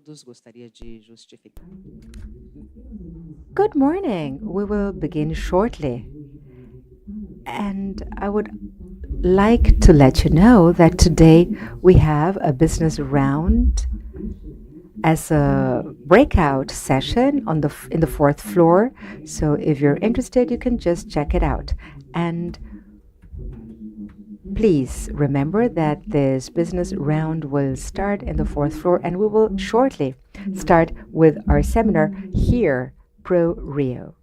todos. Gostaria de justificar. Good morning. We will begin shortly. And I would like to let you know that today we have a business round as a breakout session in the fourth floor. So if you're interested, you can just check it out. And please remember that this business round will start in the fourth floor, and we will shortly start with our seminar here, PRORIO.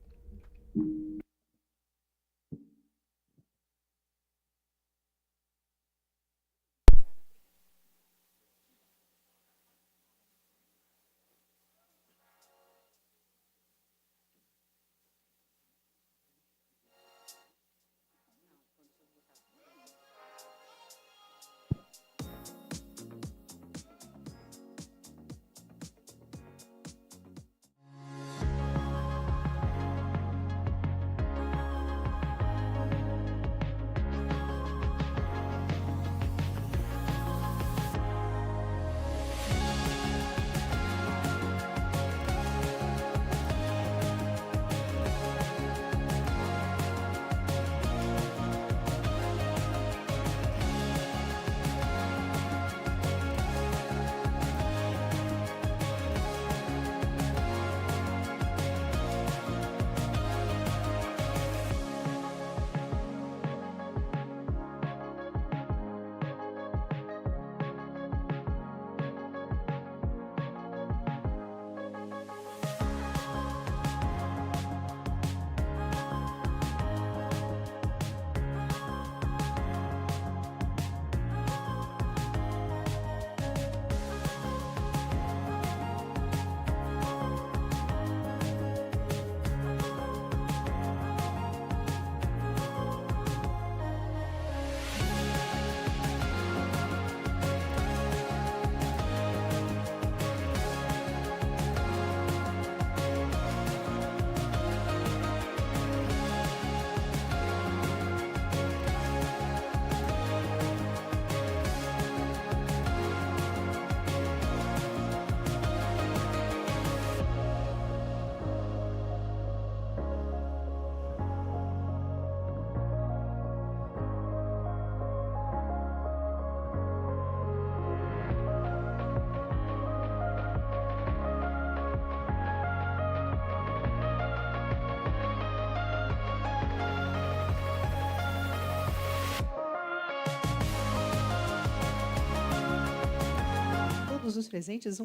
Todos os presentes,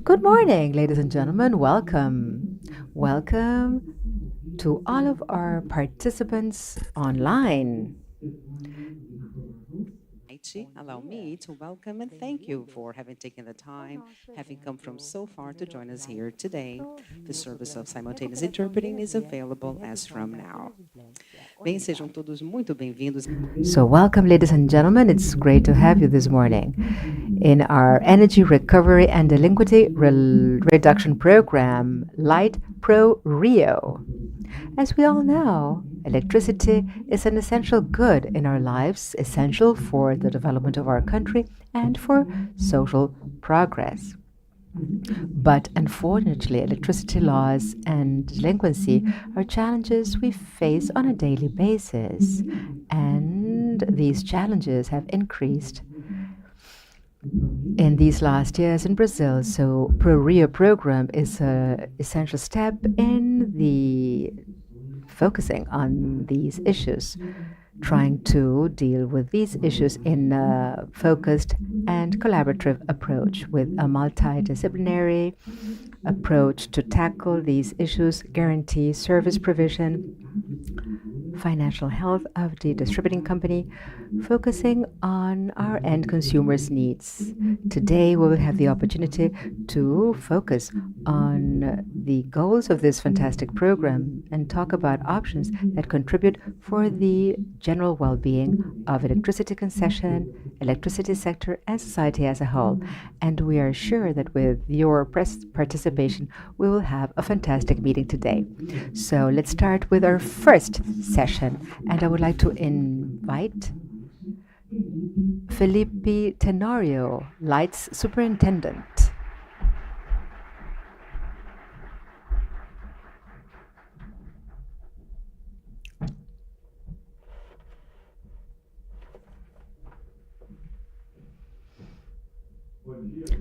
Good morning, ladies and gentlemen. Welcome. Welcome to all of our participants online. allow me to welcome and thank you for having taken the time, having come from so far to join us here today. The service of simultaneous interpreting is available as from now. Bem, sejam todos muito bem-vindos. So, welcome, ladies and gentlemen. It's great to have you this morning in our Energy Recovery and Delinquency Reduction Program, Light Pro Rio. As we all know, electricity is an essential good in our lives, essential for the development of our country and for social progress. But unfortunately, electricity laws and delinquency are challenges we face on a daily basis, and these challenges have increased in these last years in Brazil. So PRORIO program is an essential step in the focusing on these issues, trying to deal with these issues in a focused and collaborative approach with a multidisciplinary approach to tackle these issues, guarantee service provision, financial health of the distributing company, focusing on our end consumers' needs. Today, we will have the opportunity to focus on the goals of this fantastic program and talk about options that contribute for the general well-being of electricity concession, electricity sector, and society as a whole. And we are sure that with your participation, we will have a fantastic meeting today. So let's start with our first session, and I would like to invite Felipe Tenorio, Lights Superintendent.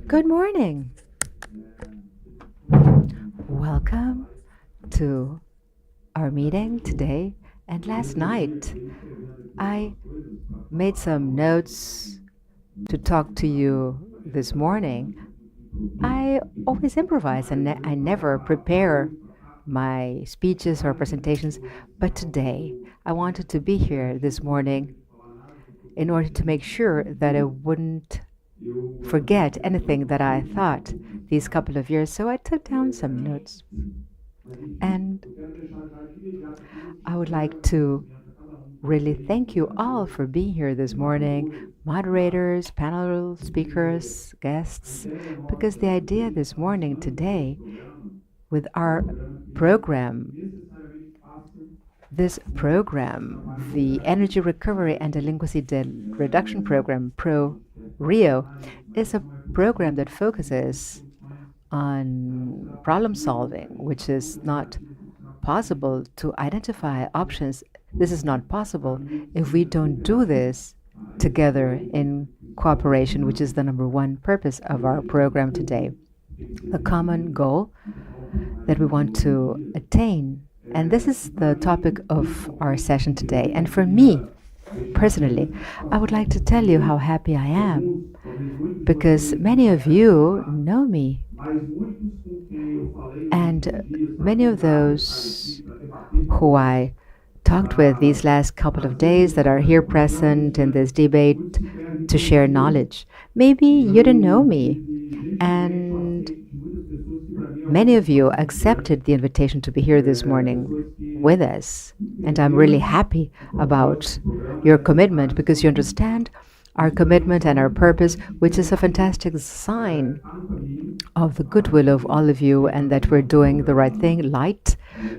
Good morning. Welcome to our meeting today and last night. I made some notes to talk to you this morning. I always improvise and I never prepare my speeches or presentations, but today I wanted to be here this morning in order to make sure that I wouldn't forget anything that I thought these couple of years. So I took down some notes. And I would like to really thank you all for being here this morning, moderators, panel speakers, guests, because the idea this morning today with our program, this program, the Energy Recovery and Delinquency Reduction Program, PRORIO, is a program that focuses on problem solving, which is not possible to identify options. This is not possible if we don't do this together in cooperation, which is the number one purpose of our program today. The common goal that we want to attain. And this is the topic of our session today. And for me, personally, I would like to tell you how happy I am, because many of you know me. And many of those who I talked with these last couple of days that are here present in this debate to share knowledge, maybe you didn't know me. And many of you accepted the invitation to be here this morning with us. And I'm really happy about your commitment, because you understand our commitment and our purpose, which is a fantastic sign of the goodwill of all of you and that we're doing the right thing. Light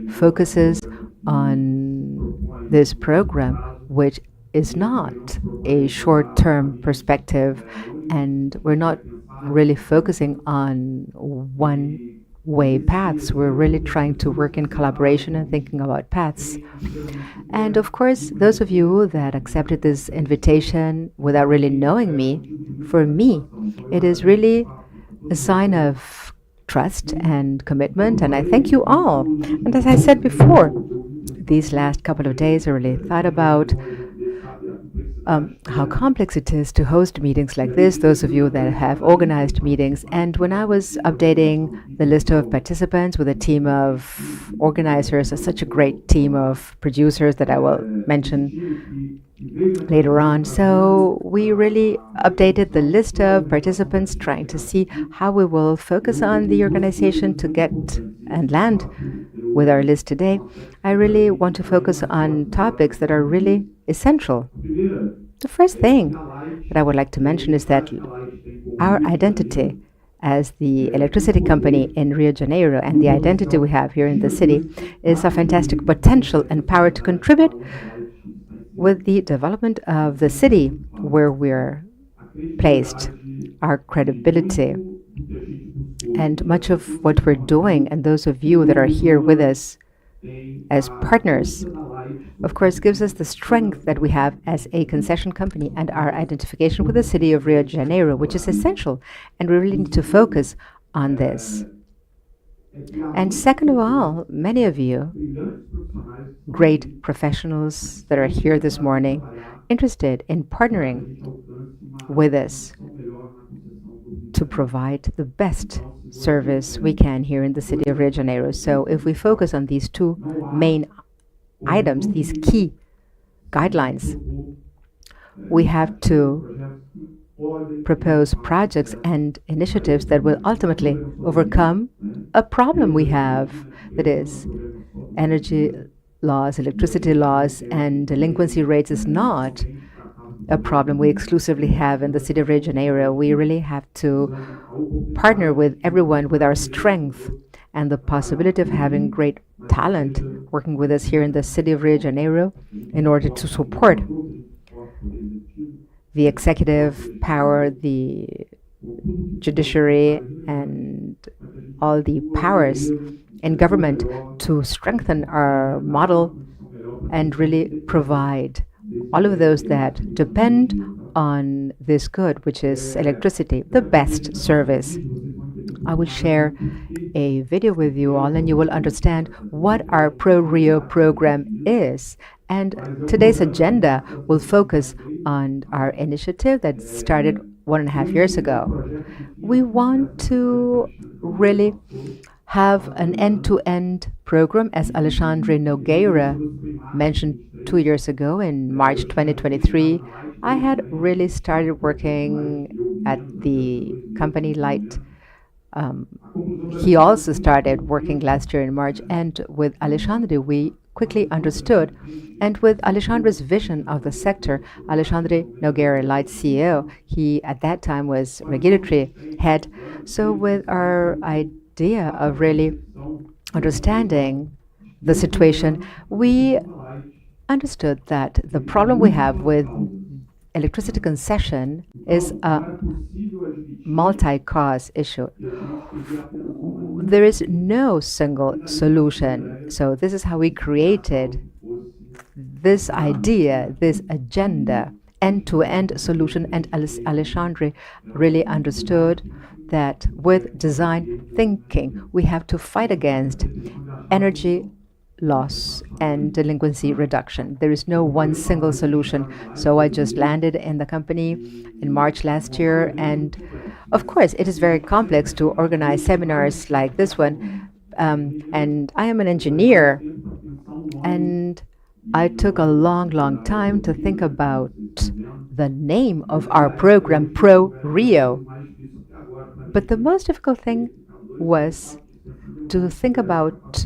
focuses on this program, which is not a short-term perspective, and we're not really focusing on one-way paths. We're really trying to work in collaboration and thinking about paths. And of course, those of you that accepted this invitation without really knowing me, for me, it is really a sign of trust and commitment, and I thank you all. And as I said before, these last couple of days I really thought about how complex it is to host meetings like this, those of you that have organized meetings. And when I was updating the list of participants with a team of organizers, such a great team of producers that I will mention later on. So we really updated the list of participants, trying to see how we will focus on the organization to get and land with our list today. I really want to focus on topics that are really essential. The first thing that I would like to mention is that our identity as the electricity company in Rio de Janeiro and the identity we have here in the city is a fantastic potential and power to contribute with the development of the city where we're placed, our credibility, and much of what we're doing, and those of you that are here with us as partners, of course, gives us the strength that we have as a concession company and our identification with the city of Rio de Janeiro, which is essential, and we really need to focus on this. And second of all, many of you, great professionals that are here this morning, interested in partnering with us to provide the best service we can here in the city of Rio de Janeiro. So if we focus on these two main items, these key guidelines, we have to propose projects and initiatives that will ultimately overcome a problem we have, that is, energy laws, electricity laws, and delinquency rates is not a problem we exclusively have in the city of Rio de Janeiro. We really have to partner with everyone with our strength and the possibility of having great talent working with us here in the city of Rio de Janeiro in order to support the executive power, the judiciary, and all the powers in government to strengthen our model and really provide all of those that depend on this good, which is electricity, the best service. I will share a video with you all, and you will understand what our PRORIO program is. And today's agenda will focus on our initiative that started 1.5 years ago. We want to really have an end-to-end program, as Alexandre Nogueira mentioned 2 years ago in March 2023. I had really started working at the company Light. He also started working last year in March, and with Alexandre, we quickly understood. And with Alexandre's vision of the sector, Alexandre Nogueira, Light CEO, he at that time was regulatory head. So, with our idea of really understanding the situation, we understood that the problem we have with electricity concession is a multi-cause issue. There is no single solution. So this is how we created this idea, this agenda, end-to-end solution. And Alexandre really understood that with design thinking, we have to fight against energy loss and delinquency reduction. There is no one single solution. So I just landed in the company in March last year. And of course, it is very complex to organize seminars like this one. And I am an engineer. And I took a long, long time to think about the name of our program, PRORIO. But the most difficult thing was to think about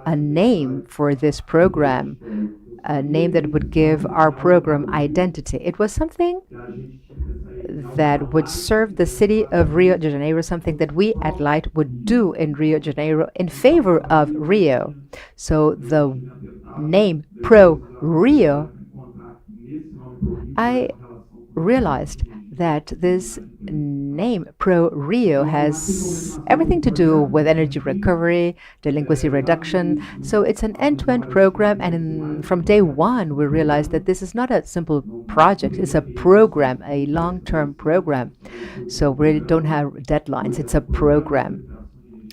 a name for this program, a name that would give our program identity. It was something that would serve the city of Rio de Janeiro, something that we at Light would do in Rio de Janeiro in favor of Rio. So the name PRORIO, I realized that this name PRORIO has everything to do with energy recovery, delinquency reduction. So it's an end-to-end program, and from day one we realized that this is not a simple project, it's a program, a long-term program. So we don't have deadlines, it's a program.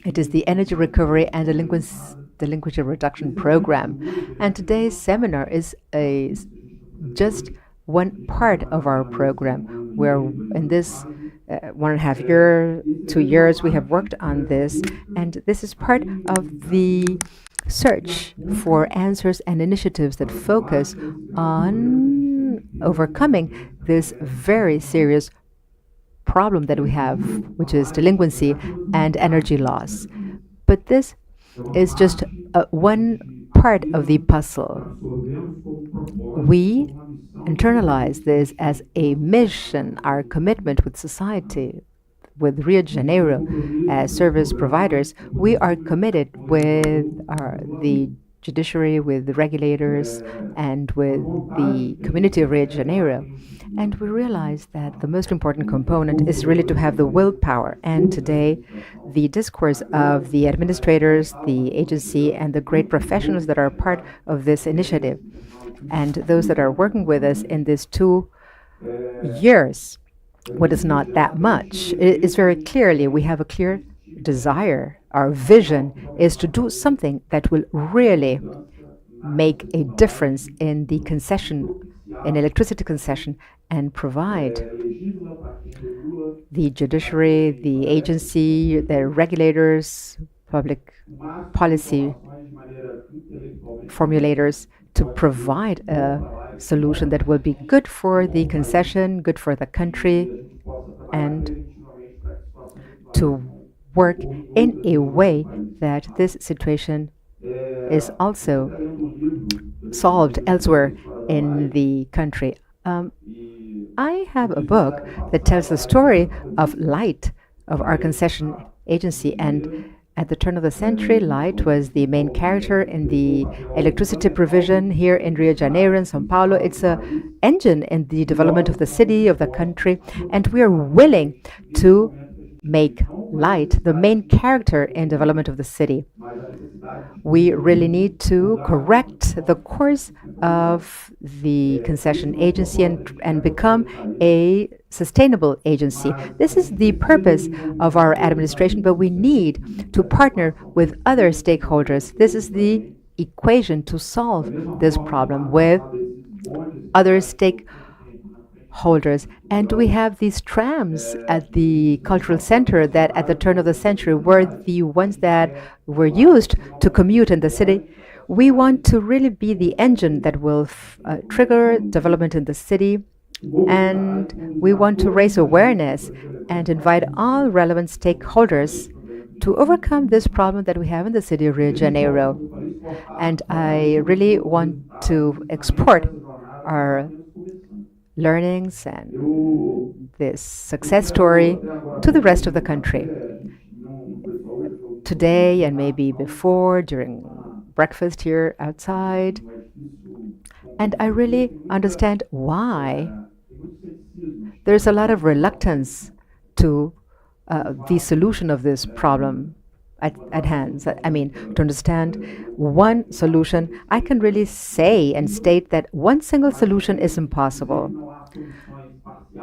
It is the energy recovery and delinquency reduction program. And today's seminar is just one part of our program, where in this 1.5 year, 2 years, we have worked on this, and this is part of the search for answers and initiatives that focus on overcoming this very serious problem that we have, which is delinquency and energy loss. But this is just one part of the puzzle. We internalize this as a mission, our commitment with society, with Rio de Janeiro as service providers. We are committed with the judiciary, with the regulators, and with the community of Rio de Janeiro. And we realize that the most important component is really to have the willpower. And today, the discourse of the administrators, the agency, and the great professionals that are part of this initiative, and those that are working with us in these 2 years, what is not that much, it is very clearly we have a clear desire. Our vision is to do something that will really make a difference in the concession, in electricity concession, and provide the judiciary, the agency, the regulators, public policy formulators to provide a solution that will be good for the concession, good for the country, and to work in a way that this situation is also solved elsewhere in the country. I have a book that tells the story of Light, of our concession agency, and at the turn of the century, Light was the main character in the electricity provision here in Rio de Janeiro and São Paulo. It's an engine in the development of the city, of the country, and we are willing to make light the main character in development of the city. We really need to correct the course of the concession agency and become a sustainable agency. This is the purpose of our administration, but we need to partner with other stakeholders. This is the equation to solve this problem with other stakeholders. And we have these trams at the cultural center that at the turn of the century were the ones that were used to commute in the city. We want to really be the engine that will trigger development in the city, and we want to raise awareness and invite all relevant stakeholders to overcome this problem that we have in the city of Rio de Janeiro. And I really want to export our learnings and this success story to the rest of the country. Today and maybe before, during breakfast here outside, and I really understand why there's a lot of reluctance to the solution of this problem at hand. I mean, to understand one solution, I can really say and state that one single solution is impossible.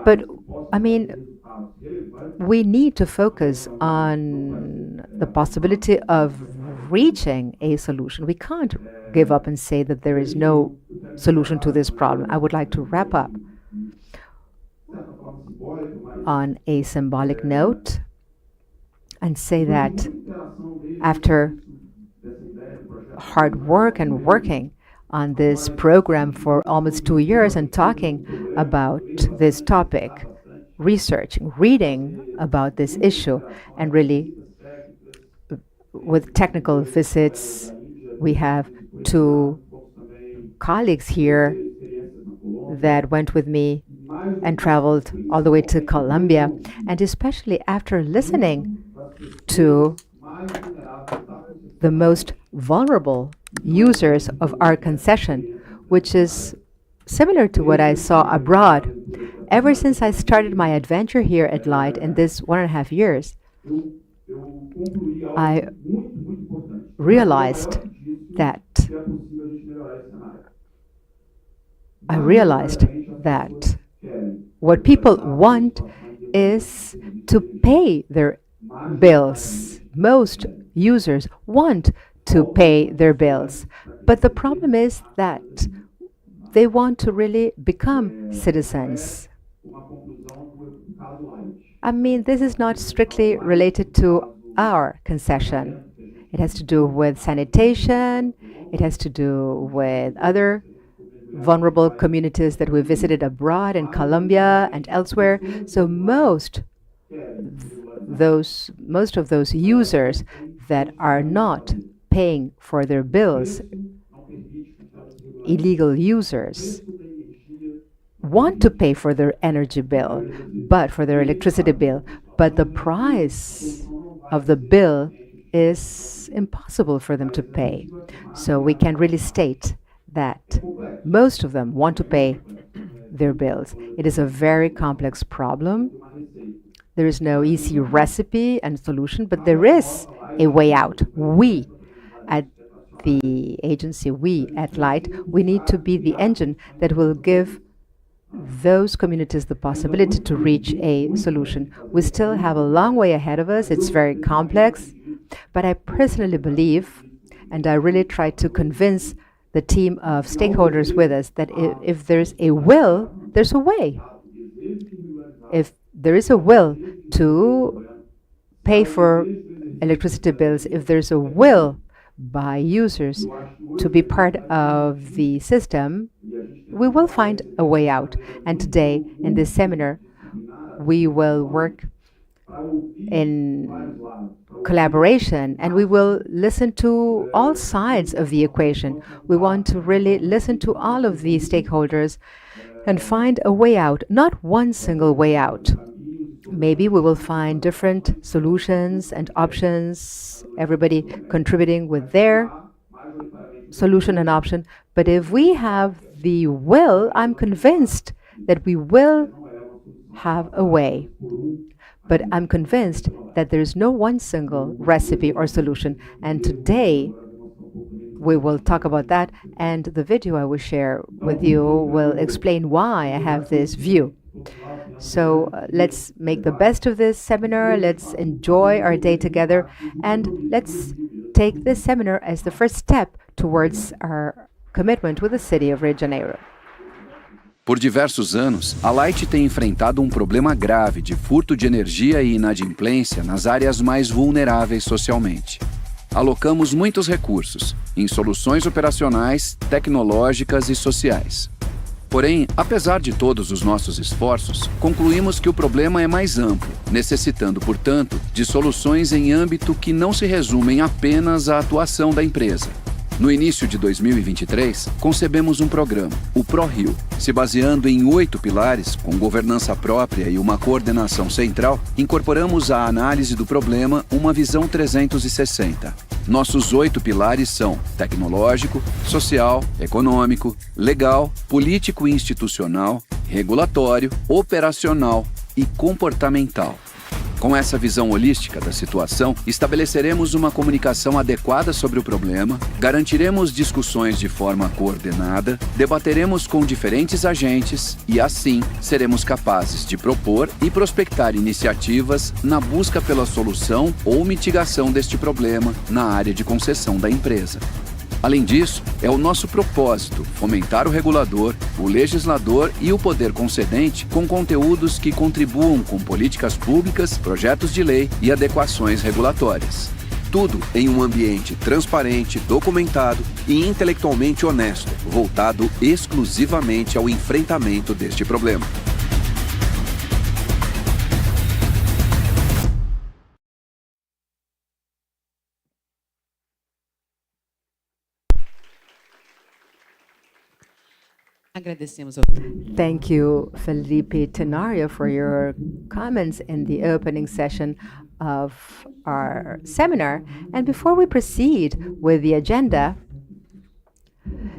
But, I mean, we need to focus on the possibility of reaching a solution. We can't give up and say that there is no solution to this problem. I would like to wrap up on a symbolic note and say that after hard work and working on this program for almost 2 years and talking about this topic, researching, reading about this issue, and really with technical visits, we have 2 colleagues here that went with me and traveled all the way to Colombia, and especially after listening to the most vulnerable users of our concession, which is similar to what I saw abroad. Ever since I started my adventure here at Light in this 1.5 years, I realized that what people want is to pay their bills. Most users want to pay their bills, but the problem is that they want to really become citizens. I mean, this is not strictly related to our concession. It has to do with sanitation, it has to do with other vulnerable communities that we visited abroad in Colombia and elsewhere. So most of those users that are not paying for their bills, illegal users, want to pay for their energy bill, but for their electricity bill, but the price of the bill is impossible for them to pay. So we can really state that most of them want to pay their bills. It is a very complex problem. There is no easy recipe and solution, but there is a way out. We at the agency, we at Light, we need to be the engine that will give those communities the possibility to reach a solution. We still have a long way ahead of us. It's very complex, but I personally believe, and I really try to convince the team of stakeholders with us, that if there's a will, there's a way. If there is a will to pay for electricity bills, if there's a will by users to be part of the system, we will find a way out. And today, in this seminar, we will work in collaboration, and we will listen to all sides of the equation. We want to really listen to all of the stakeholders and find a way out, not one single way out. Maybe we will find different solutions and options, everybody contributing with their solution and option. But if we have the will, I'm convinced that we will have a way. But I'm convinced that there is no one single recipe or solution. And today, we will talk about that, and the video I will share with you will explain why I have this view. So let's make the best of this seminar. Let's enjoy our day together, and let's take this seminar as the first step towards our commitment with the city of Rio de Janeiro. Por diversos anos, a Light tem enfrentado um problema grave de furto de energia e inadimplência nas áreas mais vulneráveis socialmente. Alocamos muitos recursos em soluções operacionais, tecnológicas e sociais. Porém, apesar de todos os nossos esforços, concluímos que o problema é mais amplo, necessitando, portanto, de soluções em âmbito que não se resumem apenas à atuação da empresa. No início de 2023, concebemos um programa, o PRORIO, se baseando em 8 pilares, com governança própria e uma coordenação central, incorporamos à análise do problema uma visão 360. Nossos 8 pilares são tecnológico, social, econômico, legal, político e institucional, regulatório, operacional e comportamental. Com essa visão holística da situação, estabeleceremos uma comunicação adequada sobre o problema, garantiremos discussões de forma coordenada, debateremos com diferentes agentes e, assim, seremos capazes de propor e prospectar iniciativas na busca pela solução ou mitigação deste problema na área de concessão da empresa. Além disso, é o nosso propósito fomentar o regulador, o legislador e o poder concedente com conteúdos que contribuam com políticas públicas, projetos de lei e adequações regulatórias. Tudo em um ambiente transparente, documentado e intelectualmente honesto, voltado exclusivamente ao enfrentamento deste problema. Thank you, Felipe Tenario, for your comments in the opening session of our seminar. And before we proceed with the agenda,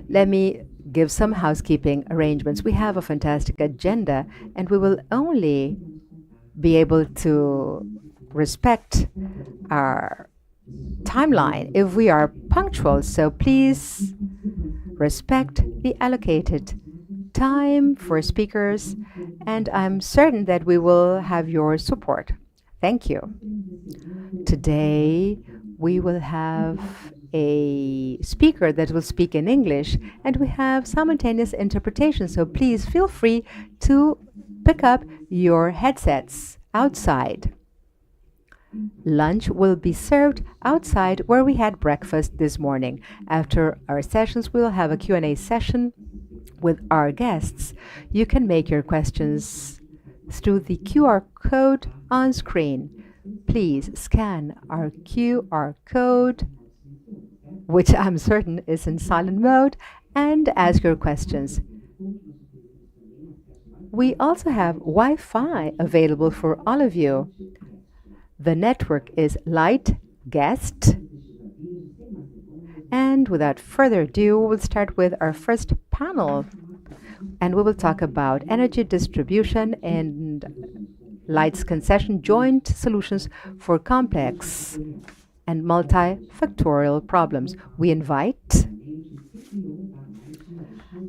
let me give some housekeeping arrangements. We have a fantastic agenda, and we will only be able to respect our timeline if we are punctual. So please respect the allocated time for speakers, and I'm certain that we will have your support. Thank you. Today, we will have a speaker that will speak in English, and we have simultaneous interpretation, so please feel free to pick up your headsets outside. Lunch will be served outside where we had breakfast this morning. After our sessions, we will have a Q&A session with our guests. You can make your questions through the QR code on screen. Please scan our QR code, which I'm certain is in silent mode, and ask your questions. We also have Wi-Fi available for all of you. The network is Light Guest. And without further ado, we'll start with our first panel. And we will talk about energy distribution and Light's concession joint solutions for complex and multifactorial problems. We invite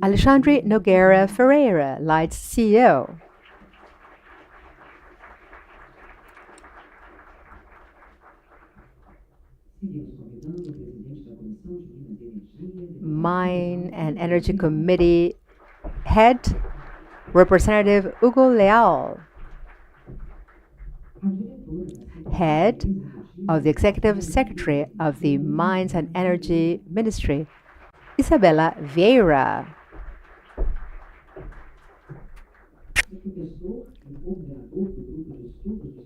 Alexandre Nogueira Ferreira, Light's CEO. Mine and Energy Committee Head, Representative Hugo Leal. Head of the Executive Secretary of the Mines and Energy Ministry, Isabella Vieira.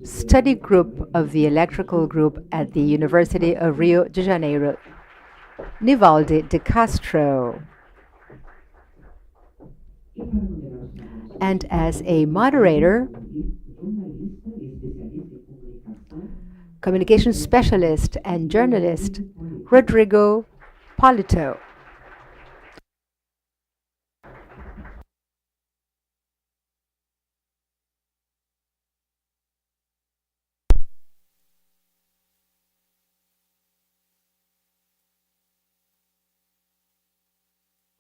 Study Group of the Electrical Group at the University of Rio de Janeiro, Nivaldi de Castro. And as a moderator, communication specialist and journalist, Rodrigo Polito.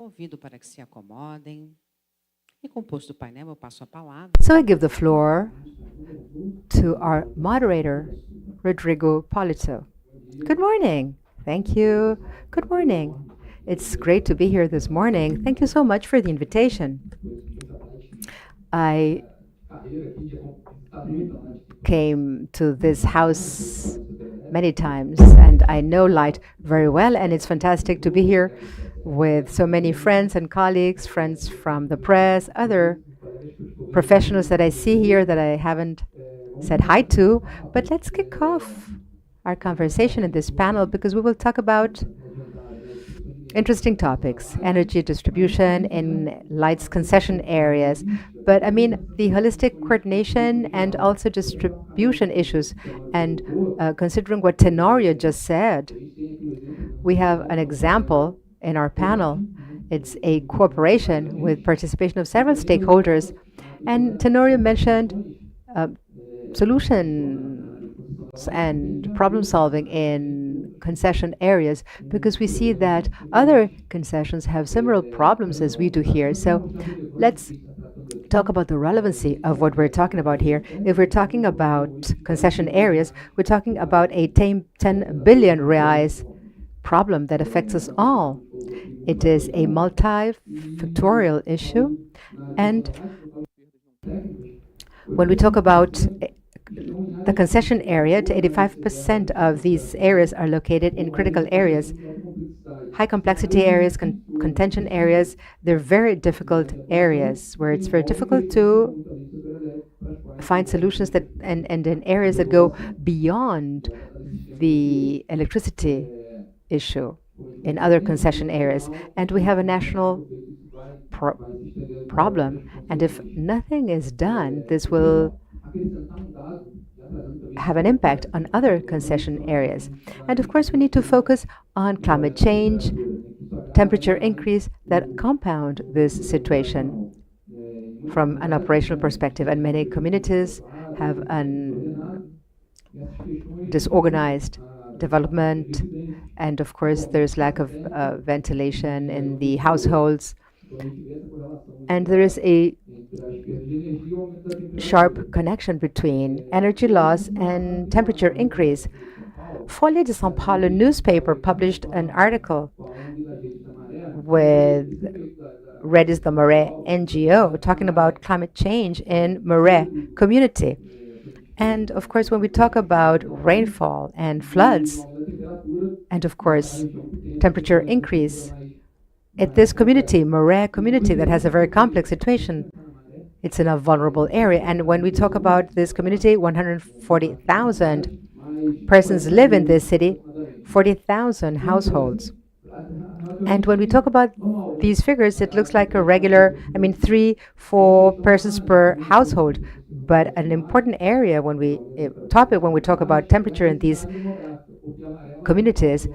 Convido para que se acomodem. E composto o painel, eu passo a palavra. So I give the floor to our moderator, Rodrigo Polito. Good morning. Thank you. Good morning. It's great to be here this morning. Thank you so much for the invitation. I came to this house many times, and I know Light very well, and it's fantastic to be here with so many friends and colleagues, friends from the press, other professionals that I see here that I haven't said hi to. But let's kick off our conversation in this panel because we will talk about interesting topics, energy distribution in Light's concession areas. But I mean, the holistic coordination and also distribution issues. And considering what Tenorio just said, we have an example in our panel. It's a cooperation with participation of several stakeholders. And Tenorio mentioned solutions and problem solving in concession areas because we see that other concessions have similar problems as we do here. So let's talk about the relevancy of what we're talking about here. If we're talking about concession areas, we're talking about a 10 billion reais problem that affects us all. It is a multifactorial issue. And when we talk about the concession area, 85% of these areas are located in critical areas. High complexity areas, contention areas, they're very difficult areas where it's very difficult to find solutions that and in areas that go beyond the electricity issue in other concession areas. And we have a national problem. And if nothing is done, this will have an impact on other concession areas. And of course, we need to focus on climate change, temperature increase that compound this situation from an operational perspective. And many communities have an disorganized development. And of course, there's lack of ventilation in the households. And there is a sharp connection between energy loss and temperature increase. Folha de São Paulo newspaper published an article with Redes da Maré NGO talking about climate change in Maré community. And of course, when we talk about rainfall and floods, and of course, temperature increase, at this community, Maré community, that has a very complex situation, it's in a vulnerable area. And when we talk about this community, 140,000 persons live in this city, 40,000 households. And when we talk about these figures, it looks like a regular, 3-4 persons per household. But an important area when we talk about temperature in these communities,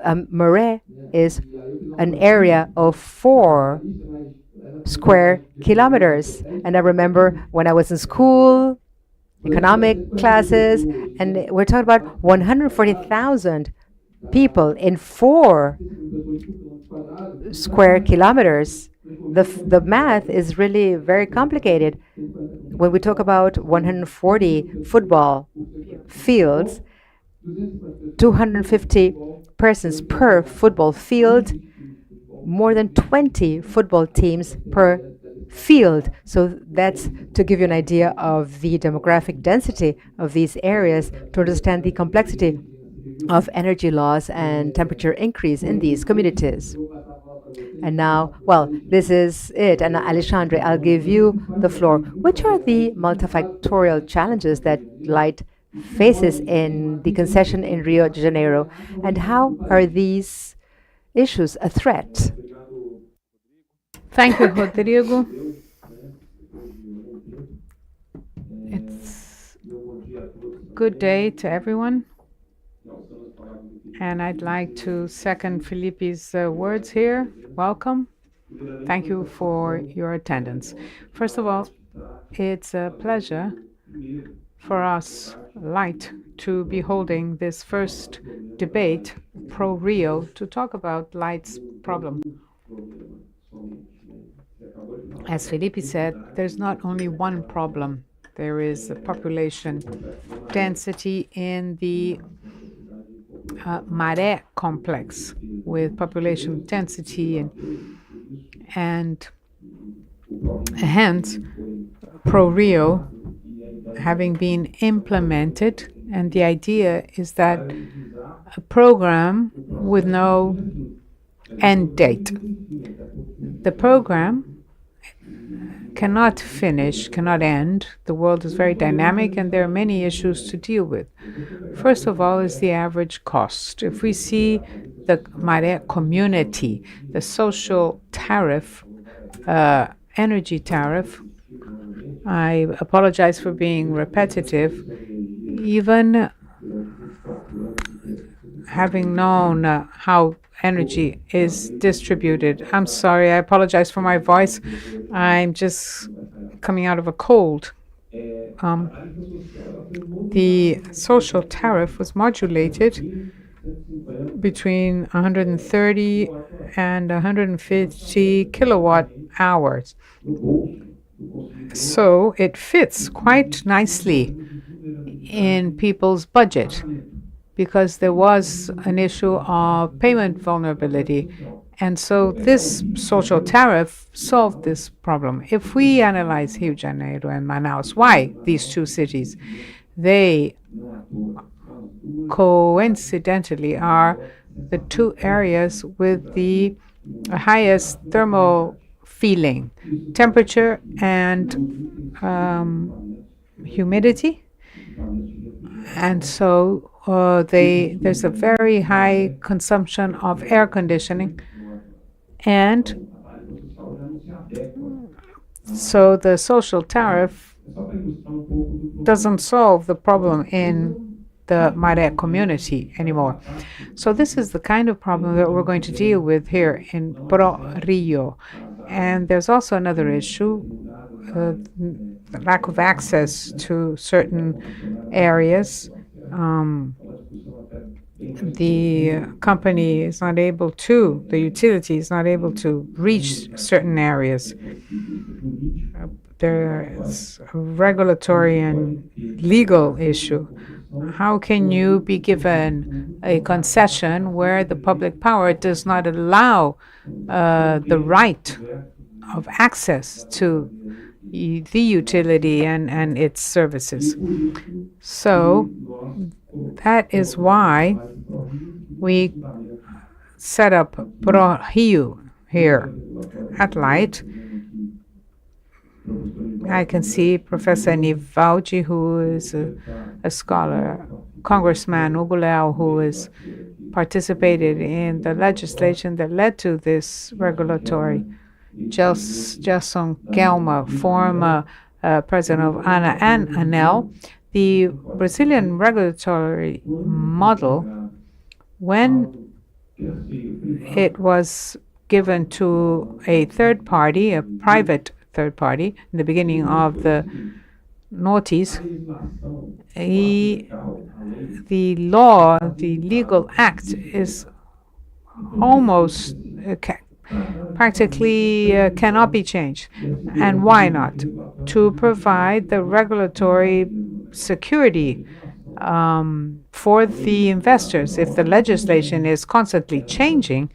Maré is an area of 4 square kilometers. And I remember when I was in school, economic classes, and we're talking about 140,000 people in 4 square kilometers. The math is really very complicated. When we talk about 140 football fields, 250 persons per football field, more than 20 football teams per field. So that's to give you an idea of the demographic density of these areas, to understand the complexity of energy loss and temperature increase in these communities. And now, well, this is it. And Alexandre, I'll give you the floor. Which are the multifactorial challenges that Light faces in the concession in Rio de Janeiro? And how are these issues a threat? Thank you, Rodrigo. It's good day to everyone. And I'd like to second Felipe's words here. Welcome. Thank you for your attendance. First of all, it's a pleasure for us, Light, to be holding this first debate, PRORIO, to talk about Light's problem. as Felipe said, there's not only one problem. There is a population density in the Maré complex with population density and hence PRORIO having been implemented, and the idea is that a program with no end date. The program cannot finish, cannot end. The world is very dynamic and there are many issues to deal with. First of all is the average cost. If we see the Maré community, the social tariff, energy tariff, I apologize for being repetitive, even having known how energy is distributed. I'm sorry, I apologize for my voice. I'm just coming out of a cold. The social tariff was modulated between 130 and 150 kilowatt hours. So it fits quite nicely in people's budget because there was an issue of payment vulnerability. And so this social tariff solved this problem. If we analyze Rio de Janeiro and Manaus, why these two cities? They coincidentally are the two areas with the highest thermal feeling, temperature and humidity. And so there's a very high consumption of air conditioning. And so the social tariff doesn't solve the problem in the Maré community anymore. So this is the kind of problem that we're going to deal with here in PRORIO. And there's also another issue, the lack of access to certain areas. The company is not able to, the utility is not able to reach certain areas. There's a regulatory and legal issue. How can you be given a concession where the public power does not allow the right of access to the utility and its services? So that is why we set up PRORIO here at Light. I can see Professor Nivaldi, who is a scholar, Congressman Hugo Leal, who has participated in the legislation that led to this regulatory. Jason Kelma, former president of ANA and ANEL. The Brazilian regulatory model, when it was given to a third party, a private third party, in the beginning of the noughties, the law, the legal act is almost practically cannot be changed. And why not? To provide the regulatory security for the investors. If the legislation is constantly changing,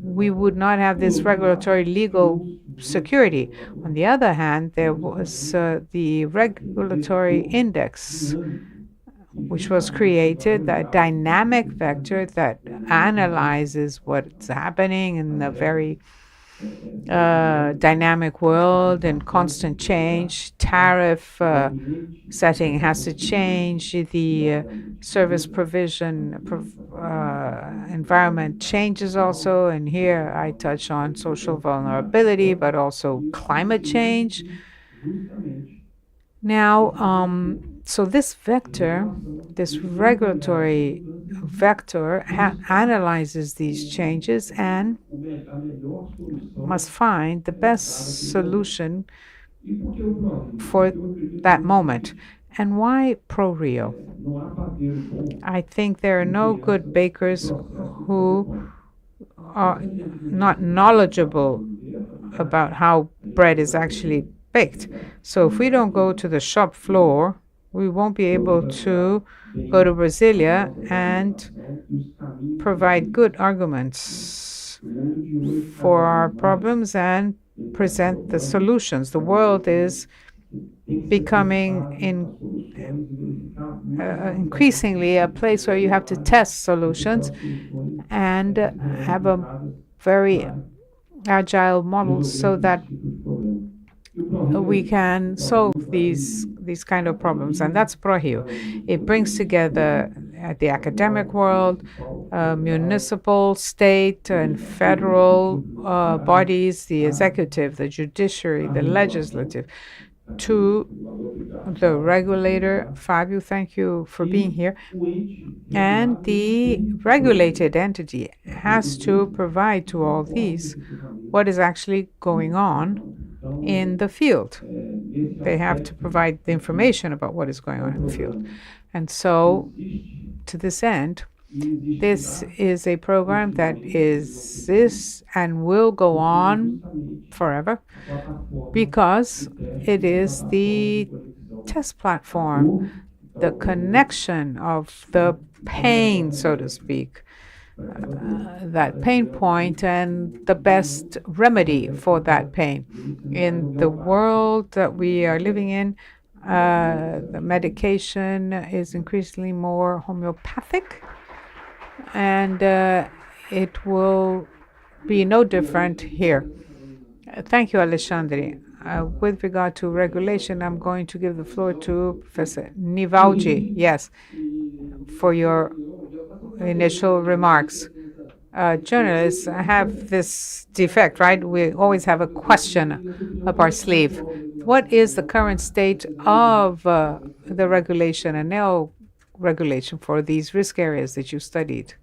we would not have this regulatory legal security. On the other hand, there was the regulatory index, which was created, that dynamic vector that analyzes what's happening in the very dynamic world and constant change. Tariff setting has to change. The service provision environment changes also. And here I touch on social vulnerability, but also climate change. Now, so this vector, this regulatory vector, analyzes these changes and must find the best solution for that moment. And why PRORIO? I think there are no good bakers who are not knowledgeable about how bread is actually baked. So if we don't go to the shop floor, we won't be able to go to Brasilia and provide good arguments for our problems and present the solutions. The world is becoming increasingly a place where you have to test solutions and have a very agile model so that we can solve these kind of problems. And that's PRORIO. It brings together the academic world, municipal, state, and federal bodies, the executive, the judiciary, the legislative, to the regulator. Fabio, thank you for being here. And the regulated entity has to provide to all these what is actually going on in the field. They have to provide the information about what is going on in the field. And so, to this end, this is a program that exists and will go on forever because it is the test platform, the connection of the pain, so to speak, that pain point and the best remedy for that pain. In the world that we are living in, the medication is increasingly more homeopathic, and it will be no different here. Thank you, Alexandre. With regard to regulation, I'm going to give the floor to Professor Nivaldi, yes, for your initial remarks. Journalists have this defect, right? We always have a question up our sleeve. What is the current state of the regulation and now regulation for these risk areas that you studied?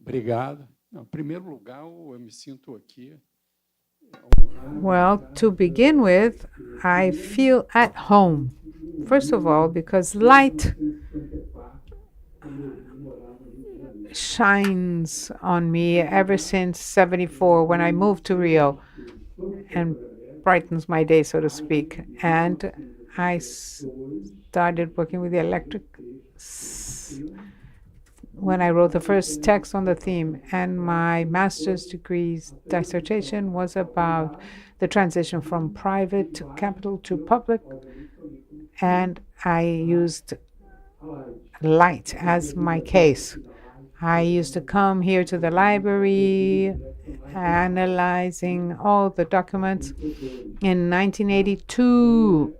Obrigado. Em primeiro lugar, eu me sinto aqui. Well, to begin with, I feel at home. First of all, because light shines on me ever since 74 when I moved to Rio and brightens my day, so to speak. And I started working with the electric when I wrote the first text on the theme, and my master's degree's dissertation was about the transition from private capital to public, and I used light as my case. I used to come here to the library, analyzing all the documents. In 1982,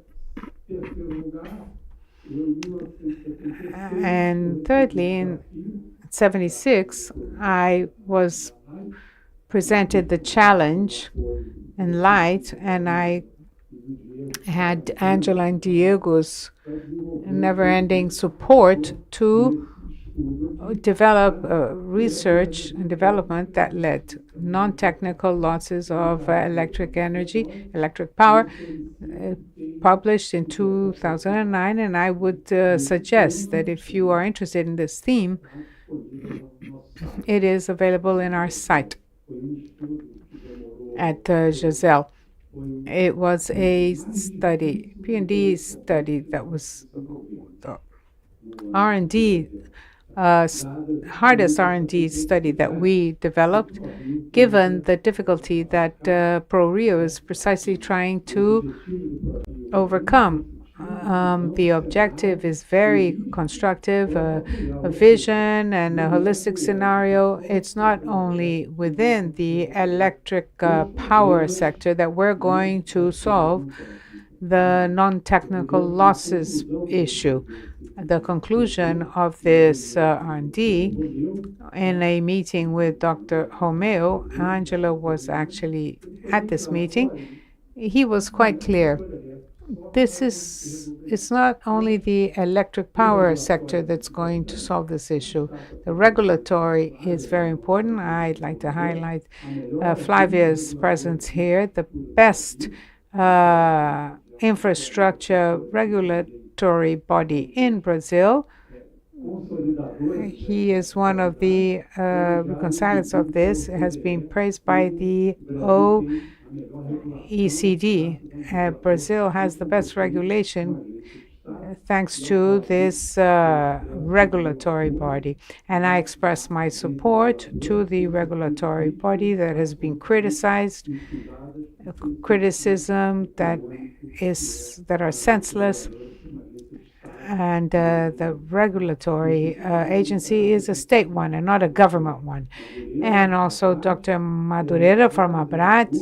and thirdly, in 76, I was presented the challenge in light, and I had Angela and Diego's never-ending support to develop research and development that led to non-technical losses of electric energy, electric power, published in 2009. And I would suggest that if you are interested in this theme, it is available in our site at Giselle. It was a study, P&D study, that was R&D, hardest R&D study that we developed, given the difficulty that PRORIO is precisely trying to overcome. The objective is very constructive, a vision and a holistic scenario. It's not only within the electric power sector that we're going to solve the non-technical losses issue. The conclusion of this R&D, in a meeting with Dr. Romeo, Angela was actually at this meeting. He was quite clear it's not only the electric power sector that's going to solve this issue. The regulatory is very important. I'd like to highlight Flavia's presence here. The best infrastructure regulatory body in Brazil. He is one of the reconcilers of this, has been praised by the OECD. Brazil has the best regulation thanks to this regulatory body. And I express my support to the regulatory body that has been criticized, criticism that are senseless. And the regulatory agency is a state one and not a government one. And also Dr. Madureira from Abrat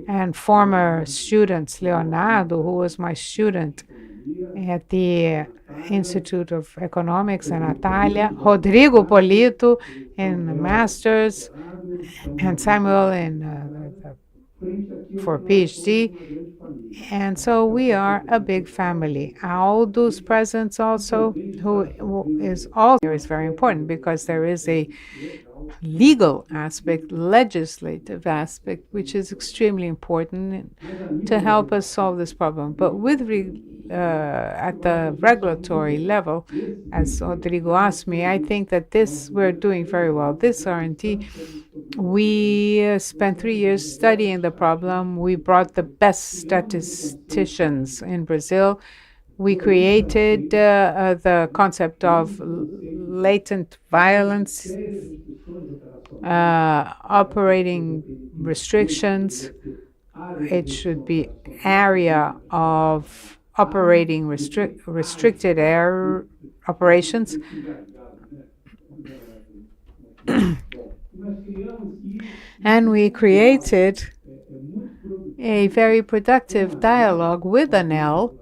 and former students, Leonardo, who was my student at the Institute of Economics, and Natalia, Rodrigo Polito in the Masters, and Samuel for PhD. And so we are a big family. Aldo's presence also, who is also is very important because there is a legal aspect, legislative aspect, which is extremely important to help us solve this problem. But at the regulatory level, as Rodrigo asked me, I think that we're doing very well. This R&D, we spent 3 years studying the problem. We brought the best statisticians in Brazil. We created the concept of latent violence, operating restrictions. It should be area of operating restricted air operations. And we created a very productive dialogue with ANEEL,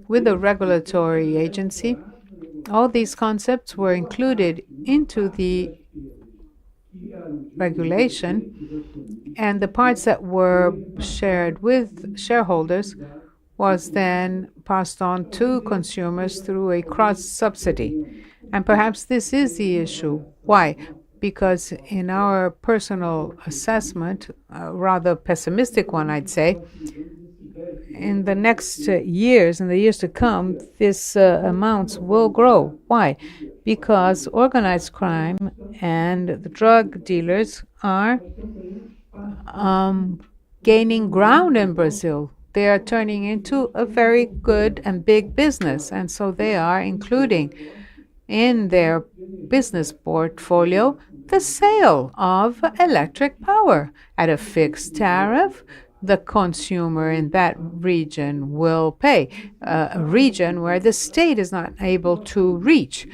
with the regulatory agency. All these concepts were included into the regulation, and the parts that were shared with shareholders was then passed on to consumers through a cross-subsidy. And perhaps this is the issue. Why? Because in our personal assessment, a rather pessimistic one, I'd say, in the next years, in the years to come, this amounts will grow. Why? Because organized crime and the drug dealers are gaining ground in Brazil. They are turning into a very good and big business, and so they are including in their business portfolio the sale of electric power at a fixed tariff. The consumer in that region will pay, a region where the state is not able to reach.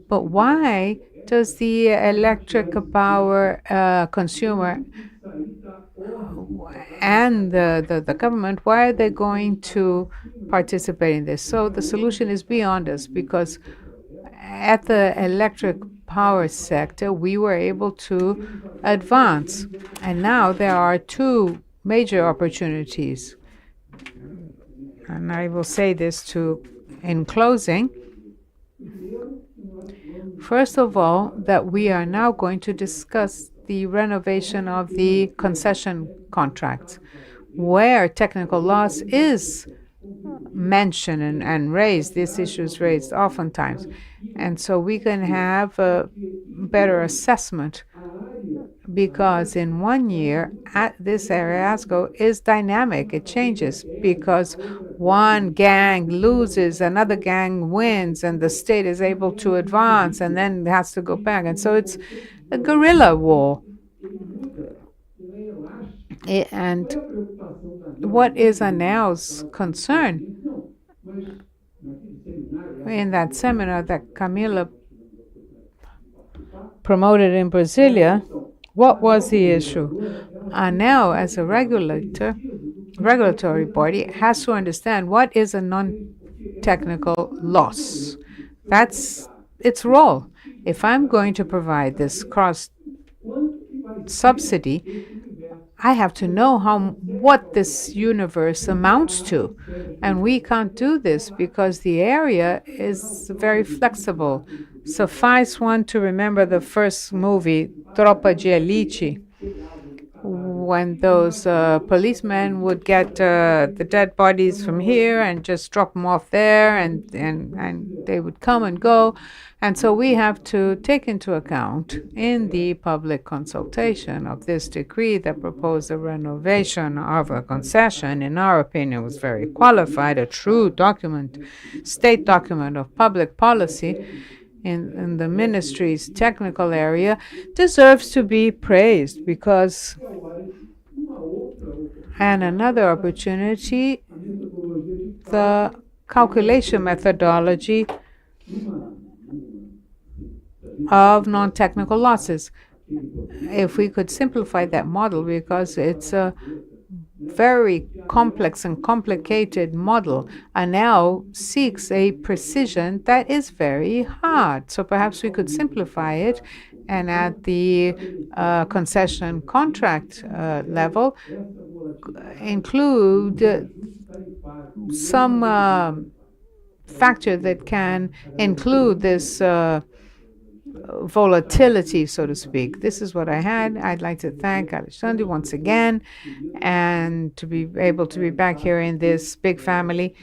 But why does the electric power consumer and the government, why are they going to participate in this? So the solution is beyond us, because at the electric power sector, we were able to advance. And now there are two major opportunities. And I will say this in closing. First of all, that we are now going to discuss the renovation of the concession contracts, where technical loss is mentioned and raised. This issue is raised oftentimes. And so we can have a better assessment, because in 1 year, this Ariasco is dynamic. It changes because one gang loses, another gang wins, and the state is able to advance and then has to go back. And so it's a guerrilla war. And what is ANEEL's concern? In that seminar that Camila promoted in Brasilia, what was the issue? ANEEL, as a regulatory body, has to understand what is a non-technical loss. That's its role. If I'm going to provide this cross-subsidy, I have to know what this universe amounts to. And we can't do this because the area is very flexible. Suffice one to remember the first movie, Tropa de Elite, when those policemen would get the dead bodies from here and just drop them off there, and they would come and go. And so we have to take into account in the public consultation of this decree that proposed the renovation of a concession, in our opinion, was very qualified, a true document, state document of public policy in the ministry's technical area, deserves to be praised because, and another opportunity, the calculation methodology of non-technical losses. If we could simplify that model, because it's a very complex and complicated model, and now seeks a precision that is very hard. So perhaps we could simplify it, and at the concession contract level, include some factor that can include this volatility, so to speak. This is what I had. I'd like to thank Alexandre once again, and to be able to be back here in this big family,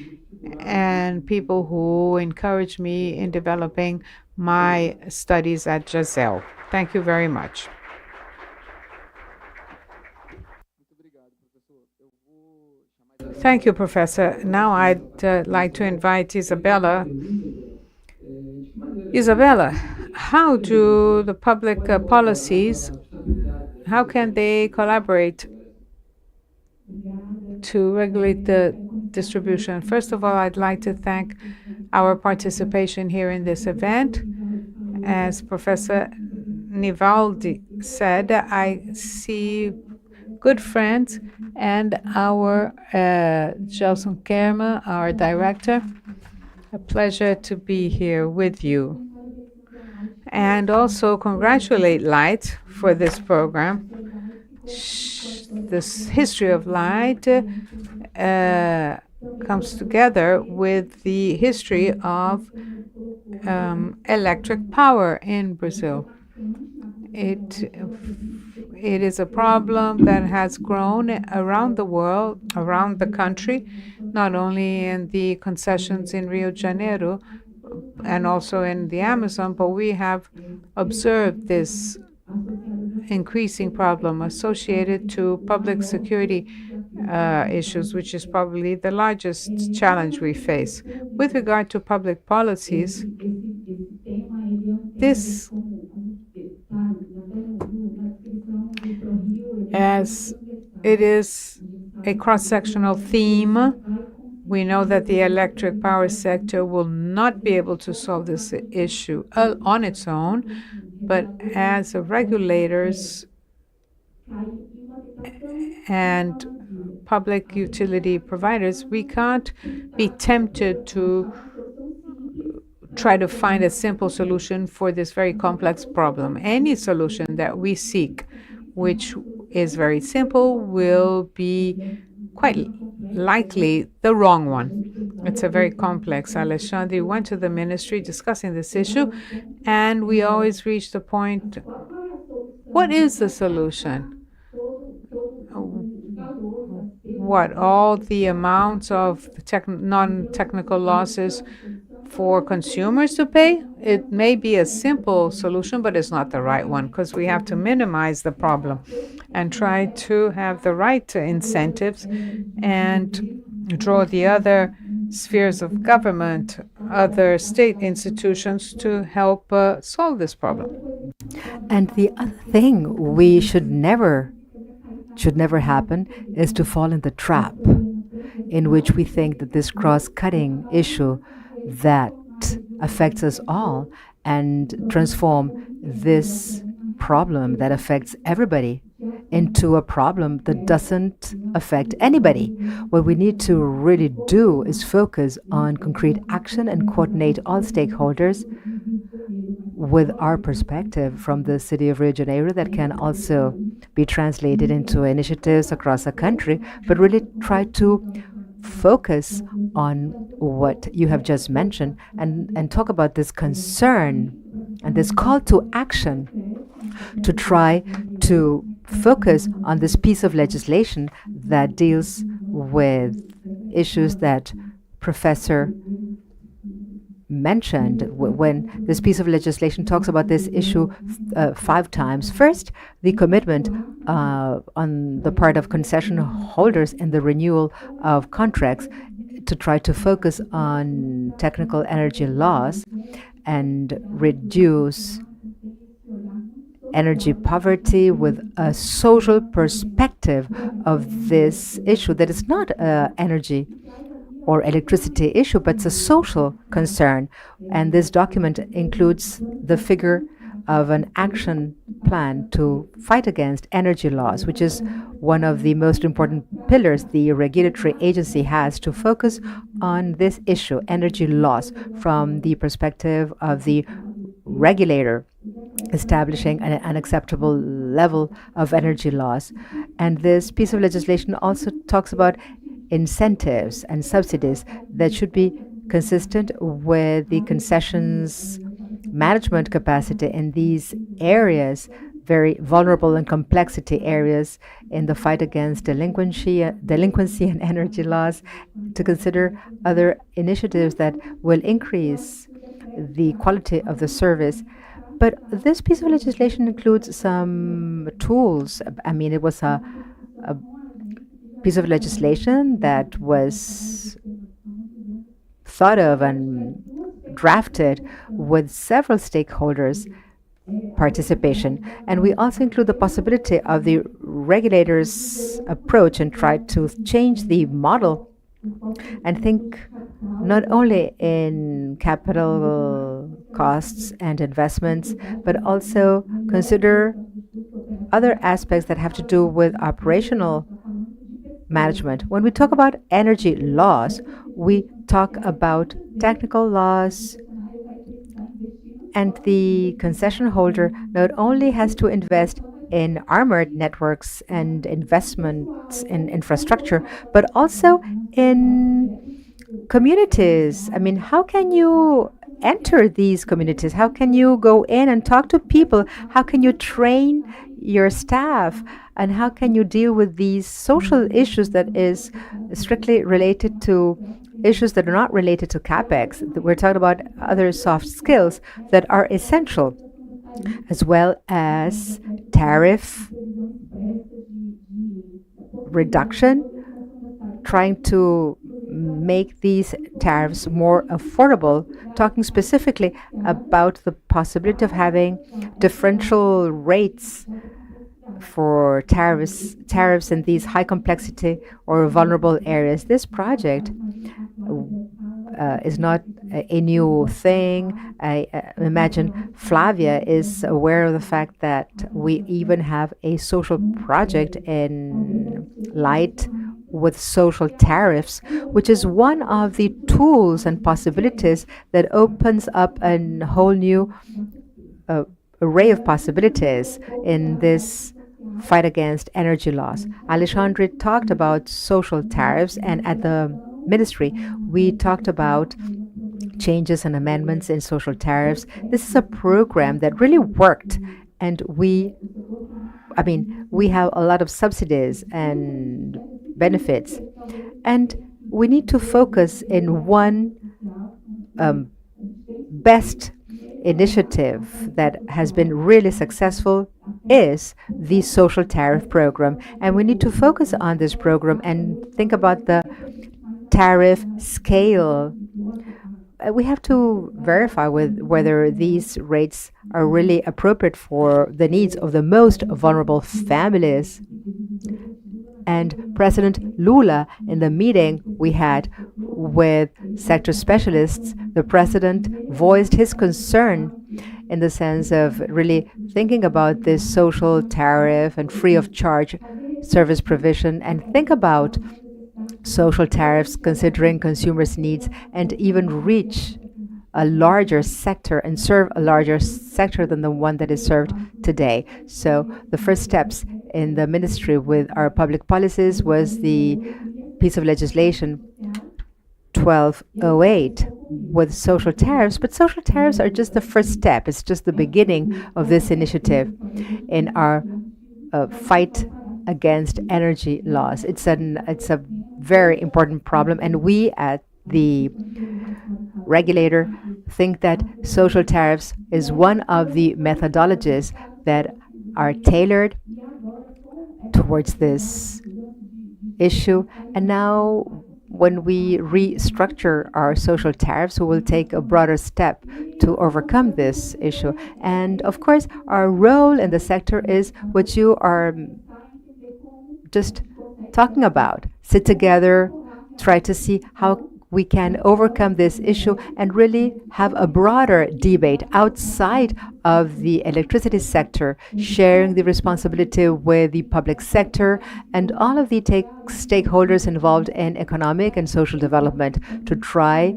and people who encouraged me in developing my studies at Giselle. Thank you very much. Thank you, Professor. Now I'd like to invite Isabella. Isabella, how do the public policies, how can they collaborate to regulate the distribution? First of all, I'd like to thank our participation here in this event. As Professor Nivaldi said, I see good friends, and our Gelson Kerma, our director. A pleasure to be here with you. And also congratulate Light for this program. This history of Light comes together with the history of electric power in Brazil. It is a problem that has grown around the world, around the country, not only in the concessions in Rio de Janeiro and also in the Amazon, but we have observed this increasing problem associated to public security issues, which is probably the largest challenge we face. With regard to public policies, this, as it is a cross-sectional theme, we know that the electric power sector will not be able to solve this issue on its own, but as regulators and public utility providers, we can't be tempted to try to find a simple solution for this very complex problem. Any solution that we seek, which is very simple, will be quite likely the wrong one. It's a very complex. Alexandre went to the ministry discussing this issue, and we always reach the point, what is the solution? What, all the amounts of non-technical losses for consumers to pay? It may be a simple solution, but it's not the right one, because we have to minimize the problem and try to have the right incentives and draw the other spheres of government, other state institutions to help solve this problem. And the other thing we should never happen is to fall in the trap in which we think that this cross-cutting issue that affects us all and transform this problem that affects everybody into a problem that doesn't affect anybody. What we need to really do is focus on concrete action and coordinate all stakeholders with our perspective from the city of Rio de Janeiro that can also be translated into initiatives across the country, but really try to focus on what you have just mentioned and talk about this concern and this call to action to try to focus on this piece of legislation that deals with issues that Professor mentioned when this piece of legislation talks about this issue 5 times. First, the commitment on the part of concession holders in the renewal of contracts to try to focus on technical energy laws and reduce energy poverty with a social perspective of this issue that is not energy or electricity issue, but it's a social concern. And this document includes the figure of an action plan to fight against energy loss, which is one of the most important pillars the regulatory agency has to focus on this issue, energy loss, from the perspective of the regulator establishing an acceptable level of energy loss. And this piece of legislation also talks about incentives and subsidies that should be consistent with the concessions management capacity in these areas, very vulnerable and complexity areas in the fight against delinquency and energy loss, to consider other initiatives that will increase the quality of the service. But this piece of legislation includes some tools. I mean, it was a piece of legislation that was thought of and drafted with several stakeholders' participation. And we also include the possibility of the regulator's approach and try to change the model and think not only in capital costs and investments, but also consider other aspects that have to do with operational management. When we talk about energy laws, we talk about technical laws, and the concession holder not only has to invest in armored networks and investments in infrastructure, but also in communities. I mean, how can you enter these communities? How can you go in and talk to people? How can you train your staff? And how can you deal with these social issues that is strictly related to issues that are not related to CapEx? We're talking about other soft skills that are essential, as well as tariff reduction, trying to make these tariffs more affordable, talking specifically about the possibility of having differential rates for tariffs in these high complexity or vulnerable areas. This project is not a new thing. I imagine Flavia is aware of the fact that we even have a social project in light with social tariffs, which is one of the tools and possibilities that opens up a whole new array of possibilities in this fight against energy loss. Alexandre talked about social tariffs, and at the ministry, we talked about changes and amendments in social tariffs. This is a program that really worked, and we have a lot of subsidies and benefits, and we need to focus in one best initiative that has been really successful is the social tariff program. And we need to focus on this program and think about the tariff scale. We have to verify whether these rates are really appropriate for the needs of the most vulnerable families. And President Lula, in the meeting we had with sector specialists, the president voiced his concern in the sense of really thinking about this social tariff and free of charge service provision, and think about social tariffs considering consumers' needs, and even reach a larger sector and serve a larger sector than the one that is served today. So the first steps in the ministry with our public policies was the piece of legislation 1208 with social tariffs, but social tariffs are just the first step. It's just the beginning of this initiative in our fight against energy loss. It's a very important problem, and we at the regulator think that social tariffs is one of the methodologies that are tailored towards this issue. And now when we restructure our social tariffs, we will take a broader step to overcome this issue. And of course, our role in the sector is what you are just talking about. Sit together, try to see how we can overcome this issue and really have a broader debate outside of the electricity sector, sharing the responsibility with the public sector and all of the stakeholders involved in economic and social development to try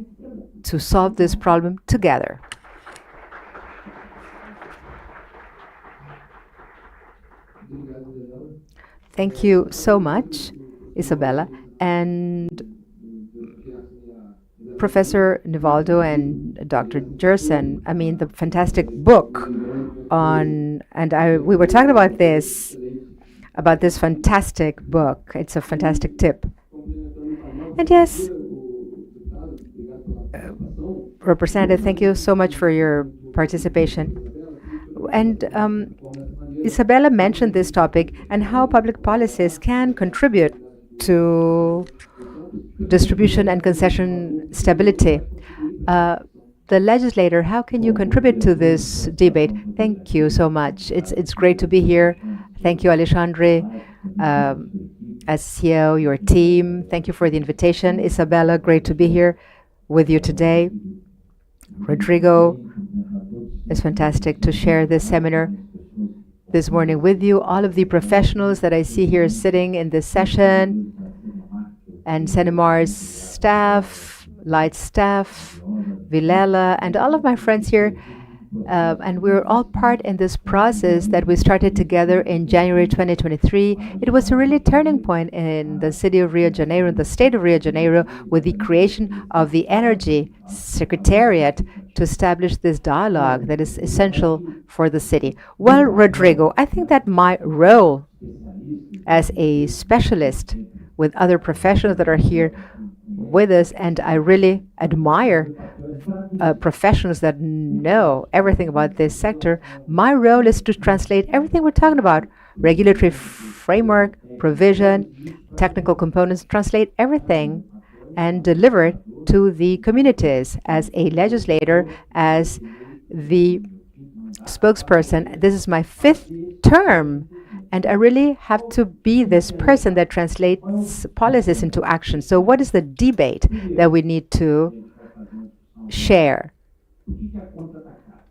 to solve this problem together. Thank you so much, Isabella. And Professor Nivaldo and Dr. Gerson, I mean, the fantastic book on, we were talking about this fantastic book. It's a fantastic tip. And yes, Representative, thank you so much for your participation. And Isabella mentioned this topic and how public policies can contribute to distribution and concession stability. The legislator, how can you contribute to this debate? Thank you so much. It's great to be here. Thank you, Alexandre, as CEO, your team. Thank you for the invitation. Isabella, great to be here with you today. Rodrigo, it's fantastic to share this seminar this morning with you. All of the professionals that I see here sitting in this session, and Senemar's staff, Light staff, Vilela, and all of my friends here. And we're all part in this process that we started together in January 2023. It was a really turning point in the city of Rio de Janeiro, in the state of Rio de Janeiro, with the creation of the Energy Secretariat to establish this dialogue that is essential for the city. Well, Rodrigo, I think that my role as a specialist with other professionals that are here with us, and I really admire professionals that know everything about this sector. My role is to translate everything we're talking about, regulatory framework, provision, technical components, translate everything and deliver it to the communities as a legislator, as the spokesperson. This is my 5th term, and I really have to be this person that translates policies into action. So what is the debate that we need to share?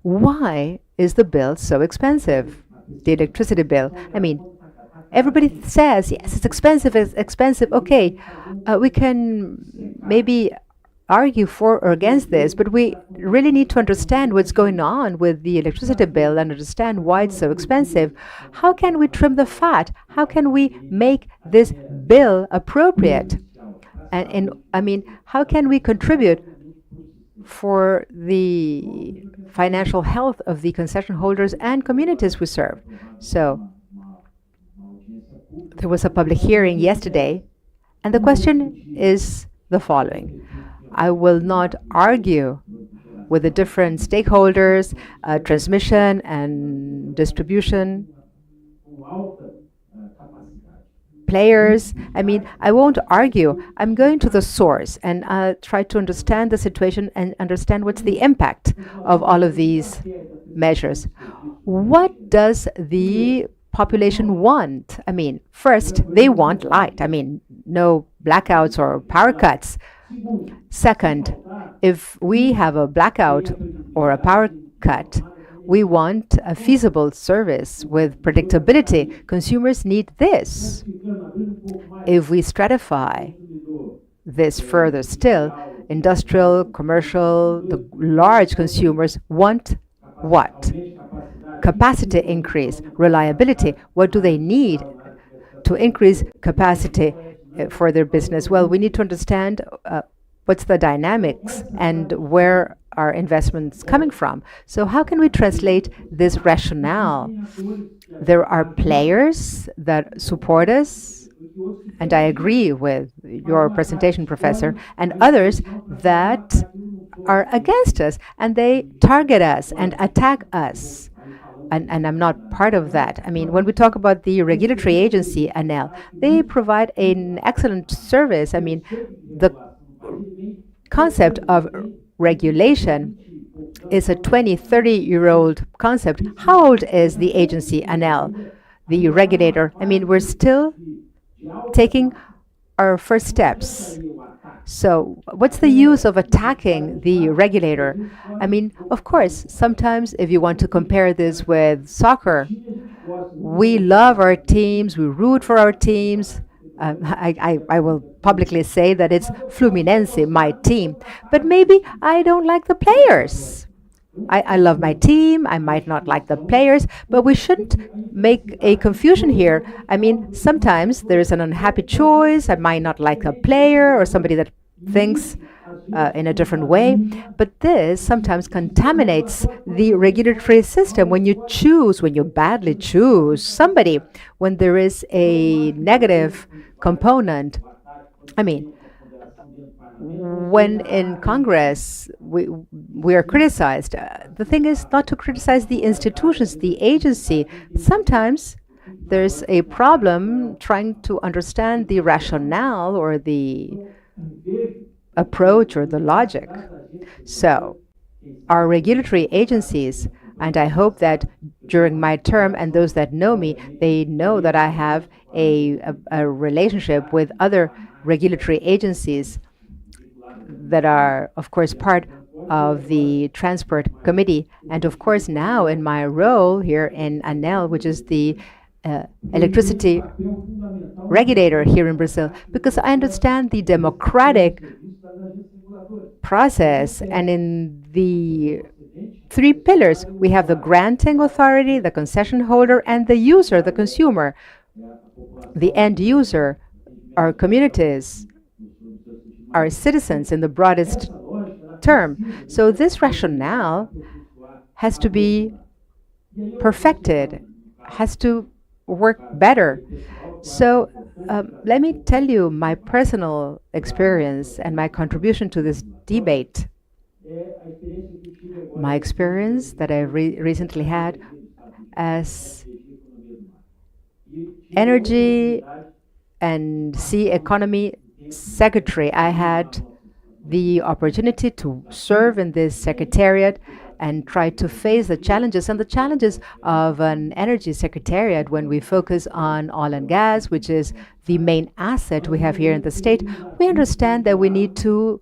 Why is the bill so expensive? The electricity bill. I mean, everybody says, yes, it's expensive, it's expensive. Okay, we can maybe argue for or against this, but we really need to understand what's going on with the electricity bill and understand why it's so expensive. How can we trim the fat? How can we make this bill appropriate? And I mean, how can we contribute for the financial health of the concession holders and communities we serve? So there was a public hearing yesterday, and the question is the following. I will not argue with the different stakeholders, transmission and distribution players. I mean, I won't argue. I'm going to the source, and I'll try to understand the situation and understand what's the impact of all of these measures. What does the population want? I mean, first, they want light. I mean, no blackouts or power cuts. Second, if we have a blackout or a power cut, we want a feasible service with predictability. Consumers need this. If we stratify this further still, industrial, commercial, the large consumers want what? Capacity increase, reliability. What do they need to increase capacity for their business? Well, we need to understand what's the dynamics and where are investments coming from. So how can we translate this rationale? There are players that support us, and I agree with your presentation, Professor, and others that are against us, and they target us and attack us. And I'm not part of that. I mean, when we talk about the regulatory agency, ANEL, they provide an excellent service. I mean, the concept of regulation is a 20, 30-year-old concept. How old is the agency, ANEL, the regulator? I mean, we're still taking our first steps. So what's the use of attacking the regulator? I mean, of course, sometimes if you want to compare this with soccer, we love our teams, we root for our teams. I will publicly say that it's Fluminense, my team, but maybe I don't like the players. I love my team, I might not like the players, but we shouldn't make a confusion here. I mean, sometimes there's an unhappy choice, I might not like a player or somebody that thinks in a different way, but this sometimes contaminates the regulatory system when you badly choose somebody, when there is a negative component. I mean, when in Congress we are criticized, the thing is not to criticize the institutions, the agency. Sometimes there's a problem trying to understand the rationale or the approach or the logic. So our regulatory agencies, and I hope that during my term, and those that know me, they know that I have a relationship with other regulatory agencies that are, of course, part of the Transport Committee. And of course, now in my role here in ANEL, which is the electricity regulator here in Brazil, because I understand the democratic process. And in the three pillars, we have the granting authority, the concession holder, and the user, the consumer, the end user, our communities, our citizens in the broadest term. So this rationale has to be perfected, has to work better. So let me tell you my personal experience and my contribution to this debate. My experience that I recently had as energy and sea economy secretary. I had the opportunity to serve in this secretariat and try to face the challenges of an energy secretariat when we focus on oil and gas, which is the main asset we have here in the state. We understand that we need to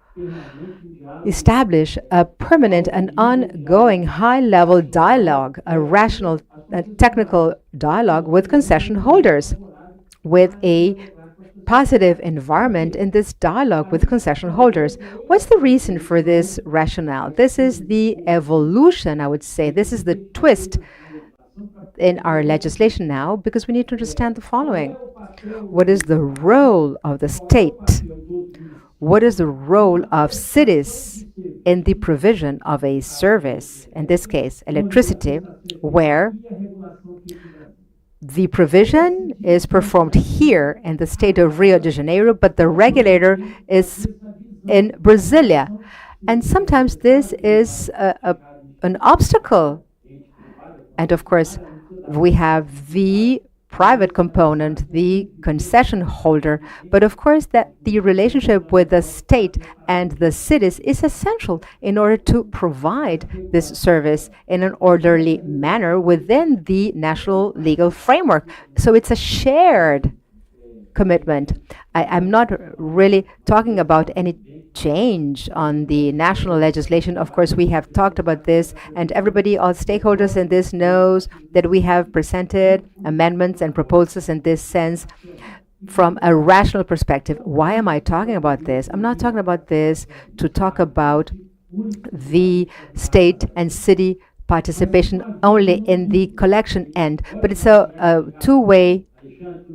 establish a permanent and ongoing high-level dialogue, a rational, technical dialogue with concession holders, with a positive environment in this dialogue with concession holders. What's the reason for this rationale? This is the evolution, I would say. This is the twist in our legislation now, because we need to understand the following. What is the role of the state? What is the role of cities in the provision of a service, in this case, electricity, where the provision is performed here in the state of Rio de Janeiro, but the regulator is in Brasilia. And sometimes this is an obstacle. And of course, we have the private component, the concession holder, but of course that the relationship with the state and the cities is essential in order to provide this service in an orderly manner within the national legal framework. So it's a shared commitment. I'm not really talking about any change on the national legislation. Of course, we have talked about this, and everybody, all stakeholders in this knows that we have presented amendments and proposals in this sense. from a rational perspective. Why am I talking about this? I'm not talking about this to talk about the state and city participation only in the collection end, but it's a two-way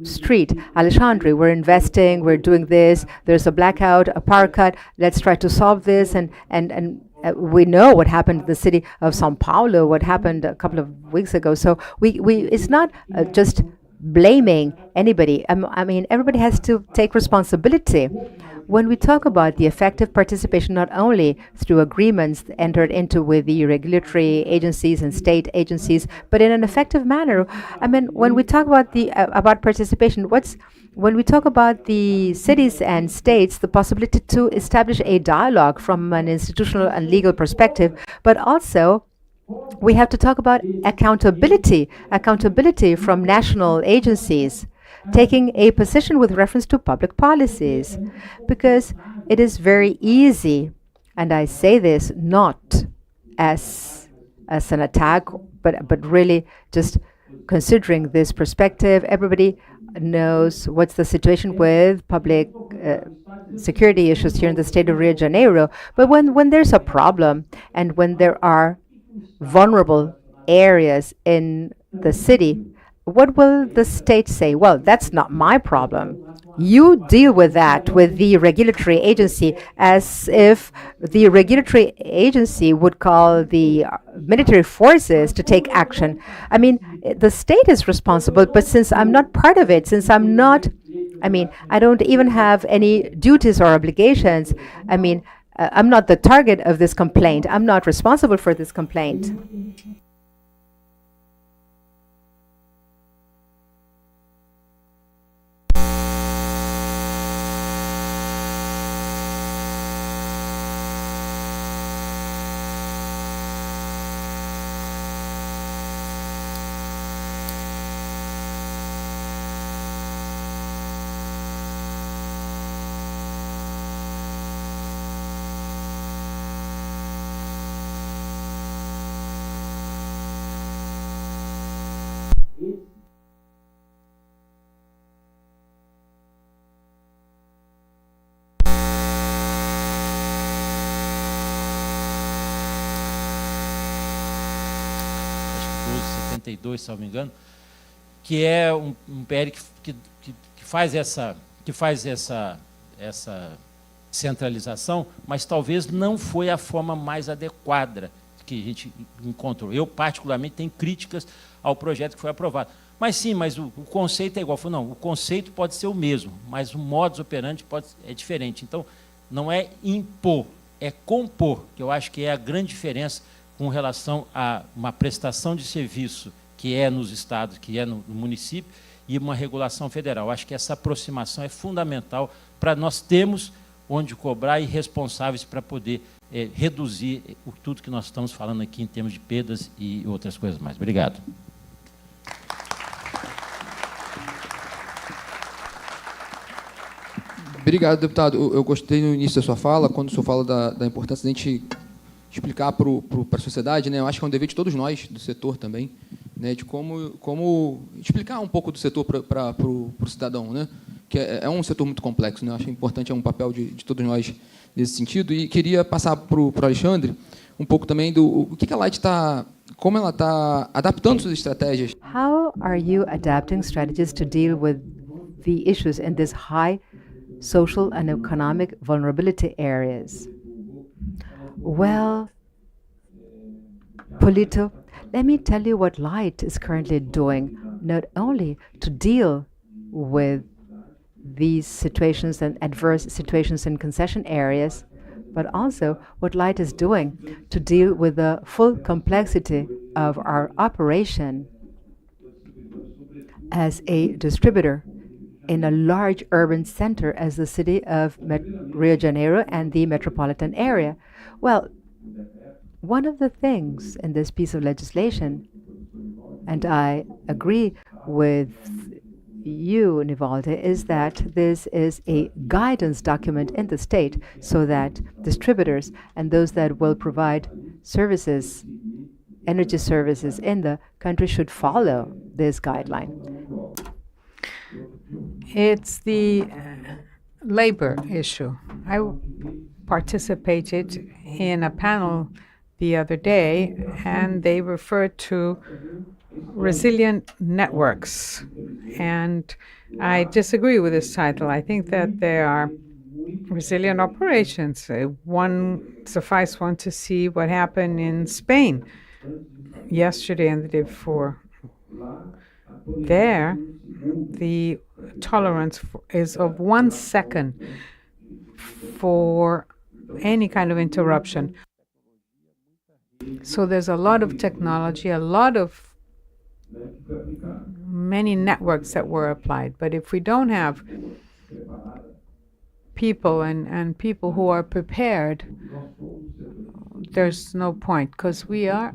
street. Alexandre, we're investing, we're doing this, there's a blackout, a power cut, let's try to solve this, and we know what happened in the city of São Paulo, what happened a couple of weeks ago. So we it's not just blaming anybody. I mean, everybody has to take responsibility. When we talk about the effective participation, not only through agreements entered into with the regulatory agencies and state agencies, but in an effective manner. I mean, when we talk about about participation, when we talk about the cities and states, the possibility to establish a dialogue from an institutional and legal perspective, but also we have to talk about accountability from national agencies, taking a position with reference to public policies, because it is very easy, and I say this not as an attack, but really just considering this perspective. Everybody knows what's the situation with public security issues here in the state of Rio de Janeiro. But when there's a problem and when there are vulnerable areas in the city, what will the state say? Well, that's not my problem. You deal with that with the regulatory agency, as if the regulatory agency would call the military forces to take action. I mean, the state is responsible, but since I'm not part of it, since I'm not, I don't even have any duties or obligations. I'm not the target of this complaint. I'm not responsible for this complaint. Se não me engano, que é PL que faz essa centralização, mas talvez não foi a forma mais adequada que a gente encontrou. Eu, particularmente, tenho críticas ao projeto que foi aprovado. Mas sim, mas o conceito é igual. Não, o conceito pode ser o mesmo, mas o modus operandi é diferente. Então, não é impor, é compor, que eu acho que é a grande diferença com relação a uma prestação de serviço que é nos estados, que é no município, e uma regulação federal. Acho que essa aproximação é fundamental para nós termos onde cobrar e responsáveis para poder reduzir tudo que nós estamos falando aqui em termos de perdas e outras coisas mais. Obrigado. Obrigado, deputado. Eu gostei no início da sua fala, quando o senhor fala da importância de a gente explicar para a sociedade, né? Eu acho que é um dever de todos nós, do setor também, né? De como explicar um pouco do setor para o cidadão, né? Que é um setor muito complexo, né? Eu acho importante, é um papel de todos nós nesse sentido. E queria passar para o Alexandre um pouco também do que a Light como ela está adaptando suas estratégias. How are you adapting strategies to deal with the issues in these high social and economic vulnerability areas? Well, Polito, let me tell you what Light is currently doing, not only to deal with these situations and adverse situations in concession areas, but also what Light is doing to deal with the full complexity of our operation as a distributor in a large urban center as the city of Rio de Janeiro and the metropolitan area. Well, one of the things in this piece of legislation, and I agree with you, Nivalde, is that this is a guidance document in the state so that distributors and those that will provide services, energy services in the country should follow this guideline. it's the labor issue. I participated in a panel the other day, and they referred to resilient networks. And I disagree with this title. I think that there are resilient operations. Suffice one to see what happened in Spain yesterday and the day before. There, the tolerance is of 1 second for any kind of interruption. So there's a lot of technology, many networks that were applied. But if we don't have people and people who are prepared, there's no point, because we are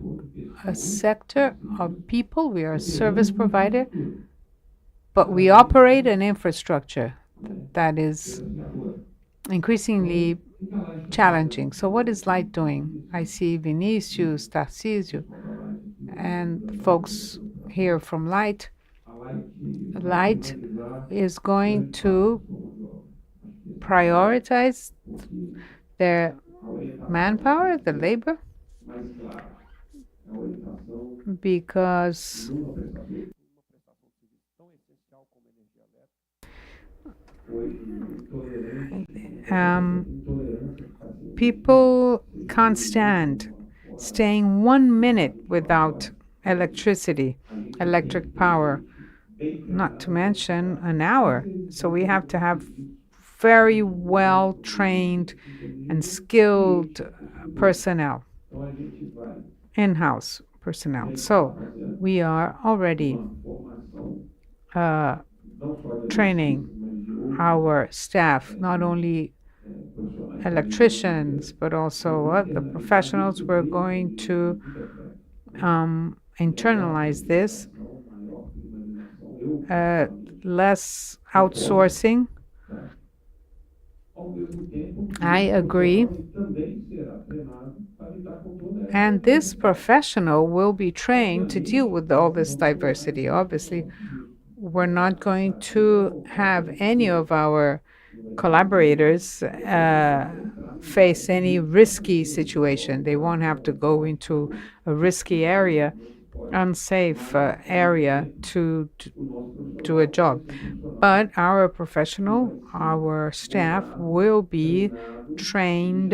a sector of people, we are a service provider, but we operate an infrastructure that is increasingly challenging. So what is Light doing? I see Vinicius, Tarcísio, and folks here from Light. Light is going to prioritize their manpower, the labor, because people can't stand staying 1 minute without electric power, not to mention an hour. So we have to have very well trained and skilled personnel, in-house personnel. So we are already training our staff, not only electricians, but also other professionals. We're going to internalize this, less outsourcing. I agree. And this professional will be trained to deal with all this diversity. Obviously, we're not going to have any of our collaborators face any risky situation. They won't have to go into a risky area, unsafe area to do a job. But our professional, our staff will be trained.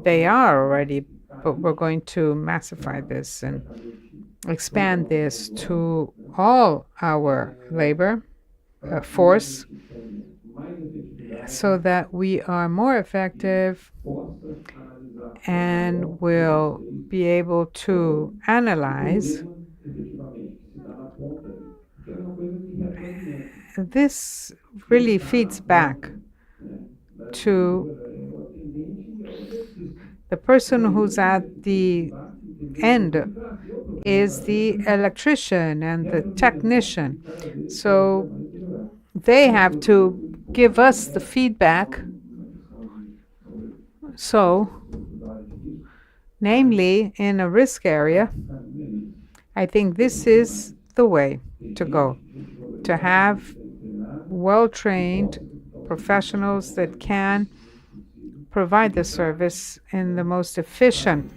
They are already, but we're going to massify this and expand this to all our labor force, so that we are more effective and will be able to analyze. This really feeds back to the person who's at the end is the electrician and the technician. So they have to give us the feedback. So, namely, in a risk area, I think this is the way to go, to have well-trained professionals that can provide the service in the most efficient.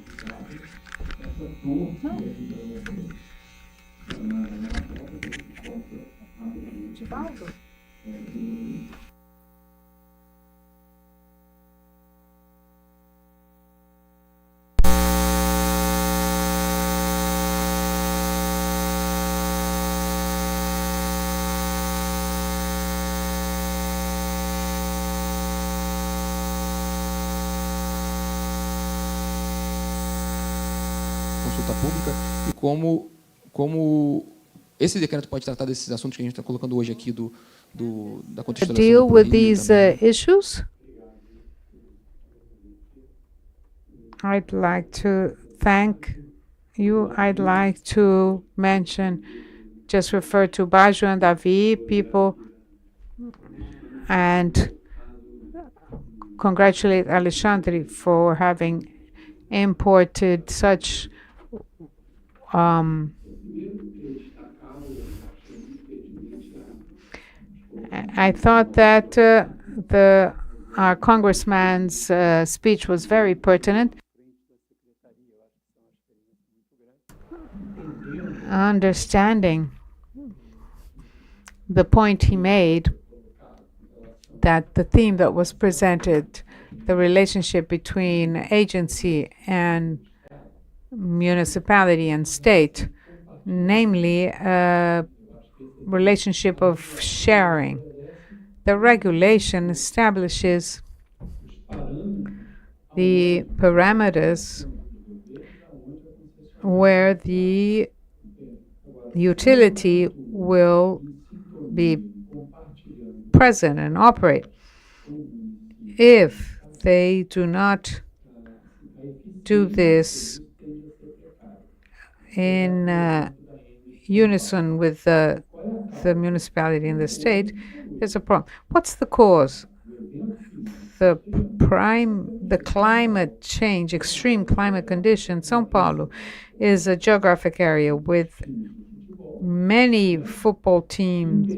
Consulta pública e como esse decreto pode tratar desses assuntos que a gente está colocando hoje aqui da contextualização Deal do with PRORIO these também. issues. I'd like to thank you. I'd like to mention, just refer to Bajo and Davi, people, and congratulate Alexandre for having imported such I thought that our congressman's speech was very pertinent. Understanding the point he made that the theme that was presented, the relationship between agency and municipality and state, namely a relationship of sharing. The regulation establishes the parameters where the utility will be present and operate. If they do not do this in unison with the municipality and the state, there's a problem. What's the cause? The climate change, extreme climate conditions. São Paulo is a geographic area with many football teams,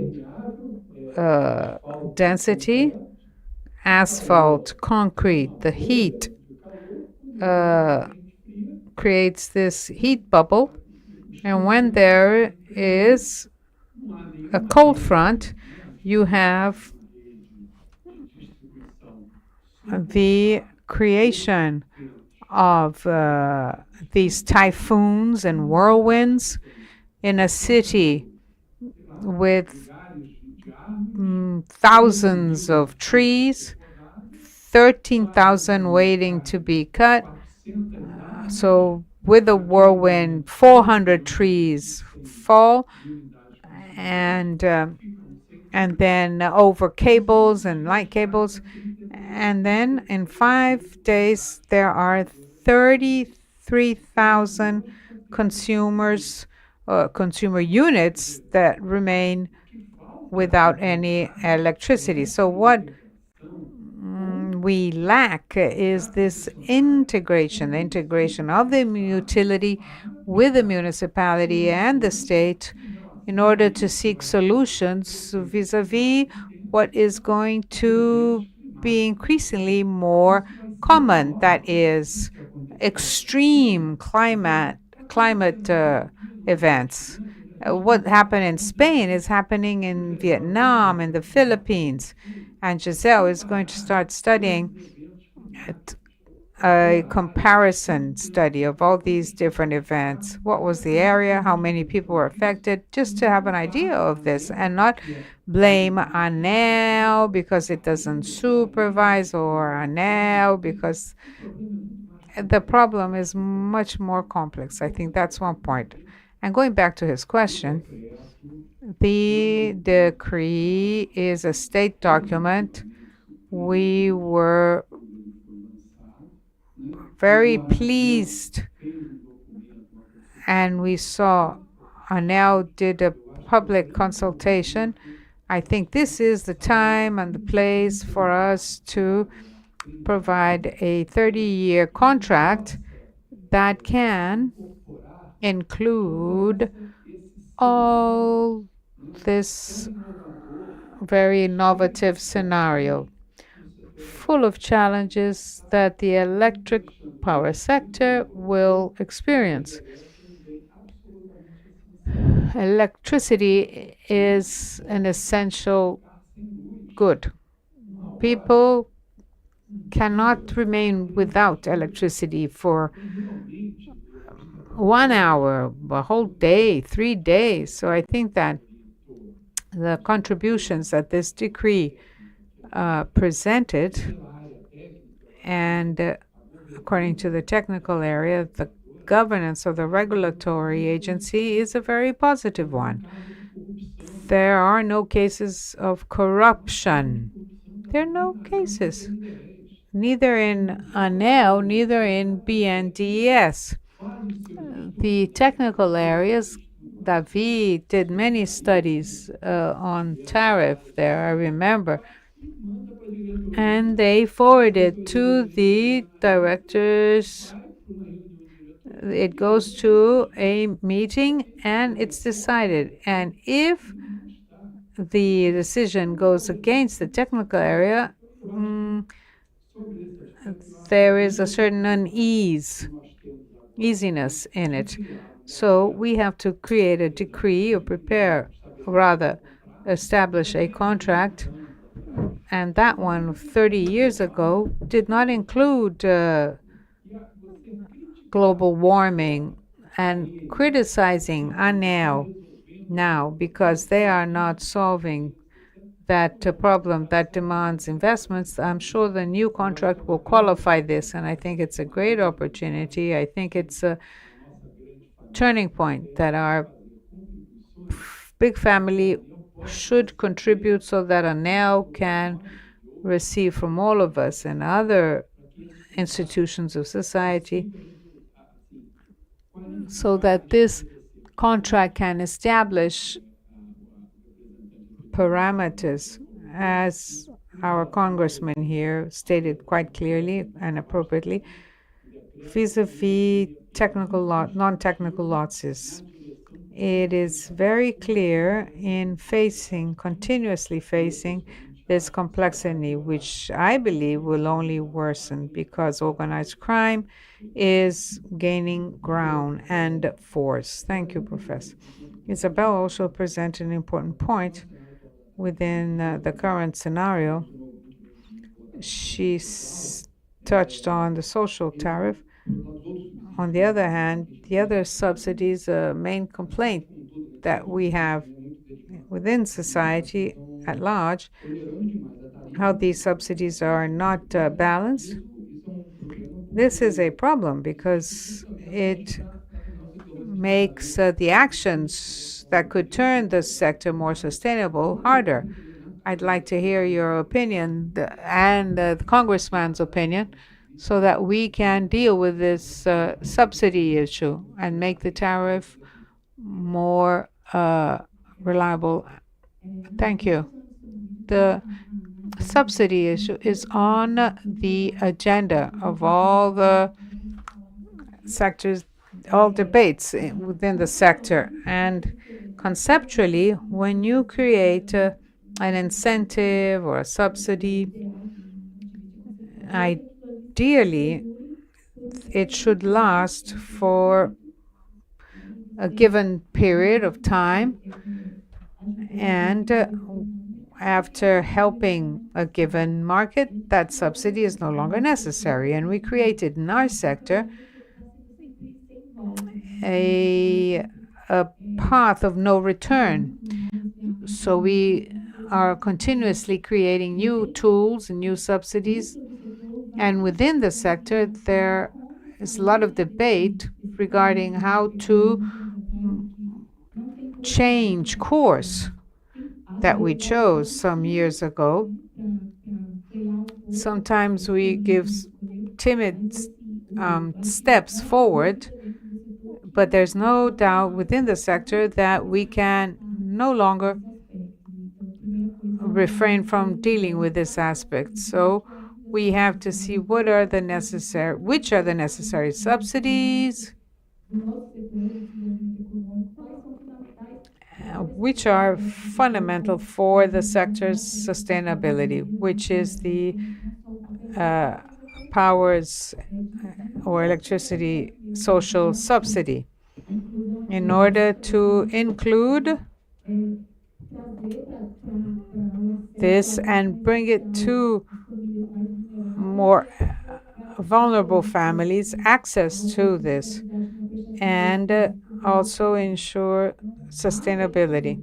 density, asphalt, concrete. The heat creates this heat bubble, and when there is a cold front, you have the creation of these typhoons and whirlwinds in a city with thousands of trees, 13,000 waiting to be cut. So with a whirlwind, 400 trees fall, and then over cables and light cables. And then in 5 days, there are 33,000 consumer units that remain without any electricity. So what we lack is this integration, the integration of the utility with the municipality and the state in order to seek solutions vis-a-vis what is going to be increasingly more common, that is extreme climate events. What happened in Spain is happening in Vietnam, in the Philippines, and Giselle is going to start studying a comparison study of all these different events. What was the area? How many people were affected? Just to have an idea of this and not blame ANEL because it doesn't supervise or ANEL because the problem is much more complex. I think that's one point. And going back to his question, the decree is a state document. We were very pleased, and we saw ANEL did a public consultation. I think this is the time and the place for us to provide a 30-year contract that can include all this very innovative scenario, full of challenges that the electric power sector will experience. Electricity is an essential good. People cannot remain without electricity for 1 hour, a whole day, 3 days. So I think that the contributions that this decree presented, and according to the technical area, the governance of the regulatory agency is a very positive one. There are no cases of corruption. There are no cases, neither in ANEL, neither in BNDES. The technical areas, David did many studies on tariff there, I remember, and they forwarded to the directors. It goes to a meeting and it's decided. And if the decision goes against the technical area, there is a certain easiness in it. So we have to create a decree or prepare, rather, establish a contract. And that one 30 years ago did not include global warming, and criticizing ANEL now because they are not solving that problem that demands investments. I'm sure the new contract will qualify this, and I think it's a great opportunity. I think it's a turning point that our big family should contribute so that ANEL can receive from all of us and other institutions of society, so that this contract can establish parameters, as our congressman here stated quite clearly and appropriately, vis-a-vis non-technical losses. It is very clear in continuously facing this complexity, which I believe will only worsen because organized crime is gaining ground and force. Thank you, Professor. Isabel also presented an important point within the current scenario. She touched on the social tariff. On the other hand, the other subsidies, main complaint that we have within society at large, how these subsidies are not balanced. This is a problem because it makes the actions that could turn the sector more sustainable harder. I'd like to hear your opinion and the congressman's opinion so that we can deal with this subsidy issue and make the tariff more reliable. Thank you. The subsidy issue is on the agenda of all the sectors, all debates within the sector. And conceptually, when you create an incentive or a subsidy, ideally, it should last for a given period of time, and after helping a given market, that subsidy is no longer necessary. And we created in our sector a path of no return. So we are continuously creating new tools and new subsidies. And within the sector, there is a lot of debate regarding how to change course that we chose some years ago. Sometimes we give timid steps forward, but there's no doubt within the sector that we can no longer refrain from dealing with this aspect. So we have to see which are the necessary subsidies, which are fundamental for the sector's sustainability, which is the powers or electricity social subsidy, in order to include this and bring it to more vulnerable families access to this, and also ensure sustainability.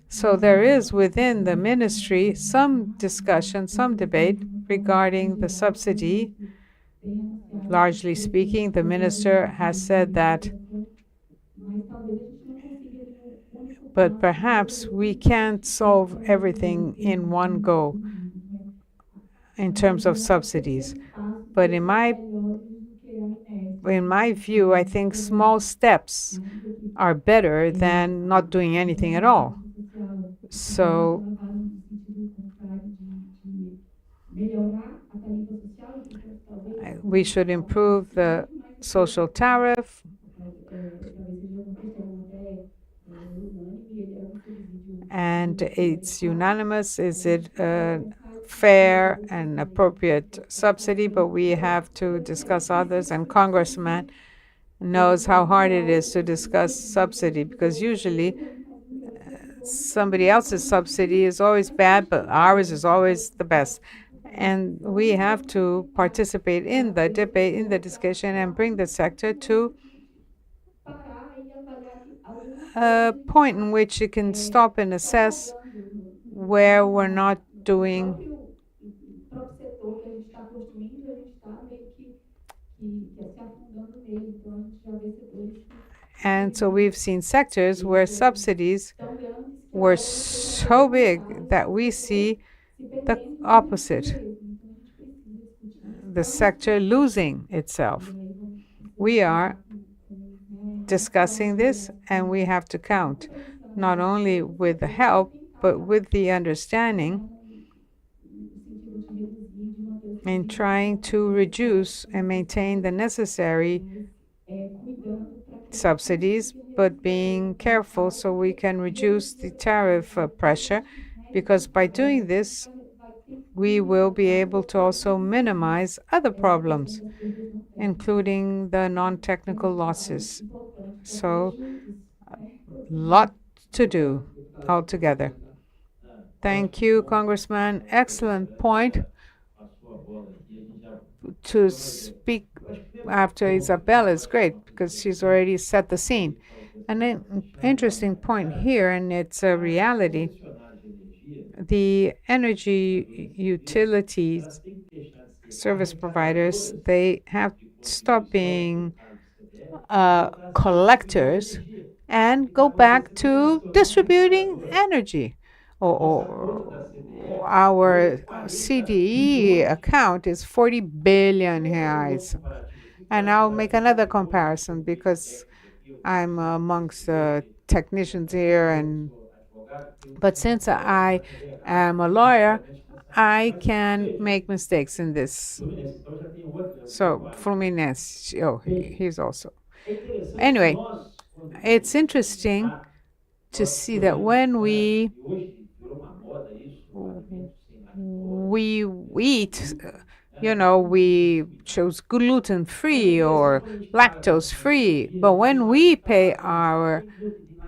So there is within the ministry some discussion, some debate regarding the subsidy. Largely speaking, the minister has said that, but perhaps we can't solve everything in one go in terms of subsidies. But in my view, I think small steps are better than not doing anything at all. So we should improve the social tariff, and it's unanimous. Is it a fair and appropriate subsidy? But we have to discuss others, and Congressman knows how hard it is to discuss subsidy, because usually somebody else's subsidy is always bad, but ours is always the best. And we have to participate in the debate, in the discussion, and bring the sector to a point in which it can stop and assess where we're not doing and so we've seen sectors where subsidies were so big that we see the opposite, the sector losing itself. We are discussing this, and we have to count not only with the help, but with the understanding in trying to reduce and maintain the necessary subsidies, but being careful so we can reduce the tariff pressure, because by doing this, we will be able to also minimize other problems, including the non-technical losses. So, a lot to do altogether. Thank you, Congressman. Excellent point. To speak after Isabella is great, because she's already set the scene. An interesting point here, and it's a reality. The energy utilities service providers, they have stopped being collectors and go back to distributing energy. Or our CDE account is 40 billion reais. And I'll make another comparison, because I'm amongst the technicians here, but since I am a lawyer, I can make mistakes in this. So Fluminense, he's also. Anyway, it's interesting to see that when we eat, we chose gluten-free or lactose-free, but when we pay our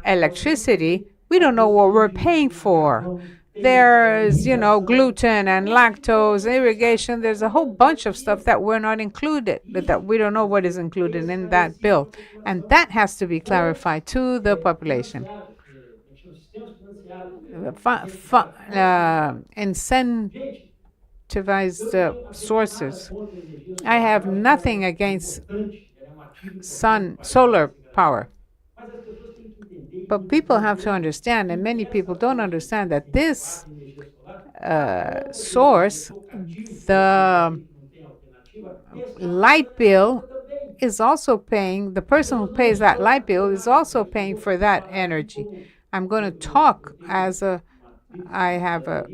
electricity, we don't know what we're paying for. There's, gluten and lactose, irrigation. There's a whole bunch of stuff that we're not included, that we don't know what is included in that bill. And that has to be clarified to the population. Incentivized sources. I have nothing against solar power. But people have to understand, and many people don't understand, that this source, the light bill is also paying, the person who pays that light bill is also paying for that energy. I'm going to talk I have a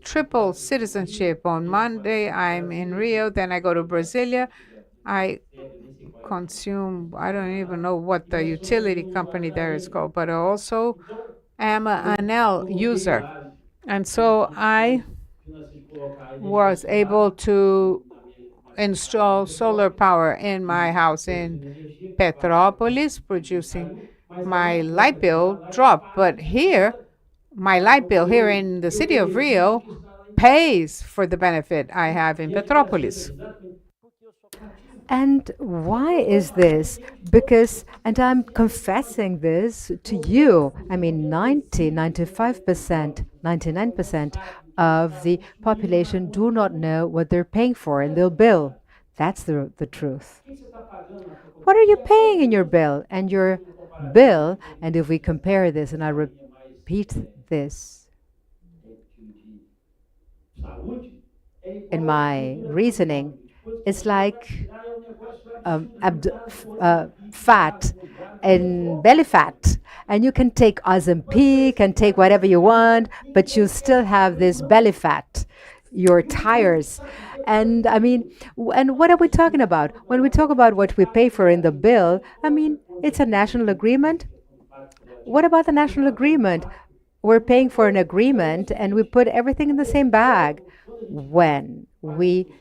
triple citizenship. On Monday, I'm in Rio, then I go to Brasilia. I consume, I don't even know what the utility company there is called, but I also am an L user. And so I was able to install solar power in my house in Petrópolis, producing my light bill dropped. But here, my light bill here in the city of Rio pays for the benefit I have in Petrópolis. And why is this? Because, and I'm confessing this to you, 95%, 99% of the population do not know what they're paying for in their bill. That's the truth. What are you paying in your bill? And your bill, and if we compare this, and I repeat this in my reasoning, it's like fat and belly fat, and you can take Ozempic and take whatever you want, but you still have this belly fat, your tires. And and what are we talking about? When we talk about what we pay for in the bill, it's a national agreement. What about the national agreement? we're paying for an agreement and we put everything in the same bag. When we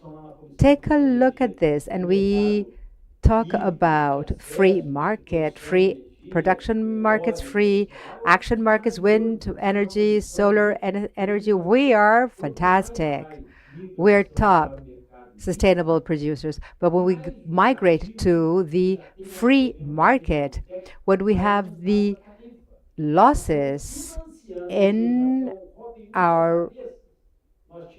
take a look at this and we talk about free market, free production markets, free action markets, wind energy, solar energy, we are fantastic. We're top sustainable producers. But when we migrate to the free market, when we have the losses in our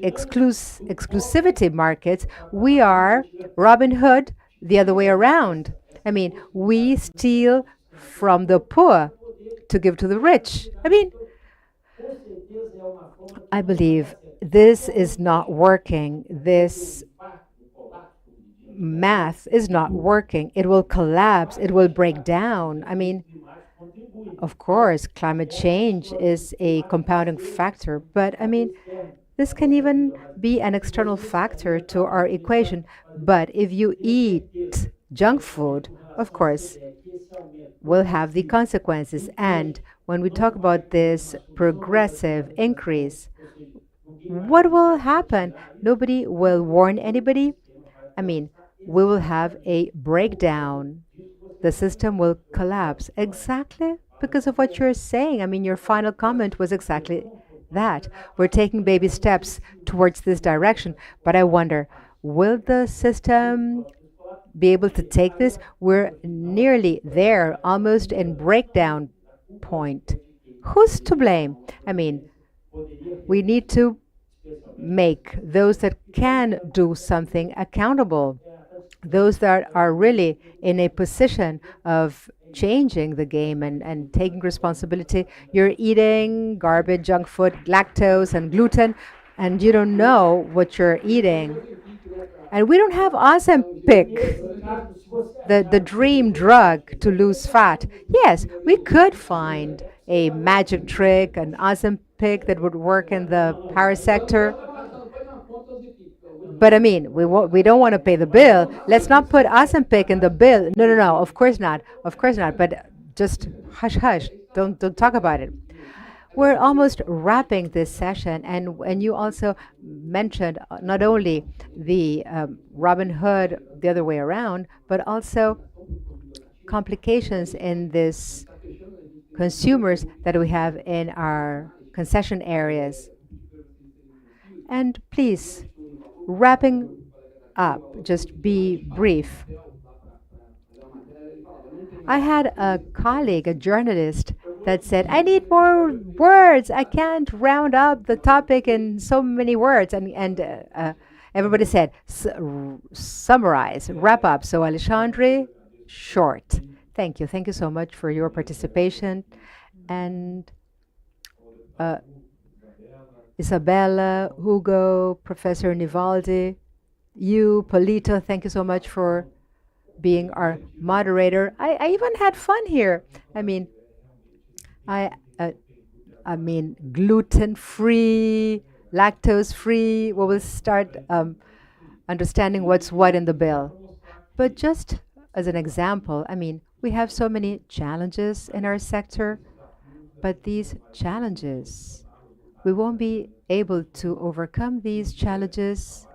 exclusivity markets, we are Robin Hood the other way around. I mean, we steal from the poor to give to the rich. I mean, I believe this is not working. This math is not working. It will collapse. It will break down. I mean, of course, climate change is a compounding factor, but I mean, this can even be an external factor to our equation. But if you eat junk food, of course, will have the consequences. And when we talk about this progressive increase, what will happen? Nobody will warn anybody. I mean, we will have a breakdown. The system will collapse exactly because of what you're saying. I mean, your final comment was exactly that. We're taking baby steps towards this direction. But I wonder, will the system be able to take this? We're nearly there, almost in breakdown point. Who's to blame? I mean, we need to make those that can do something accountable, those that are really in a position of changing the game and taking responsibility. You're eating garbage, junk food, lactose and gluten, and you don't know what you're eating. And we don't have Ozempic, the dream drug to lose fat. Yes, we could find a magic trick, an Ozempic that would work in the power sector. But I mean, we don't want to pay the bill. Let's not put Ozempic in the bill. No, no, no. Of course not. Of course not. But just hush, hush. Don't talk about it. We're almost wrapping this session, and you also mentioned not only the Robin Hood the other way around, but also complications in this consumers that we have in our concession areas. And please, wrapping up, just be brief. I had a colleague, a journalist, that said, I need more words. I can't round up the topic in so many words. And everybody said, summarize, wrap up. So Alexandre, short. Thank you. Thank you so much for your participation. And Isabella, Hugo, Professor Nivaldi, you, Polito, thank you so much for being our moderator. I even had fun here. I mean, I mean, gluten-free, lactose-free. We will start understanding what's what in the bill. But just as an example, I mean, we have so many challenges in our sector, but these challenges, we won't be able to overcome these challenges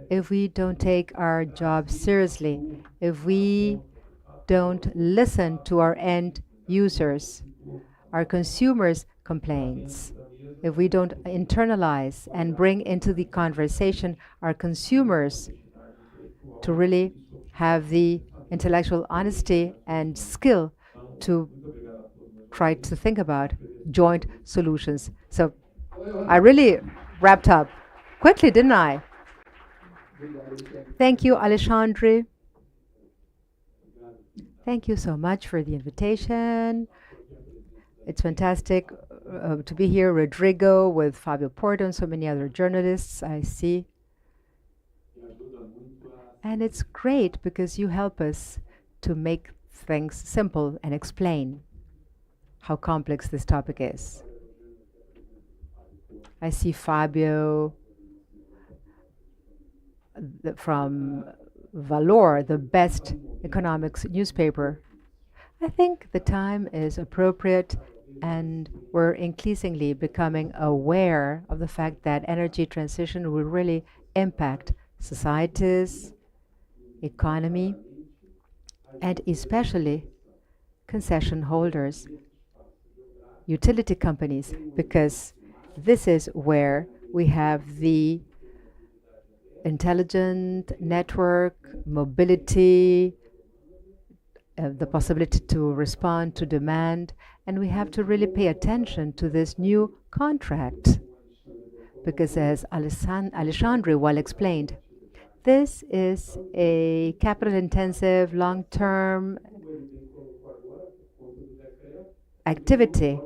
if we don't take our job seriously, if we don't listen to our end users, our consumers' complaints, if we don't internalize and bring into the conversation our consumers to really have the intellectual honesty and skill to try to think about joint solutions. So I really wrapped up quickly, didn't I? Thank you, Alexandre. Thank you so much for the invitation. It's fantastic to be here, Rodrigo, with Fabio Porto and so many other journalists I see. And it's great because you help us to make things simple and explain how complex this topic is. I see Fabio from Valor, the best economics newspaper. I think the time is appropriate And we're increasingly becoming aware of the fact that energy transition will really impact societies, economy, and especially concession holders, utility companies, because this is where we have the intelligent network, mobility, the possibility to respond to demand, and we have to really pay attention to this new contract, because as Alexandre well explained, this is a capital-intensive, long-term activity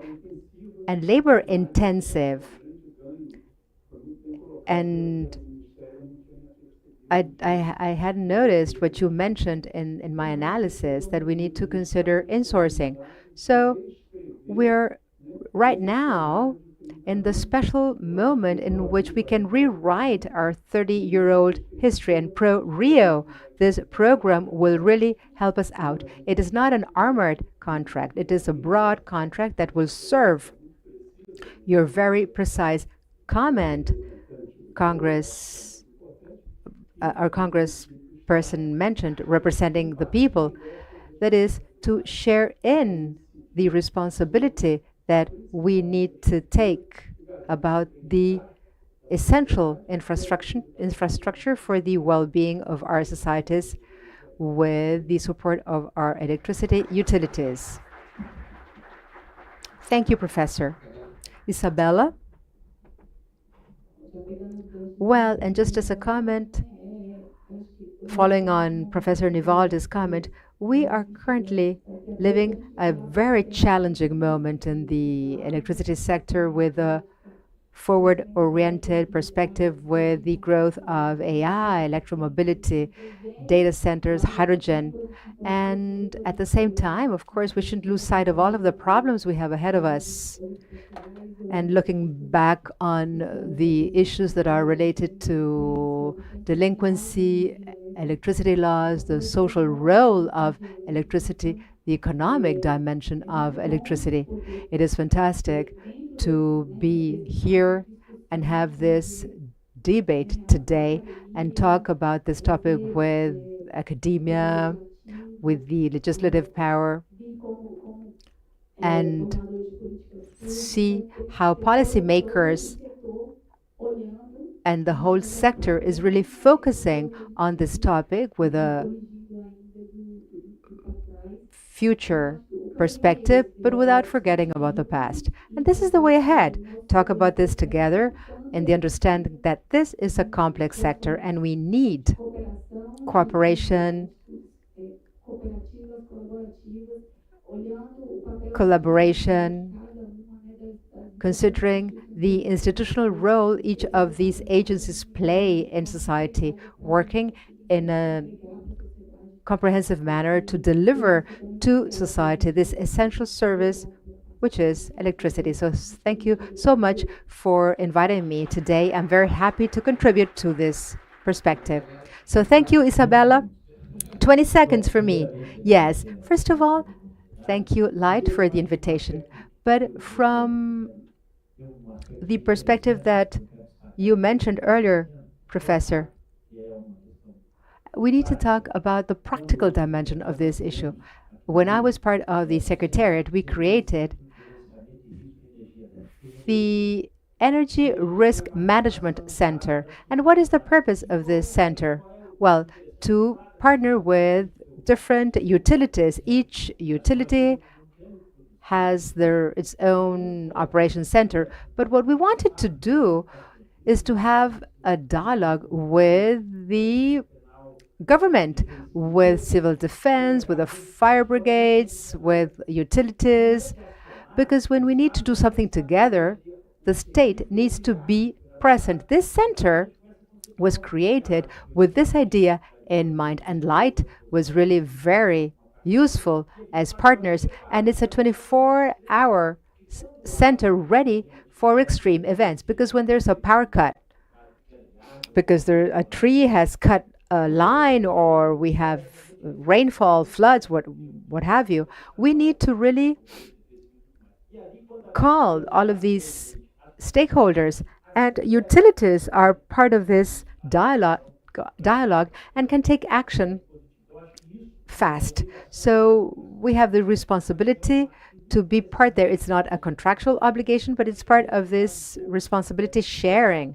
and labor-intensive. And I hadn't noticed what you mentioned in my analysis, that we need to consider insourcing. So we're right now in the special moment in which we can rewrite our 30-year-old history. And PRORIO, this program, will really help us out. It is not an armored contract. It is a broad contract that will serve your very precise comment, our congressperson mentioned, representing the people, that is to share in the responsibility that we need to take about the essential infrastructure for the well-being of our societies with the support of our electricity utilities. Thank you, Professor. Isabella? Well, and just as a comment, following on Professor Nivaldi's comment, we are currently living a very challenging moment in the electricity sector with a forward-oriented perspective with the growth of AI, electromobility, data centers, hydrogen. And at the same time, of course, we shouldn't lose sight of all of the problems we have ahead of us. And looking back on the issues that are related to delinquency, electricity laws, the social role of electricity, the economic dimension of electricity. It is fantastic to be here and have this debate today and talk about this topic with academia, with the legislative power, and see how policymakers and the whole sector is really focusing on this topic with a future perspective, but without forgetting about the past. And this is the way ahead. Talk about this together and the understanding that this is a complex sector and we need cooperation, collaboration, considering the institutional role each of these agencies play in society, working in a comprehensive manner to deliver to society this essential service, which is electricity. So thank you so much for inviting me today. I'm very happy to contribute to this perspective. So thank you, Isabella. 20 seconds for me. Yes, first of all, thank you, Light, for the invitation. But from the perspective that you mentioned earlier, Professor, we need to talk about the practical dimension of this issue. When I was part of the Secretariat, we created the Energy Risk Management Center. And what is the purpose of this center? Well, to partner with different utilities. Each utility has its own operation center. But what we wanted to do is to have a dialogue with the government, with civil defense, with the fire brigades, with utilities, because when we need to do something together, the state needs to be present. This center was created with this idea in mind, and Light was really very useful as partners, and it's a 24-hour center ready for extreme events, because when there's a power cut, because a tree has cut a line, or we have rainfall, floods, what have you, we need to really called all of these stakeholders, and utilities are part of this dialogue and can take action fast. So we have the responsibility to be part there. It's not a contractual obligation, but it's part of this responsibility sharing.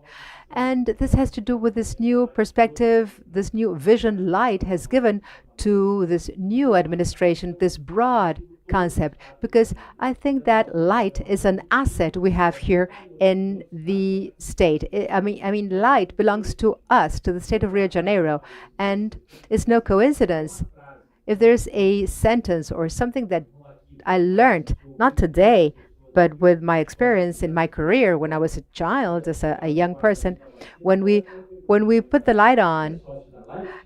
And this has to do with this new perspective, this new vision Light has given to this new administration, this broad concept, because I think that light is an asset we have here in the state. I mean, light belongs to us, to the state of Rio de Janeiro, and it's no coincidence. If there's a sentence or something that I learned, not today, but with my experience in my career when I was a child, as a young person, when we put the light on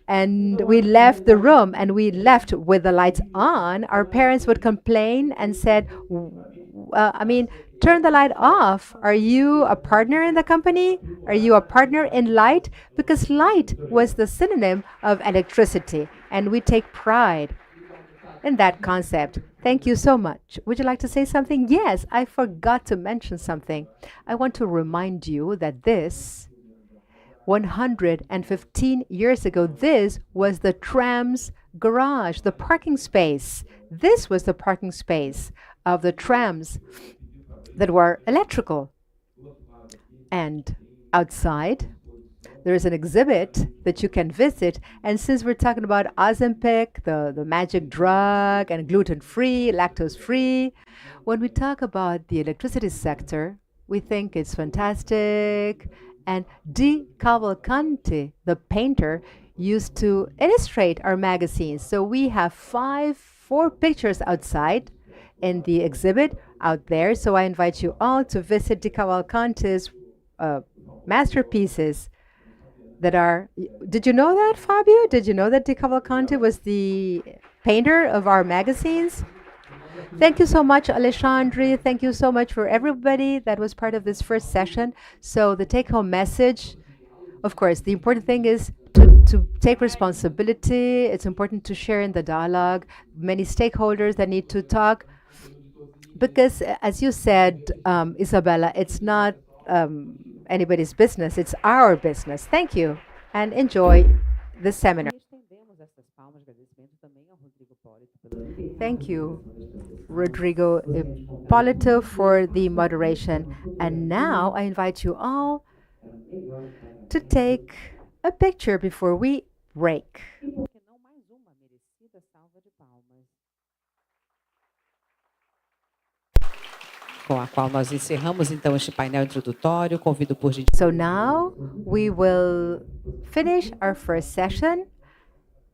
and we left the room and we left with the lights on, our parents would complain and said, turn the light off. Are you a partner in the company? Are you a partner in light? Because light was the synonym of electricity, and we take pride in that concept. Thank you so much. Would you like to say something? Yes, I forgot to mention something. I want to remind you that this 115 years ago, this was the tram's garage, the parking space. This was the parking space of the trams that were electrical. And outside, there is an exhibit that you can visit. And since we're talking about Ozempic, the magic drug, and gluten-free, lactose-free, when we talk about the electricity sector, we think it's fantastic. And Di Cavalcanti, the painter, used to illustrate our magazines. So we have four pictures outside in the exhibit out there. So I invite you all to visit Di Cavalcanti's masterpieces that are... Did you know that, Fabio? Did you know that Di Cavalcanti was the painter of our magazines? Thank you so much, Alexandre. Thank you so much for everybody that was part of this first session. So the take-home message, of course, the important thing is to take responsibility. It's important to share in the dialogue. Many stakeholders that need to talk. Because, as you said, Isabella, it's not anybody's business. It's our business. Thank you, and enjoy the seminar. Thank you, Rodrigo Hipólito, for the moderation. And now I invite you all to take a picture before we break. Com a qual nós encerramos então este painel introdutório. Convido por So now we will finish our first session,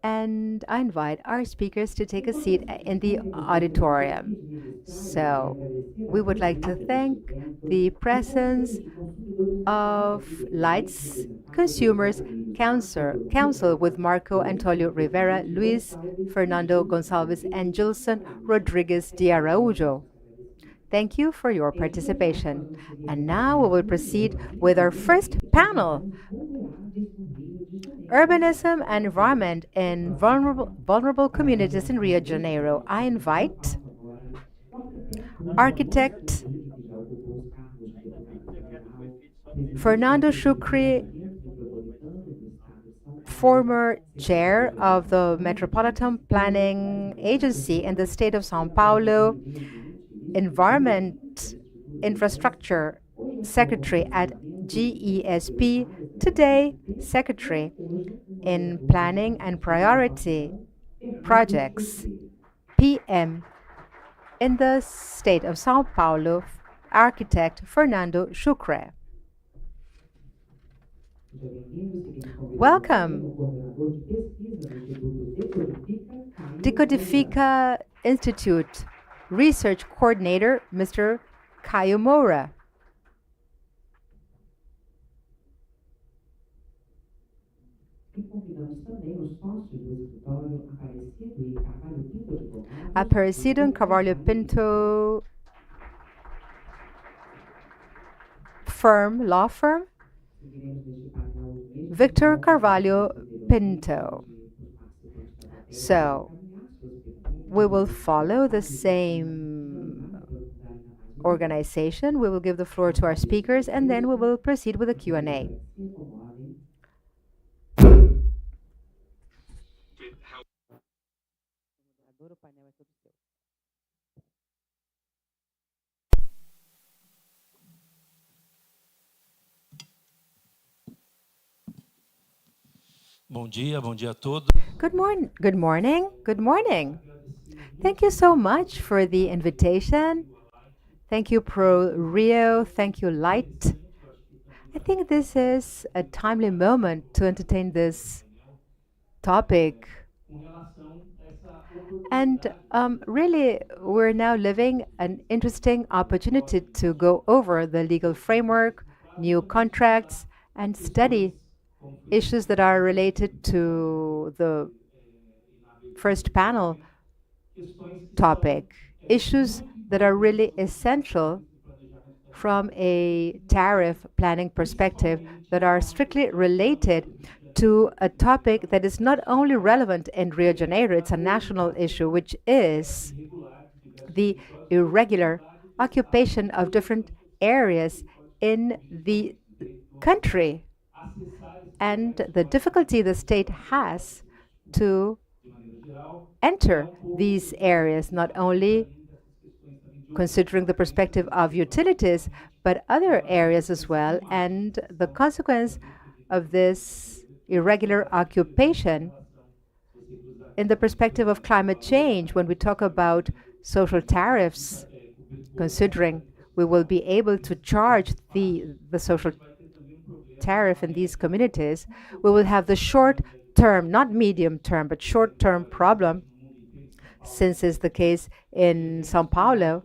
and I invite our speakers to take a seat in the auditorium. So we would like to thank the presence of Lights Consumers Council with Marco Antonio Rivera, Luis Fernando Gonçalves, and Gilson Rodriguez de Araújo. Thank you for your participation. And now we will proceed with our first panel, Urbanism and Environment in Vulnerable Communities in Rio de Janeiro. I invite architect Fernando Chucre, former chair of the Metropolitan Planning Agency in the state of São Paulo, Environment Infrastructure Secretary at GESP, today Secretary in Planning and Priority Projects, PM, in the state of São Paulo, architect Fernando Chucre. Welcome. Decodifica Institute Research Coordinator, Mr. Caio Moura. Aparecido and Carvalho Pinto law firm, Victor Carvalho Pinto. So we will follow the same organization. We will give the floor to our speakers, and then we will proceed with a Q&A. Bom dia a todos. Good morning. Good morning. Good morning. Thank you so much for the invitation. Thank you, PRORIO. Thank you, Light. I think this is a timely moment to entertain this topic. And really, we're now living an interesting opportunity to go over the legal framework, new contracts, and study issues that are related to the first panel topic, issues that are really essential from a tariff planning perspective that are strictly related to a topic that is not only relevant in Rio de Janeiro, it's a national issue, which is the irregular occupation of different areas in the country and the difficulty the state has to enter these areas, not only considering the perspective of utilities, but other areas as well, and the consequence of this irregular occupation in the perspective of climate change. When we talk about social tariffs, considering we will be able to charge the social tariff in these communities, we will have the short term, not medium term, but short term problem, since is the case in Sao Paulo,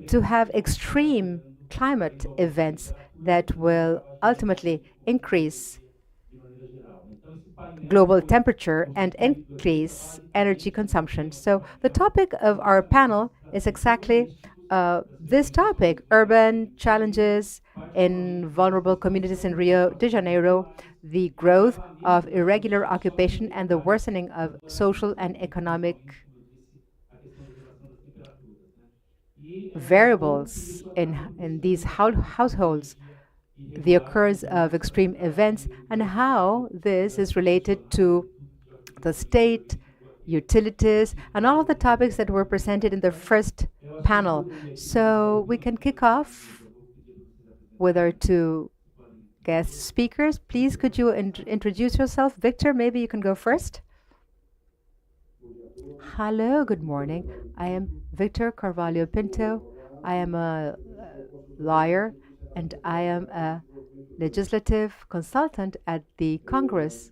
to have extreme climate events that will ultimately increase global temperature and increase energy consumption. So the topic of our panel is exactly this topic: urban challenges in vulnerable communities in Rio de Janeiro, the growth of irregular occupation, and the worsening of social and economic variables in these households, the occurrence of extreme events, and how this is related to the state, utilities, and all of the topics that were presented in the first panel. So we can kick off with our two guest speakers. Please, could you introduce yourself? Victor, maybe you can go first. Hello, good morning. I am Victor Carvalho Pinto. I am a lawyer and I am a legislative consultant at the Congress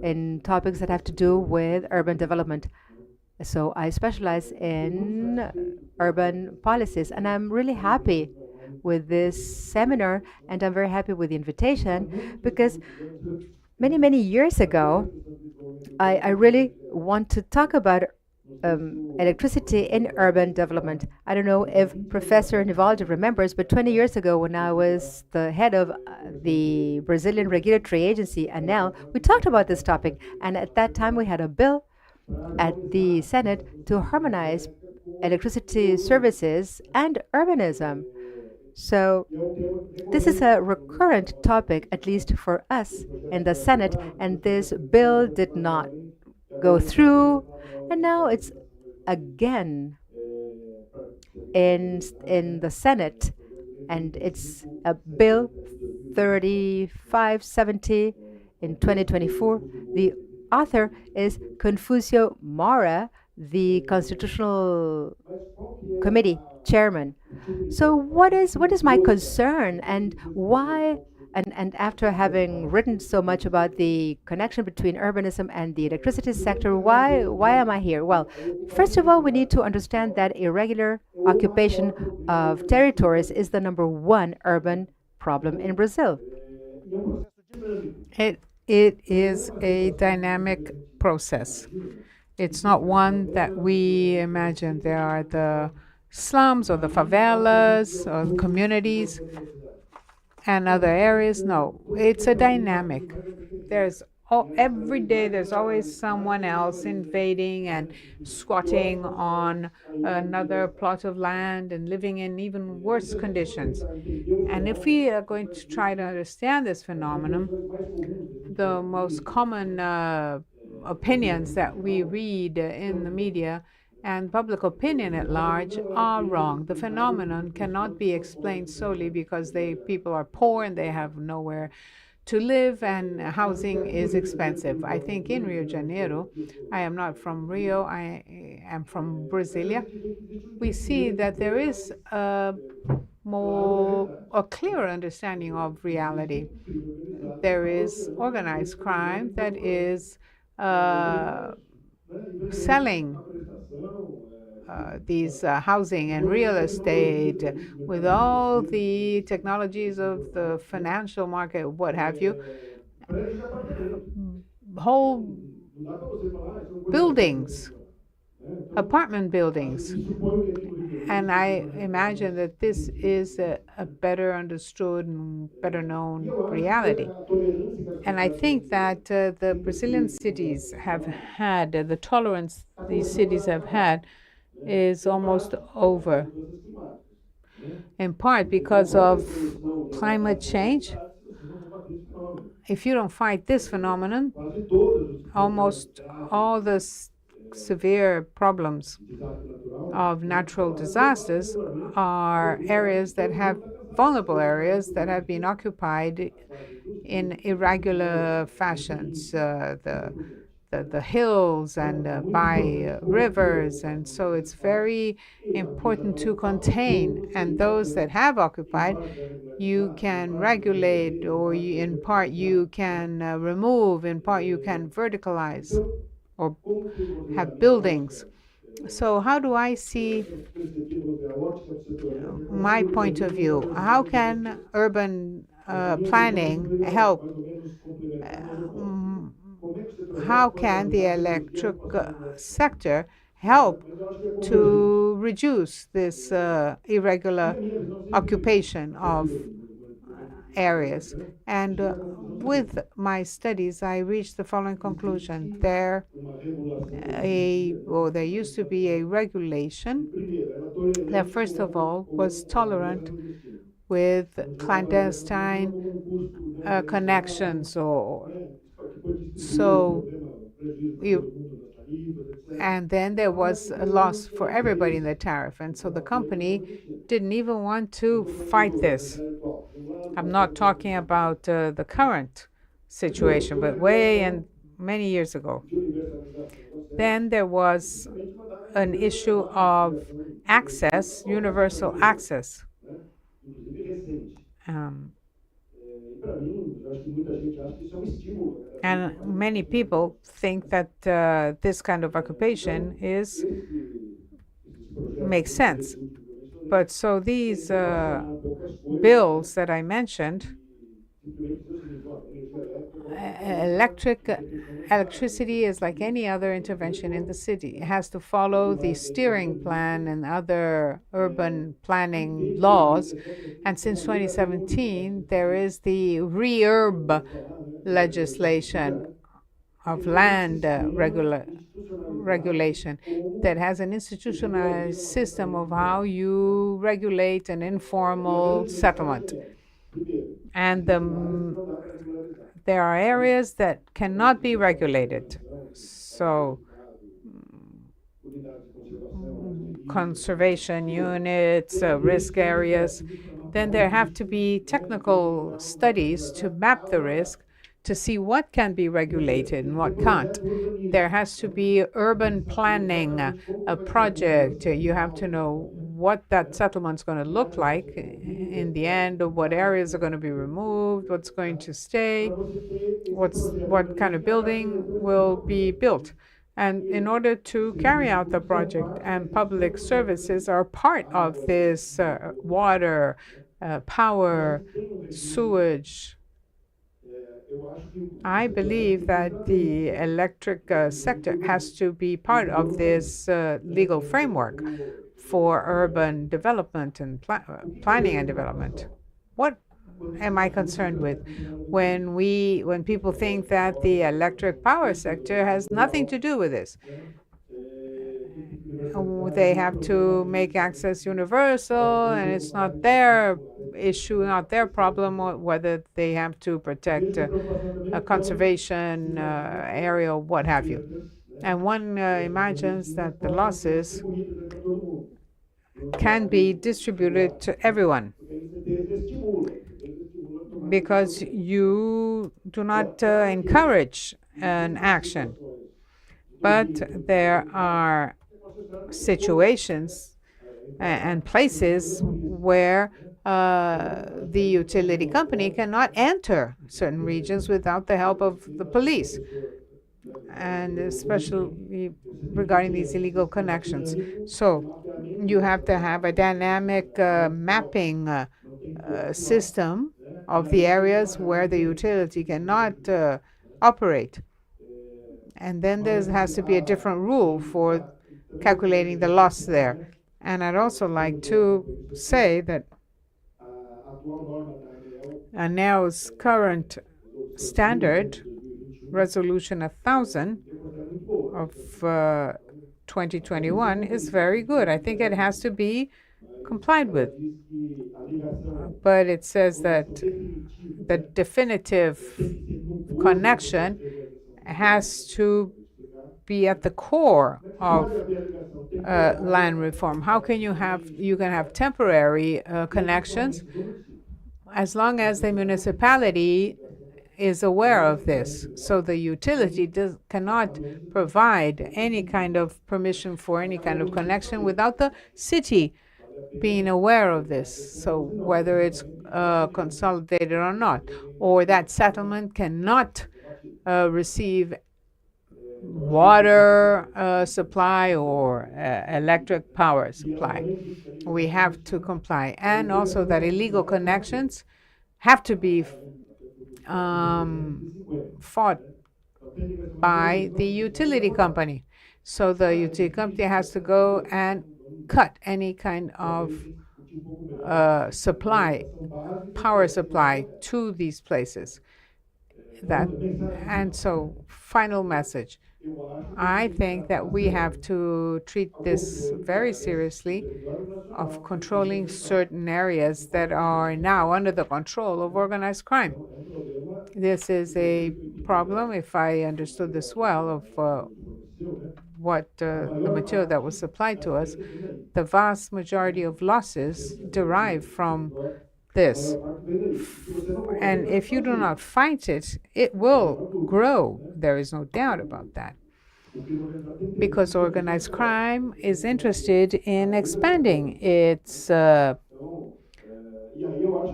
in topics that have to do with urban development. So I specialize in urban policies, and I'm really happy with this seminar, and I'm very happy with the invitation because many, many years ago, I really want to talk about electricity in urban development. I don't know if Professor Nivaldi remembers, but 20 years ago, when I was the head of the Brazilian regulatory agency, ANEL, we talked about this topic. And at that time, we had a bill at the Senate to harmonize electricity services and urbanism. So this is a recurrent topic, at least for us in the Senate, and this bill did not go through, and now it's again in the Senate, and it's a bill 3570 in 2024. The author is Confúcio Moura, the Constitutional Committee chairman. So what is my concern, and why? And after having written so much about the connection between urbanism and the electricity sector, why am I here? Well, first of all, we need to understand that irregular occupation of territories is the #1 urban problem in Brazil. It is a dynamic process. It's not one that we imagine. There are the slums or the favelas or the communities and other areas. No, it's a dynamic. There's every day there's always someone else invading and squatting on another plot of land and living in even worse conditions. And if we are going to try to understand this phenomenon, the most common opinions that we read in the media and public opinion at large are wrong. The phenomenon cannot be explained solely because people are poor and they have nowhere to live and housing is expensive. I think in Rio de Janeiro, I am not from Rio, I am from Brasilia, we see that there is a clearer understanding of reality. There is organized crime that is selling these housing and real estate with all the technologies of the financial market, what have you, whole buildings, apartment buildings. And I imagine that this is a better understood and better known reality. And I think that the Brazilian cities have had, the tolerance these cities have had is almost over, in part because of climate change. If you don't fight this phenomenon, almost all the severe problems of natural disasters are areas that have vulnerable areas that have been occupied in irregular fashions, the hills and by rivers, and so it's very important to contain. And those that have occupied, you can regulate, or in part you can remove, in part you can verticalize or have buildings. So how do I see my point of view? How can urban planning help? How can the electric sector help to reduce this irregular occupation of areas? And with my studies, I reached the following conclusion. There used to be a regulation that, first of all, was tolerant with clandestine connections, and then there was a loss for everybody in the tariff, and so the company didn't even want to fight this. I'm not talking about the current situation, but way and many years ago. Then there was an issue of access, universal access. And many people think that this kind of occupation makes sense. But so these bills that I mentioned, electricity is like any other intervention in the city. It has to follow the steering plan and other urban planning laws. And since 2017, there is the REURB legislation of land regulation that has an institutionalized system of how you regulate an informal settlement. And there are areas that cannot be regulated. So conservation units, risk areas. Then there have to be technical studies to map the risk to see what can be regulated and what can't. There has to be urban planning, a project. You have to know what that settlement's going to look like in the end, or what areas are going to be removed, what's going to stay, what kind of building will be built. And in order to carry out the project, and public services are part of this water, power, sewage. I believe that the electric sector has to be part of this legal framework for urban development and planning and development. What am I concerned with? When people think that the electric power sector has nothing to do with this. They have to make access universal, and it's not their issue, not their problem, whether they have to protect a conservation area or what have you. And one imagines that the losses can be distributed to everyone because you do not encourage an action. But there are situations and places where the utility company cannot enter certain regions without the help of the police, and especially regarding these illegal connections. So you have to have a dynamic mapping system of the areas where the utility cannot operate. And then there has to be a different rule for calculating the loss there. And I'd also like to say that ANEEL's current standard, Resolution 1000 of 2021, is very good. I think it has to be complied with. But it says that the definitive connection has to be at the core of land reform. How can you can have temporary connections as long as the municipality is aware of this. So the utility cannot provide any kind of permission for any kind of connection without the city being aware of this. So whether it's consolidated or not, or that settlement cannot receive water supply or electric power supply. We have to comply. And also that illegal connections have to be fought by the utility company. So the utility company has to go and cut any kind of power supply to these places. And so, final message. I think that we have to treat this very seriously, of controlling certain areas that are now under the control of organized crime. This is a problem, if I understood this well, of what the material that was supplied to us. The vast majority of losses derive from this. And if you do not fight it, it will grow. There is no doubt about that. Because organized crime is interested in expanding its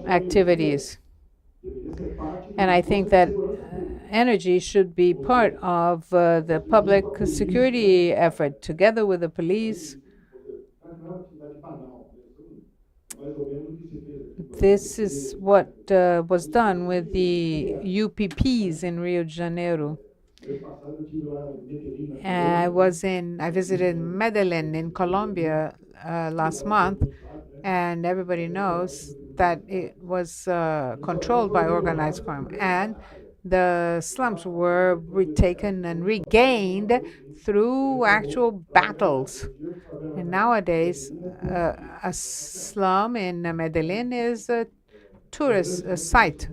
activities. And I think that energy should be part of the public security effort, together with the police. This is what was done with the UPPs in Rio de Janeiro. I visited Medellin in Colombia last month, and everybody knows that it was controlled by organized crime. And the slums were retaken and regained through actual battles. And nowadays, a slum in Medellin is a tourist site.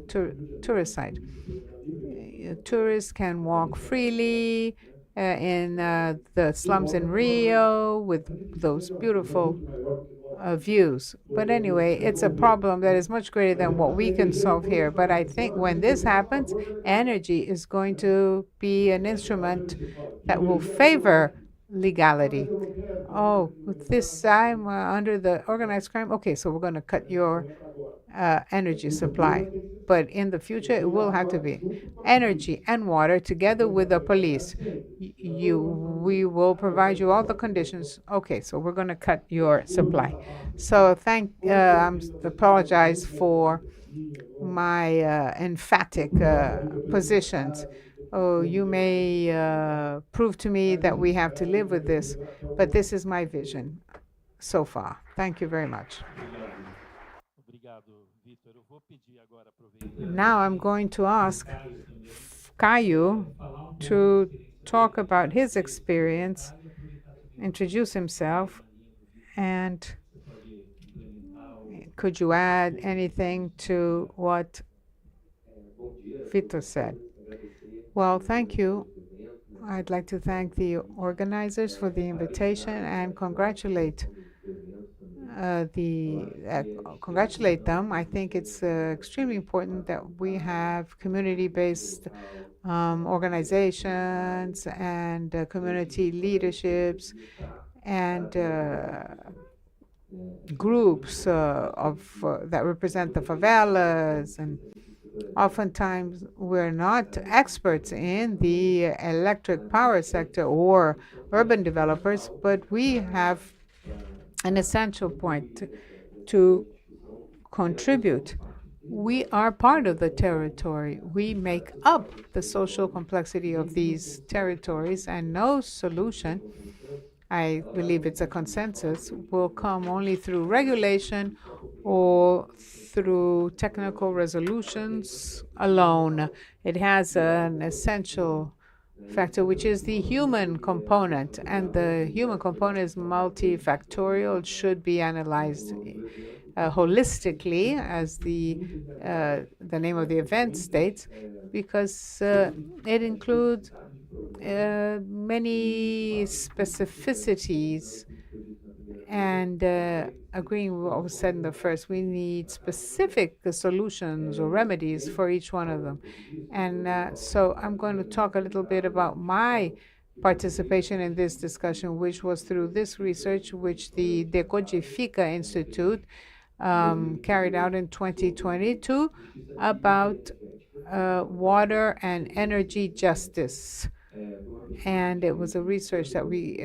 Tourists can walk freely in the slums in Rio with those beautiful views. But anyway, it's a problem that is much greater than what we can solve here. But I think when this happens, energy is going to be an instrument that will favor legality. Oh, with this time under the organized crime, okay, so we're going to cut your energy supply. But in the future, it will have to be energy and water together with the police. We will provide you all the conditions. Okay, so we're going to cut your supply. So I apologize for my emphatic positions. Oh, you may prove to me that we have to live with this, but this is my vision so far. Thank you very much. Now I'm going to ask Caio to talk about his experience, introduce himself, and could you add anything to what Vitor said? Well, thank you. I'd like to thank the organizers for the invitation and congratulate them. I think it's extremely important that we have community-based organizations and community leaderships and groups that represent the favelas, and oftentimes we're not experts in the electric power sector or urban developers, but we have an essential point to contribute. We are part of the territory. We make up the social complexity of these territories, and no solution, I believe it's a consensus, will come only through regulation or through technical resolutions alone. It has an essential factor, which is the human component, and the human component is multifactorial. It should be analyzed holistically, as the name of the event states, because it includes many specificities. And agreeing with what was said in the first, we need specific solutions or remedies for each one of them. And so I'm going to talk a little bit about my participation in this discussion, which was through this research, which the Decodifica Institute carried out in 2022 about water and energy justice. And it was a research that we,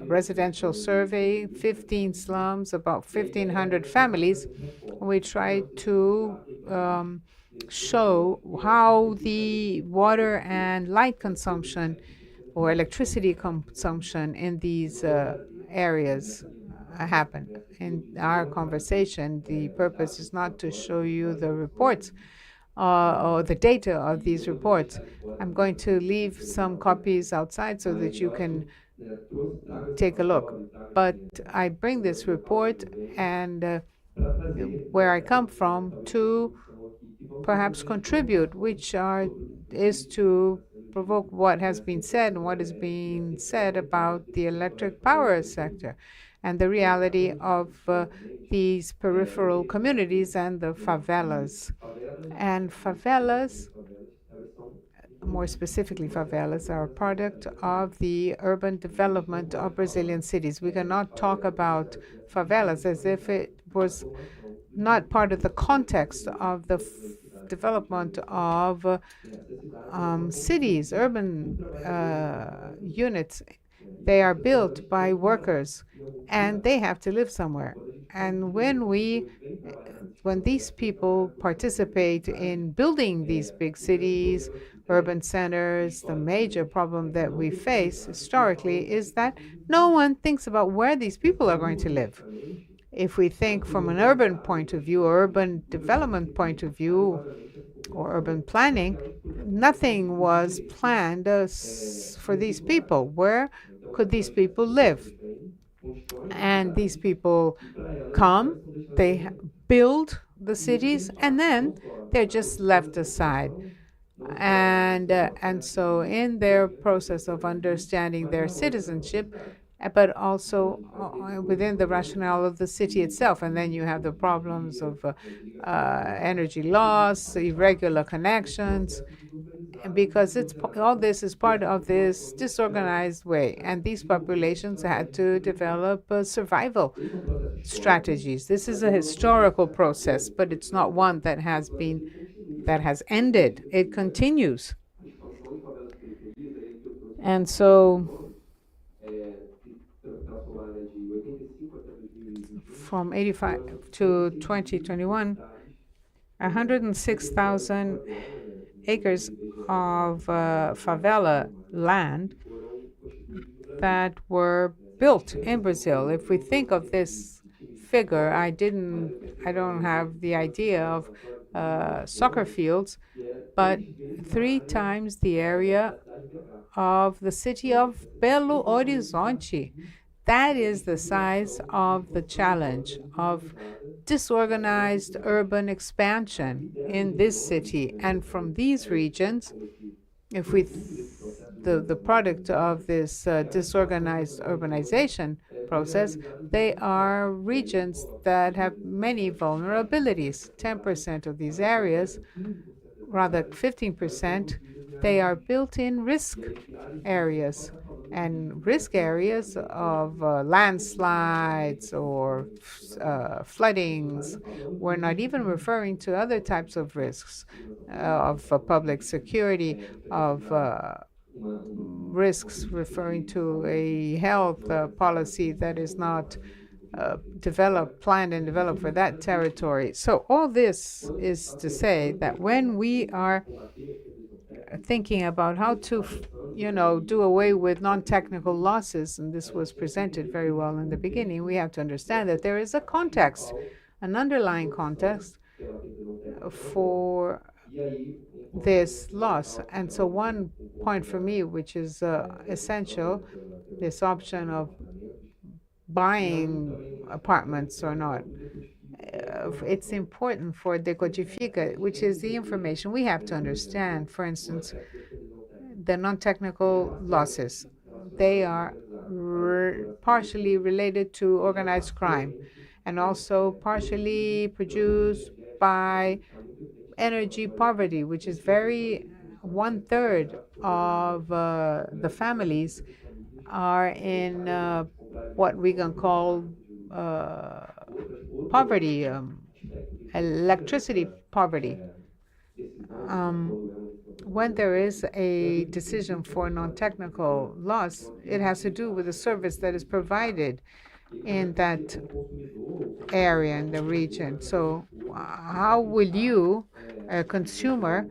residential survey, 15 slums, about 1,500 families. We tried to show how the water and light consumption or electricity consumption in these areas happen. In our conversation, the purpose is not to show you the reports or the data of these reports. I'm going to leave some copies outside so that you can take a look. But I bring this report and where I come from to perhaps contribute, which is to provoke what has been said and what is being said about the electric power sector and the reality of these peripheral communities and the favelas. And favelas, more specifically favelas, are a product of the urban development of Brazilian cities. We cannot talk about favelas as if it was not part of the context of the development of cities, urban units. They are built by workers, and they have to live somewhere. And when these people participate in building these big cities, urban centers, the major problem that we face historically is that no one thinks about where these people are going to live. If we think from an urban point of view, or urban development point of view, or urban planning, nothing was planned for these people. Where could these people live? And these people come, they build the cities, and then they're just left aside. And so in their process of understanding their citizenship, but also within the rationale of the city itself. And then you have the problems of energy loss, irregular connections, because all this is part of this disorganized way. And these populations had to develop survival strategies. This is a historical process, but it's not one that has ended. It continues. And so from 85 to 2021, 106,000 acres of favela land that were built in Brazil. If we think of this figure. I don't have the idea of soccer fields, but 3 times the area of the city of Belo Horizonte. That is the size of the challenge of disorganized urban expansion in this city. And from these regions, if we the product of this disorganized urbanization process, they are regions that have many vulnerabilities. 10% of these areas, rather 15%, they are built-in risk areas. And risk areas of landslides or floodings. We're not even referring to other types of risks of public security, of risks referring to a health policy that is not planned and developed for that territory. So all this is to say that when we are thinking about how to, do away with non-technical losses, and this was presented very well in the beginning, we have to understand that there is a context, an underlying context for this loss. And so one point for me, which is essential, this option of buying apartments or not. It's important for Decodifica, which is the information we have to understand. For instance, the non-technical losses. They are partially related to organized crime and also partially produced by energy poverty, which is very 1/3 of the families are in what we can call poverty, electricity poverty. When there is a decision for non-technical loss, it has to do with the service that is provided in that area, in the region. So how will you, a consumer,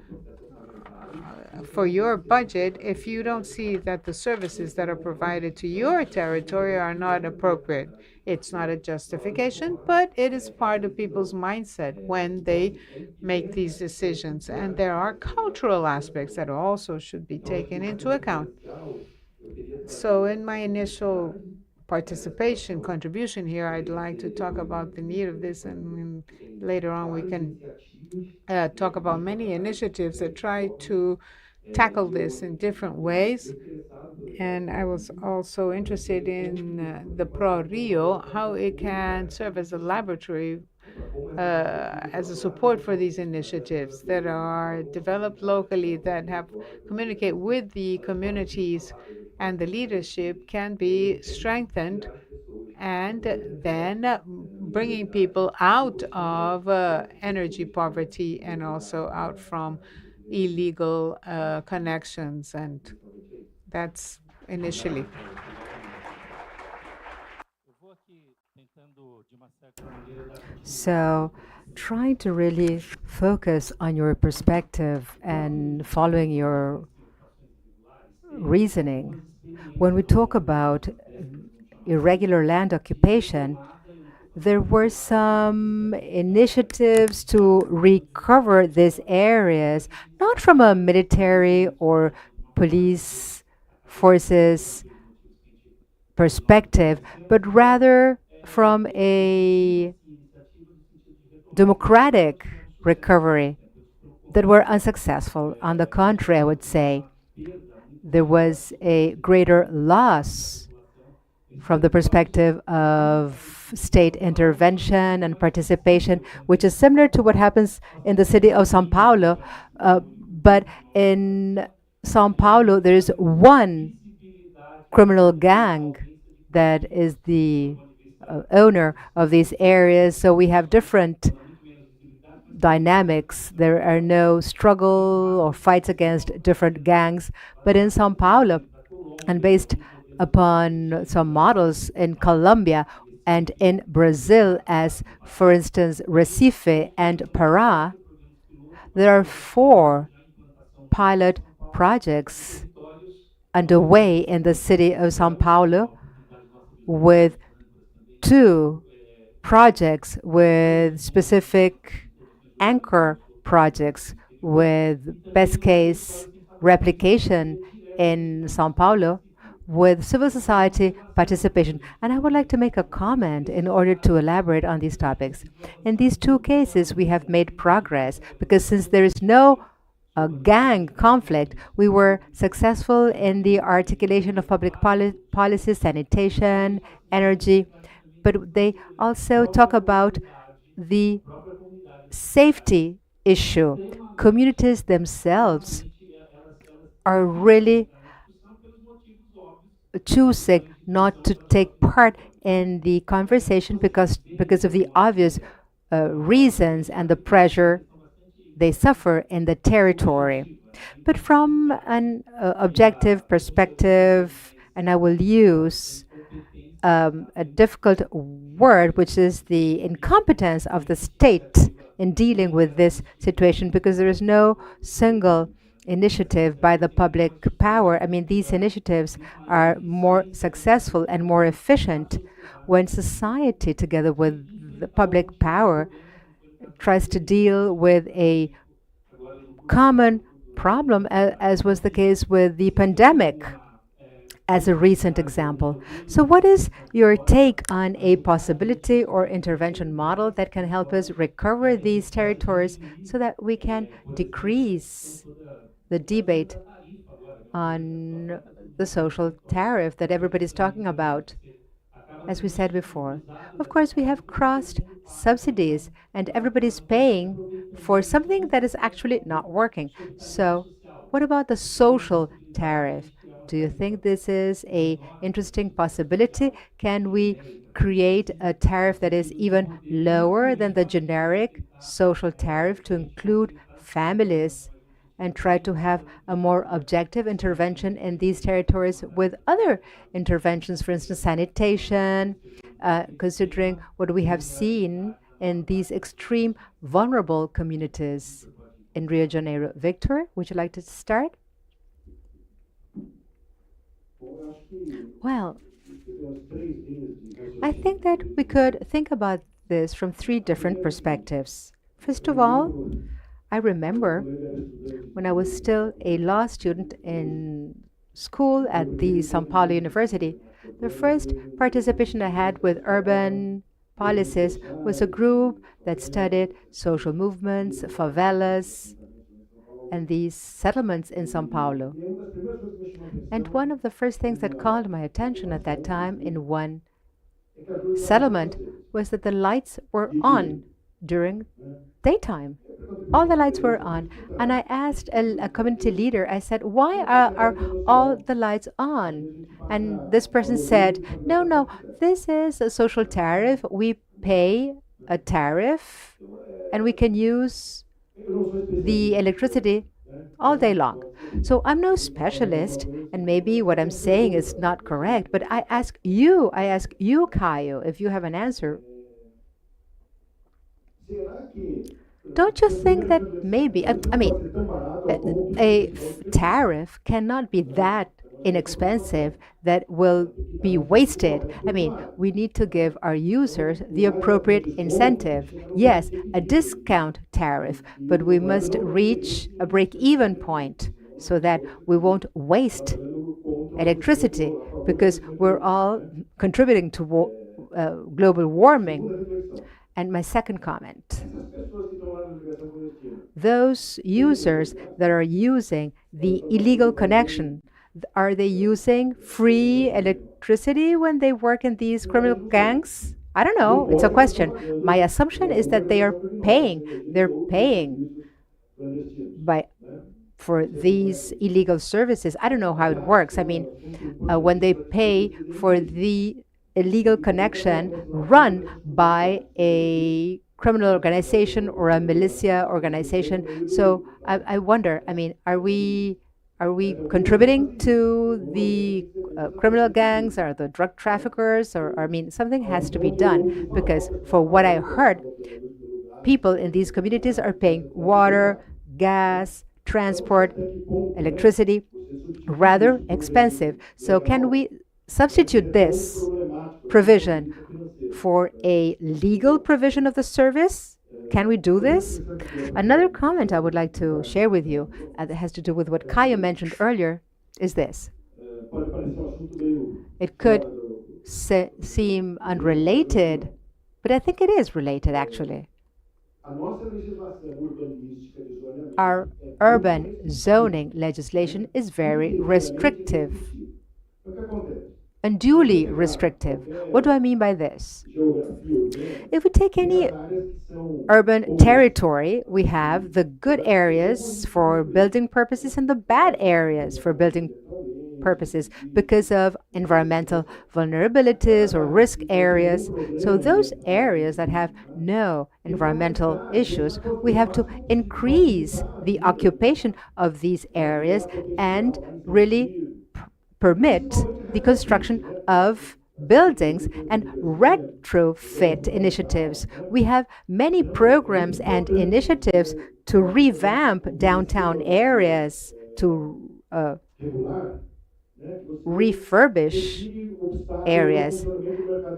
for your budget, if you don't see that the services that are provided to your territory are not appropriate? It's not a justification, but it is part of people's mindset when they make these decisions. And there are cultural aspects that also should be taken into account. So in my initial contribution here, I'd like to talk about the need of this, and later on we can talk about many initiatives that try to tackle this in different ways. And I was also interested in the PRORIO, how it can serve as a laboratory, as a support for these initiatives that are developed locally, that have communicate with the communities, and the leadership can be strengthened, and then bringing people out of energy poverty and also out from illegal connections. And that's initially. So, trying to really focus on your perspective and following your reasoning. When we talk about irregular land occupation, there were some initiatives to recover these areas, not from a military or police forces perspective, but rather from a democratic recovery that were unsuccessful. On the contrary, I would say there was a greater loss from the perspective of state intervention and participation, which is similar to what happens in the city of São Paulo. But in São Paulo, there is one criminal gang that is the owner of these areas. So we have different dynamics. There are no struggle or fights against different gangs. But in São Paulo, and based upon some models in Colombia and in Brazil, as for instance Recife and Pará, there are 4 pilot projects underway in the city of São Paulo with 2 projects with specific anchor projects with best case replication in Sao Paulo with civil society participation. And I would like to make a comment in order to elaborate on these topics. In these two cases, we have made progress because since there is no gang conflict, we were successful in the articulation of public policy, sanitation, energy, but they also talk about the safety issue. Communities themselves are really choosing not to take part in the conversation because of the obvious reasons and the pressure they suffer in the territory. But from an objective perspective, and I will use a difficult word, which is the incompetence of the state in dealing with this situation, because there is no single initiative by the public power. I mean, these initiatives are more successful and more efficient when society, together with the public power, tries to deal with a common problem, as was the case with the pandemic, as a recent example. So what is your take on a possibility or intervention model that can help us recover these territories so that we can decrease the debate on the social tariff that everybody's talking about? As we said before, of course, we have crossed subsidies and everybody's paying for something that is actually not working. So what about the social tariff? Do you think this is an interesting possibility? Can we create a tariff that is even lower than the generic social tariff to include families and try to have a more objective intervention in these territories with other interventions, for instance, sanitation, considering what we have seen in these extreme vulnerable communities in Rio de Janeiro? Victor, would you like to start? Well, I think that we could think about this from three different perspectives. First of all, I remember when I was still a law student in school at the São Paulo University, the first participation I had with urban policies was a group that studied social movements, favelas, and these settlements in São Paulo. And one of the first things that called my attention at that time in one settlement was that the lights were on during daytime. All the lights were on. And I asked a community leader, I said, why are all the lights on? And this person said, no, this is a social tariff. We pay a tariff and we can use the electricity all day long. So I'm no specialist, and maybe what I'm saying is not correct, but I ask you, Caio, if you have an answer. Don't you think that maybe, I mean, a tariff cannot be that inexpensive that will be wasted? I mean, we need to give our users the appropriate incentive. Yes, a discount tariff, but we must reach a break-even point so that we won't waste electricity because we're all contributing to global warming. And my second comment, those users that are using the illegal connection, are they using free electricity when they work in these criminal gangs? I don't know. It's a question. My assumption is that they are paying. They're paying for these illegal services. I don't know how it works. I mean, when they pay for the illegal connection run by a criminal organization or a militia organization. So I wonder, I mean, are we contributing to the criminal gangs or the drug traffickers? Or I mean, something has to be done because for what I heard, people in these communities are paying water, gas, transport, electricity, rather expensive. So can we substitute this provision for a legal provision of the service? Can we do this? Another comment I would like to share with you that has to do with what Caio mentioned earlier is this. It could seem unrelated, but I think it is related actually. Our urban zoning legislation is very restrictive, unduly restrictive. What do I mean by this? If we take any urban territory, we have the good areas for building purposes and the bad areas for building purposes because of environmental vulnerabilities or risk areas. So those areas that have no environmental issues, we have to increase the occupation of these areas and really permit the construction of buildings and retrofit initiatives. We have many programs and initiatives to revamp downtown areas, to refurbish areas.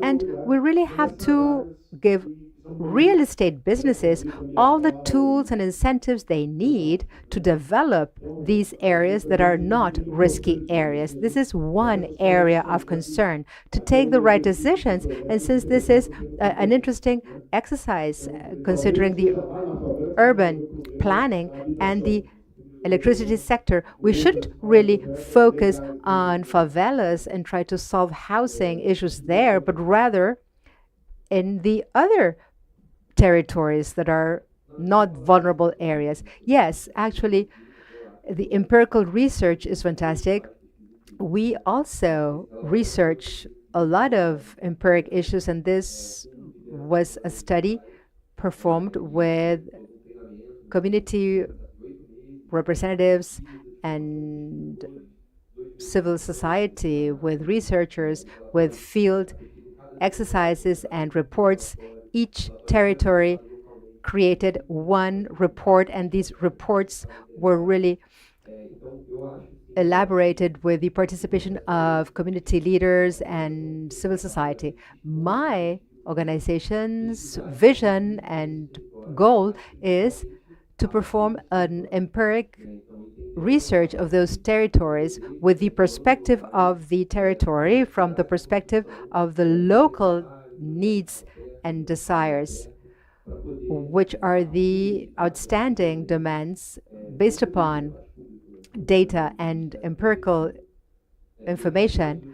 And we really have to give real estate businesses all the tools and incentives they need to develop these areas that are not risky areas. This is one area of concern, to take the right decisions. And since this is an interesting exercise, considering the urban planning and the electricity sector, we shouldn't really focus on favelas and try to solve housing issues there, but rather in the other territories that are not vulnerable areas. Yes, actually, the empirical research is fantastic. We also research a lot of empiric issues, and this was a study performed with community representatives and civil society, with researchers, with field exercises and reports. Each territory created one report, and these reports were really elaborated with the participation of community leaders and civil society. My organization's vision and goal is to perform an empiric research of those territories with the perspective of the territory, from the perspective of the local needs and desires, which are the outstanding demands based upon data and empirical information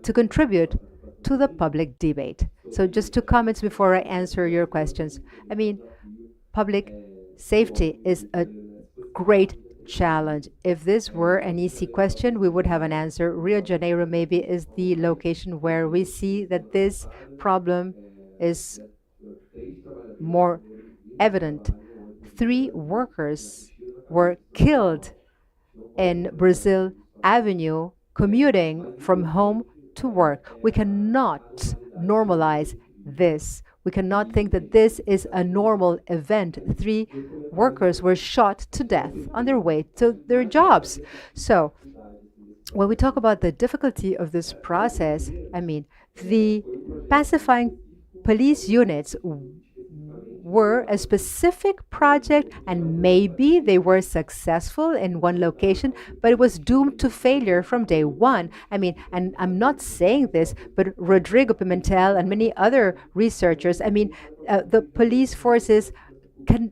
to contribute to the public debate. So just 2 comments before I answer your questions. I mean, public safety is a great challenge. If this were an easy question, we would have an answer. Rio de Janeiro maybe is the location where we see that this problem is more evident. 3 workers were killed in Brazil Avenue commuting from home to work. We cannot normalize this. We cannot think that this is a normal event. 3 workers were shot to death on their way to their jobs. So when we talk about the difficulty of this process, I mean, the pacifying police units were a specific project, and maybe they were successful in one location, but it was doomed to failure from day one. I mean, and I'm not saying this, but Rodrigo Pimentel and many other researchers, I mean, the police forces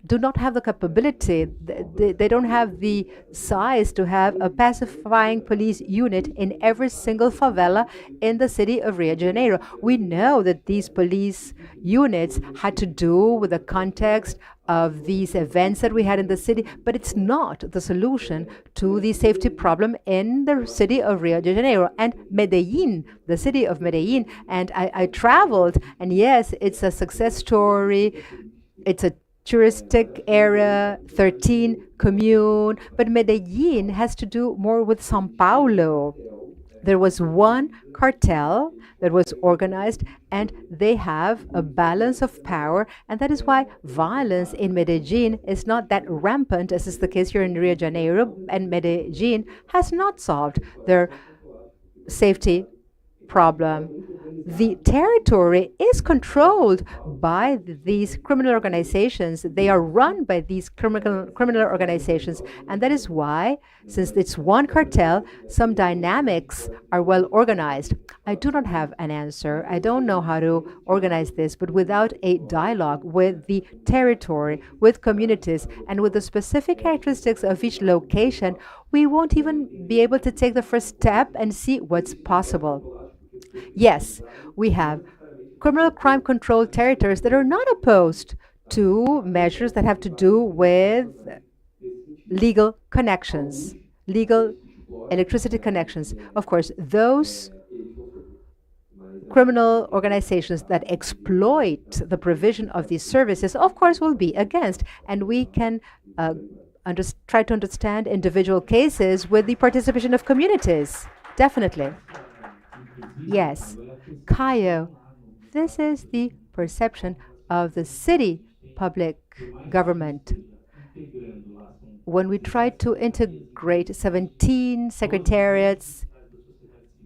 do not have the capability, they don't have the size to have a pacifying police unit in every single favela in the city of Rio de Janeiro. We know that these police units had to do with the context of these events that we had in the city, but it's not the solution to the safety problem in the city of Rio de Janeiro. And Medellin, the city of Medellin, and I traveled, and yes, it's a success story. It's a touristic area, 13 commune, but Medellin has to do more with São Paulo. There was one cartel that was organized, and they have a balance of power, and that is why violence in Medellin is not that rampant as is the case here in Rio de Janeiro, and Medellin has not solved their safety problem. the territory is controlled by these criminal organizations. They are run by these criminal organizations. And that is why, since it's one cartel, some dynamics are well organized. I do not have an answer. I don't know how to organize this, but without a dialogue with the territory, with communities, and with the specific characteristics of each location, we won't even be able to take the first step and see what's possible. Yes, we have criminal crime control territories that are not opposed to measures that have to do with legal connections, legal electricity connections. Of course, those criminal organizations that exploit the provision of these services, of course, will be against. And we can try to understand individual cases with the participation of communities. Definitely. Yes. Caio, this is the perception of the city public government. When we try to integrate 17 secretariats,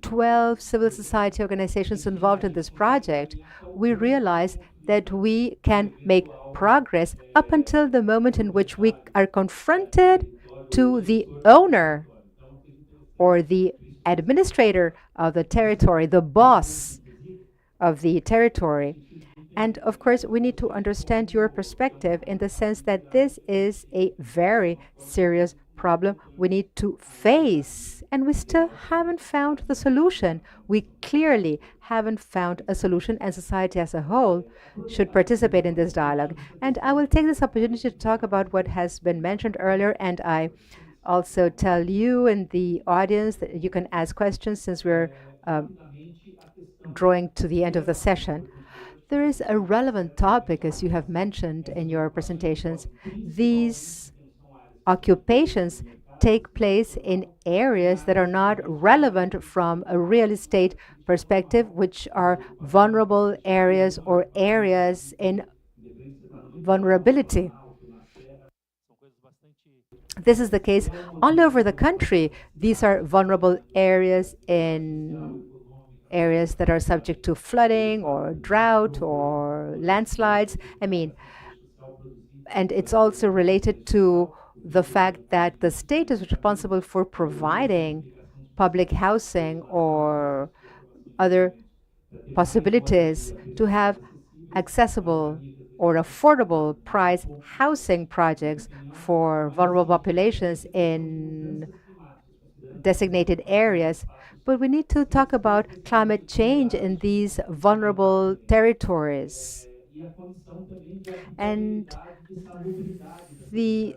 12 civil society organizations involved in this project, we realize that we can make progress up until the moment in which we are confronted to the owner or the administrator of the territory, the boss of the territory. And of course, we need to understand your perspective in the sense that this is a very serious problem we need to face, and we still haven't found the solution. We clearly haven't found a solution, and society as a whole should participate in this dialogue. And I will take this opportunity to talk about what has been mentioned earlier, and I also tell you in the audience that you can ask questions since we're drawing to the end of the session. There is a relevant topic, as you have mentioned in your presentations. These occupations take place in areas that are not relevant from a real estate perspective, which are vulnerable areas or areas in vulnerability. This is the case all over the country. These are vulnerable areas in areas that are subject to flooding or drought or landslides. And it's also related to the fact that the state is responsible for providing public housing or other possibilities to have accessible or affordable price housing projects for vulnerable populations in designated areas. But we need to talk about climate change in these vulnerable territories. And the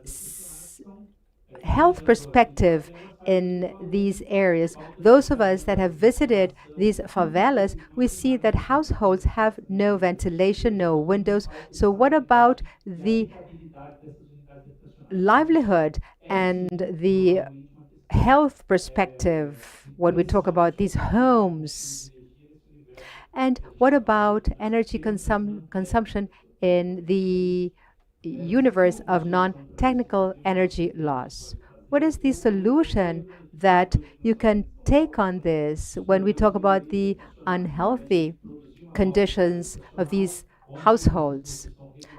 health perspective in these areas, those of us that have visited these favelas, we see that households have no ventilation, no windows. So what about the livelihood and the health perspective when we talk about these homes? And what about energy consumption in the universe of non-technical energy loss? What is the solution that you can take on this when we talk about the unhealthy conditions of these households?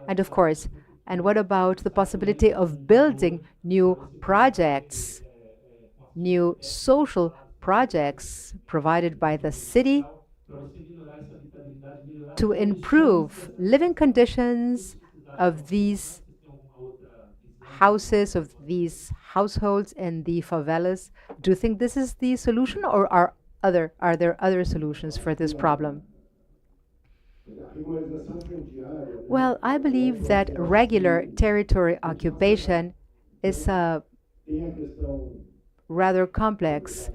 And of course, and what about the possibility of building new projects, new social projects provided by the city to improve living conditions of these houses, of these households in the favelas? Do you think this is the solution, or are there other solutions for this problem? Well, I believe that regular territory occupation is rather complex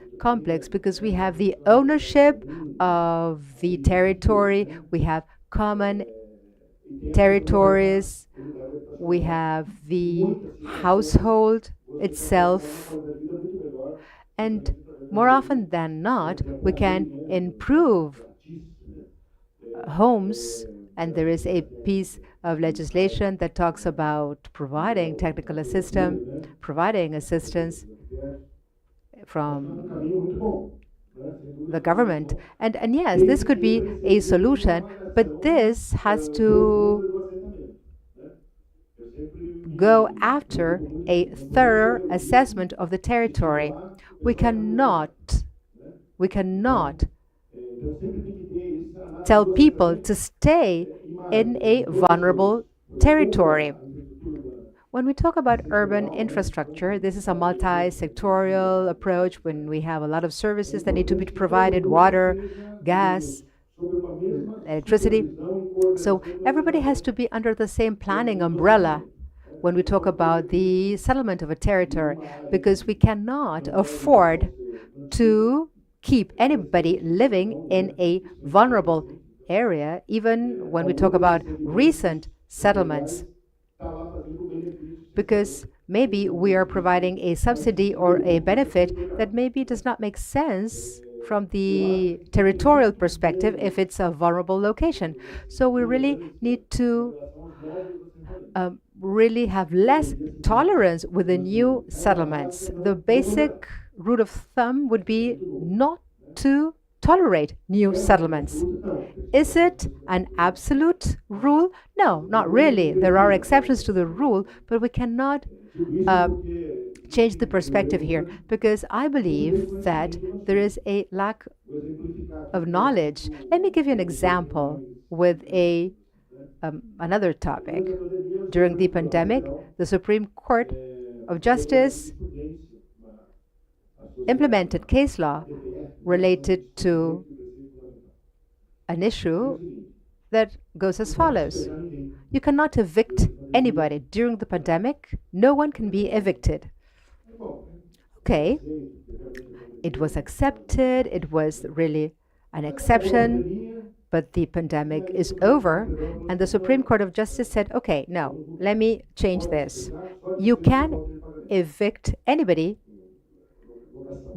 because we have the ownership of the territory, we have common territories, we have the household itself, and more often than not, we can improve homes, and there is a piece of legislation that talks about providing technical assistance, providing assistance from the government. And yes, this could be a solution, but this has to go after a thorough assessment of the territory. We cannot tell people to stay in a vulnerable territory. When we talk about urban infrastructure, this is a multi-sectorial approach when we have a lot of services that need to be provided, water, gas, electricity. So everybody has to be under the same planning umbrella when we talk about the settlement of a territory, because we cannot afford to keep anybody living in a vulnerable area, even when we talk about recent settlements, because maybe we are providing a subsidy or a benefit that maybe does not make sense from the territorial perspective if it's a vulnerable location. So we really need to really have less tolerance with the new settlements. The basic rule of thumb would be not to tolerate new settlements. Is it an absolute rule? No, not really. There are exceptions to the rule, but we cannot change the perspective here, because I believe that there is a lack of knowledge. Let me give you an example with another topic. During the pandemic, the Supreme Court of Justice implemented case law related to an issue that goes as follows. You cannot evict anybody. During the pandemic, no one can be evicted. Okay, it was accepted, it was really an exception, but the pandemic is over, and the Supreme Court of Justice said, okay, no, let me change this. You can evict anybody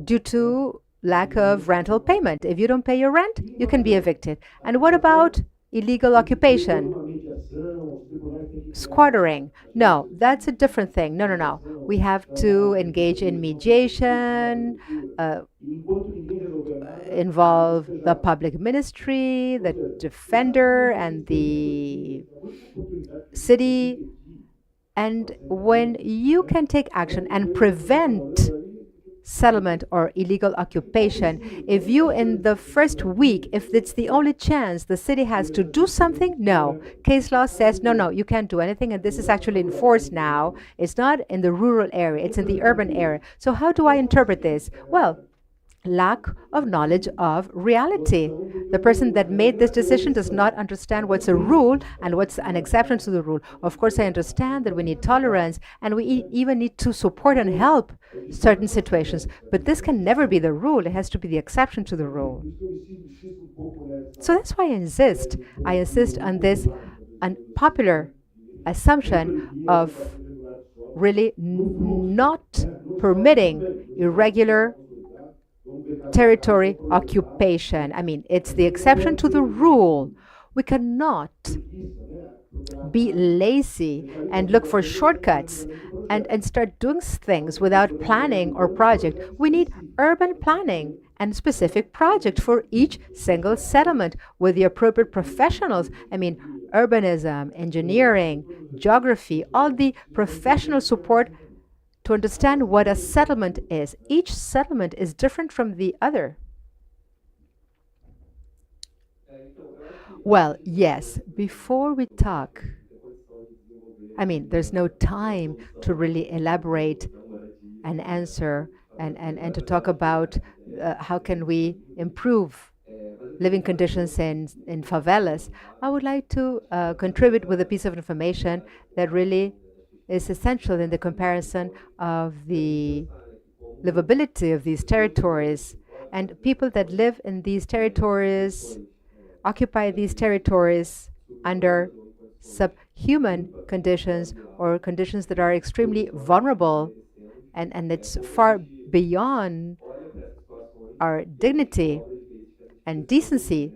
due to lack of rental payment. If you don't pay your rent, you can be evicted. And what about illegal occupation? Squattering? No, that's a different thing. No. We have to engage in mediation, involve the public ministry, the defender, and the city. And when you can take action and prevent settlement or illegal occupation, if you in the first week, if it's the only chance the city has to do something, no. Case law says, no, you can't do anything, and this is actually enforced now. It's not in the rural area, it's in the urban area. So how do I interpret this? Well, lack of knowledge of reality. The person that made this decision does not understand what's a rule and what's an exception to the rule. Of course, I understand that we need tolerance and we even need to support and help certain situations, but this can never be the rule. It has to be the exception to the rule. So that's why I insist on this unpopular assumption of really not permitting irregular territory occupation. I mean, it's the exception to the rule. We cannot be lazy and look for shortcuts and start doing things without planning or project. We need urban planning and specific project for each single settlement with the appropriate professionals. I mean, urbanism, engineering, geography, all the professional support to understand what a settlement is. Each settlement is different from the other. Well, yes, before we talk, I mean, there's no time to really elaborate and answer and to talk about how can we improve living conditions in favelas. I would like to contribute with a piece of information that really is essential in the comparison of the livability of these territories. And people that live in these territories, occupy these territories under subhuman conditions or conditions that are extremely vulnerable, and it's far beyond our dignity and decency.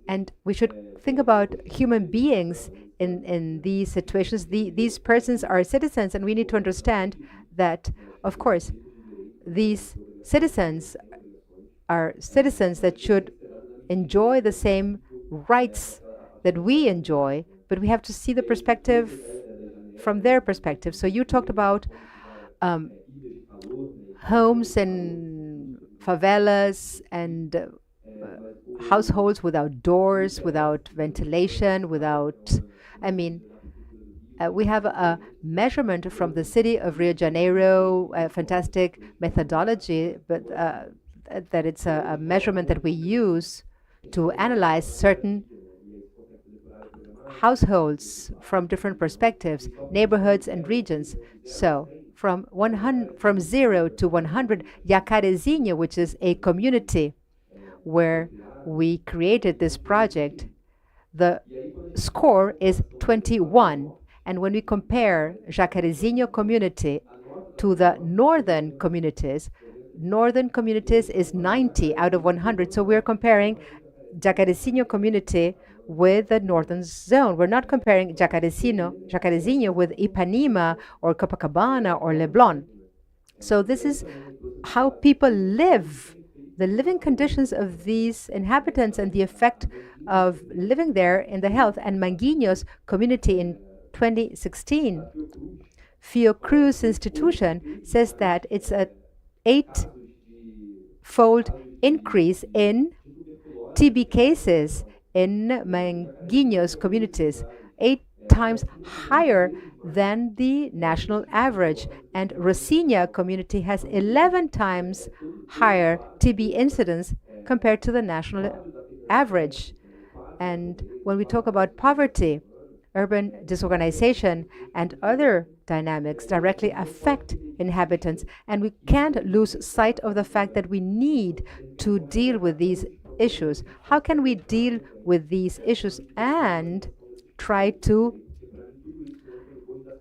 And we should think about human beings in these situations. These persons are citizens, and we need to understand that, of course, these citizens are citizens that should enjoy the same rights that we enjoy, but we have to see the perspective from their perspective. So you talked about homes and favelas and households without doors, without ventilation, without, I mean, we have a measurement from the city of Rio de Janeiro, a fantastic methodology, but that it's a measurement that we use to analyze certain households from different perspectives, neighborhoods and regions. So from 0 to 100, Jacarezinho, which is a community where we created this project, the score is 21. And when we compare Jacarezinho community to the northern communities is 90 out of 100. So we're comparing Jacarezinho community with the northern zone. We're not comparing Jacarezinho with Ipanema or Copacabana or Leblon. So this is how people live, the living conditions of these inhabitants and the effect of living there in the health. And Manguinhos community in 2016, Fiocruz institution says that it's a 8-fold increase in TB cases in Manguinhos communities, 8 times higher than the national average. And Rocinha community has 11 times higher TB incidence compared to the national average. And when we talk about poverty, urban disorganization, and other dynamics directly affect inhabitants, and we can't lose sight of the fact that we need to deal with these issues. How can we deal with these issues and try to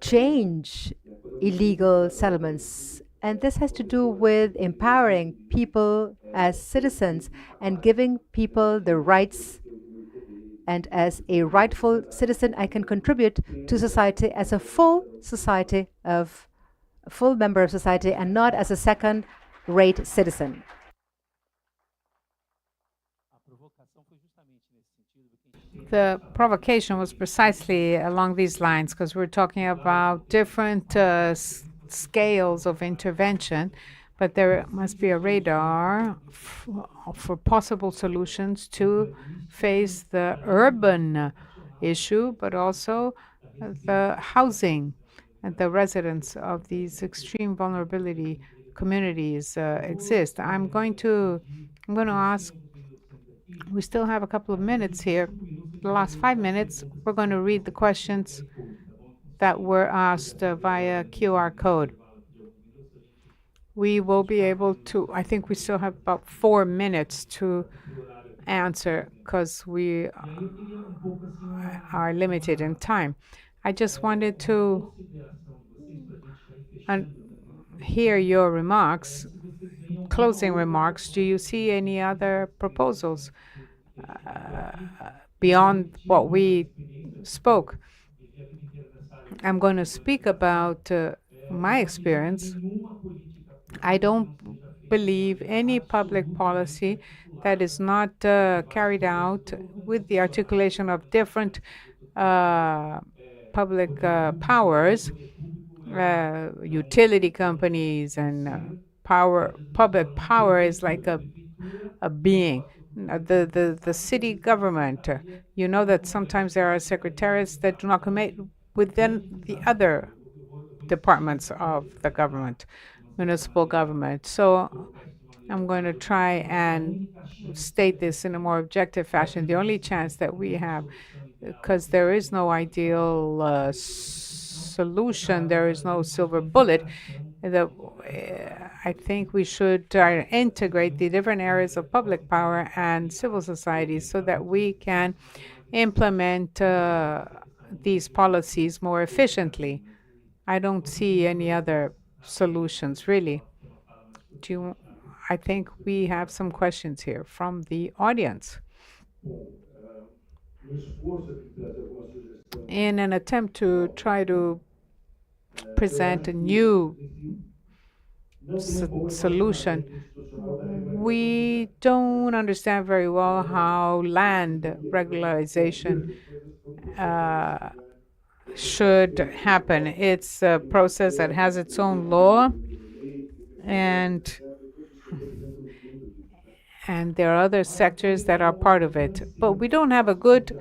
change illegal settlements? And this has to do with empowering people as citizens and giving people the rights. And as a rightful citizen, I can contribute to society as a full member of society and not as a second-rate citizen. The provocation was precisely along these lines because we're talking about different scales of intervention, but there must be a radar for possible solutions to face the urban issue, but also the housing and the residents of these extreme vulnerability communities exist. I'm going to ask, we still have a couple of minutes here. The last 5 minutes, we're going to read the questions that were asked via QR code. We will be able to, I think we still have about 4 minutes to answer because we are limited in time. I just wanted to hear your remarks, closing remarks. Do you see any other proposals beyond what we spoke? I'm going to speak about my experience. I don't believe any public policy that is not carried out with the articulation of different public powers, utility companies, and public power is like a being. The city government, you know that sometimes there are secretariats that do not commit within the other departments of the government, municipal government. So I'm going to try and state this in a more objective fashion. The only chance that we have, because there is no ideal solution, there is no silver bullet, I think we should integrate the different areas of public power and civil society so that we can implement these policies more efficiently. I don't see any other solutions, really. I think we have some questions here from the audience. In an attempt to try to present a new solution, we don't understand very well how land regularization should happen. It's a process that has its own law, and there are other sectors that are part of it. But we don't have a good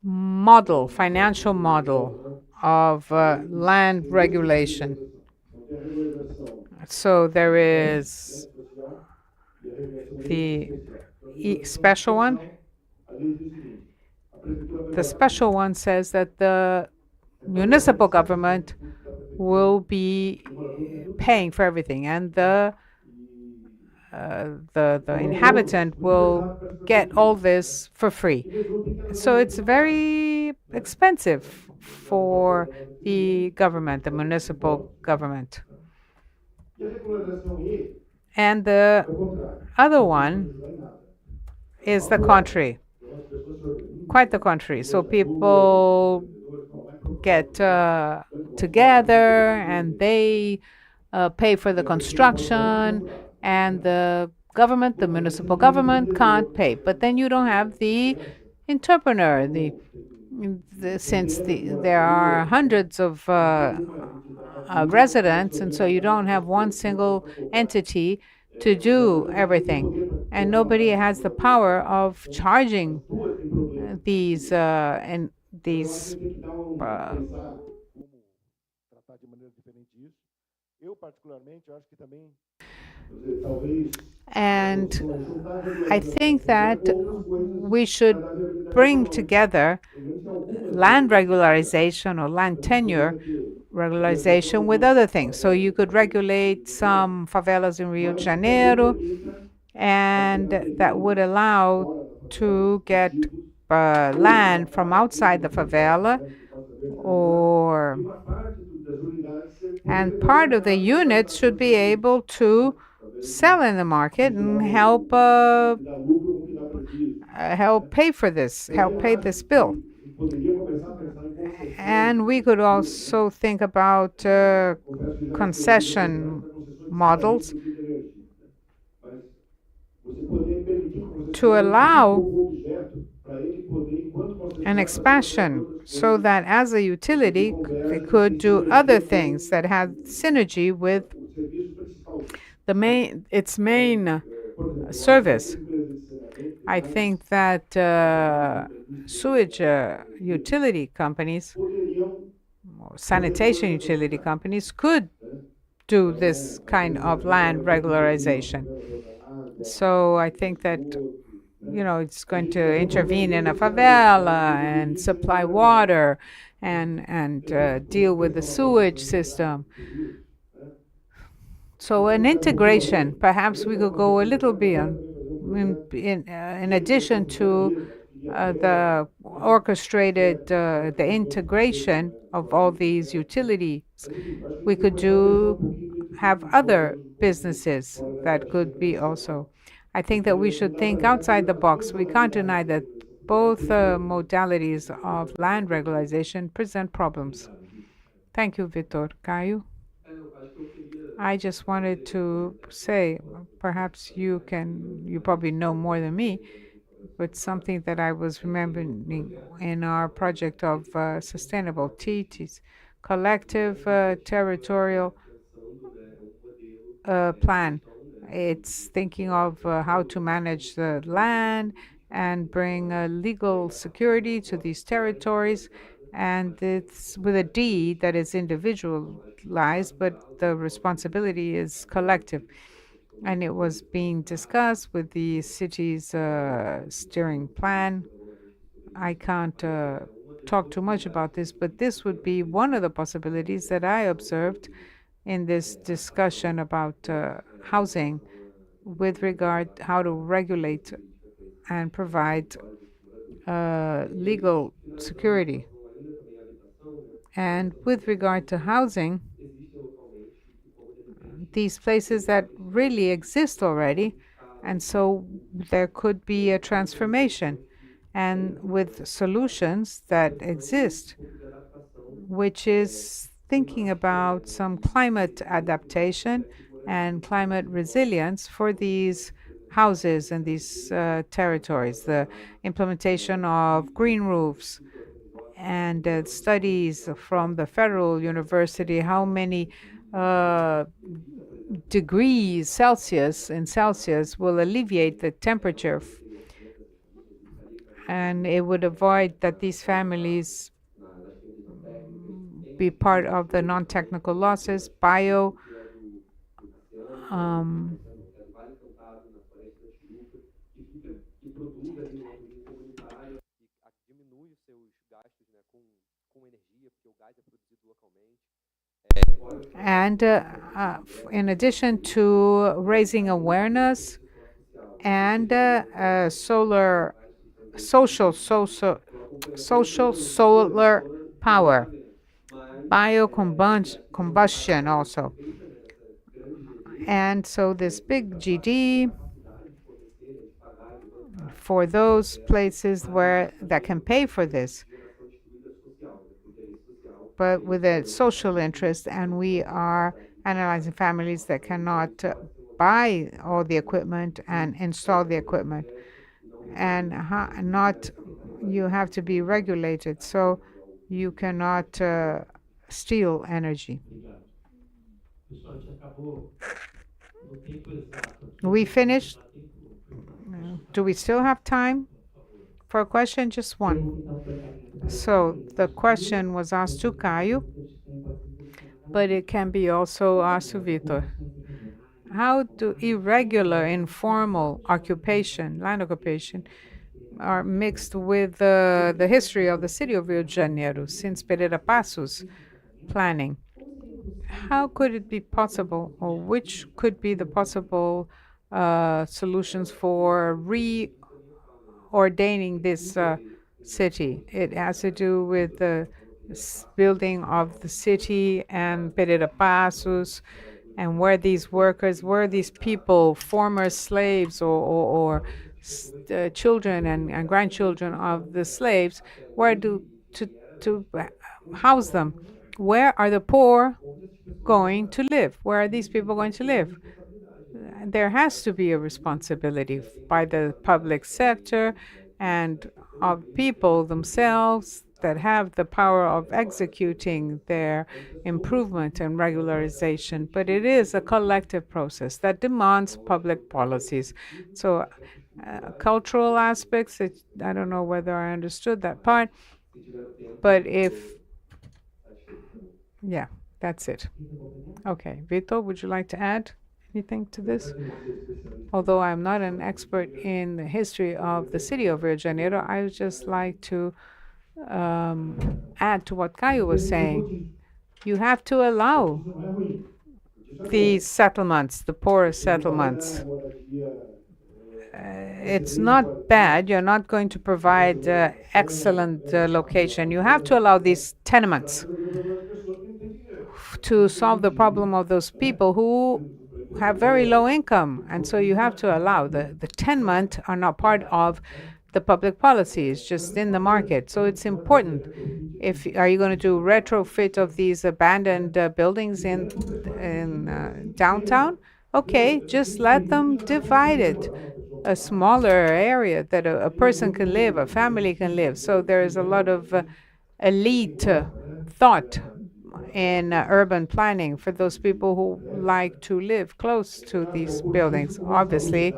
model, financial model of land regulation. So there is the special one. The special one says that the municipal government will be paying for everything, and the inhabitant will get all this for free. So it's very expensive for the government, the municipal government. And the other one is the contrary, quite the contrary. So people get together and they pay for the construction, and the government, the municipal government, can't pay. But then you don't have the entrepreneur, since there are hundreds of residents, and so you don't have one single entity to do everything, and nobody has the power of charging these and I think that we should bring together land regularization or land tenure regularization with other things. So you could regulate some favelas in Rio de Janeiro, and that would allow to get land from outside the favela, and part of the units should be able to sell in the market and help pay for this, help pay this bill. And we could also think about concession models to allow an expansion, so that as a utility it could do other things that have synergy with its main service. I think that sewage utility companies, or sanitation utility companies, could do this kind of land regularization. So I think that it's going to intervene in a favela and supply water and deal with the sewage system. So an integration, perhaps we could go a little beyond, in addition to the orchestrated, the integration of all these utilities, we could have other businesses that could be also. I think that we should think outside the box. We can't deny that both modalities of land regularization present problems. Thank you, Vitor. Caio? I just wanted to say, perhaps you probably know more than me, but something that I was remembering in our project of sustainable TTs, collective territorial plan. It's thinking of how to manage the land and bring legal security to these territories. And it's with a D that is individualized, but the responsibility is collective. And it was being discussed with the city's steering plan. I can't talk too much about this, but this would be one of the possibilities that I observed in this discussion about housing, with regard how to regulate and provide legal security. And with regard to housing, these places that really exist already, and so there could be a transformation, and with solutions that exist, which is thinking about some climate adaptation and climate resilience for these houses in these territories, the implementation of green roofs, and studies from the Federal University, how many degrees Celsius in Celsius will alleviate the temperature, and it would avoid that these families be part of the non-technical losses, and in addition to raising awareness and social solar power, biocombustion also. And so this big GD for those places that can pay for this, but with a social interest, and we are analyzing families that cannot buy all the equipment and install the equipment, and you have to be regulated, so you cannot steal energy. We finished? Do we still have time for a question? Just one. So the question was asked to Caio, but it can be also asked to Vitor. How do irregular, informal occupation, land occupation, are mixed with the history of the city of Rio de Janeiro since Pereira Passos planning? How could it be possible, or which could be the possible solutions for reordaining this city? It has to do with the building of the city and Pereira Passos, and where these workers, where these people, former slaves or children and grandchildren of the slaves, where to house them? Where are the poor going to live? Where are these people going to live? There has to be a responsibility by the public sector and of people themselves that have the power of executing their improvement and regularization. But it is a collective process that demands public policies. So cultural aspects, I don't know whether I understood that part, but yeah, that's it. Okay, Vitor, would you like to add anything to this? Although I'm not an expert in the history of the city of Rio de Janeiro, I would just like to add to what Caio was saying. You have to allow these settlements, the poorest settlements. It's not bad. You're not going to provide excellent location. You have to allow these tenements to solve the problem of those people who have very low income. And so you have to allow the tenement are not part of the public policy. It's just in the market. So it's important. Are you going to do retrofit of these abandoned buildings in downtown? Okay, just let them divide it. A smaller area that a person can live, a family can live. So there is a lot of elite thought in urban planning for those people who like to live close to these buildings. Obviously,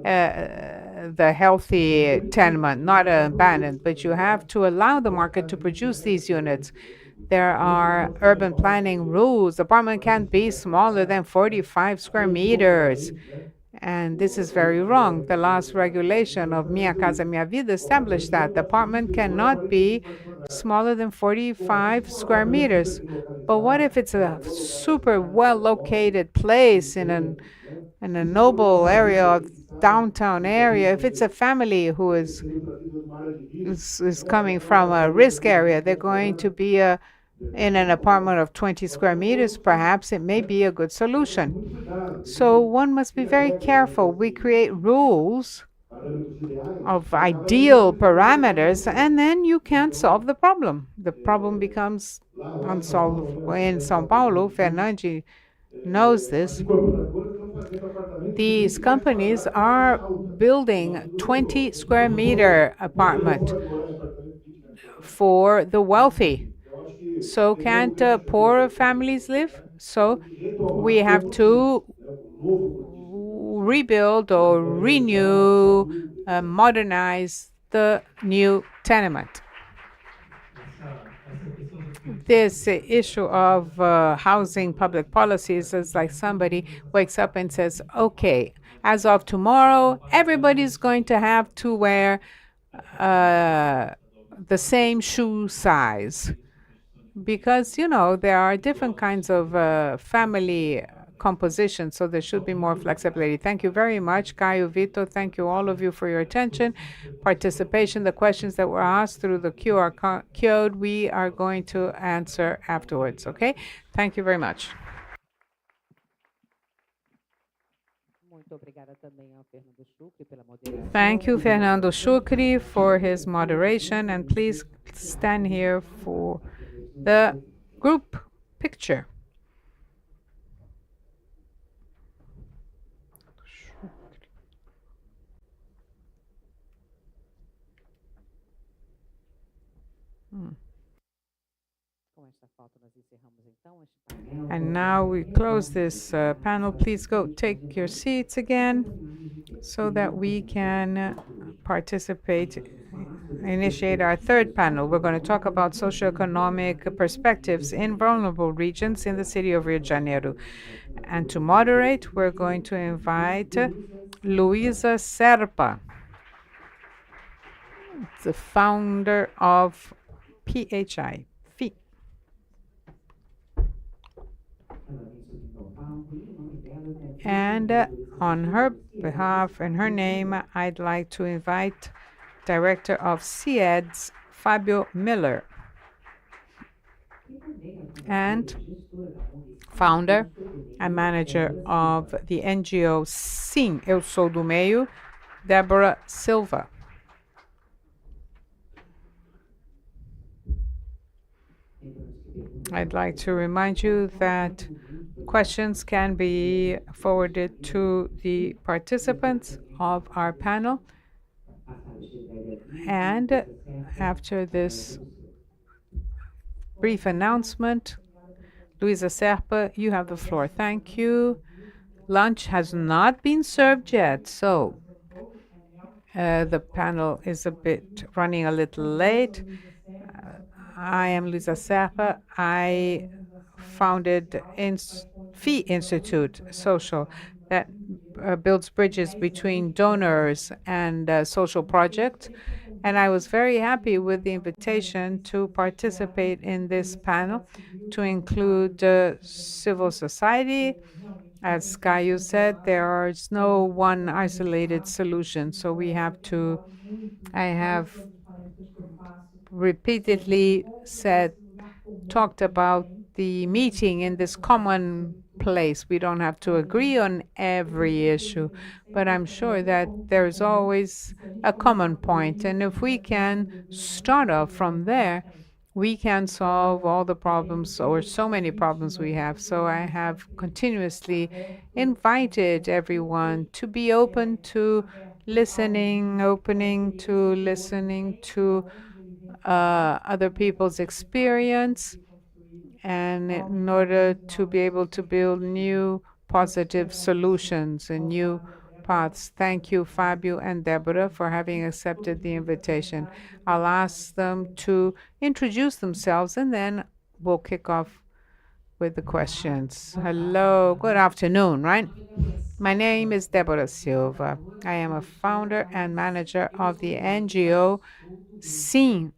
the healthy tenement, not abandoned, but you have to allow the market to produce these units. There are urban planning rules. The apartment can't be smaller than 45 square meters. And this is very wrong. The last regulation of Minha Casa Minha Vida established that the apartment cannot be smaller than 45 square meters. But what if it's a super well-located place in a noble area of downtown area? If it's a family who is coming from a risk area, they're going to be in an apartment of 20 square meters, perhaps it may be a good solution. So one must be very careful. We create rules of ideal parameters, and then you can't solve the problem. The problem becomes unsolvable. In São Paulo, Fernandes knows this. these companies are building 20 square meter apartment for the wealthy. So can't poor families live? So we have to rebuild or renew, modernize the new tenement. This issue of housing public policies is like somebody wakes up and says, okay, as of tomorrow, everybody's going to have to wear the same shoe size. Because, you know, there are different kinds of family composition, so there should be more flexibility. Thank you very much, Caio, Vito. Thank you, all of you, for your attention, participation. The questions that were asked through the QR code, we are going to answer afterwards, okay? Thank you very much. Thank you, Fernando Chucri, for his moderation, and please stand here for the group picture. And now we close this panel. Please go take your seats again so that we can initiate our third panel. We're going to talk about socioeconomic perspectives in vulnerable regions in the city of Rio de Janeiro. And to moderate, we're going to invite Luisa Serpa, the founder of PHI. And on her behalf and her name, I'd like to invite Director of CIEDS, Fabio Miller, and founder and manager of the NGO Sim, Eu Sou do Meio, Deborah Silva. I'd like to remind you that questions can be forwarded to the participants of our panel. And after this brief announcement, Luisa Serpa, you have the floor. Thank you. Lunch has not been served yet, so the panel is running a little late. I am Luisa Serpa. I founded FEE Institute Social that builds bridges between donors and social projects. And I was very happy with the invitation to participate in this panel to include civil society. As Caio said, there is no one isolated solution. So I have repeatedly talked about the meeting in this common place. We don't have to agree on every issue, but I'm sure that there's always a common point. And if we can start off from there, we can solve all the problems or so many problems we have. So I have continuously invited everyone to be open to listening to other people's experience, and in order to be able to build new positive solutions and new paths. Thank you, Fabio and Deborah, for having accepted the invitation. I'll ask them to introduce themselves, and then we'll kick off with the questions. Hello, good afternoon, right? My name is Deborah Silva. I am a founder and manager of the NGO Sim.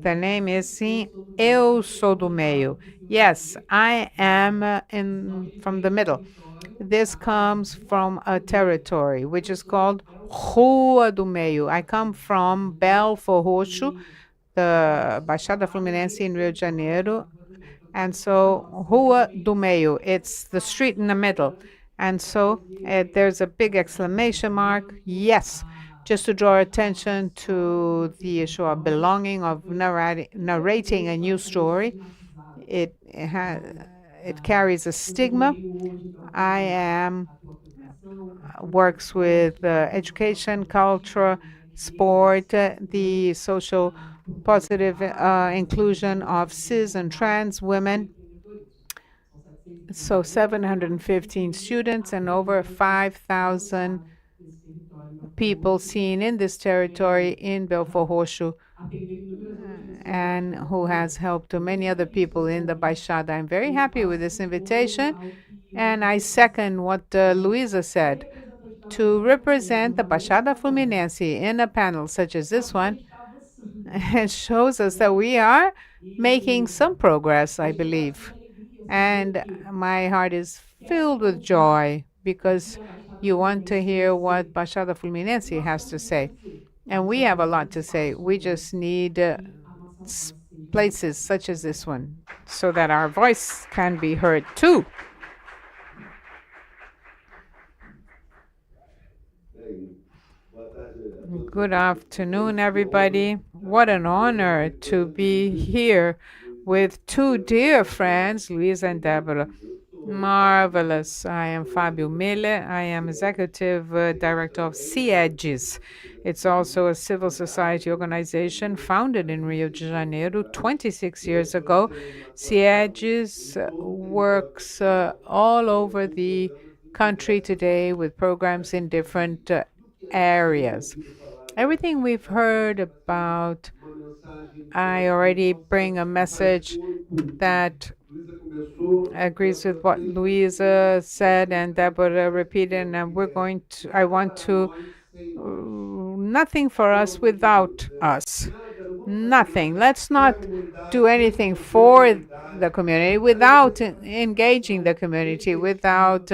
The name is Sim, Eu Sou do Meio. Yes, I am from the middle. This comes from a territory which is called Rua do Meio. I come from Belfor Roxo, the Baixada Fluminense in Rio de Janeiro. And so Rua do Meio, it's the street in the middle. And so there's a big exclamation mark, yes, just to draw attention to the issue of belonging, of narrating a new story. It carries a stigma. I am works with education, culture, sport, the social positive inclusion of cis and trans women. So 715 students and over 5,000 people seen in this territory in Belfort Roxo, and who has helped many other people in the Baixada. I'm very happy with this invitation, and I second what Luisa said. To represent the Baixada Fluminense in a panel such as this one, it shows us that we are making some progress, I believe. And my heart is filled with joy because you want to hear what Baixada Fluminense has to say. And we have a lot to say. We just need places such as this one so that our voice can be heard too. Good afternoon, everybody. What an honor to be here with two dear friends, Luisa and Deborah. Marvelous. I am Fabio Mille. I am Executive Director of CIEDGES. It's also a civil society organization founded in Rio de Janeiro 26 years ago. CIEDGES works all over the country today with programs in different areas. Everything we've heard about, I already bring a message that agrees with what Luisa said and Deborah repeated, and I want to, nothing for us without us. Nothing. Let's not do anything for the community without engaging the community, without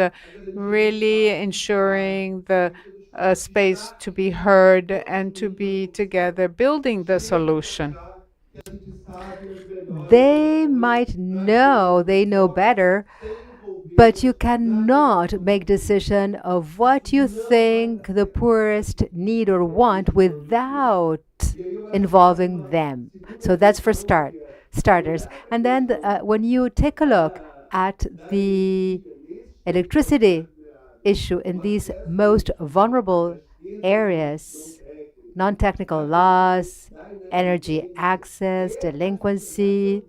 really ensuring the space to be heard and to be together building the solution. They might know, they know better, but you cannot make decision of what you think the poorest need or want without involving them. So that's for starters. And then when you take a look at the electricity issue in these most vulnerable areas, non-technical laws, energy access, delinquency,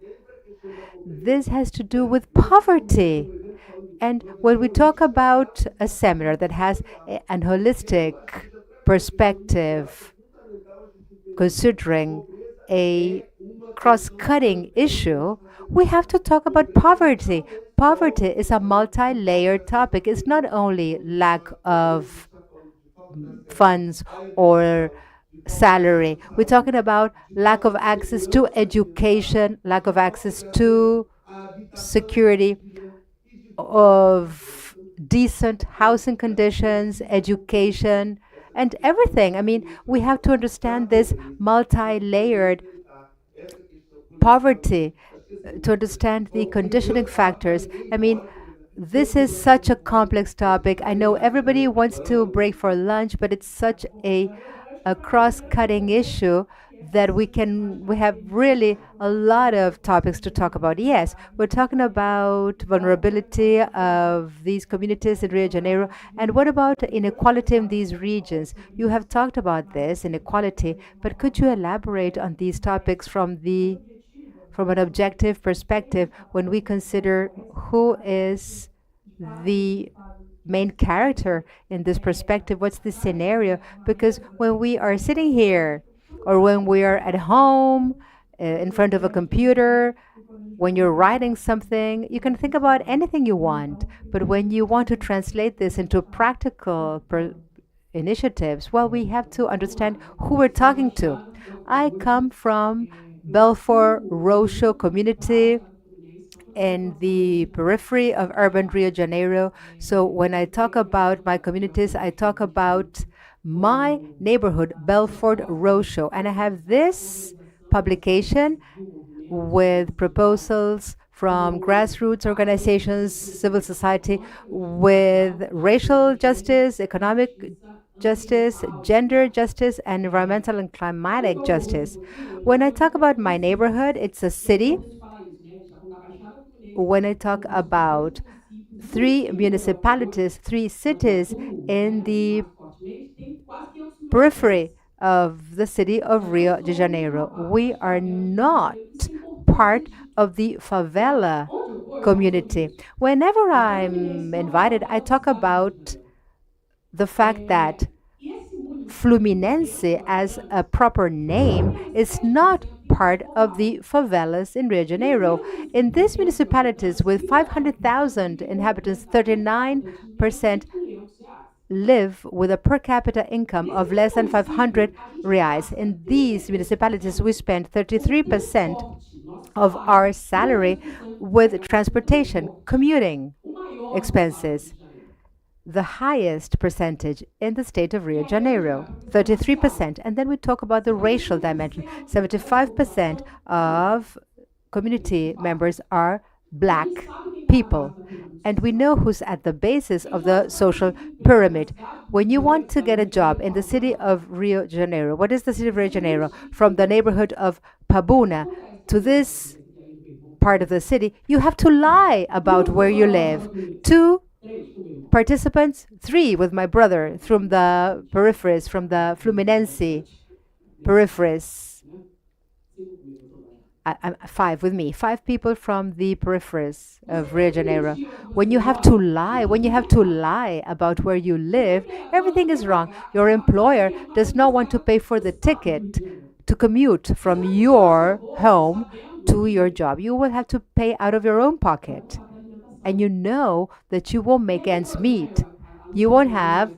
this has to do with poverty. And when we talk about a seminar that has an holistic perspective, considering a cross-cutting issue, we have to talk about poverty. Poverty is a multi-layered topic. It's not only lack of funds or salary. We're talking about lack of access to education, lack of access to security, of decent housing conditions, education, and everything. I mean, we have to understand this multi-layered poverty to understand the conditioning factors. I mean, this is such a complex topic. I know everybody wants to break for lunch, but it's such a cross-cutting issue that we have really a lot of topics to talk about. Yes, we're talking about vulnerability of these communities in Rio de Janeiro. And what about inequality in these regions? You have talked about this inequality, but could you elaborate on these topics from an objective perspective when we consider who is the main character in this perspective? What's the scenario? Because when we are sitting here or when we are at home in front of a computer, when you're writing something, you can think about anything you want. But when you want to translate this into practical initiatives, well, we have to understand who we're talking to. I come from Belfort Roxo community in the periphery of urban Rio de Janeiro. So when I talk about my communities, I talk about my neighborhood, Belfort Roxo. And I have this publication with proposals from grassroots organizations, civil society, with racial justice, economic justice, gender justice, and environmental and climatic justice. When I talk about my neighborhood, it's a city. When I talk about 3 municipalities, 3 cities in the periphery of the city of Rio de Janeiro. We are not part of the favela community. Whenever I'm invited, I talk about the fact that Fluminense, as a proper name, is not part of the favelas in Rio de Janeiro. In these municipalities with 500,000 inhabitants, 39% live with a per capita income of less than 500 reais. In these municipalities, we spend 33% of our salary with transportation, commuting expenses, the highest percentage in the state of Rio de Janeiro, 33%. And then we talk about the racial dimension. 75% of community members are black people. And we know who's at the basis of the social pyramid. When you want to get a job in the city of Rio de Janeiro, what is the city of Rio de Janeiro? From the neighborhood of Pabuna to this part of the city, you have to lie about where you live. 2 participants, 3 with my brother from the peripheries, from the Fluminense peripheries. 5 with me, 5 people from the peripheries of Rio de Janeiro. When you have to lie about where you live, everything is wrong. Your employer does not want to pay for the ticket to commute from your home to your job. You will have to pay out of your own pocket. And you know that you won't make ends meet. You won't have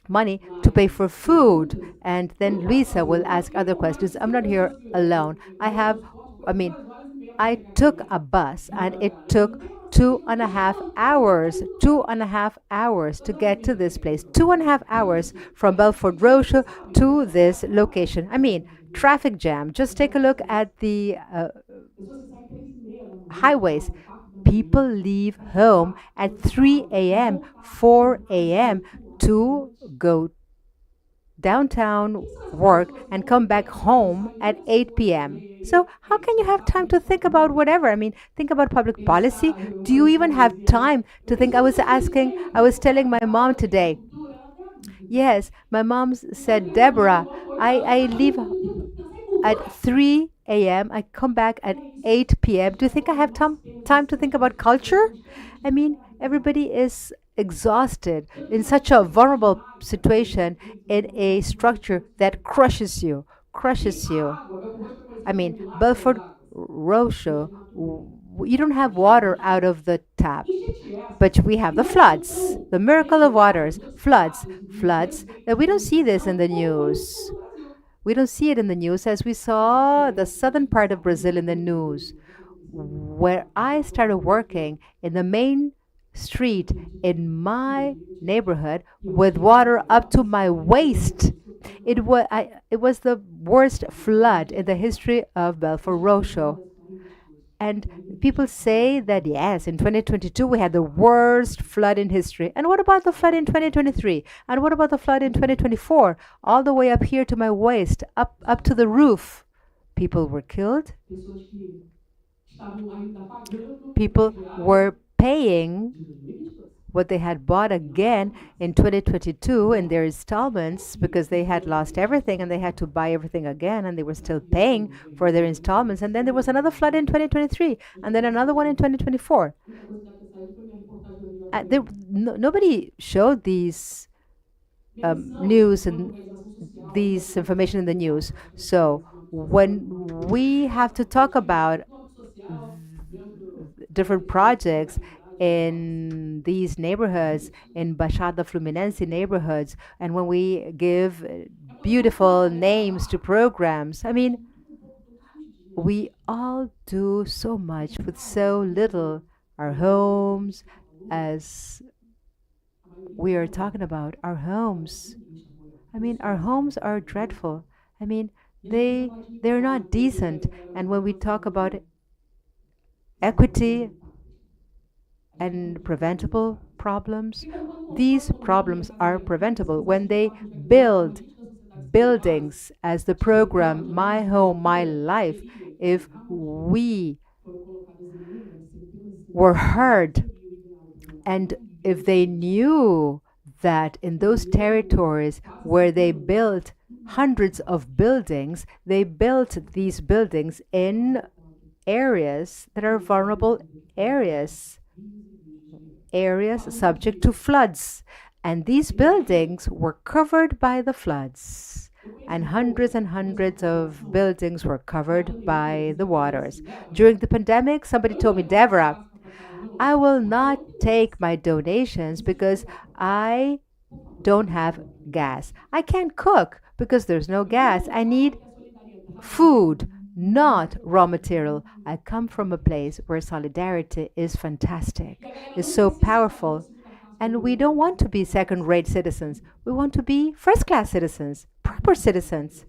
money to pay for food. And then Luisa will ask other questions. I'm not here alone. I took a bus and it took 2.5 hours, 2.5 hours to get to this place. 2.5 hours from Belfort Roxo to this location. Traffic jam. Just take a look at the highways. People leave home at 3 a.m., 4 a.m. to go downtown, work, and come back home at 8 p.m. So how can you have time to think about whatever? Think about public policy. Do you even have time to think? I was telling my mom today. Yes, my mom said, Deborah, I leave at 3 a.m. I come back at 8 p.m. Do you think I have time to think about culture? Everybody is exhausted in such a vulnerable situation in a structure that crushes you. Belfort Roxo, you don't have water out of the tap, but we have the floods, the miracle of waters, floods. That we don't see this in the news. We don't see it in the news as we saw the southern part of Brazil in the news. Where I started working in the main street in my neighborhood with water up to my waist. It was the worst flood in the history of Belfort Roxo. And people say that, yes, in 2022 we had the worst flood in history. And what about the flood in 2023? And what about the flood in 2024? All the way up here to my waist, up to the roof. People were killed. People were paying what they had bought again in 2022 in their installments because they had lost everything and they had to buy everything again and they were still paying for their installments. And then there was another flood in 2023 and then another one in 2024. Nobody showed these news and these information in the news. So when we have to talk about different projects in these neighborhoods, in Baixada Fluminense neighborhoods, and when we give beautiful names to programs, we all do so much with so little. Our homes, as we are talking about, our homes. Our homes are dreadful. They're not decent. And when we talk about equity and preventable problems, these problems are preventable when they build buildings as the program My Home, My Life. If we were heard And if they knew that in those territories where they built hundreds of buildings, they built these buildings in areas that are vulnerable areas, areas subject to floods. And these buildings were covered by the floods. And hundreds of buildings were covered by the waters. During the pandemic, somebody told me, Deborah, I will not take my donations because I don't have gas. I can't cook because there's no gas. I need food, not raw material. I come from a place where solidarity is fantastic, is so powerful. And we don't want to be second-rate citizens. We want to be first-class citizens, proper citizens.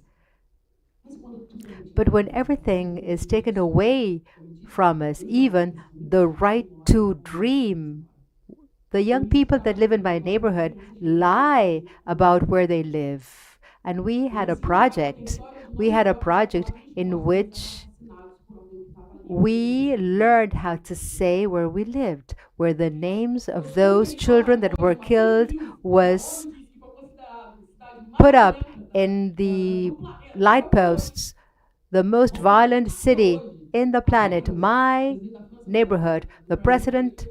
But when everything is taken away from us, even the right to dream, the young people that live in my neighborhood lie about where they live. And we had a project in which we learned how to say where we lived, where the names of those children that were killed was put up in the light posts. The most violent city in the planet, my neighborhood, the president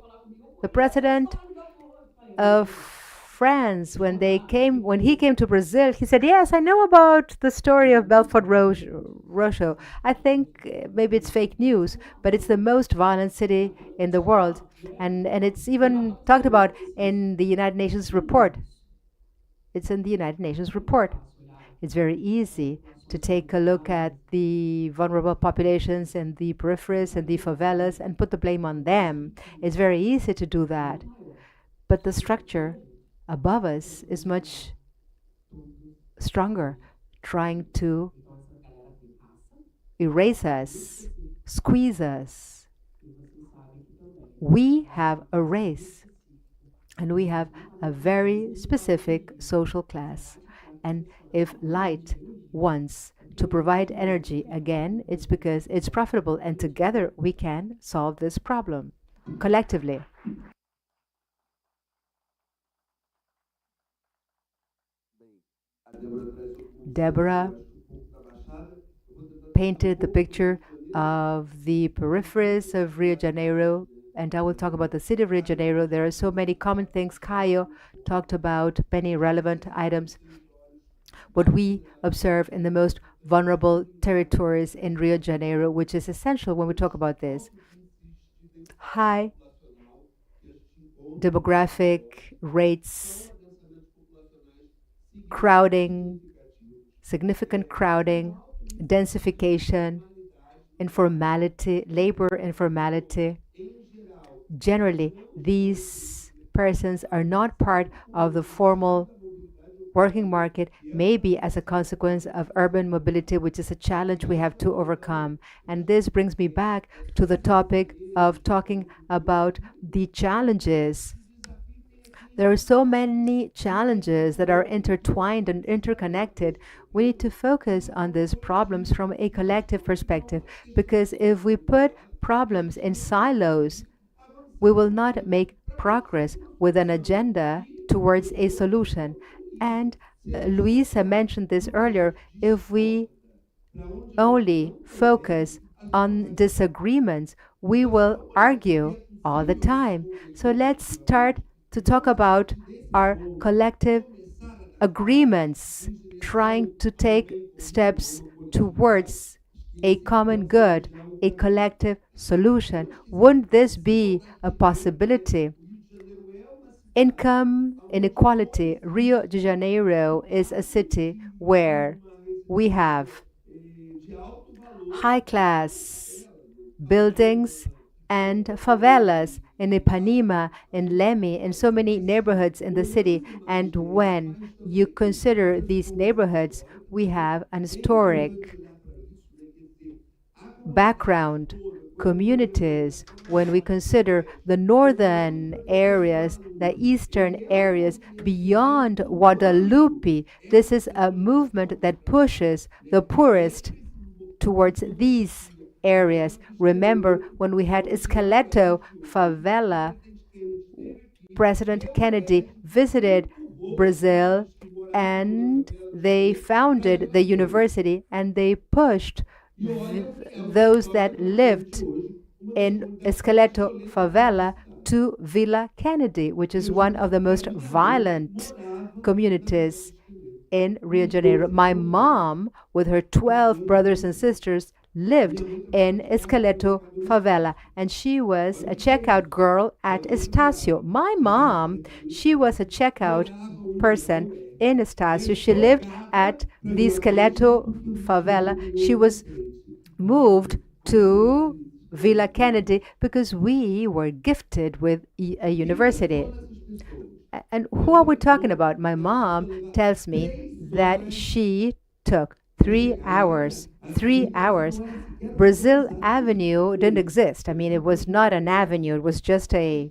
of France, when he came to Brazil, he said, yes, I know about the story of Belfort Roxo. I think maybe it's fake news, but it's the most violent city in the world. And it's even talked about in the United Nations report. It's in the United Nations report. It's very easy to take a look at the vulnerable populations and the peripheries and the favelas and put the blame on them. It's very easy to do that. But the structure above us is much stronger, trying to erase us, squeeze us. We have a race, and we have a very specific social class. And if light wants to provide energy again, it's because it's profitable, and together we can solve this problem collectively. Deborah painted the picture of the peripheries of Rio de Janeiro, and I will talk about the city of Rio de Janeiro. There are so many common things. Caio talked about many relevant items. What we observe in the most vulnerable territories in Rio de Janeiro, which is essential when we talk about this. High demographic rates, crowding, significant crowding, densification, informality, labor informality. Generally, these persons are not part of the formal working market, maybe as a consequence of urban mobility, which is a challenge we have to overcome. And this brings me back to the topic of talking about the challenges. There are so many challenges that are intertwined and interconnected. We need to focus on these problems from a collective perspective, because if we put problems in silos, we will not make progress with an agenda towards a solution. And Luisa mentioned this earlier, if we only focus on disagreements, we will argue all the time. So let's start to talk about our collective agreements, trying to take steps towards a common good, a collective solution. Wouldn't this be a possibility? Income inequality. Rio de Janeiro is a city where we have high-class buildings and favelas in Ipanema, in Leme, in so many neighborhoods in the city. And when you consider these neighborhoods, we have an historic background, communities. When we consider the northern areas, the eastern areas, beyond Guadalupe, this is a movement that pushes the poorest towards these areas. Remember when we had Esqueleto favela, President Kennedy visited Brazil and they founded the university and they pushed those that lived in Esqueleto favela to Villa Kennedy, which is one of the most violent communities in Rio de Janeiro. My mom, with her 12 brothers and sisters, lived in Esqueleto favela, and she was a checkout girl at Estácio. My mom, she was a checkout person in Estácio. She lived at the Esqueleto favela. She was moved to Villa Kennedy because we were gifted with a university. And who are we talking about? My mom tells me that she took 3 hours. 3 hours. Brazil Avenue didn't exist. I mean, it was not an avenue, it was just a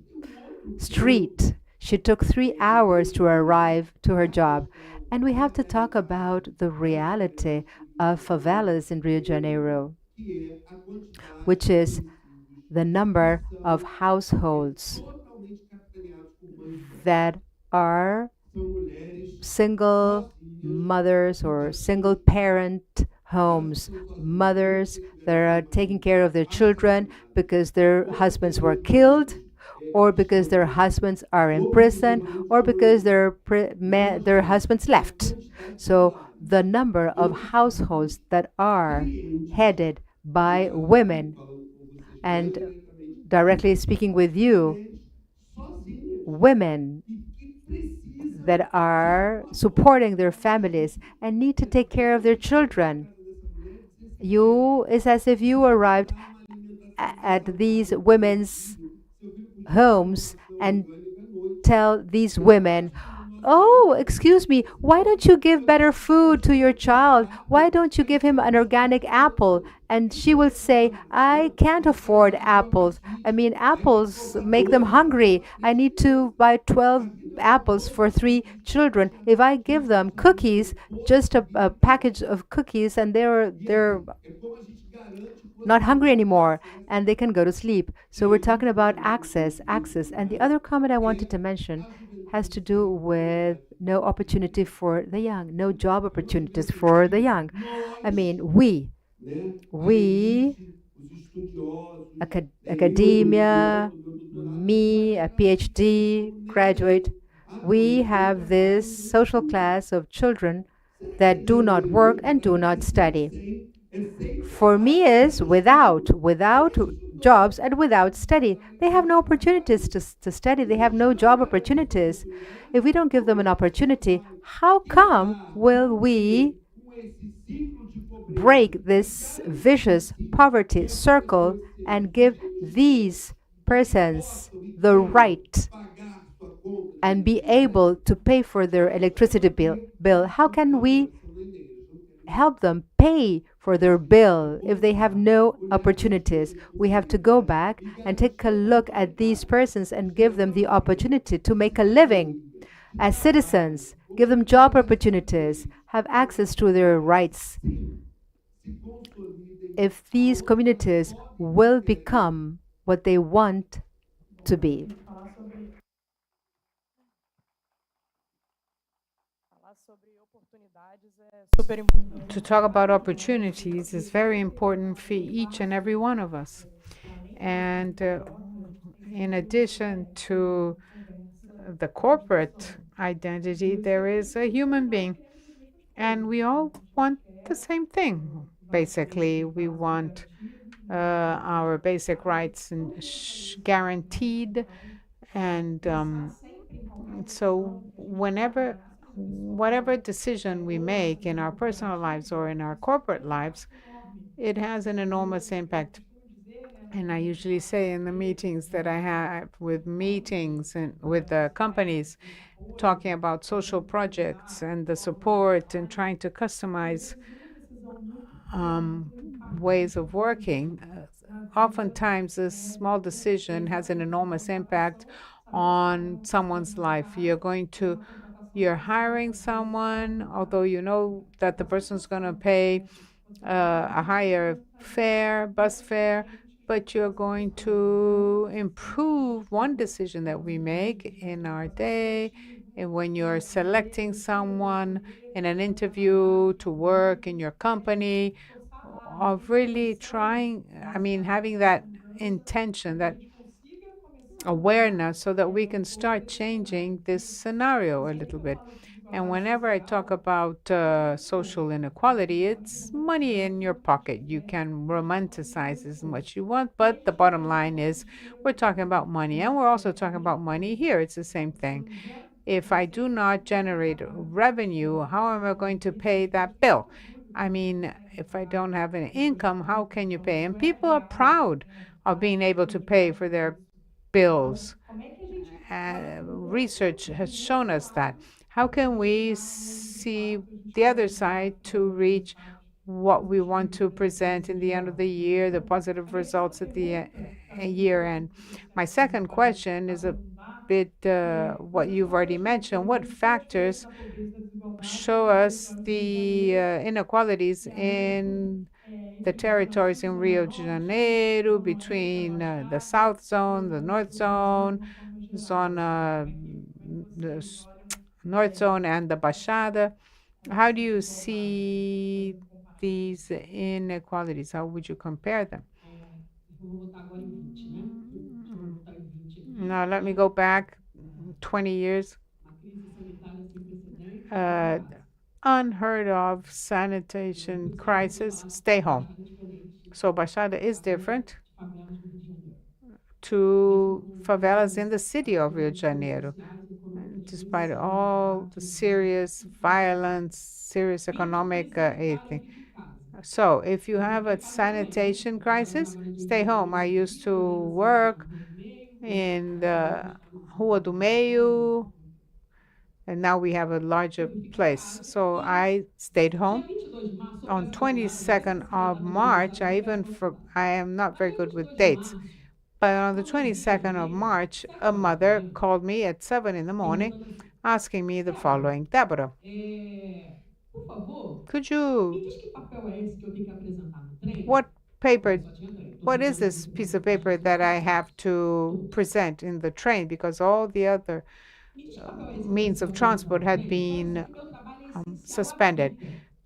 street. She took 3 hours to arrive to her job. And we have to talk about the reality of favelas in Rio de Janeiro, which is the number of households that are single mothers or single parent homes, mothers that are taking care of their children because their husbands were killed, or because their husbands are in prison, or because their husbands left. So the number of households that are headed by women, and directly speaking with you, women that are supporting their families and need to take care of their children. It's as if you arrived at these women's homes and tell these women, oh, excuse me, why don't you give better food to your child? Why don't you give him an organic apple? And she will say, I can't afford apples. I mean, apples make them hungry. I need to buy 12 apples for 3 children. If I give them cookies, just a package of cookies, and they're not hungry anymore and they can go to sleep. So we're talking about access. And the other comment I wanted to mention has to do with no opportunity for the young, no job opportunities for the young. I mean, we academia, me, a PhD graduate, we have this social class of children that do not work and do not study. For me is without jobs and without study. They have no opportunities to study. They have no job opportunities. If we don't give them an opportunity, how come will we break this vicious poverty circle and give these persons the right and be able to pay for their electricity bill? How can we help them pay for their bill if they have no opportunities? We have to go back and take a look at these persons and give them the opportunity to make a living as citizens, give them job opportunities, have access to their rights. If these communities will become what they want to be. To talk about opportunities is very important for each and every one of us. And in addition to the corporate identity, there is a human being. And we all want the same thing. Basically, we want our basic rights guaranteed. And so whatever decision we make in our personal lives or in our corporate lives, it has an enormous impact. And I usually say in the meetings that I have with meetings and with the companies, talking about social projects and the support and trying to customize ways of working, oftentimes a small decision has an enormous impact on someone's life. You're hiring someone, although you know that the person's going to pay a higher fare, bus fare, but you're going to improve one decision that we make in our day. And when you're selecting someone in an interview to work in your company, of really trying, having that intention, that awareness, so that we can start changing this scenario a little bit. And whenever I talk about social inequality, it's money in your pocket. You can romanticize as much you want, but the bottom line is we're talking about money, and we're also talking about money here. It's the same thing. If I do not generate revenue, how am I going to pay that bill? If I don't have an income, how can you pay? And people are proud of being able to pay for their bills. Research has shown us that. How can we see the other side to reach what we want to present in the end of the year, the positive results at the year end? My second question is a bit what you've already mentioned. What factors show us the inequalities in the territories in Rio de Janeiro between the South Zone, the North Zone, the North Zone and the Baixada? How do you see these inequalities? How would you compare them? Now, let me go back 20 years. Unheard of sanitation crisis, stay home. So Baixada is different to favelas in the city of Rio de Janeiro. Despite all the serious violence, serious economic thing. So if you have a sanitation crisis, stay home. I used to work in the Rua do Meio, and now we have a larger place. So I stayed home. On 22nd of March, I am not very good with dates, but on the 22nd of March, a mother called me at 7 in the morning asking me the following: Deborah, could you, what paper, what is this piece of paper that I have to present in the train? Because all the other means of transport had been suspended,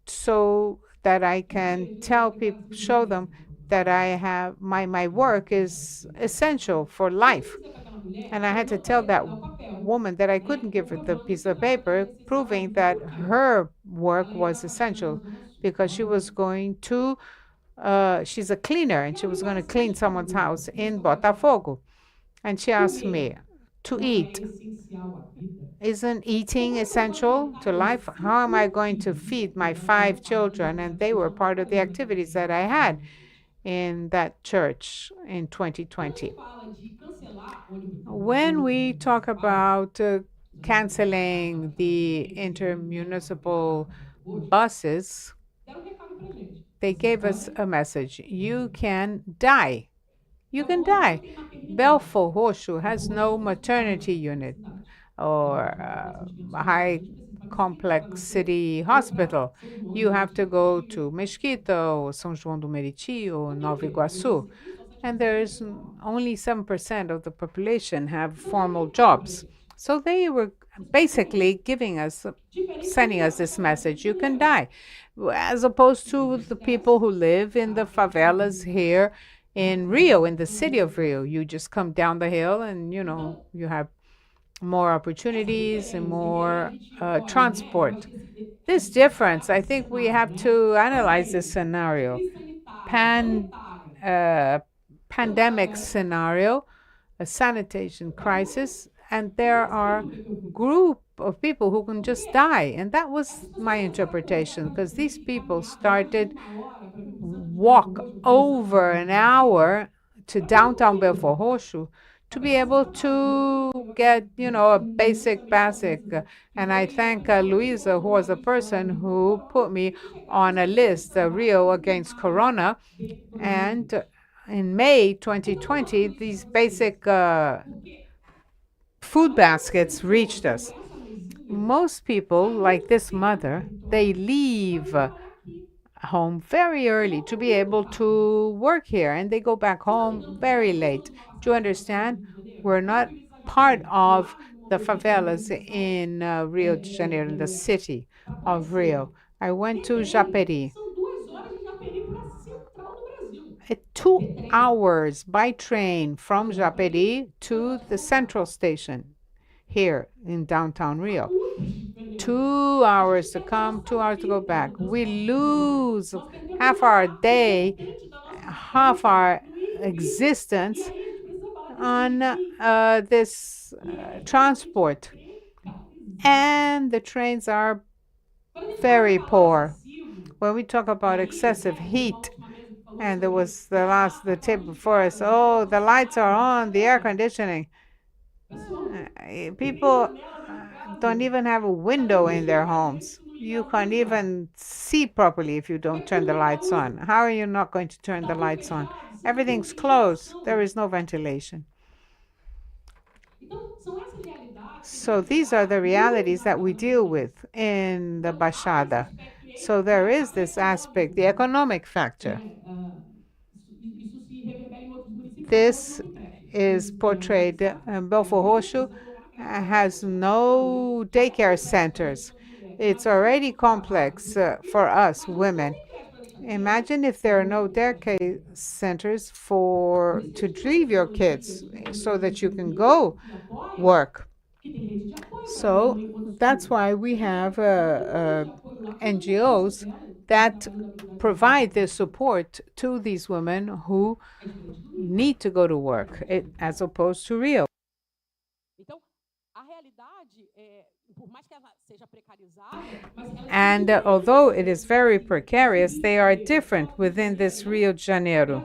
so that I can tell people, show them that I have my work is essential for life. And I had to tell that woman that I couldn't give her the piece of paper, proving that her work was essential, because she was going to, she's a cleaner, and she was going to clean someone's house in Botafogo. And she asked me, to eat, isn't eating essential to life? How am I going to feed my 5 children? And they were part of the activities that I had in that church in 2020. When we talk about canceling the intermunicipal buses, they gave us a message: you can die. You can die. Belfor Roxo has no maternity unit or a high complex city hospital. You have to go to Mesquita or São João do Meriti or Nova Iguaçu. And there's only 7% of the population have formal jobs. So they were basically sending us this message: you can die. As opposed to the people who live in the favelas here in Rio, in the city of Rio. You just come down the hill and, you have more opportunities and more transport. This difference, I think we have to analyze this scenario. Pandemic scenario, a sanitation crisis, and there are group of people who can just die. And that was my interpretation, because these people started walk over an hour to downtown Belfor Roxo to be able to get, a basic. And I thank Luisa, who was the person who put me on a list, Rio Against Corona. And in May 2020, these basic food baskets reached us. Most people, like this mother, they leave home very early to be able to work here, and they go back home very late. Do you understand? We're not part of the favelas in Rio de Janeiro, in the city of Rio. I went to Japeri. 2 hours by train from Japeri to the central station here in downtown Rio. 2 hours to come, 2 hours to go back. We lose half our day, half our existence on this transport. And the trains are very poor. When we talk about excessive heat, and there was the tip before us, oh, the lights are on, the air conditioning. People don't even have a window in their homes. You can't even see properly if you don't turn the lights on. How are you not going to turn the lights on? Everything's closed. There is no ventilation. So these are the realities that we deal with in the Baixada. So there is this aspect, the economic factor. This is portrayed. Belfor Roxo has no daycare centers. It's already complex for us women. Imagine if there are no daycare centers to leave your kids so that you can go work. So that's why we have NGOs that provide this support to these women who need to go to work, as opposed to Rio. And although it is very precarious, they are different within this Rio de Janeiro.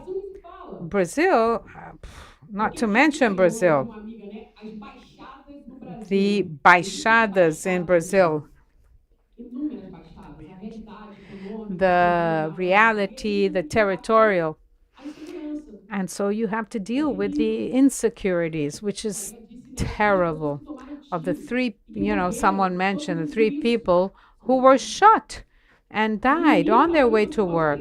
Brazil, not to mention Brazil, the baixadas in Brazil, the reality, the territorial. And so you have to deal with the insecurities, which is terrible. Of the three, someone mentioned the 3 people who were shot and died on their way to work.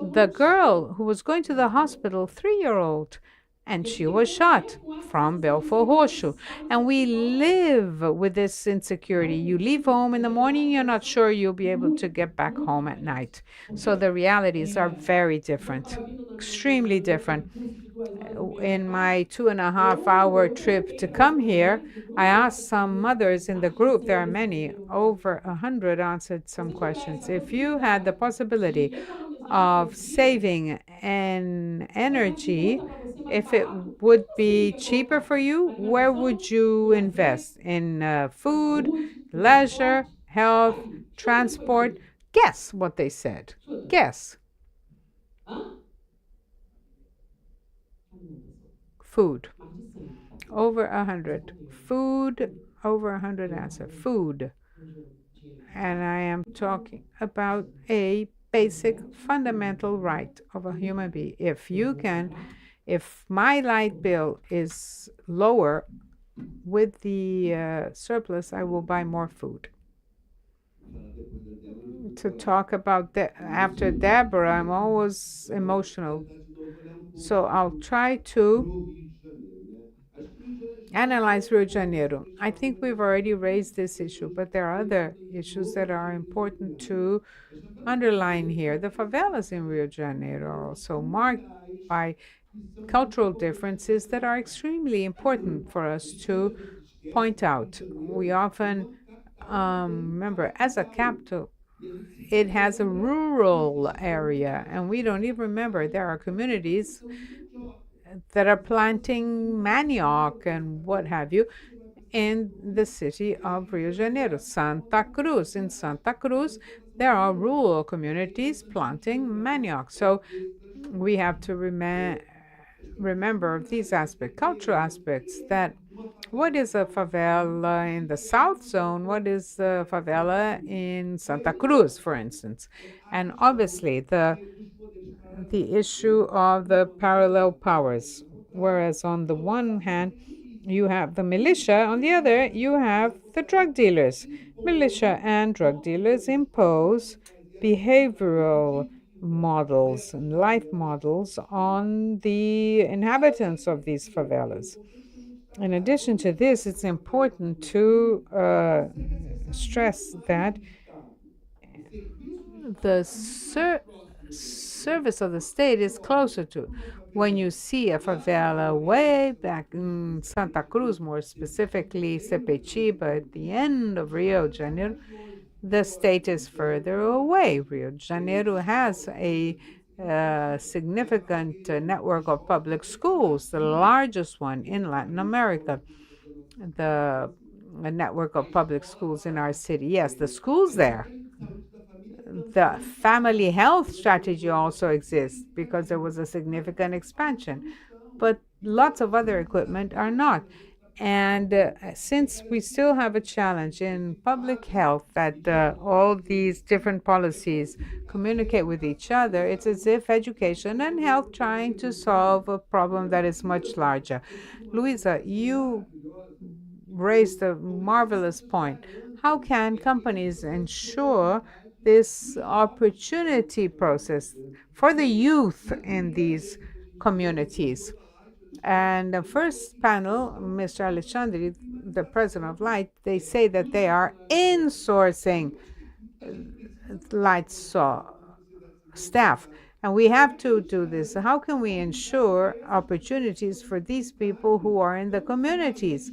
The girl who was going to the hospital, 3-year-old, and she was shot from Belfor Roxo. And we live with this insecurity. You leave home in the morning, you're not sure you'll be able to get back home at night. So the realities are very different, extremely different. In my 2.5-hour trip to come here, I asked some mothers in the group, there are many, over 100 answered some questions. If you had the possibility of saving an energy, if it would be cheaper for you, where would you invest? In food, leisure, health, transport? Guess what they said. Guess. Food. Over 100. Food, over 100 answer. Food. And I am talking about a basic fundamental right of a human being. If my light bill is lower with the surplus, I will buy more food. To talk about after Deborah, I'm always emotional. So I'll try to analyze Rio de Janeiro. I think we've already raised this issue, but there are other issues that are important to underline here. The favelas in Rio de Janeiro are also marked by cultural differences that are extremely important for us to point out. We often remember, as a capital, it has a rural area, and we don't even remember there are communities that are planting manioc and what have you in the city of Rio de Janeiro, Santa Cruz. In Santa Cruz, there are rural communities planting manioc. So we have to remember these aspects, cultural aspects, that what is a favela in the South Zone? What is a favela in Santa Cruz, for instance? And obviously the issue of the parallel powers, whereas on the one hand, you have the militia, on the other, you have the drug dealers. Militia and drug dealers impose behavioral models and life models on the inhabitants of these favelas. In addition to this, it's important to stress that the service of the state is closer to. When you see a favela way back in Santa Cruz, more specifically Sepetiba, at the end of Rio de Janeiro, the state is further away. Rio de Janeiro has a significant network of public schools, the largest one in Latin America. The a network of public schools in our city. Yes, the schools there. The family health strategy also exists because there was a significant expansion, but lots of other equipment are not. And since we still have a challenge in public health that all these different policies communicate with each other, it's as if education and health trying to solve a problem that is much larger. Luisa, you raised a marvelous point. How can companies ensure this opportunity process for the youth in these communities? And the first panel, Mr. Alexandre, the president of Light, they say that they are insourcing Light staff. And we have to do this. How can we ensure opportunities for these people who are in the communities?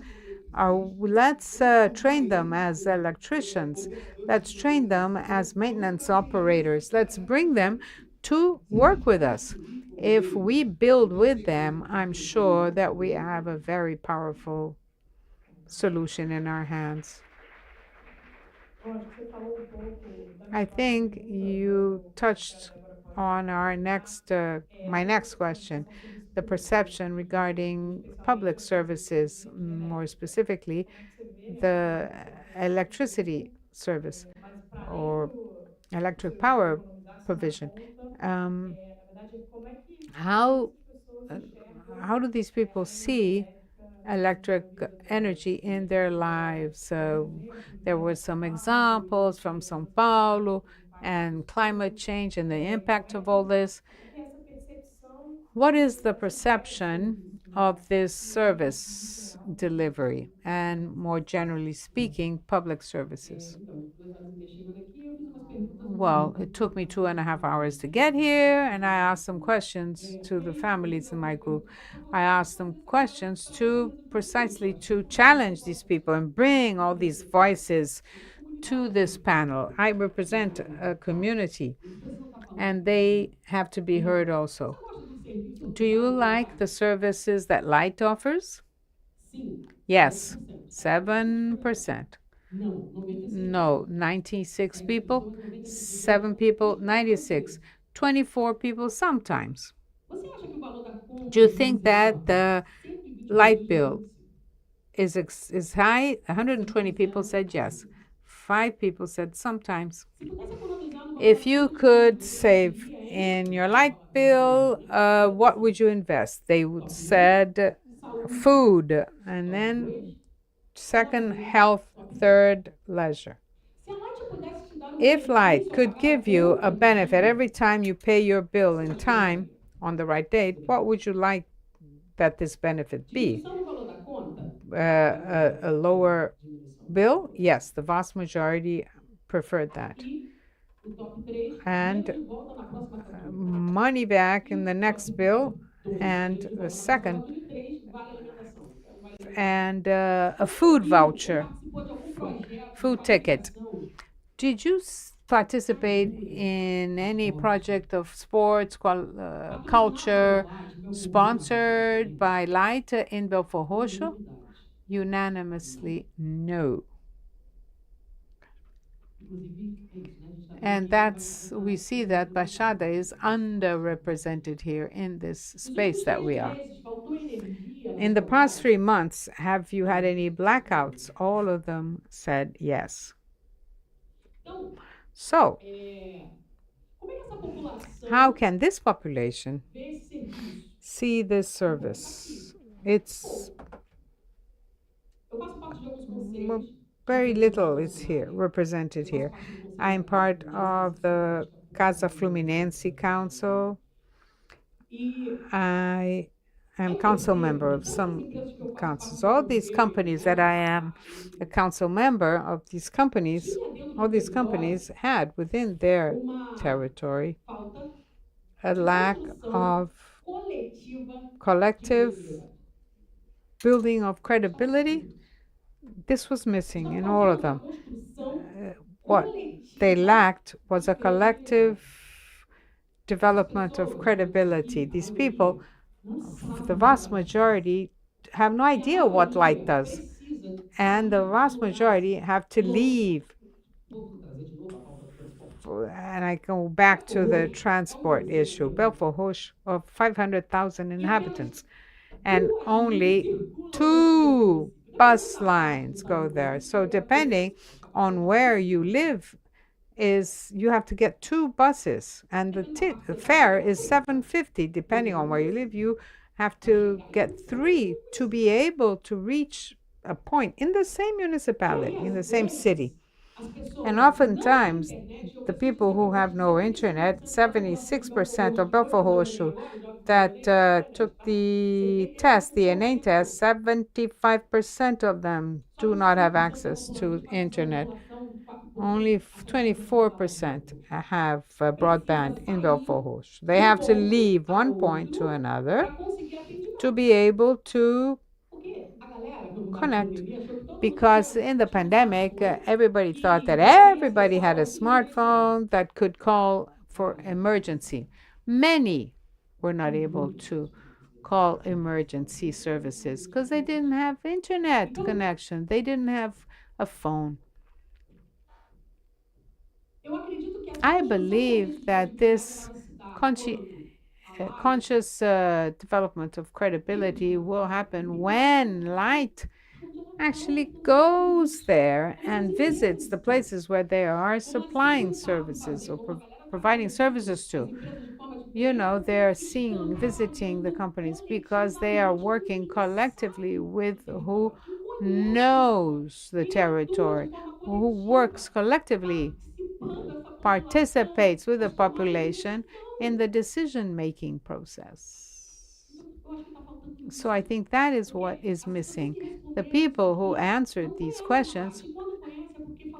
Let's train them as electricians. Let's train them as maintenance operators. Let's bring them to work with us. If we build with them, I'm sure that we have a very powerful solution in our hands. I think you touched on our my next question, the perception regarding public services, more specifically, the electricity service or electric power provision. How do these people see electric energy in their lives? So there were some examples from São Paulo and climate change and the impact of all this. What is the perception of this service delivery and, more generally speaking, public services? Well, it took me 2.5 hours to get here, and I asked some questions to the families in my group. I asked them questions precisely to challenge these people and bring all these voices to this panel. I represent a community, and they have to be heard also. Do you like the services that Light offers? Yes, 7%. No, 96 people, 7 people, 96, 24 people sometimes. Do you think that the light bill is high? 120 people said yes. 5 people said sometimes. If you could save in your light bill, what would you invest? They would said food, and then second, health, third, leisure. If Light could give you a benefit every time you pay your bill in time on the right date, what would you like that this benefit be? A lower bill? Yes, the vast majority preferred that. And money back in the next bill, and the second, and a food voucher, food ticket. Did you participate in any project of sports, culture, sponsored by Light in Belfort Roxo? Unanimously, no. And we see that Baixada is underrepresented here in this space that we are. In the past 3 months, have you had any blackouts? All of them said yes. So, how can this population see this service? very little is here represented here. I'm part of the Casa Fluminense Council. I am council member of some councils. All these companies that I am a council member of these companies, all these companies had within their territory a lack of collective building of credibility. This was missing in all of them. What they lacked was a collective development of credibility. These people, the vast majority, have no idea what light does. And the vast majority have to leave. And I go back to the transport issue. Belfort Roxo of 500,000 inhabitants, and only 2 bus lines go there. So depending on where you live, you have to get 2 buses, and the fare is 750. Depending on where you live, you have to get 3 to be able to reach a point in the same municipality, in the same city. And oftentimes, the people who have no internet, 76% of Belfort Roxo that took the test, the ENEM test, 75% of them do not have access to internet. Only 24% have broadband in Belfort Roxo. They have to leave one point to another to be able to connect. Because in the pandemic, everybody thought that everybody had a smartphone that could call for emergency. Many were not able to call emergency services because they didn't have internet connection. They didn't have a phone. I believe that this conscious development of credibility will happen when light actually goes there and visits the places where they are supplying services or providing services to. You know, they're visiting the companies because they are working collectively with who knows the territory, who works collectively, participates with the population in the decision-making process. So I think that is what is missing. The people who answered these questions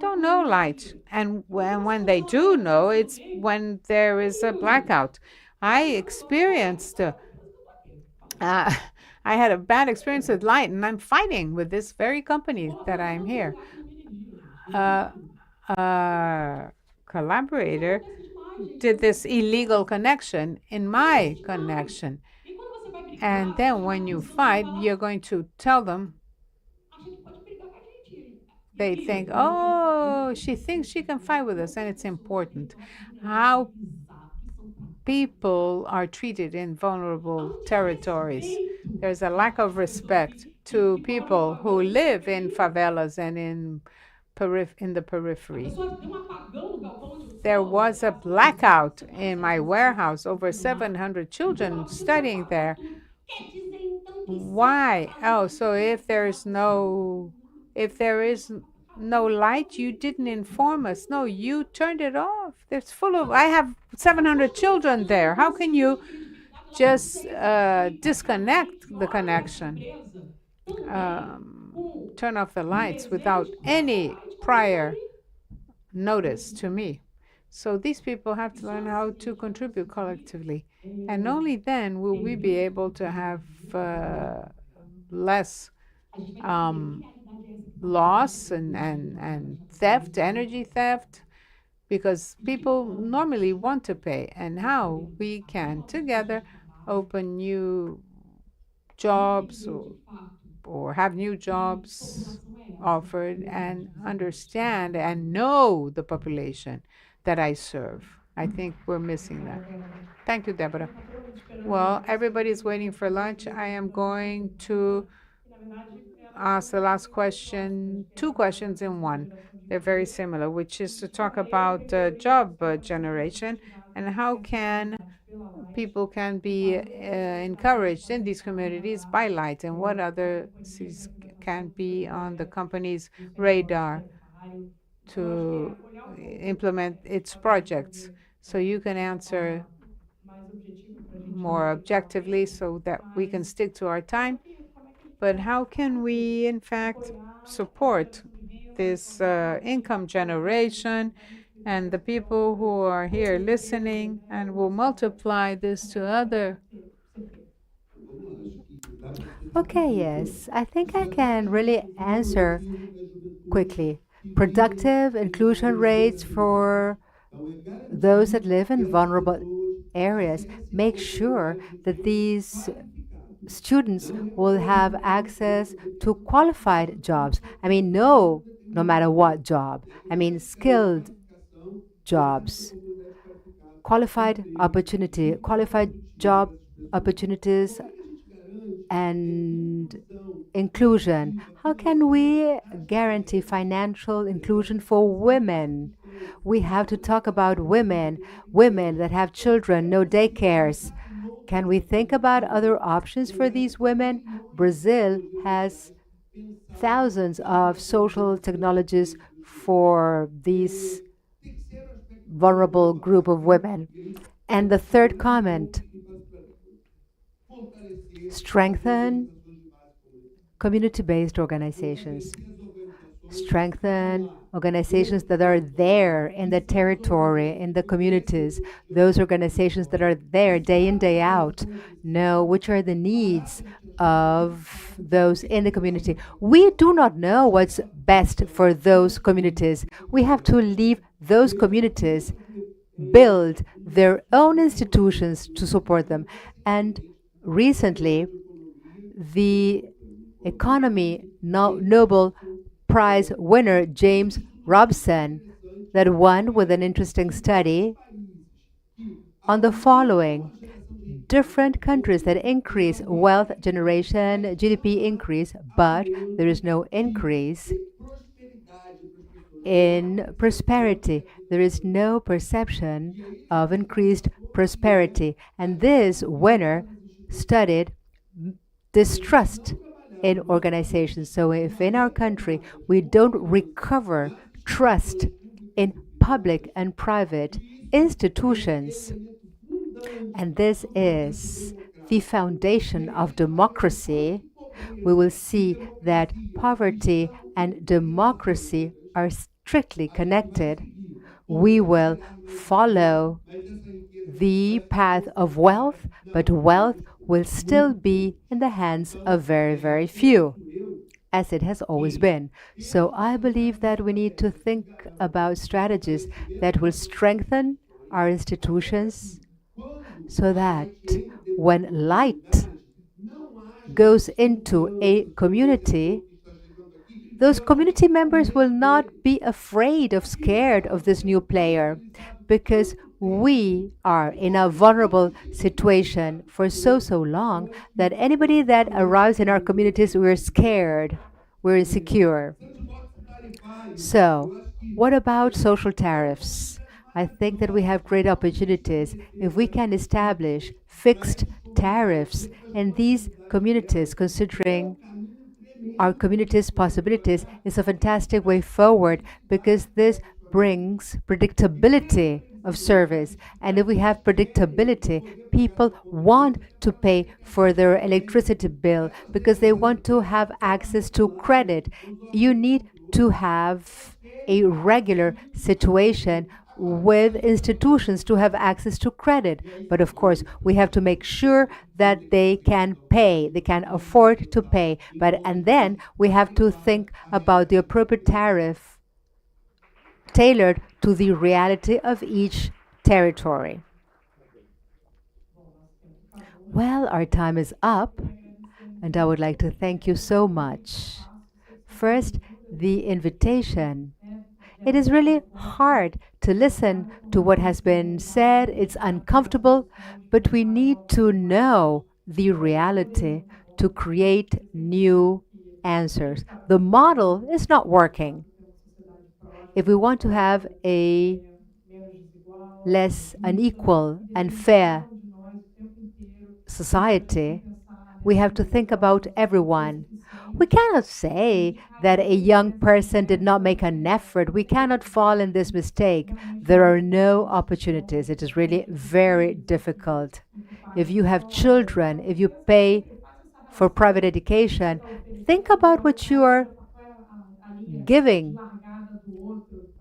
don't know light. And when they do know, it's when there is a blackout. I experienced, I had a bad experience with light, and I'm fighting with this very company that I'm here. Collaborator did this illegal connection in my connection. And then when you fight, you're going to tell them, they think, oh, she thinks she can fight with us. And it's important how people are treated in vulnerable territories. There's a lack of respect to people who live in favelas and in the periphery. There was a blackout in my warehouse, over 700 children studying there. Why? Oh, so if there is no light, you didn't inform us. No, you turned it off. I have 700 children there. How can you just disconnect the connection? Turn off the lights without any prior notice to me. So these people have to learn how to contribute collectively. And only then will we be able to have less loss and theft, energy theft, because people normally want to pay. And how we can together open new jobs or have new jobs offered and understand and know the population that I serve. I think we're missing that. Thank you, Deborah. Well, everybody's waiting for lunch. I am going to ask the last question, 2 questions in one. They're very similar, which is to talk about job generation and how people can be encouraged in these communities by light, and what other cities can be on the company's radar to implement its projects. So you can answer more objectively so that we can stick to our time. But how can we, in fact, support this income generation and the people who are here listening and will multiply this to other? Okay, yes. I think I can really answer quickly. Productive inclusion rates for those that live in vulnerable areas. Make sure that these students will have access to qualified jobs. I mean, no matter what job. I mean, skilled jobs, qualified job opportunities and inclusion. How can we guarantee financial inclusion for women? We have to talk about women that have children, no daycares. Can we think about other options for these women? Brazil has thousands of social technologies for these vulnerable group of women. And the third comment, strengthen community-based organizations. Strengthen organizations that are there in the territory, in the communities, those organizations that are there day in, day out, know which are the needs of those in the community. We do not know what's best for those communities. We have to leave those communities build their own institutions to support them. And recently, the Nobel Prize winner James Robson that won with an interesting study on the following: different countries that increase wealth generation, GDP increase, but there is no increase in prosperity. There is no perception of increased prosperity. And this winner studied distrust in organizations. So if in our country we don't recover trust in public and private institutions, and this is the foundation of democracy, we will see that poverty and democracy are strictly connected. We will follow the path of wealth, but wealth will still be in the hands of very, very few, as it has always been. So I believe that we need to think about strategies that will strengthen our institutions so that when light goes into a community, those community members will not be afraid or scared of this new player, because we are in a vulnerable situation for so long that anybody that arrives in our communities, we're scared, we're insecure. So, what about social tariffs? I think that we have great opportunities if we can establish fixed tariffs in these communities, considering our community's possibilities. Is a fantastic way forward, because this brings predictability of service. And if we have predictability, people want to pay for their electricity bill because they want to have access to credit. You need to have a regular situation with institutions to have access to credit. But of course, we have to make sure that they can pay, they can afford to pay. And then we have to think about the appropriate tariff tailored to the reality of each territory. Well, our time is up, and I would like to thank you so much. First, the invitation. It is really hard to listen to what has been said. It's uncomfortable, but we need to know the reality to create new answers. The model is not working. If we want to have a less unequal and fair society, we have to think about everyone. We cannot say that a young person did not make an effort. We cannot fall in this mistake. There are no opportunities. It is really very difficult. If you have children, if you pay for private education, think about what you are giving.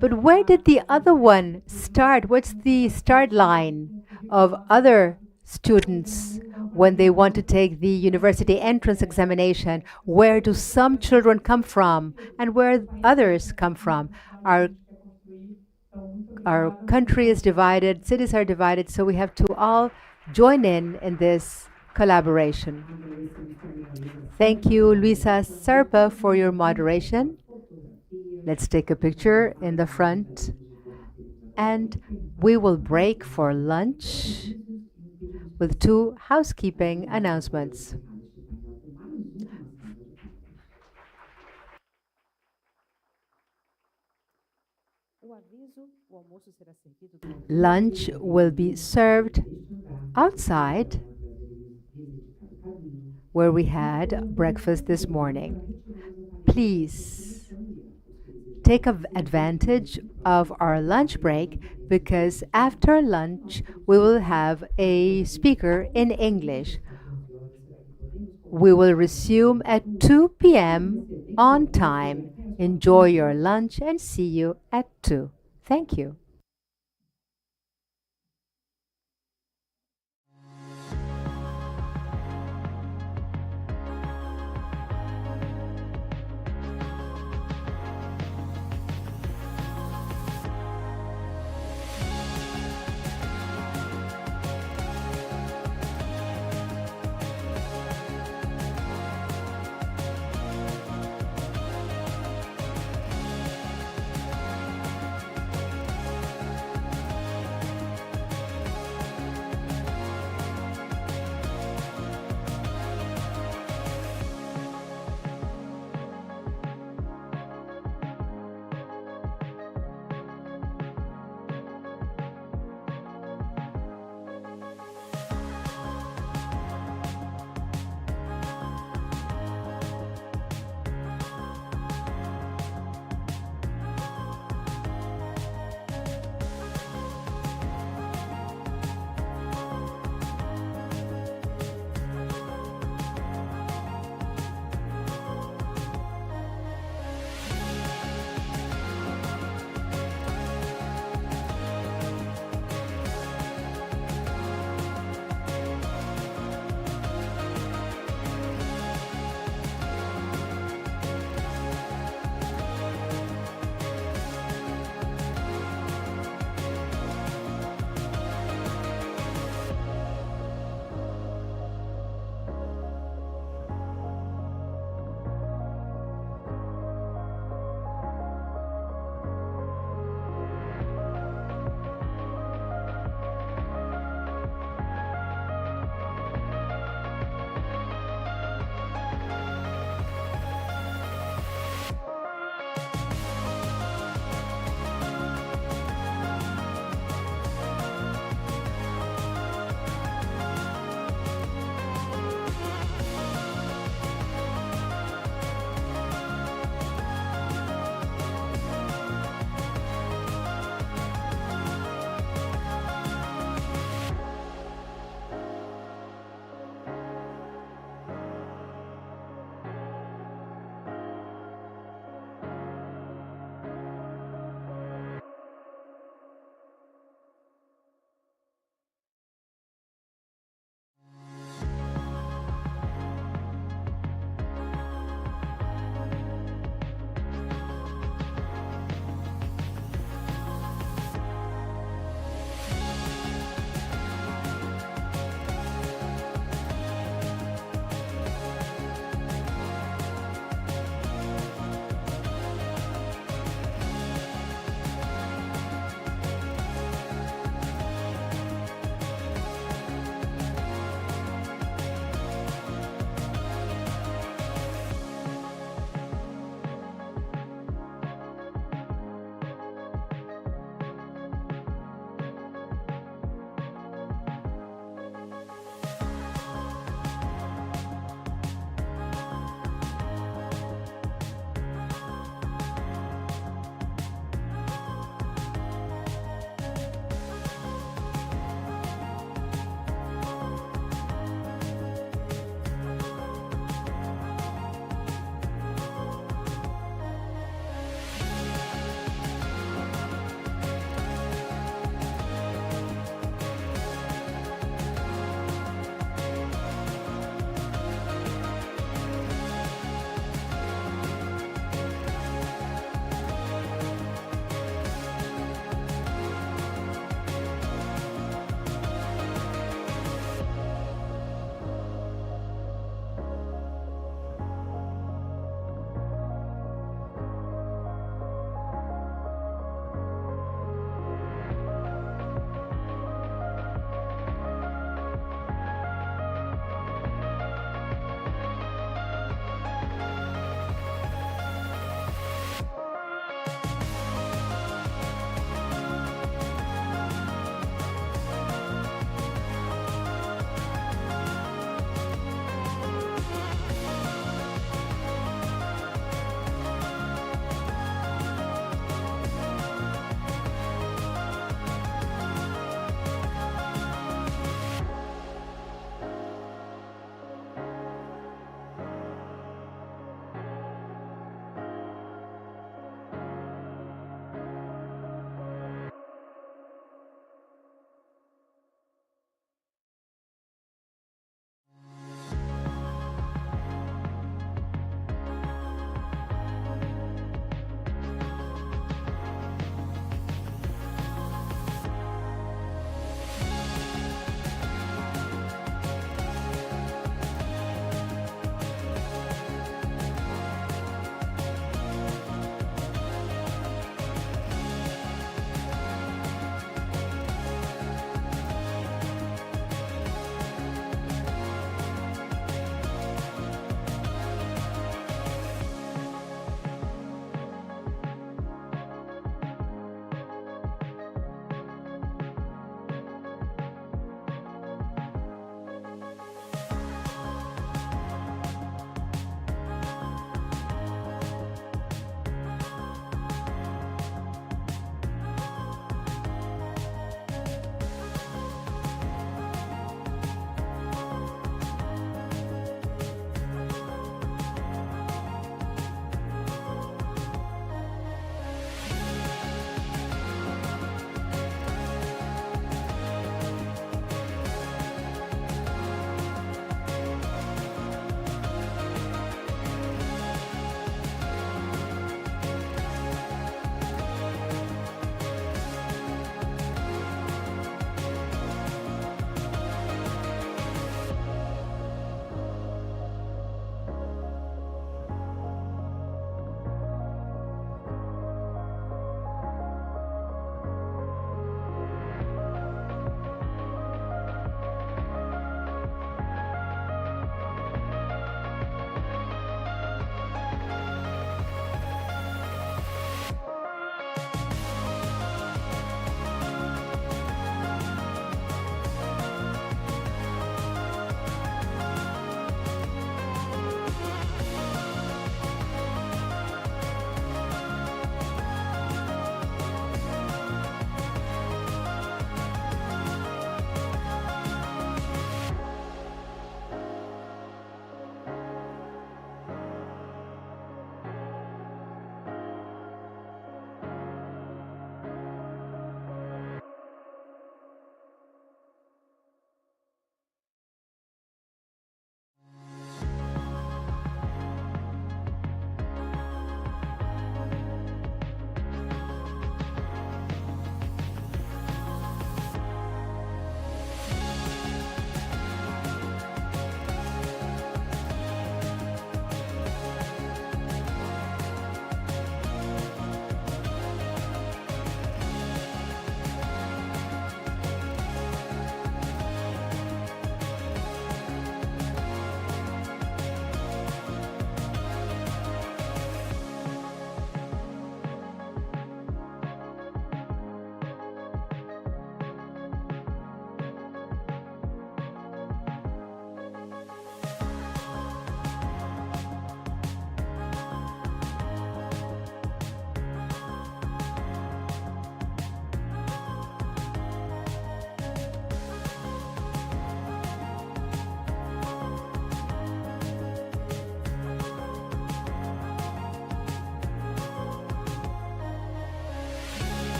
But where did the other one start? What's the start line of other students when they want to take the university entrance examination? Where do some children come from and where others come from? Our country is divided, cities are divided, so we have to all join in this collaboration. Thank you, Luisa Serpa, for your moderation. Let's take a picture in the front. And we will break for lunch with 2 housekeeping announcements. Lunch will be served outside where we had breakfast this morning. Please take advantage of our lunch break because after lunch we will have a speaker in English. We will resume at 2 p.m. on time. Enjoy your lunch and see you at 2. Thank you.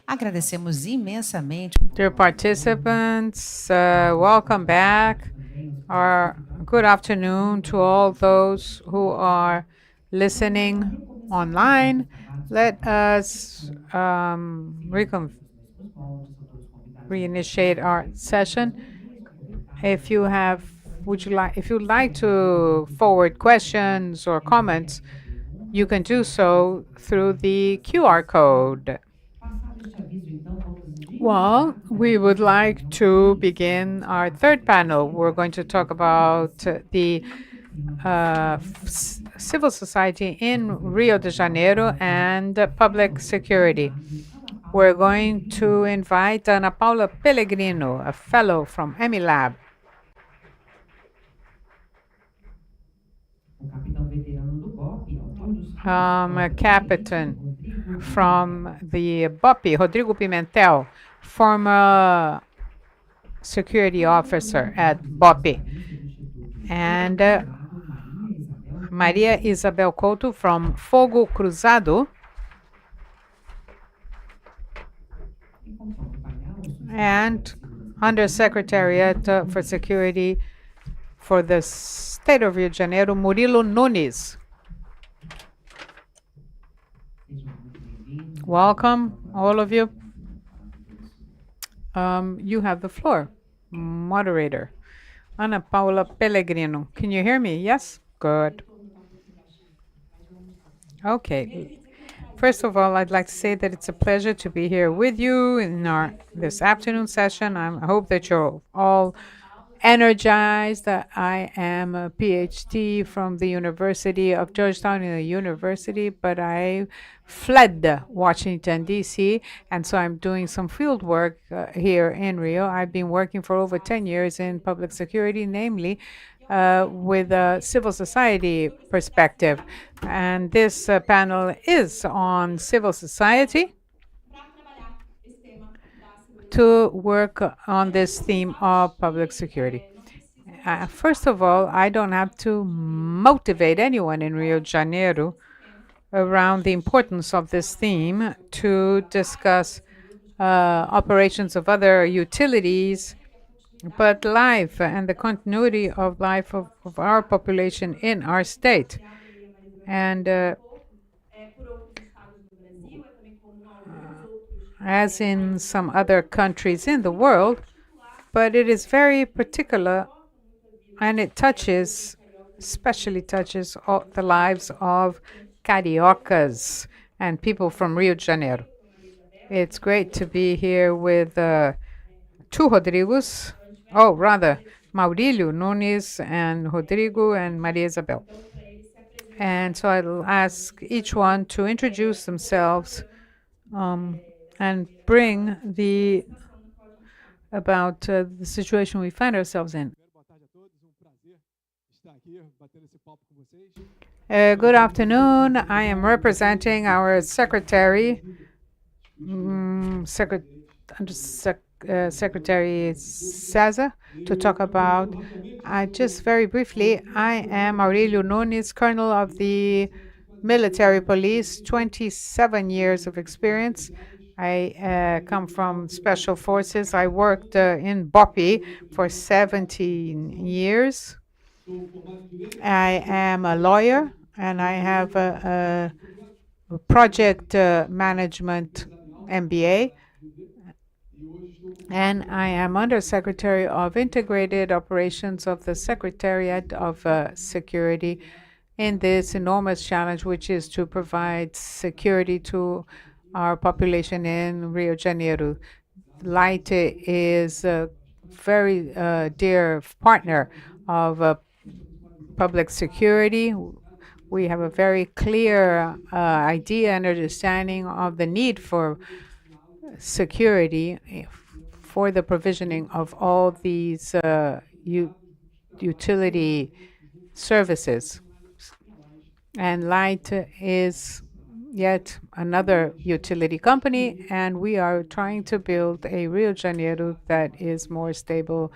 Agradecemos imensamente. Dear participants, welcome back. Or good afternoon to all those who are listening online. Let us reinitiate our session. If you would like to forward questions or comments, you can do so through the QR code. Well, we would like to begin our third panel. We're going to talk about the civil society in Rio de Janeiro and public security. We're going to invite Ana Paula Pellegrino, a fellow from EMILAB. A captain from the BOPI, Rodrigo Pimentel, former security officer at BOPI, and Maria Isabel Couto from Fogo Cruzado, and Undersecretariat for Security for the State of Rio de Janeiro, Murilo Nunes. Welcome, all of you. You have the floor, moderator. Ana Paula Pellegrino. Can you hear me? Yes? Good. Okay. First of all, I'd like to say that it's a pleasure to be here with you in this afternoon session. I hope that you're all energized. I am a PhD from the University of Georgetown in a university, but I fled Washington, D.C., and so I'm doing some field work here in Rio. I've been working for over 10 years in public security, namely with a civil society perspective. And this panel is on civil society to work on this theme of public security. First of all, I don't have to motivate anyone in Rio de Janeiro around the importance of this theme to discuss operations of other utilities, but life and the continuity of life of our population in our state. And as in some other countries in the world, but it is very particular, and it especially touches all the lives of Cariocas and people from Rio de Janeiro. It's great to be here with two Rodrigos, Maurílio Nunes and Rodrigo and Maria Isabel. And so I'll ask each one to introduce themselves and bring about the situation we find ourselves in. Good afternoon. I am representing our secretary, Secretary Cesar, to talk about, just very briefly, I am Aurelio Nunes, Colonel of the Military Police, 27 years of experience. I come from Special Forces. I worked in BOPI for 17 years. I am a lawyer, and I have a project management MBA. And I am Undersecretary of Integrated Operations of the Secretariat of Security in this enormous challenge, which is to provide security to our population in Rio de Janeiro. Light is a very dear partner of public security. We have a very clear idea and understanding of the need for security for the provisioning of all these utility services. And Light is yet another utility company, and we are trying to build a Rio de Janeiro that is more stable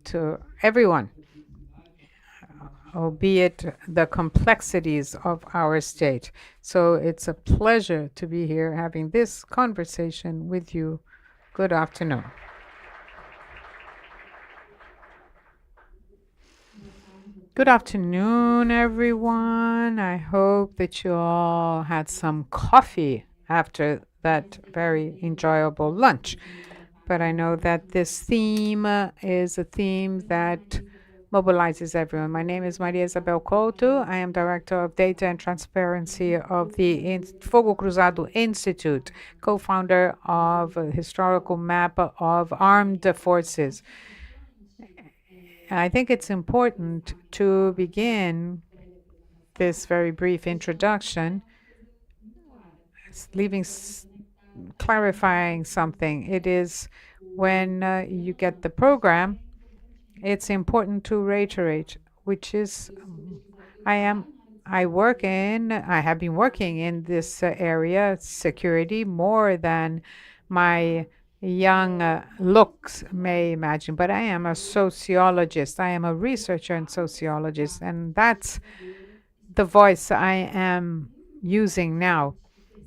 to everyone. albeit the complexities of our state. So it's a pleasure to be here having this conversation with you. Good afternoon. Good afternoon, everyone. I hope that you all had some coffee after that very enjoyable lunch. But I know that this theme is a theme that mobilizes everyone. My name is Maria Isabel Couto. I am Director of Data and Transparency of the Fogo Cruzado Institute, co-founder of a historical map of armed forces. I think it's important to begin this very brief introduction clarifying something. It is when you get the program, it's important to reiterate, which is I have been working in this area, security, more than my young looks may imagine, but I am a sociologist. I am a researcher and sociologist, and that's the voice I am using now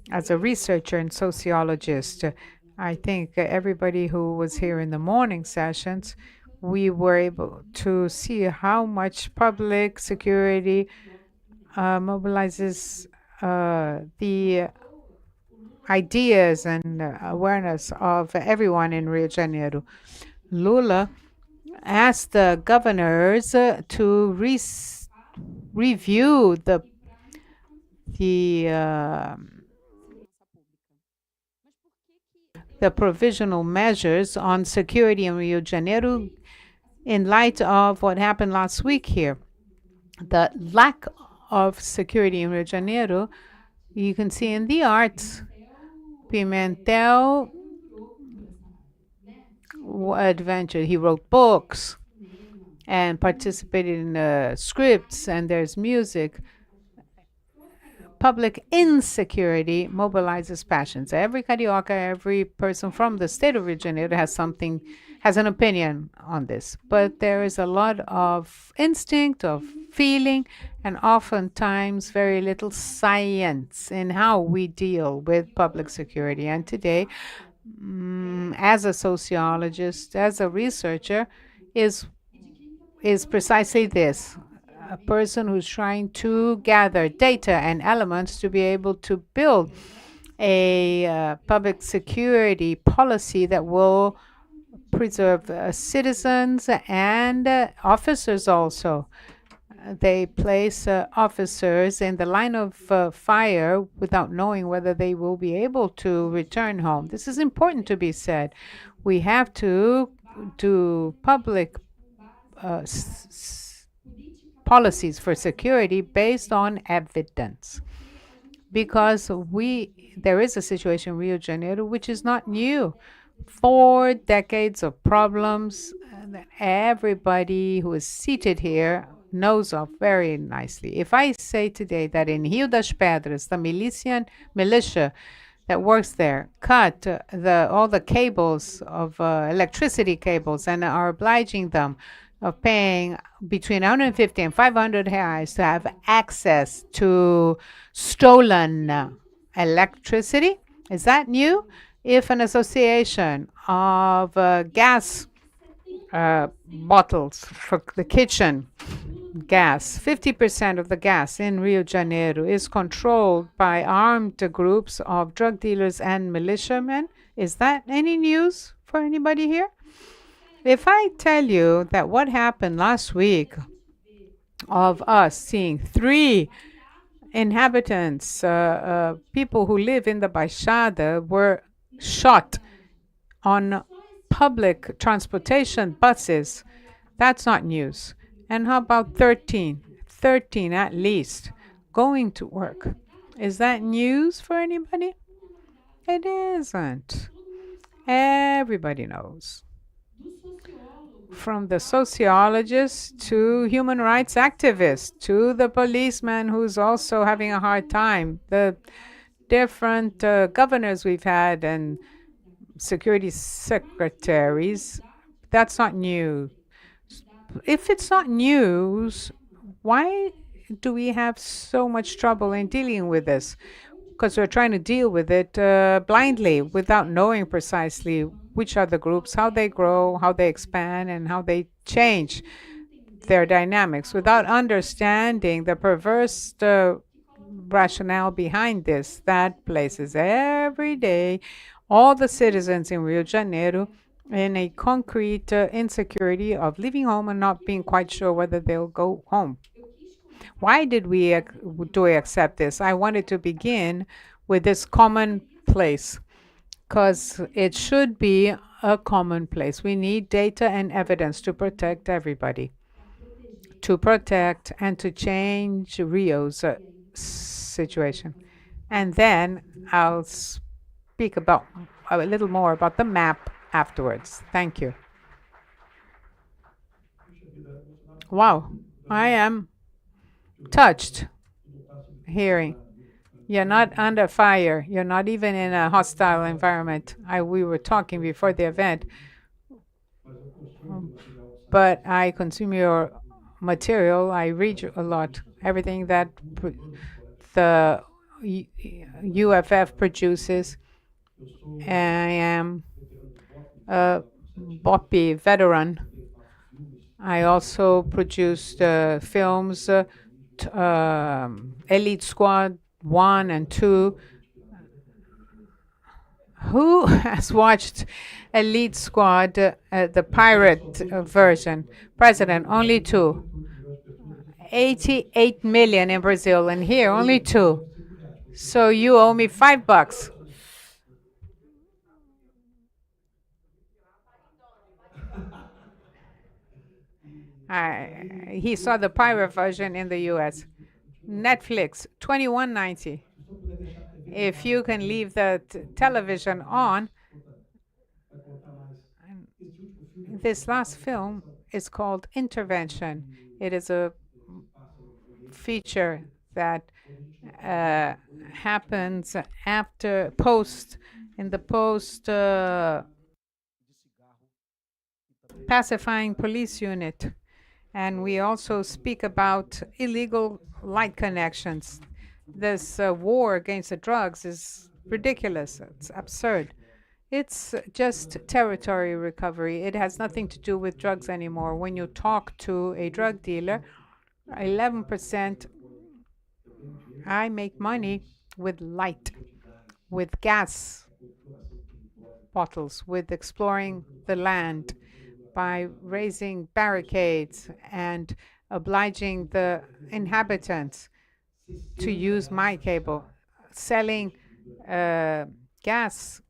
as a researcher and sociologist. I think everybody who was here in the morning sessions, we were able to see how much public security mobilizes the ideas and awareness of everyone in Rio de Janeiro. Lula asked the governors to review the provisional measures on security in Rio de Janeiro in light of what happened last week here. The lack of security in Rio de Janeiro, you can see in the arts. Pimentel adventure. He wrote books and participated in scripts, and there's music. Public insecurity mobilizes passions. Every carioca, every person from the state of Rio de Janeiro has an opinion on this. But there is a lot of instinct, of feeling, and oftentimes very little science in how we deal with public security. And today, as a sociologist, as a researcher, is precisely this. A person who's trying to gather data and elements to be able to build a public security policy that will preserve citizens and officers also. They place officers in the line of fire without knowing whether they will be able to return home. This is important to be said. We have to do public policies for security based on evidence, because there is a situation in Rio de Janeiro which is not new. 4 decades of problems that everybody who is seated here knows of very nicely. If I say today that in Rio das Pedras, the militia that works there cut all the cables of electricity cables and are obliging them of paying between 150 and 500 reais to have access to stolen electricity. Is that new? If an association of gas bottles for the kitchen gas, 50% of the gas in Rio de Janeiro is controlled by armed groups of drug dealers and militiamen, is that any news for anybody here? If I tell you that what happened last week of us seeing 3 inhabitants, people who live in the Baixada, were shot on public transportation buses, that's not news. And how about 13 at least, going to work? Is that news for anybody? It isn't. Everybody knows. From the sociologist to human rights activist to the policeman who's also having a hard time, the different governors we've had and security secretaries, that's not new. If it's not news, Why do we have so much trouble in dealing with this? Because we're trying to deal with it blindly without knowing precisely which are the groups, how they grow, how they expand, and how they change their dynamics, without understanding the perverse rationale behind this that places every day all the citizens in Rio de Janeiro in a concrete insecurity of leaving home and not being quite sure whether they'll go home. Why did we accept this? I wanted to begin with this common place because it should be a common place. We need data and evidence to protect everybody, to protect and to change Rio's situation. And then I'll speak about a little more about the map afterwards. Thank you. Wow, I am touched hearing. You're not under fire. You're not even in a hostile environment. We were talking before the event, but I consume your material. I read a lot. Everything that the UFF produces. I am a BOPI veteran. I also produced films, Elite Squad 1 and 2. Who has watched Elite Squad, the pirate version? President, only 2. 88 million in Brazil, and here only 2. So you owe me $5. He saw the pirate version in the US. Netflix, $21.90. If you can leave the television on. This last film is called Intervention. It is a feature that happens after in the post pacifying police unit. And we also speak about illegal light connections. This war against the drugs is ridiculous. It's absurd. It's just territory recovery. It has nothing to do with drugs anymore. When you talk to a drug dealer, 11%, I make money with light, with gas bottles, with exploring the land, by raising barricades and obliging the inhabitants to use my cable, selling gas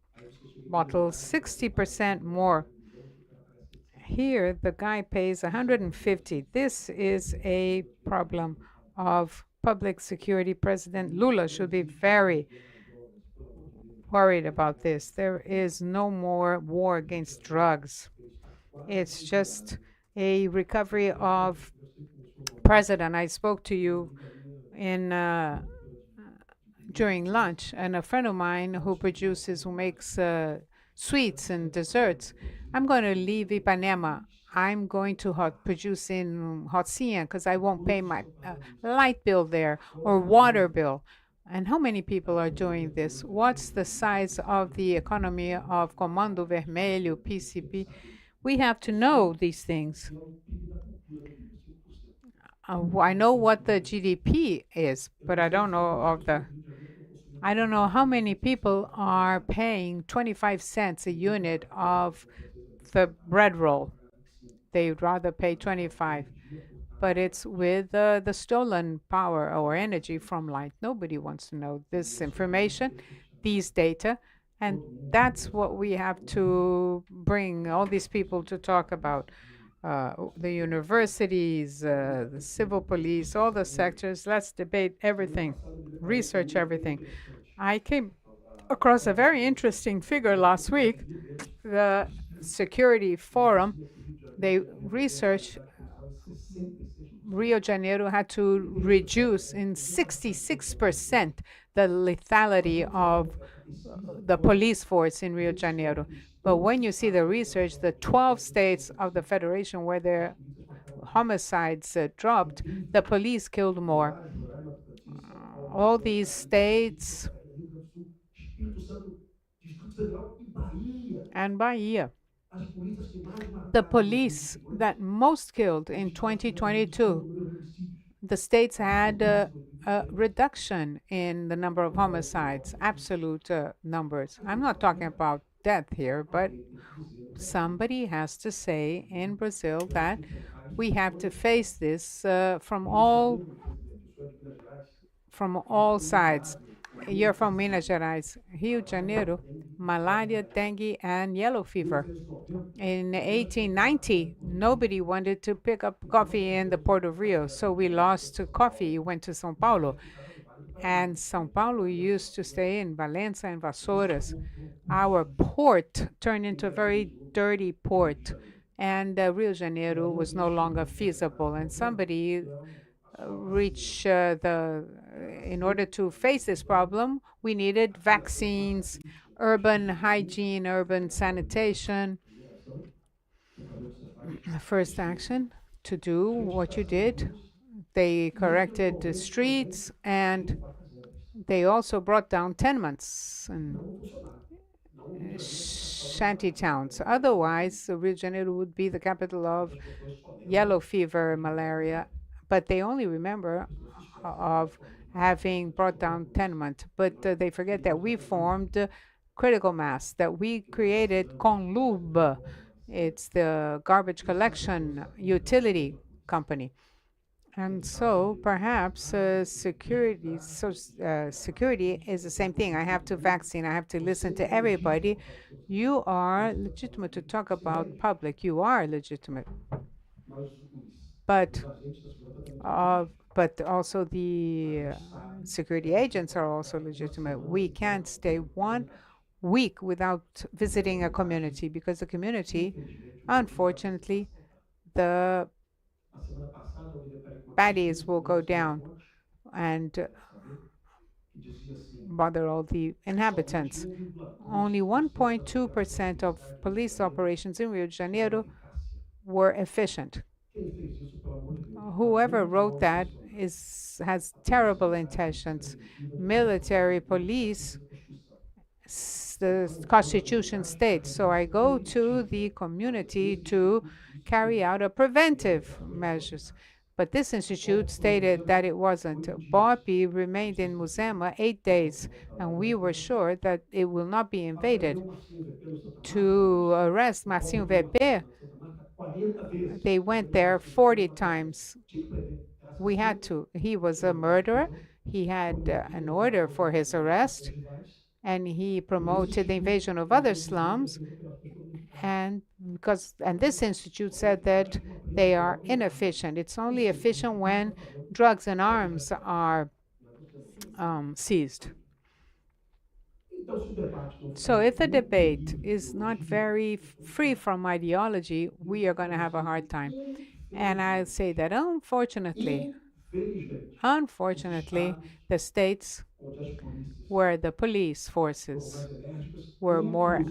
bottles 60% more. Here, the guy pays 150. This is a problem of public security. President Lula should be very worried about this. There is no more war against drugs. It's just a recovery of president. I spoke to you during lunch, and a friend of mine who makes sweets and desserts. I'm going to leave Ipanema. I'm going to produce in Rocinha because I won't pay my light bill there or water bill. And how many people are doing this? What's the size of the economy of Comando Vermelho, PCB? We have to know these things. I know what the GDP is, but I don't know how many people are paying 25 cents a unit of the bread roll. They'd rather pay 25. But it's with the stolen power or energy from light. Nobody wants to know this information, these data. And that's what we have to bring all these people to talk about. The universities, the civil police, all the sectors. Let's debate everything, research everything. I came across a very interesting figure last week. The Security Forum, they researched Rio de Janeiro had to reduce in 66% the lethality of the police force in Rio de Janeiro. But when you see the research, the 12 states of the federation where they're homicides dropped, the police killed more. All these states and Bahia, the police that most killed in 2022, the states had a reduction in the number of homicides, absolute numbers. I'm not talking about death here, but somebody has to say in Brazil that we have to face this from all sides. You're from Minas Gerais, Rio de Janeiro, malaria, dengue, and yellow fever. In 1890, nobody wanted to pick up coffee in the port of Rio, so we lost coffee, went to São Paulo. And São Paulo used to stay in Valença and Vassouras. Our port turned into a very dirty port, and Rio de Janeiro was no longer feasible. And somebody in order to face this problem, we needed vaccines, urban hygiene, urban sanitation. The first action to do what you did, they corrected the streets, and they also brought down tenements and shanty towns. Otherwise, Rio de Janeiro would be the capital of yellow fever, malaria, but they only remember of having brought down tenement. But they forget that we formed critical mass, that we created Conlub. It's the garbage collection utility company. And so perhaps security is the same thing. I have to vaccine, I have to listen to everybody. You are legitimate to talk about public. You are legitimate. But also the security agents are also legitimate. We can't stay 1 week without visiting a community, because the community, unfortunately, the baddies will go down and bother all the inhabitants. Only 1.2% of police operations in Rio de Janeiro were efficient. Whoever wrote that has terrible intentions. Military, police, the Constitution states. So I go to the community to carry out a preventive measures. But this institute stated that it wasn't. Bobby remained in Muzema 8 days, and we were sure that it will not be invaded. To arrest Marcinho VP, they went there 40 times. We had to. He was a murderer. He had an order for his arrest, and he promoted the invasion of other slums. And this institute said that they are inefficient. It's only efficient when drugs and arms are seized. So if the debate is not very free from ideology, we are going to have a hard time. And I say that unfortunately, the states where the police forces were more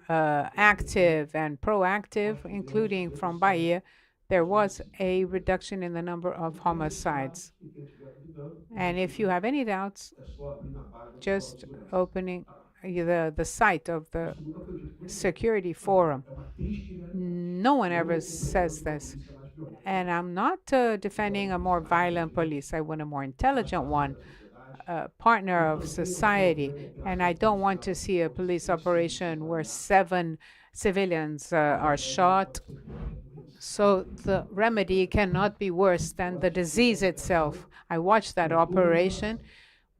active and proactive, including from Bahia, there was a reduction in the number of homicides. And if you have any doubts, just opening the site of the Security Forum. No one ever says this. And I'm not defending a more violent police. I want a more intelligent one, a partner of society. And I don't want to see a police operation where 7 civilians are shot. So the remedy cannot be worse than the disease itself. I watched that operation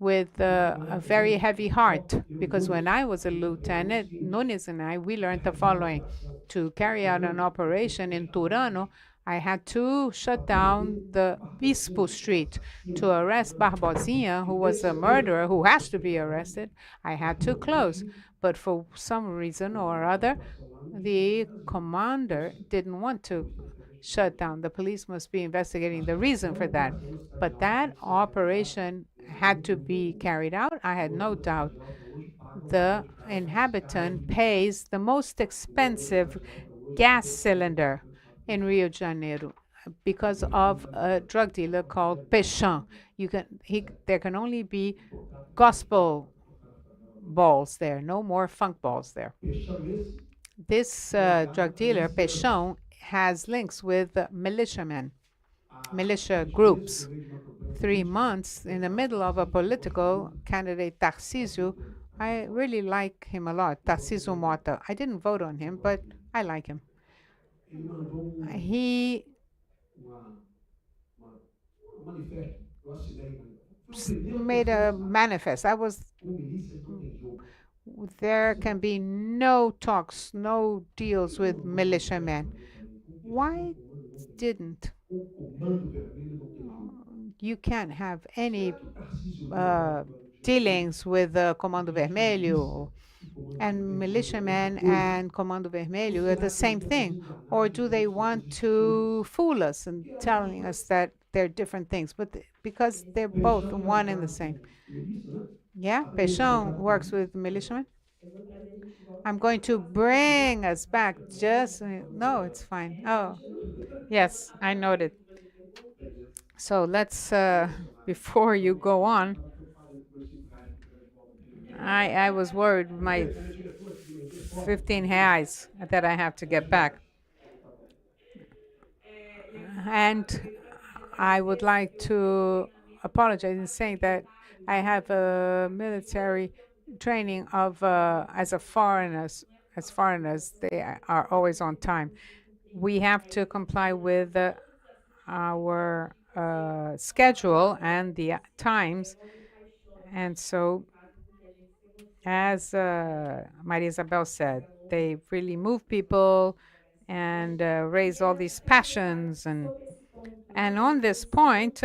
with a very heavy heart, because when I was a lieutenant, Nunes and I, we learned the following. To carry out an operation in Turano, I had to shut down the Bispo Street. To arrest Barbosinha, who was a murderer, who has to be arrested, I had to close. But for some reason or other, the commander didn't want to shut down. The police must be investigating the reason for that. But that operation had to be carried out. I had no doubt. The inhabitant pays the most expensive gas cylinder in Rio de Janeiro. because of a drug dealer called Péchin. There can only be gospel balls there, no more funk balls there. This drug dealer, Péchin, has links with militiamen, militia groups. 3 months in the middle of a political candidate, Tarcísio. I really like him a lot, Tarcísio Mota. I didn't vote on him, but I like him. He made a manifest. There can be no talks, no deals with militiamen. Why didn't you can't have any dealings with Comando Vermelho and militiamen and Comando Vermelho are the same thing? Or do they want to fool us and telling us that they're different things? But because they're both one and the same. Yeah, Peixão works with militiamen. I'm going to bring us back just, no, it's fine. Oh, yes, I noted. So let's, before you go on, I was worried with my 15 reais that I have to get back. And I would like to apologize in saying that I have a military training of as foreigners, they are always on time. We have to comply with our schedule and the times. And so, as Maria Isabel said, they really move people and raise all these passions. And on this point,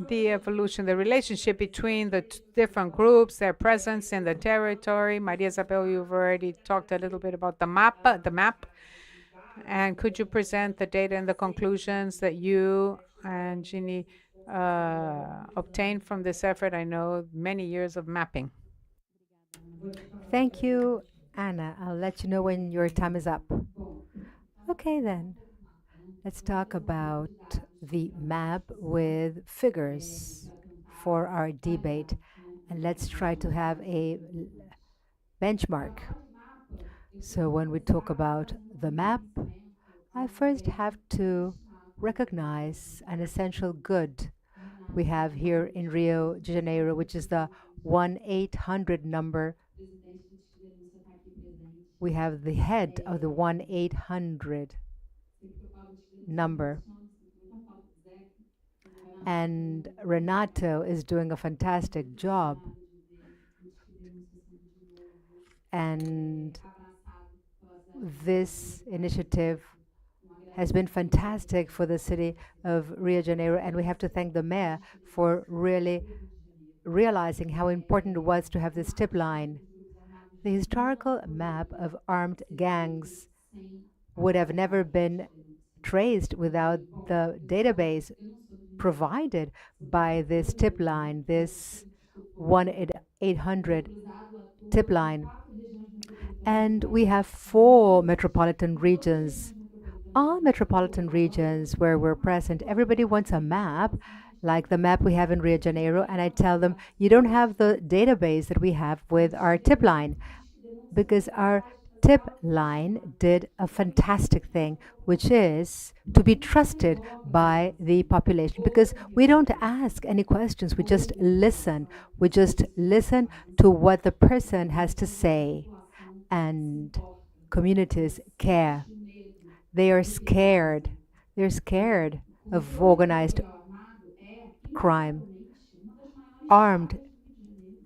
the evolution, the relationship between the different groups, their presence in the territory. Maria Isabel, you've already talked a little bit about the map. And could you present the data and the conclusions that you and Ginny obtained from this effort? I know many years of mapping. Thank you, Anna. I'll let you know when your time is up. Okay, then. Let's talk about the map with figures for our debate. And let's try to have a benchmark. So when we talk about the map, I first have to recognize an essential good we have here in Rio de Janeiro, which is the 1-800 number. We have the head of the 1-800 number. And Renato is doing a fantastic job. And this initiative has been fantastic for the city of Rio de Janeiro, and we have to thank the mayor for really realizing how important it was to have this tip line. The historical map of armed gangs would have never been traced without the database provided by this tip line, this 1-800 tip line. And we have 4 metropolitan regions. All metropolitan regions where we're present, everybody wants a map, like the map we have in Rio de Janeiro, and I tell them, you don't have the database that we have with our tip line, because our tip line did a fantastic thing, which is to be trusted by the population, because we don't ask any questions, we just listen. We just listen to what the person has to say, and communities care. They are scared. They're scared of organized crime. Armed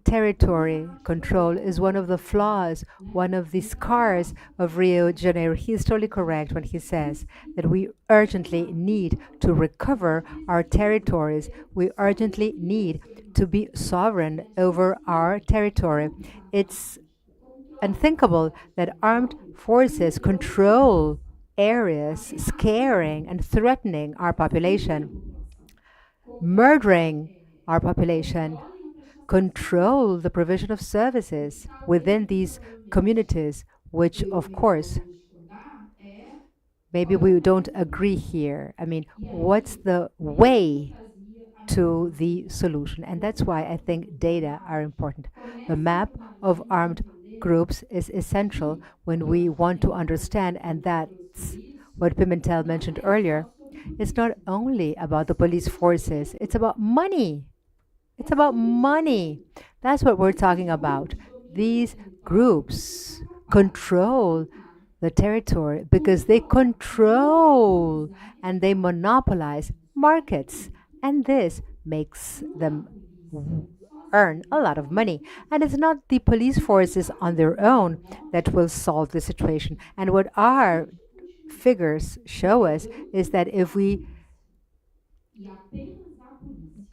territory control is one of the flaws, one of the scars of Rio de Janeiro. He is totally correct when he says that we urgently need to recover our territories. We urgently need to be sovereign over our territory. It's unthinkable that armed forces control areas, scaring and threatening our population, murdering our population, control the provision of services within these communities, which of course maybe we don't agree here. I mean, what's the way to the solution? And that's why I think data are important. The map of armed groups is essential when we want to understand, and that's what Pimentel mentioned earlier. It's not only about the police forces, it's about money. It's about money. That's what we're talking about. These groups control the territory because they control and they monopolize markets. And this makes them earn a lot of money. And it's not the police forces on their own that will solve the situation. And what our figures show us is that if we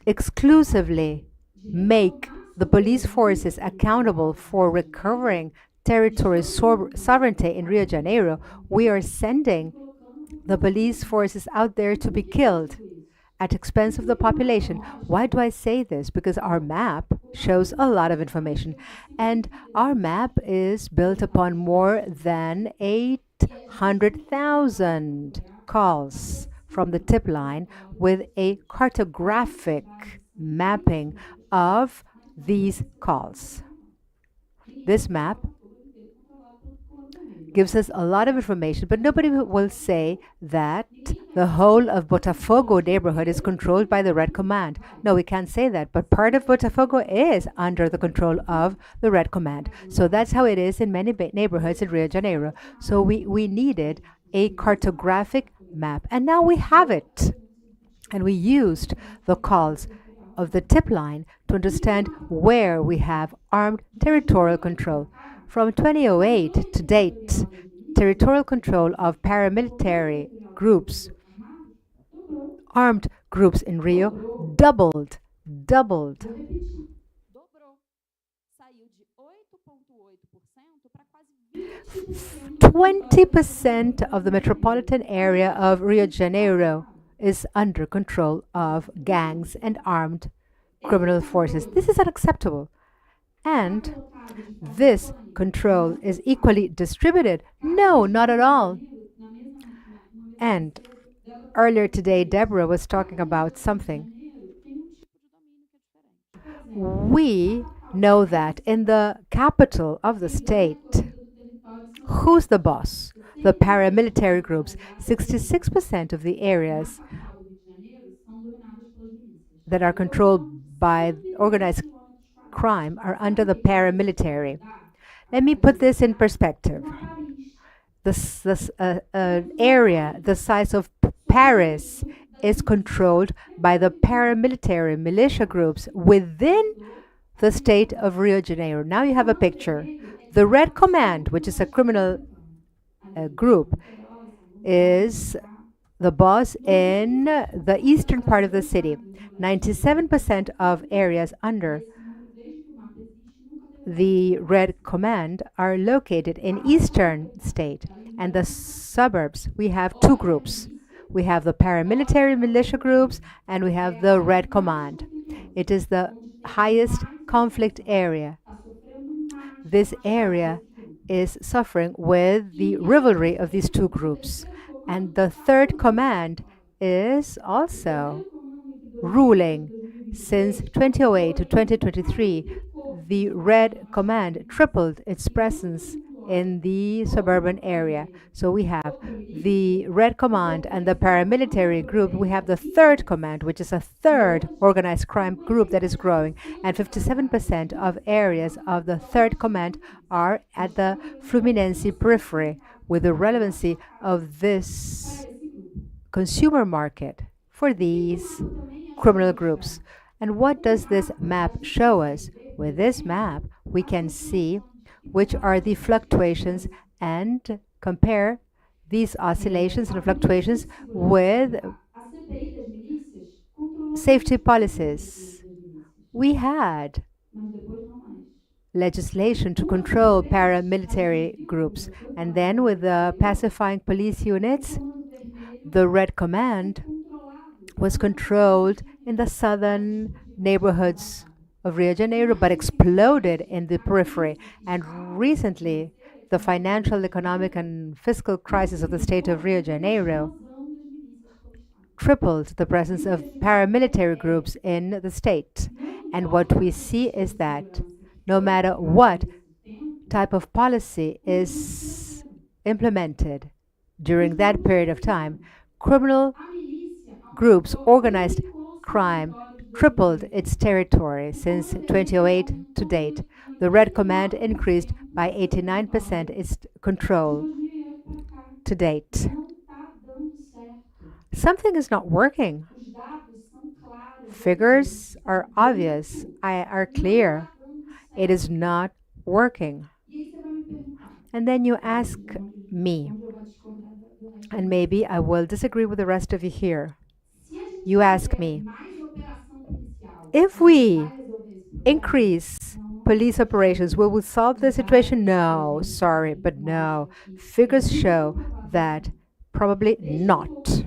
exclusively make the police forces accountable for recovering territorial sovereignty in Rio de Janeiro, we are sending the police forces out there to be killed at expense of the population. Why do I say this? Because our map shows a lot of information, and our map is built upon more than 800,000 calls from the tip line with a cartographic mapping of these calls. This map gives us a lot of information, but nobody will say that the whole of Botafogo neighborhood is controlled by the Red Command. No, we can't say that, but part of Botafogo is under the control of the Red Command. So that's how it is in many neighborhoods in Rio de Janeiro. So we needed a cartographic map, and now we have it. And we used the calls of the tip line to understand where we have armed territorial control. From 2008 to date, territorial control of paramilitary groups, armed groups in Rio, doubled. 20% of the metropolitan area of Rio de Janeiro is under control of gangs and armed criminal forces. This is unacceptable. And this control is equally distributed? No, not at all. And earlier today, Deborah was talking about something. We know that in the capital of the state, who's the boss? The paramilitary groups. 66% of the areas that are controlled by organized crime are under the paramilitary. Let me put this in perspective. This area the size of Paris is controlled by the paramilitary militia groups within the state of Rio de Janeiro. Now you have a picture. The Red Command, which is a criminal group, is the boss in the eastern part of the city. 97% of areas under the Red Command are located in eastern state. And the suburbs, we have two groups. We have the paramilitary militia groups and we have the Red Command. It is the highest conflict area. This area is suffering with the rivalry of these two groups. And the third command is also ruling. Since 2008 to 2023, the Red Command tripled its presence in the suburban area. So we have the Red Command and the paramilitary group. We have the third command, which is a third organized crime group that is growing. And 57% of areas of the third command are at the Fluminense periphery, with the relevancy of this consumer market for these criminal groups. And what does this map show us? With this map, we can see which are the fluctuations and compare these oscillations and fluctuations with safety policies. We had legislation to control paramilitary groups, and then with the pacifying police units, the Red Command was controlled in the southern neighborhoods of Rio de Janeiro, but exploded in the periphery. And recently, the financial, economic, and fiscal crisis of the state of Rio de Janeiro tripled the presence of paramilitary groups in the state. And what we see is that no matter what type of policy is implemented during that period of time, criminal groups, organized crime, tripled its territory since 2008 to date. The Red Command increased by 89% its control to date. Something is not working. Figures are obvious, are clear. It is not working. And then you ask me, and maybe I will disagree with the rest of you here. You ask me, if we increase police operations, will we solve the situation? No, sorry, but no. Figures show that probably not.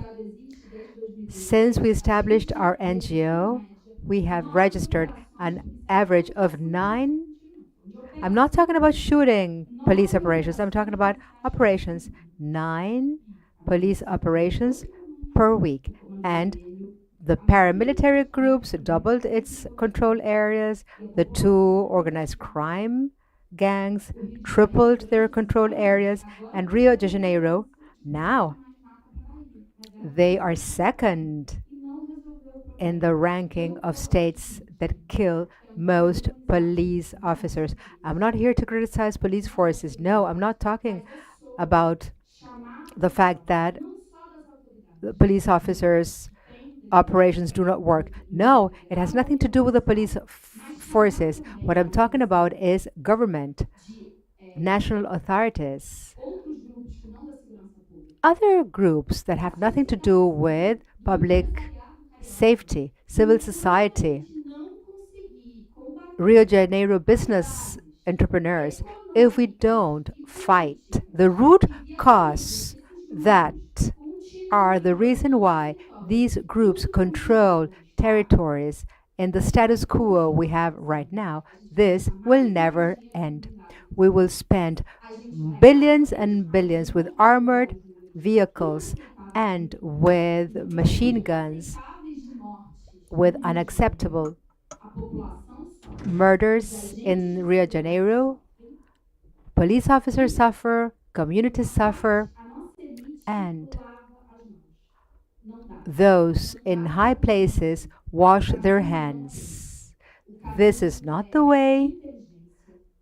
Since we established our NGO, we have registered an average of 9. I'm not talking about shooting police operations. I'm talking about operations. 9 police operations per week. And the paramilitary groups doubled its control areas. The 2 organized crime gangs tripled their control areas. And Rio de Janeiro, now, they are second in the ranking of states that kill most police officers. I'm not here to criticize police forces. No, I'm not talking about the fact that the police officers' operations do not work. No, it has nothing to do with the police forces. What I'm talking about is government, national authorities, other groups that have nothing to do with public safety, civil society, Rio de Janeiro business entrepreneurs. If we don't fight the root cause that are the reason why these groups control territories in the status quo we have right now, this will never end. We will spend billions and billions with armored vehicles and with machine guns, with unacceptable murders in Rio de Janeiro. Police officers suffer, communities suffer, and those in high places wash their hands. This is not the way.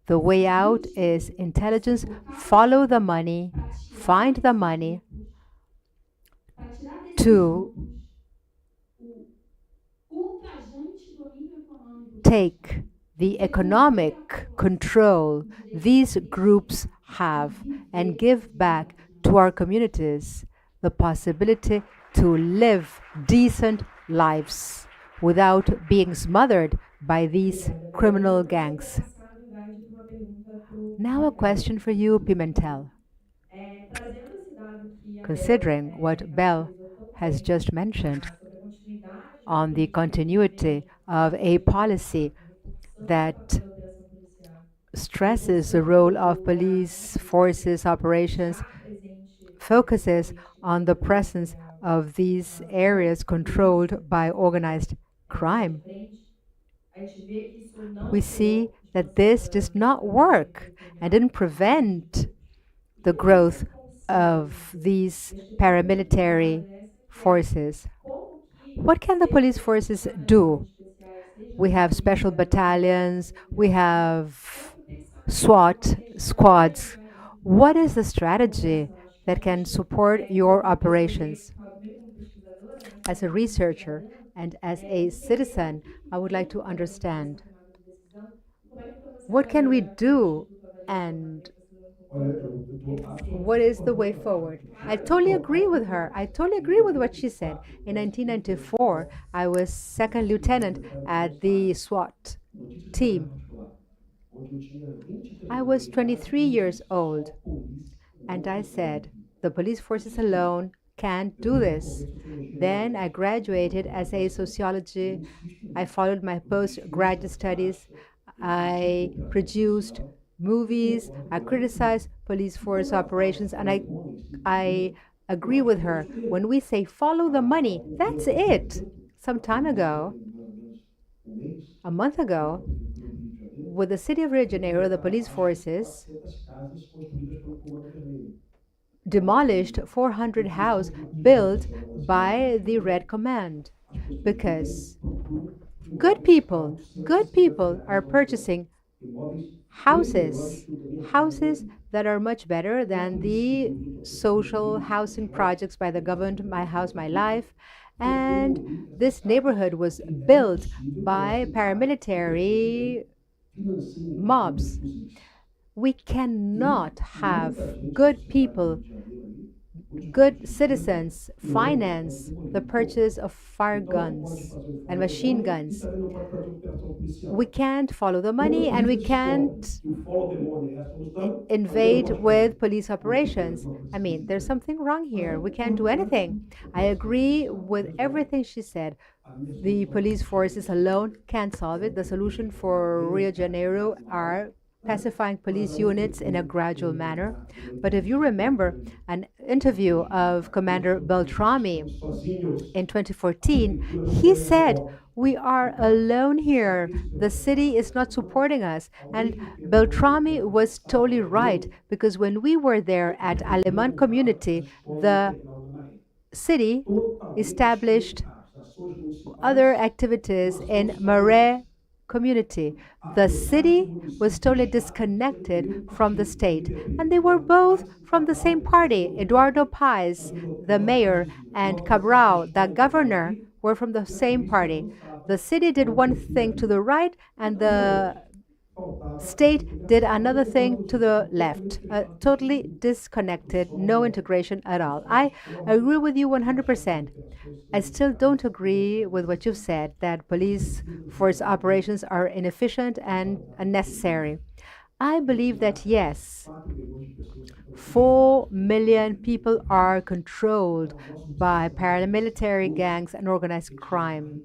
The way out is intelligence. Follow the money, find the money to take the economic control these groups have and give back to our communities the possibility to live decent lives without being smothered by these criminal gangs. Now a question for you, Pimentel. Considering what Bell has just mentioned on the continuity of a policy that stresses the role of police forces operations, focuses on the presence of these areas controlled by organized crime, we see that this does not work and didn't prevent the growth of these paramilitary forces. What can the police forces do? We have special battalions, we have SWAT squads. What is the strategy that can support your operations? As a researcher and as a citizen, I would like to understand what can we do and what is the way forward? I totally agree with her. I totally agree with what she said. In 1994, I was second lieutenant at the SWAT team. I was 23 years old, and I said, the police forces alone can't do this. Then I graduated as a sociology. I followed my postgraduate studies. I produced movies. I criticize police force operations, and I agree with her. When we say follow the money, that's it. Some time ago, a month ago, with the city of Rio de Janeiro, the police forces demolished 400 houses built by the Red Command because good people are purchasing houses, houses that are much better than the social housing projects by the government, My House, My Life. And this neighborhood was built by paramilitary mobs. We cannot have good people, good citizens finance the purchase of fire guns and machine guns. We can't follow the money, and we can't invade with police operations. I mean, there's something wrong here. We can't do anything. I agree with everything she said. The police forces alone can't solve it. The solution for Rio de Janeiro are pacifying police units in a gradual manner. But if you remember an interview of Commander Beltrami in 2014, he said, "We are alone here. The city is not supporting us." And Beltrami was totally right, because when we were there at Aleman community, the city established other activities in Marais community. The city was totally disconnected from the state, and they were both from the same party. Eduardo Paes, the mayor, and Cabral, the governor, were from the same party. The city did one thing to the right, and the state did another thing to the left. Totally disconnected, no integration at all. I agree with you 100%. I still don't agree with what you've said, that police force operations are inefficient and unnecessary. I believe that yes, 4 million people are controlled by paramilitary gangs and organized crime.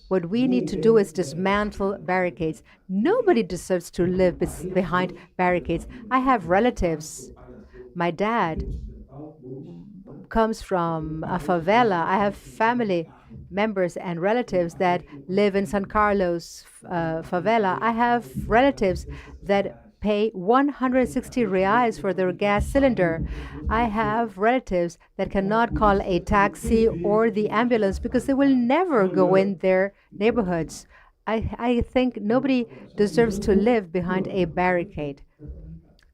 What we need to do is dismantle barricades. Nobody deserves to live behind barricades. I have relatives. My dad comes from a favela. I have family members and relatives that live in San Carlos favela. I have relatives that pay 160 reais for their gas cylinder. I have relatives that cannot call a taxi or the ambulance because they will never go in their neighborhoods. I think nobody deserves to live behind a barricade.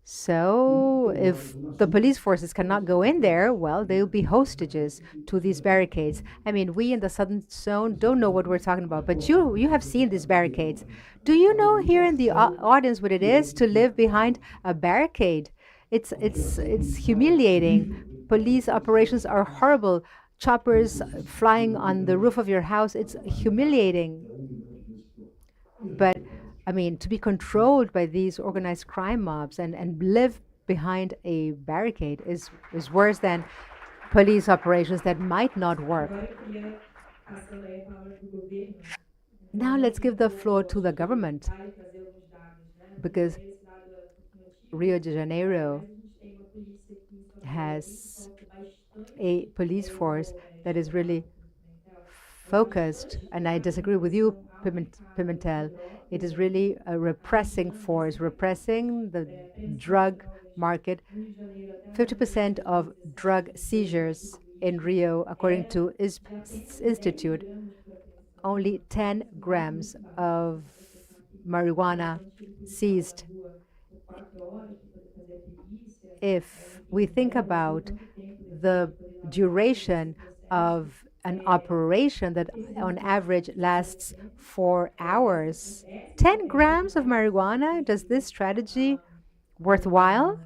So, if the police forces cannot go in there, well, they'll be hostages to these barricades. I mean, we in the Southern Zone don't know what we're talking about, but you have seen these barricades. Do you know here in the audience what it is to live behind a barricade? It's humiliating. Police operations are horrible. Choppers flying on the roof of your house, it's humiliating. But I mean, to be controlled by these organized crime mobs and live behind a barricade is worse than police operations that might not work. Now let's give the floor to the government, because Rio de Janeiro has a police force that is really focused, and I disagree with you, Pimentel. It is really a repressing force, repressing the drug market. 50% of drug seizures in Rio, according to ISP Institute, only 10 grams of marijuana seized. If we think about the duration of an operation that on average lasts 4 hours, 10 grams of marijuana, does this strategy worthwhile?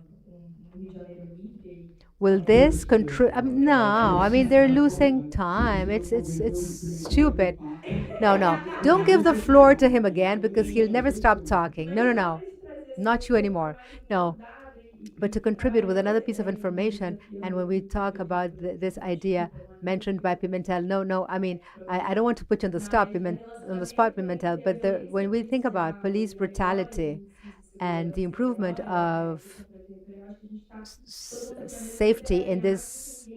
Will this contribute? No, I mean, they're losing time. It's stupid. No. Don't give the floor to him again, because he'll never stop talking. No. Not you anymore. No. But to contribute with another piece of information, and when we talk about this idea mentioned by Pimentel, no, I mean, I don't want to put you on the spot, Pimentel, but when we think about police brutality, and the improvement of safety in this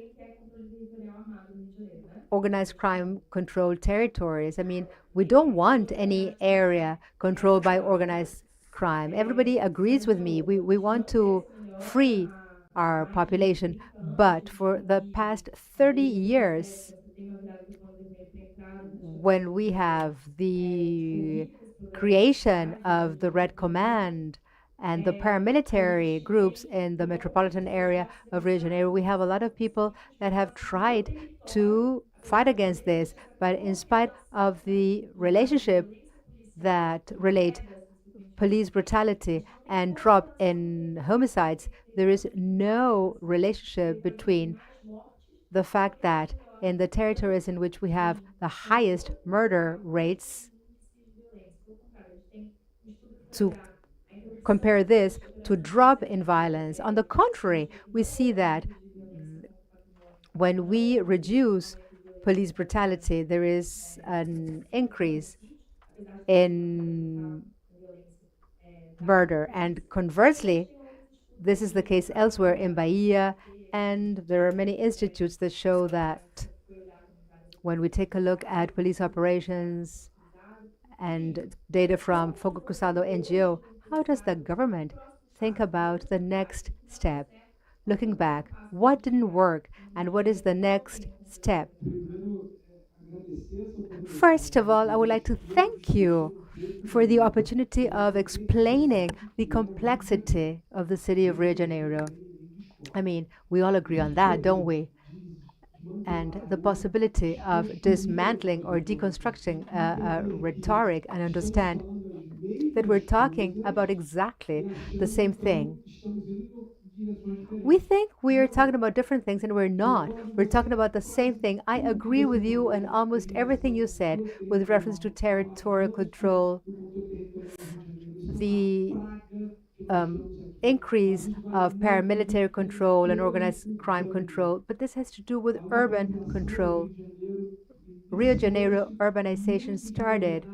organized crime controlled territories. I mean, we don't want any area controlled by organized crime. Everybody agrees with me. We want to free our population. But for the past 30 years, when we have the creation of the Red Command and the paramilitary groups in the metropolitan area of Rio de Janeiro, we have a lot of people that have tried to fight against this. But in spite of the relationship that relate police brutality and drop in homicides, there is no relationship between the fact that in the territories in which we have the highest murder rates, to compare this to drop in violence. On the contrary, we see that when we reduce police brutality, there is an increase in murder. And conversely, this is the case elsewhere in Bahia, and there are many institutes that show that when we take a look at police operations and data from Fogo Cruzado NGO, how does the government think about the next step? Looking back, what didn't work and what is the next step? First of all, I would like to thank you for the opportunity of explaining the complexity of the city of Rio de Janeiro. I mean, we all agree on that, don't we? And the possibility of dismantling or deconstructing rhetoric and understand that we're talking about exactly the same thing. We think we're talking about different things, and we're not. We're talking about the same thing. I agree with you on almost everything you said with reference to territorial control, the increase of paramilitary control and organized crime control, but this has to do with urban control. Rio de Janeiro urbanization started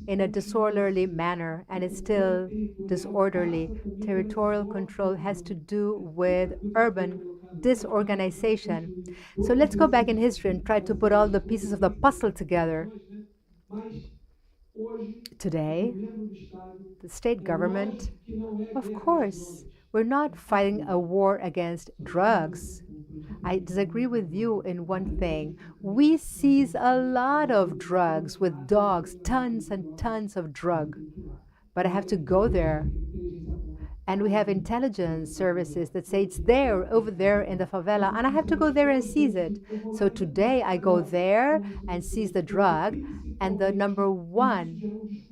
in a disorderly manner and is still disorderly. Territorial control has to do with urban disorganization. So let's go back in history and try to put all the pieces of the puzzle together. Today, the state government, of course, we're not fighting a war against drugs. I disagree with you in one thing. We seize a lot of drugs with dogs, tons and tons of drug. But I have to go there. And we have intelligence services that say it's there, over there in the favela, and I have to go there and seize it. So today I go there and seize the drug, and the number one,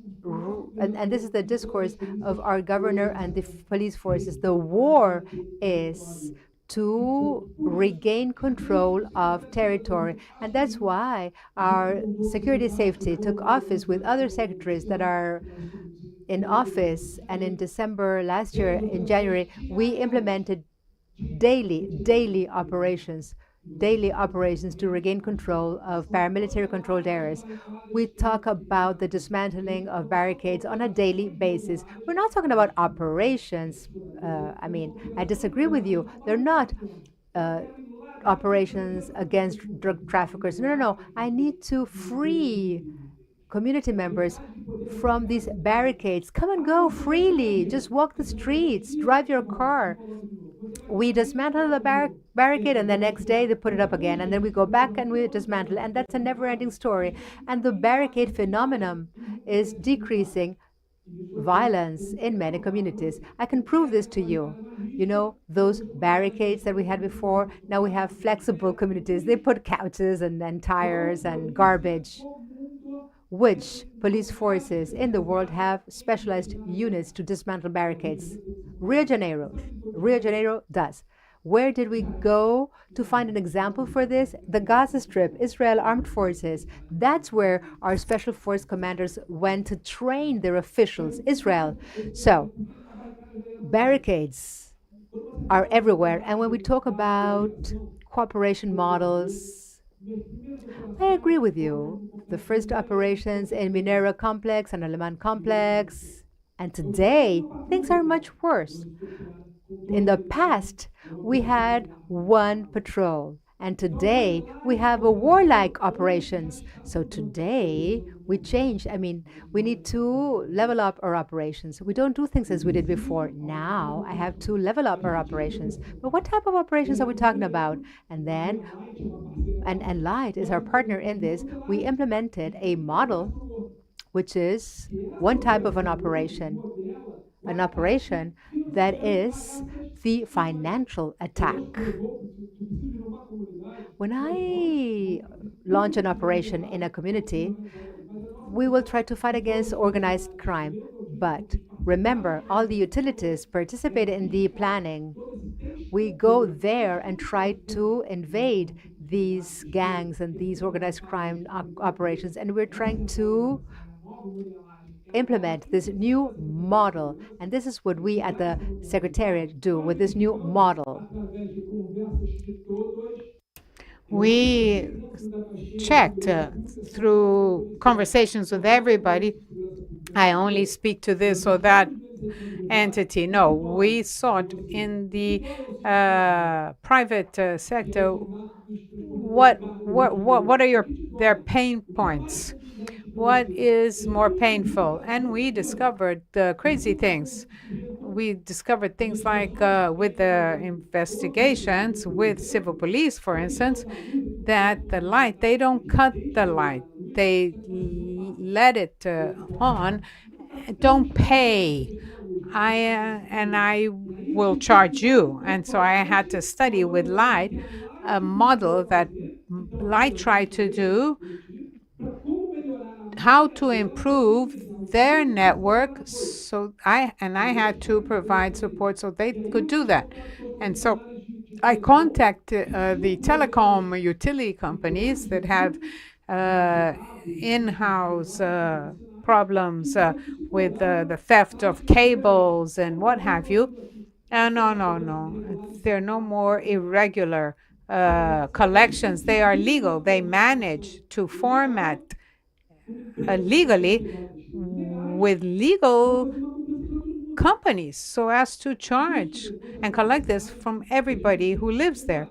and this is the discourse of our governor and the police forces, the war is to regain control of territory. And that's why our security safety took office with other secretaries that are in office. And in December last year, in January, we implemented daily operations to regain control of paramilitary controlled areas. We talk about the dismantling of barricades on a daily basis. We're not talking about operations. I disagree with you. They're not operations against drug traffickers. No. I need to free community members from these barricades. Come and go freely. Just walk the streets, drive your car. We dismantle the barricade, and the next day they put it up again, and then we go back and we dismantle, and that's a never-ending story. And the barricade phenomenon is decreasing violence in many communities. I can prove this to you. You know, those barricades that we had before, now we have flexible communities. They put couches and tires and garbage. Which police forces in the world have specialized units to dismantle barricades? Rio de Janeiro does. Where did we go to find an example for this? The Gaza Strip, Israel Armed Forces. That's where our special force commanders went to train their officials, Israel. So, barricades are everywhere. And when we talk about cooperation models, I agree with you. The first operations in Mineiro complex and Aleman complex, And today, things are much worse. In the past, we had one patrol, and today we have a warlike operations. So today we change. I mean, we need to level up our operations. We don't do things as we did before. Now I have to level up our operations. But what type of operations are we talking about? And then, and Light is our partner in this. We implemented a model which is one type of an operation that is the financial attack. When I launch an operation in a community, we will try to fight against organized crime. But remember, all the utilities participated in the planning. We go there and try to invade these gangs and these organized crime operations, and we're trying to implement this new model. And this is what we at the Secretariat do with this new model. We checked through conversations with everybody. I only speak to this or that entity. No, we sought in the private sector what are their pain points. What is more painful? And we discovered crazy things. We discovered things like with the investigations with civil police, for instance, that the light, they don't cut the light. They let it on, don't pay. I will charge you. And so I had to study with Light a model that Light tried to do, how to improve their network. So I had to provide support so they could do that. And so I contacted the telecom utility companies that have in-house problems with the theft of cables and what have you. No. There are no more irregular collections. They are legal. They manage to format legally with legal companies so as to charge and collect this from everybody who lives there.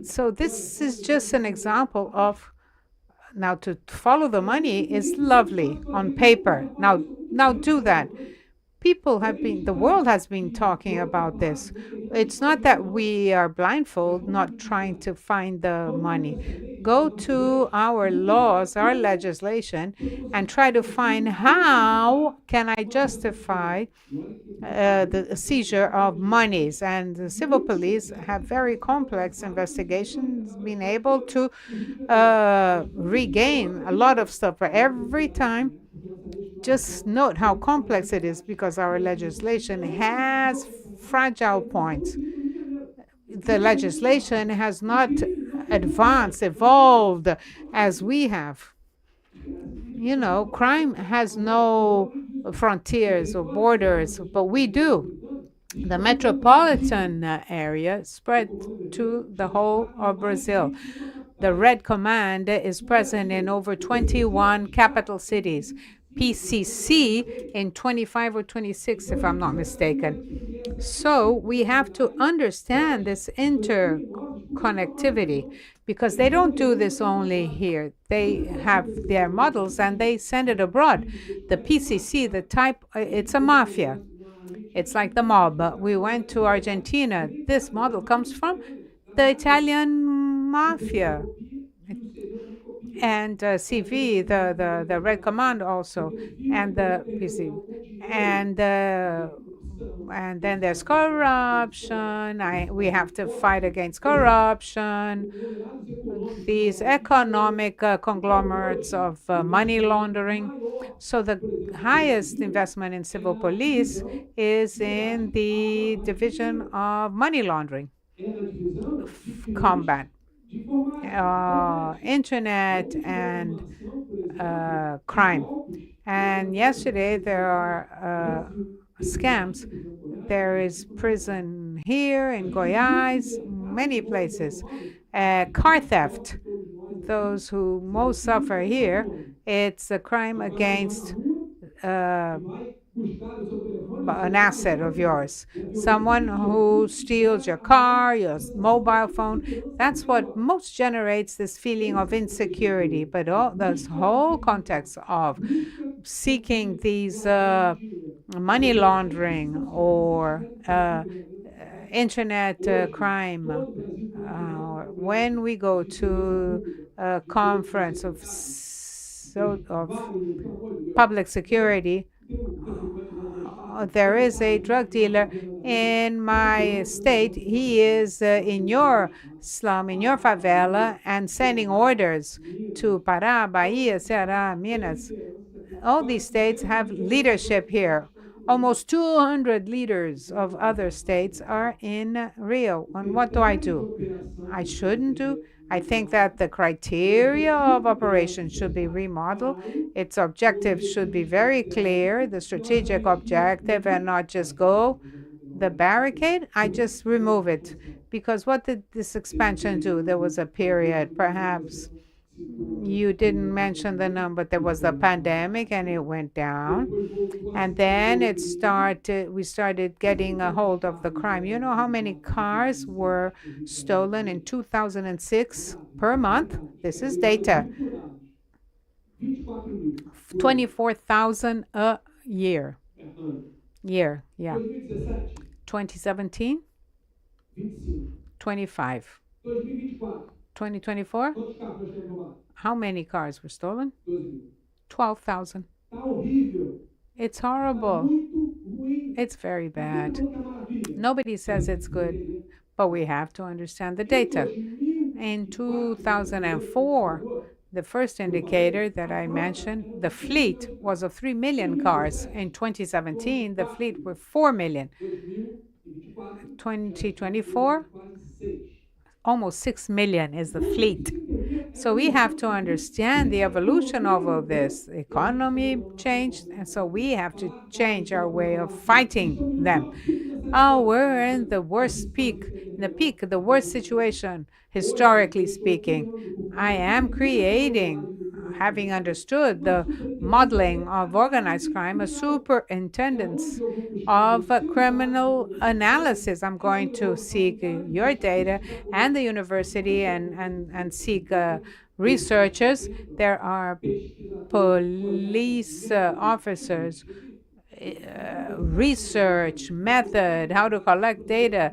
So this is just an example of, now to follow the money is lovely on paper. Now do that. The world has been talking about this. It's not that we are blindfold, not trying to find the money. Go to our laws, our legislation, and try to find how can I justify the seizure of monies. And the civil police have very complex investigations, being able to regain a lot of stuff. But every time, just note how complex it is because our legislation has fragile points. The legislation has not evolved as we have. You know, crime has no frontiers or borders, but we do. The metropolitan area spread to the whole of Brazil. The Red Command is present in over 21 capital cities. PCC in 25 or 26, if I'm not mistaken. So we have to understand this interconnectivity because they don't do this only here. They have their models and they send it abroad. The PCC, the type, it's a mafia. It's like the mob. We went to Argentina. This model comes from the Italian mafia. And CV, the Red Command also, and the PC. And then there's corruption. We have to fight against corruption. These economic conglomerates of money laundering. So the highest investment in civil police is in the division of money laundering combat. Internet and crime. And yesterday there are scams. There is prison here in Goiás, many places. Car theft. Those who most suffer here, it's a crime against an asset of yours. Someone who steals your car, your mobile phone. That's what most generates this feeling of insecurity. But this whole context of seeking these money laundering or internet crime. When we go to a conference of public security, there is a drug dealer in my state. He is in your slum, in your favela, and sending orders to Pará, Bahia, Ceará, Minas. All these states have leadership here. Almost 200 leaders of other states are in Rio. And what do? I shouldn't do. I think that the criteria of operation should be remodeled. Its objectives should be very clear, the strategic objective, and not just go the barricade. I just remove it. Because what did this expansion do? There was a period, perhaps you didn't mention the number. There was the pandemic and it went down. And then we started getting a hold of the crime. You know how many cars were stolen in 2006 per month? This is data. 24,000 a year. Yeah. 2017? 25. 2024? How many cars were stolen? 12,000. It's horrible. It's very bad. Nobody says it's good, but we have to understand the data. In 2004, the first indicator that I mentioned, the fleet was of 3 million cars. In 2017, the fleet was 4 million. 2024, almost 6 million is the fleet. So we have to understand the evolution of all this. The economy changed, and so we have to change our way of fighting them. Oh, we're in the worst peak, the worst situation, historically speaking. I am creating, having understood the modeling of organized crime, a superintendence of criminal analysis. I'm going to seek your data and the university and seek researchers. There are police officers, research method, how to collect data.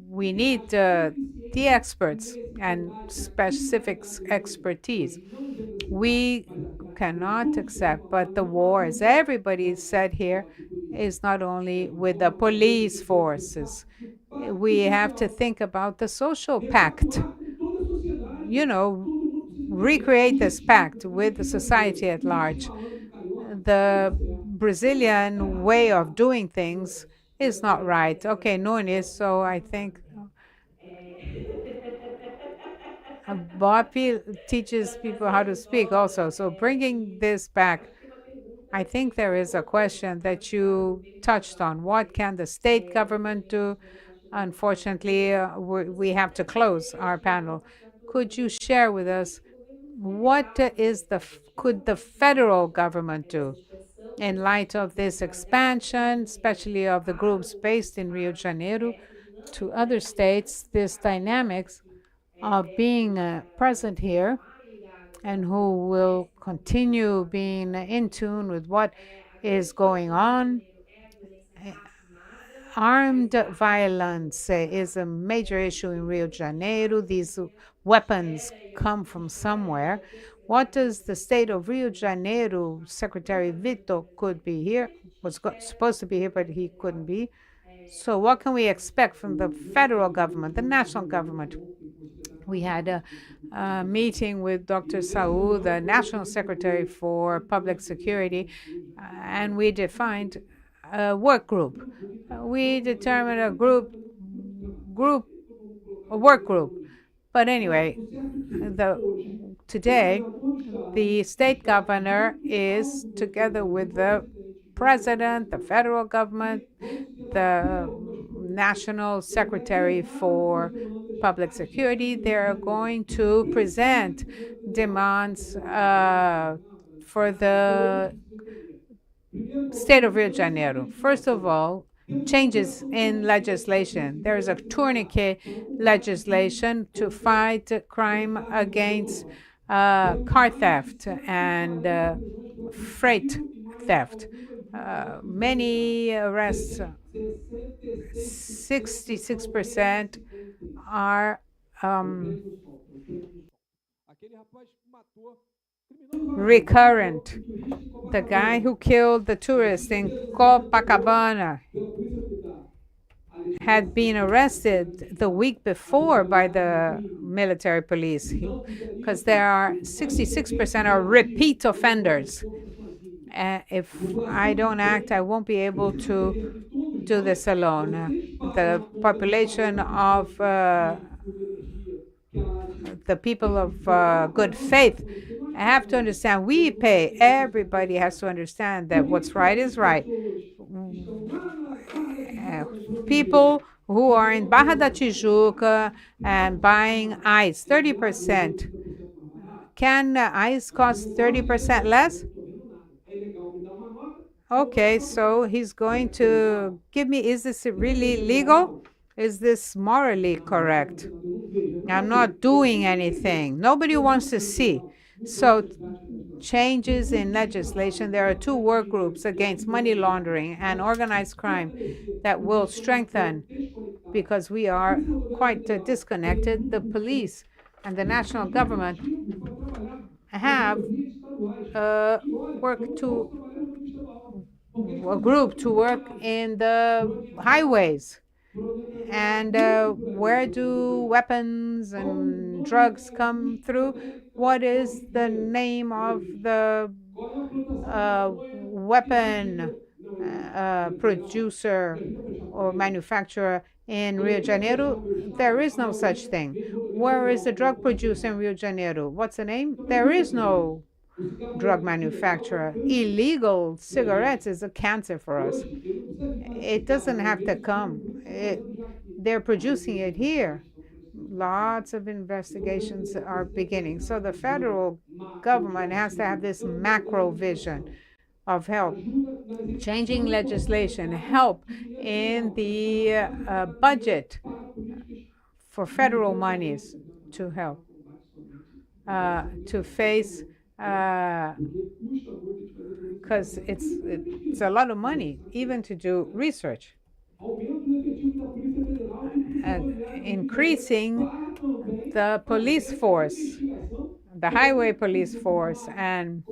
We need the experts and specific expertise. We cannot accept, but the war, as everybody said here, is not only with the police forces. We have to think about the social pact. Recreate this pact with the society at large. The Brazilian way of doing things is not right. Okay, Nunes, so I think Bopi teaches people how to speak also. So bringing this back, I think there is a question that you touched on. What can the state government do? Unfortunately, we have to close our panel. Could you share with us what could the federal government do in light of this expansion, especially of the groups based in Rio de Janeiro to other states, this dynamics of being present here and who will continue being in tune with what is going on? Armed violence is a major issue in Rio de Janeiro. These weapons come from somewhere. What does the state of Rio de Janeiro, Secretary Vito could be here, was supposed to be here, but he couldn't be. So what can we expect from the federal government, the national government? We had a meeting with Dr. Saúl, the National Secretary for Public Security, and we defined a work group. We determined a work group. But anyway, today, the state governor is together with the president, the federal government, the National Secretary for Public Security. They're going to present demands for the state of Rio de Janeiro. First of all, changes in legislation. There is a tourniquet legislation to fight crime against car theft and freight theft. Many arrests, 66% are recurrent. The guy who killed the tourist in Copacabana had been arrested the week before by the military police because there are 66% are repeat offenders. If I don't act, I won't be able to do this alone. The population of the people of good faith have to understand we pay. Everybody has to understand that what's right is right. People who are in Barra da Tijuca and buying ice, 30%. Can ice cost 30% less? Okay, so he's going to give me, is this really legal? Is this morally correct? I'm not doing anything. Nobody wants to see. So changes in legislation. There are two work groups against money laundering and organized crime that will strengthen because we are quite disconnected. The police and the national government have worked to a group to work in the highways. And where do weapons and drugs come through? What is the name of the weapon producer or manufacturer in Rio de Janeiro? There is no such thing. Where is the drug producer in Rio de Janeiro? What's the name? There is no drug manufacturer. Illegal cigarettes is a cancer for us. It doesn't have to come. They're producing it here. Lots of investigations are beginning. So the federal government has to have this macro vision of help. Changing legislation, help in the budget for federal monies to help to face because it's a lot of money even to do research. Increasing the police force, the highway police force, and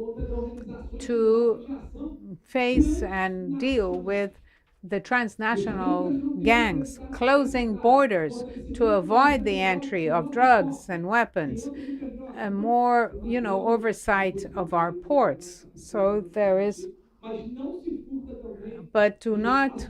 to face and deal with the transnational gangs, closing borders to avoid the entry of drugs and weapons, and more, oversight of our ports. So there is, but do not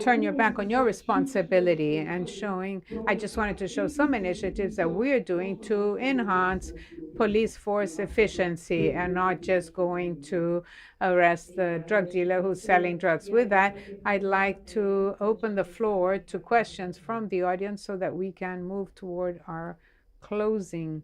turn your back on your responsibility and showing. I just wanted to show some initiatives that we're doing to enhance police force efficiency and not just going to arrest the drug dealer who's selling drugs. With that, I'd like to open the floor to questions from the audience so that we can move toward our closing.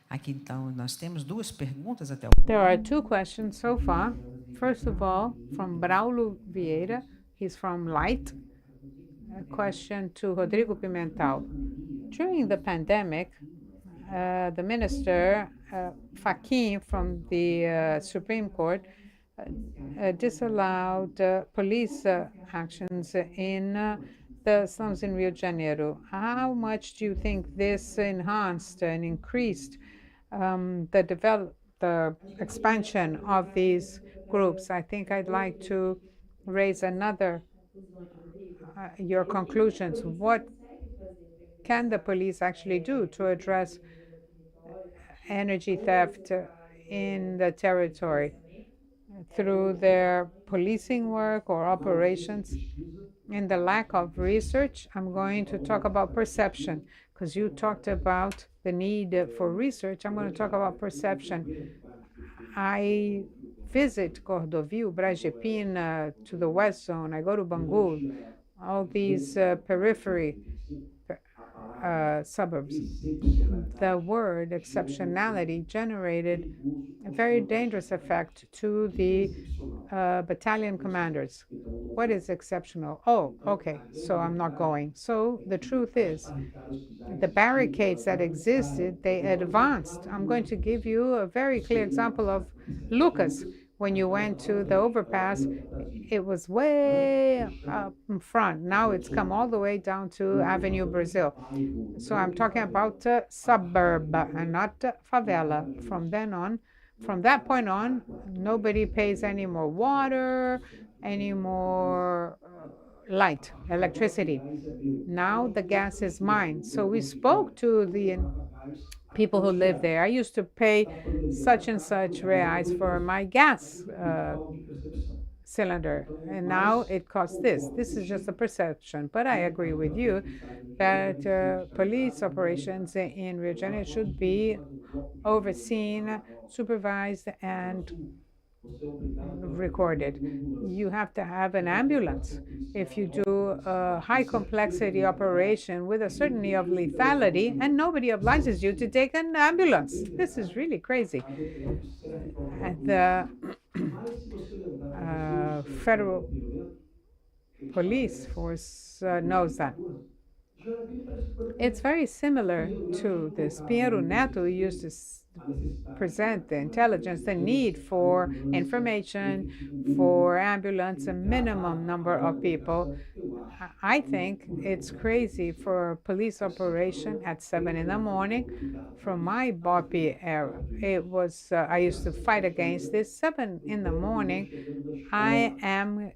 Aqui, então, nós temos duas perguntas até o There are two questions so far. First of all, from Braulo Vieira, he's from Light. A question to Rodrigo Pimentel. During the pandemic, the minister, Fachin, from the Supreme Court, disallowed police actions in the slums in Rio de Janeiro. How much do you think this enhanced and increased the expansion of these groups? I think I'd like to raise another, your conclusions. What can the police actually do to address energy theft in the territory through their policing work or operations? In the lack of research, I'm going to talk about perception, because you talked about the need for research. I'm going to talk about perception. I visit Cordovil, Bragepina, to the West Zone, I go to Bangu, all these periphery suburbs. The word exceptionality generated a very dangerous effect to the battalion commanders. What is exceptional? Oh, okay, so I'm not going. So the truth is, the barricades that existed, they advanced. I'm going to give you a very clear example of Lucas. When you went to the overpass, it was way up in front. Now it's come all the way down to Avenue Brazil. So I'm talking about suburb and not favela. From that point on, nobody pays any more water, any more light, electricity. Now the gas is mine. So we spoke to the people who live there. I used to pay such and such reais for my gas cylinder, and now it costs this. This is just a perception, but I agree with you that police operations in Rio de Janeiro should be overseen, supervised, and recorded. You have to have an ambulance. If you do a high complexity operation with a certainty of lethality, and nobody obliges you to take an ambulance. This is really crazy. And the federal police force knows that. It's very similar to this. Pinheiro Neto used to present the intelligence, the need for information, for ambulance, a minimum number of people. I think it's crazy for a police operation at 7 in the morning. From my Bopi era, it was, I used to fight against this. 7 in the morning, I'm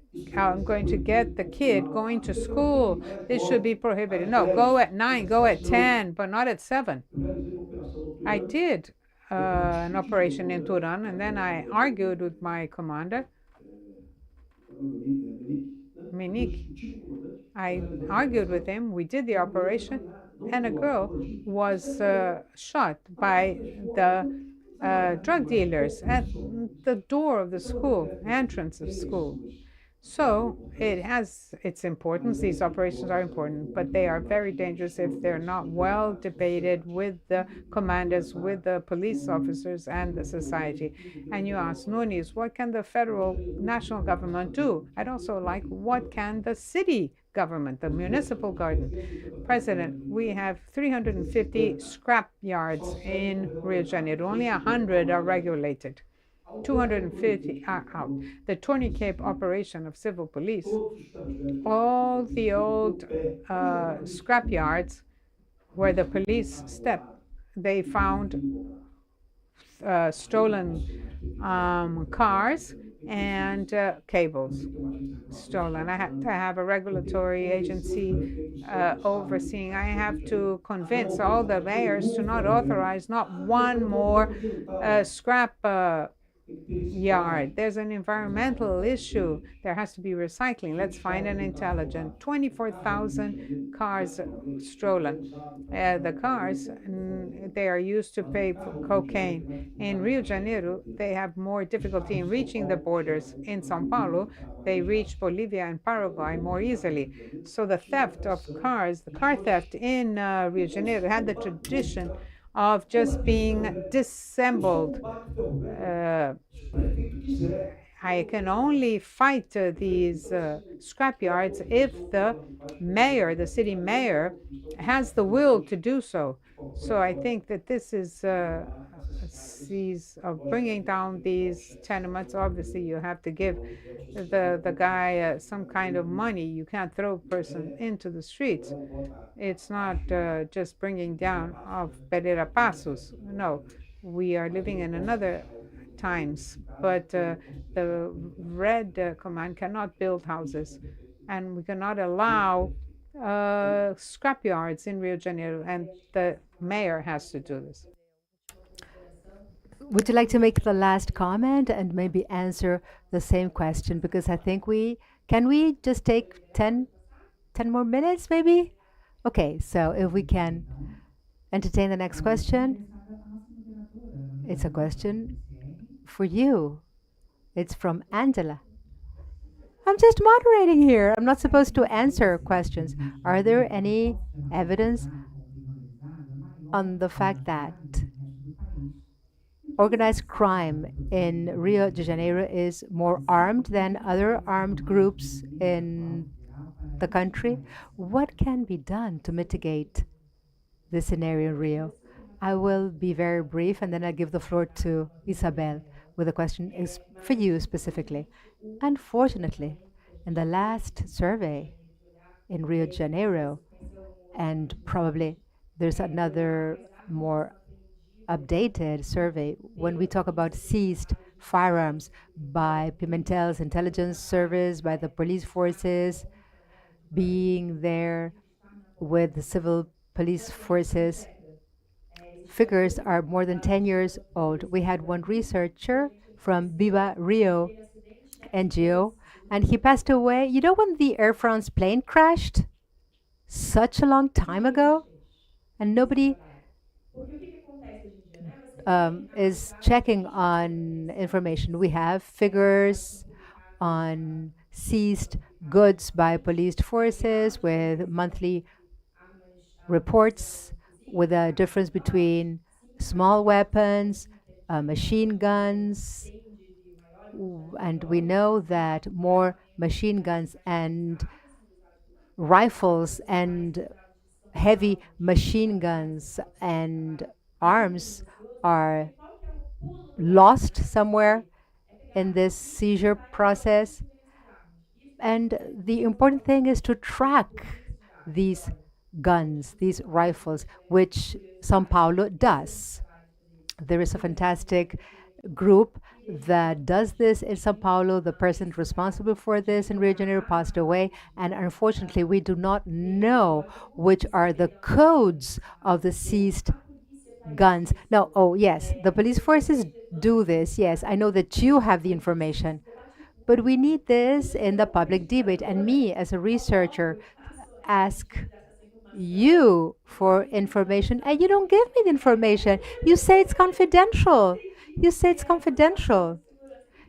going to get the kid going to school. This should be prohibited. No, go at 9, go at 10, but not at 7. I did an operation in Turan, and then I argued with my commander, Minik. I argued with him. We did the operation, and a girl was shot by the drug dealers at the door of the school, entrance of school. So it has its importance. These operations are important, but they are very dangerous if they're not well debated with the commanders, with the police officers, and the society. And you ask, Nunes, what can the federal national government do? I'd also like, what can the city government, the municipal garden? President, we have 350 scrap yards in Rio de Janeiro. Only 100 are regulated. 250 are out. The tourniquet operation of civil police, all the old scrap yards where the police stepped, they found stolen cars and cables stolen. I have to have a regulatory agency overseeing. I have to convince all the mayors to not authorize not one more scrap yard. There's an environmental issue. There has to be recycling. Let's find an intelligent. 24,000 cars stolen. The cars, they are used to pay for cocaine. In Rio de Janeiro, they have more difficulty in reaching the borders. In São Paulo, they reach Bolivia and Paraguay more easily. So the theft of cars, the car theft in Rio de Janeiro had the tradition of just being disassembled. I can only fight these scrapyards if the mayor, the city mayor, has the will to do so. So I think that this is sees of bringing down these tenements. Obviously, you have to give the guy some kind of money. You can't throw a person into the streets. It's not just bringing down of Pereira Passos. No, we are living in another times, but the Red Command cannot build houses, and we cannot allow scrapyards in Rio de Janeiro, and the mayor has to do this. Would you like to make the last comment and maybe answer the same question? Because I think can we just take 10 more minutes maybe? Okay, so if we can entertain the next question. It's a question for you, It's from Angela. I'm just moderating here. I'm not supposed to answer questions. Are there any evidence on the fact that organized crime in Rio de Janeiro is more armed than other armed groups in the country? What can be done to mitigate this scenario in Rio? I will be very brief and then I'll give the floor to Isabel with a question is for you specifically. Unfortunately, in the last survey in Rio de Janeiro, and probably there's another more updated survey when we talk about seized firearms by Pimentel's intelligence service, by the police forces, being there with the civil police forces. Figures are more than 10 years old. We had one researcher from Viva Rio NGO, and he passed away. You know when the Air France plane crashed? Such a long time ago? And nobody is checking on information. We have figures on seized goods by police forces with monthly reports with a difference between small weapons, machine guns, and we know that more machine guns and rifles and heavy machine guns and arms are lost somewhere in this seizure process. And the important thing is to track these guns, these rifles, which São Paulo does. There is a fantastic group that does this in São Paulo. The person responsible for this in Rio de Janeiro passed away, and unfortunately, we do not know which are the codes of the seized guns. No, oh yes, the police forces do this. Yes, I know that you have the information, but we need this in the public debate. And me, as a researcher, ask you for information, and you don't give me the information. You say it's confidential. You say it's confidential.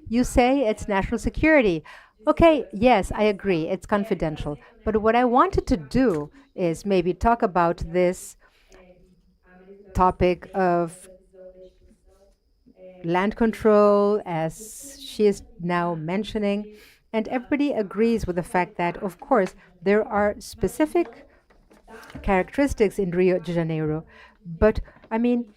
You say it's national security. Okay, yes, I agree, it's confidential. But what I wanted to do is maybe talk about this topic of land control, as she is now mentioning, and everybody agrees with the fact that, of course, there are specific characteristics in Rio de Janeiro, but I mean,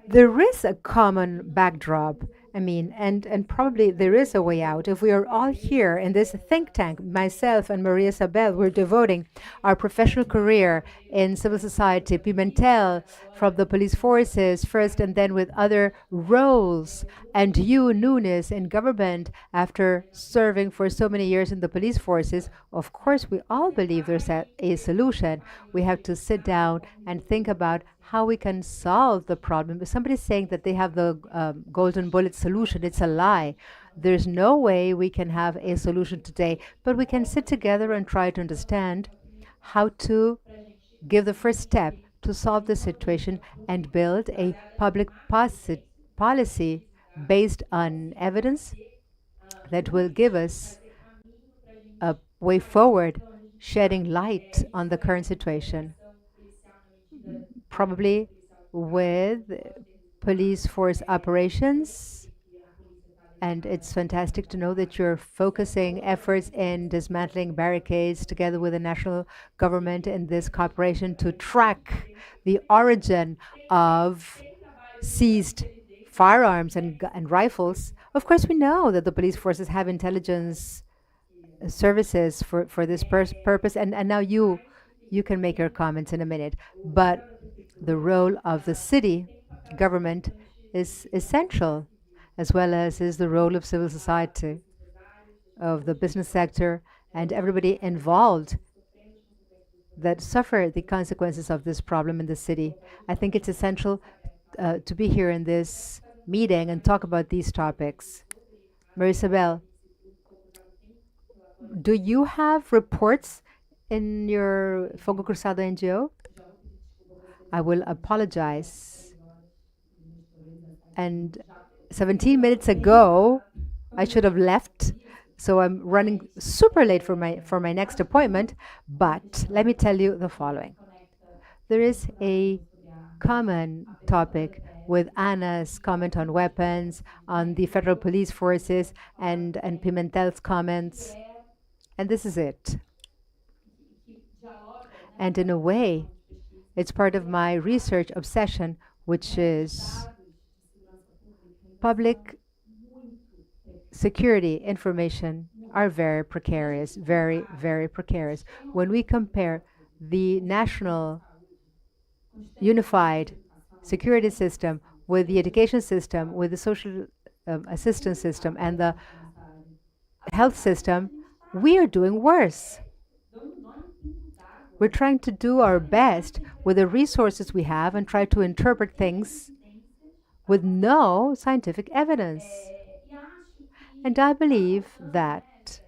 there is a common backdrop. I mean, and probably there is a way out. If we are all here in this think tank, myself and Maria Isabel, we're devoting our professional career in civil society, Pimentel from the police forces first and then with other roles, and you, Nunes, in government after serving for so many years in the police forces. Of course, we all believe there's a solution. We have to sit down and think about how we can solve the problem. If somebody's saying that they have the golden bullet solution, it's a lie. There's no way we can have a solution today, but we can sit together and try to understand how to give the first step to solve the situation and build a public policy based on evidence that will give us a way forward, shedding light on the current situation. Probably with police force operations. And it's fantastic to know that you're focusing efforts in dismantling barricades together with the national government in this cooperation to track the origin of seized firearms and rifles. Of course, we know that the police forces have intelligence services for this purpose. And now you can make your comments in a minute. But the role of the city government is essential, as well as is the role of civil society, of the business sector, and everybody involved that suffer the consequences of this problem in the city. I think it's essential to be here in this meeting and talk about these topics. Marisabel, do you have reports in your Fogo Cruzado NGO? I will apologize. And 17 minutes ago, I should have left, so I'm running super late for my next appointment. But let me tell you the following. There is a common topic with Anna's comment on weapons, on the federal police forces, and Pimentel's comments. And this is it. And in a way, it's part of my research obsession, which is public security information are very precarious, very, very precarious. When we compare the national unified security system with the education system, with the social assistance system, and the health system, we are doing worse. We're trying to do our best with the resources we have and try to interpret things with no scientific evidence. And I believe that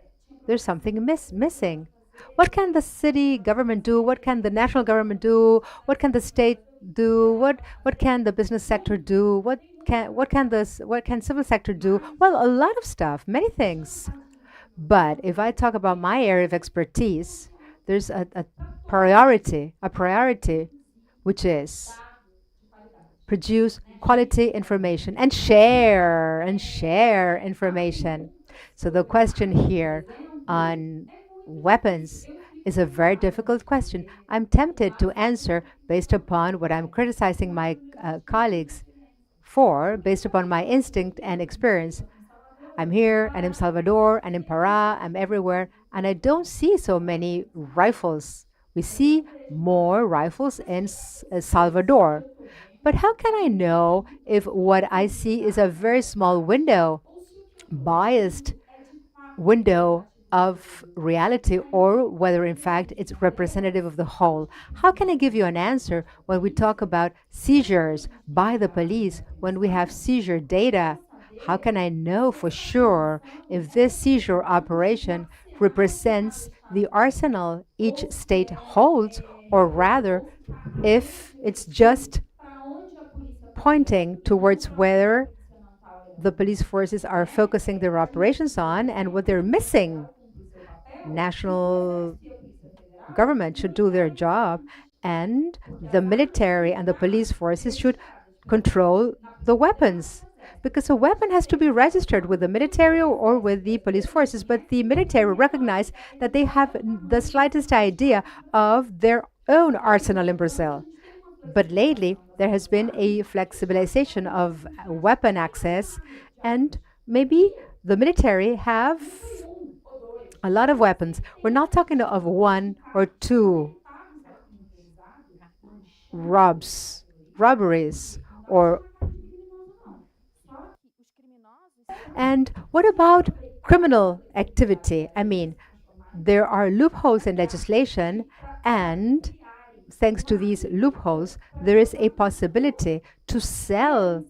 there's something missing. What can the city government do? What can the national government do? What can the state do? What can the business sector do? What can civil sector do? Well, a lot of stuff, many things. But if I talk about my area of expertise, there's a priority, which is produce quality information and share information. So the question here on weapons is a very difficult question. I'm tempted to answer based upon what I'm criticizing my colleagues for, based upon my instinct and experience. I'm here and in Salvador and in Pará, I'm everywhere, and I don't see so many rifles. We see more rifles in Salvador. But how can I know if what I see is a very small window, biased window of reality, or whether in fact it's representative of the whole? How can I give you an answer when we talk about seizures by the police, when we have seizure data? How can I know for sure if this seizure operation represents the arsenal each state holds, or rather if it's just pointing towards where the police forces are focusing their operations on and what they're missing? National government should do their job, and the military and the police forces should control the weapons, because a weapon has to be registered with the military or with the police forces. But the military recognize that they have the slightest idea of their own arsenal in Brazil. But lately, there has been a flexibilization of weapon access, and maybe the military have a lot of weapons. We're not talking of one or two robberies, or. And what about criminal activity? I mean, there are loopholes in legislation, and thanks to these loopholes, there is a possibility to sell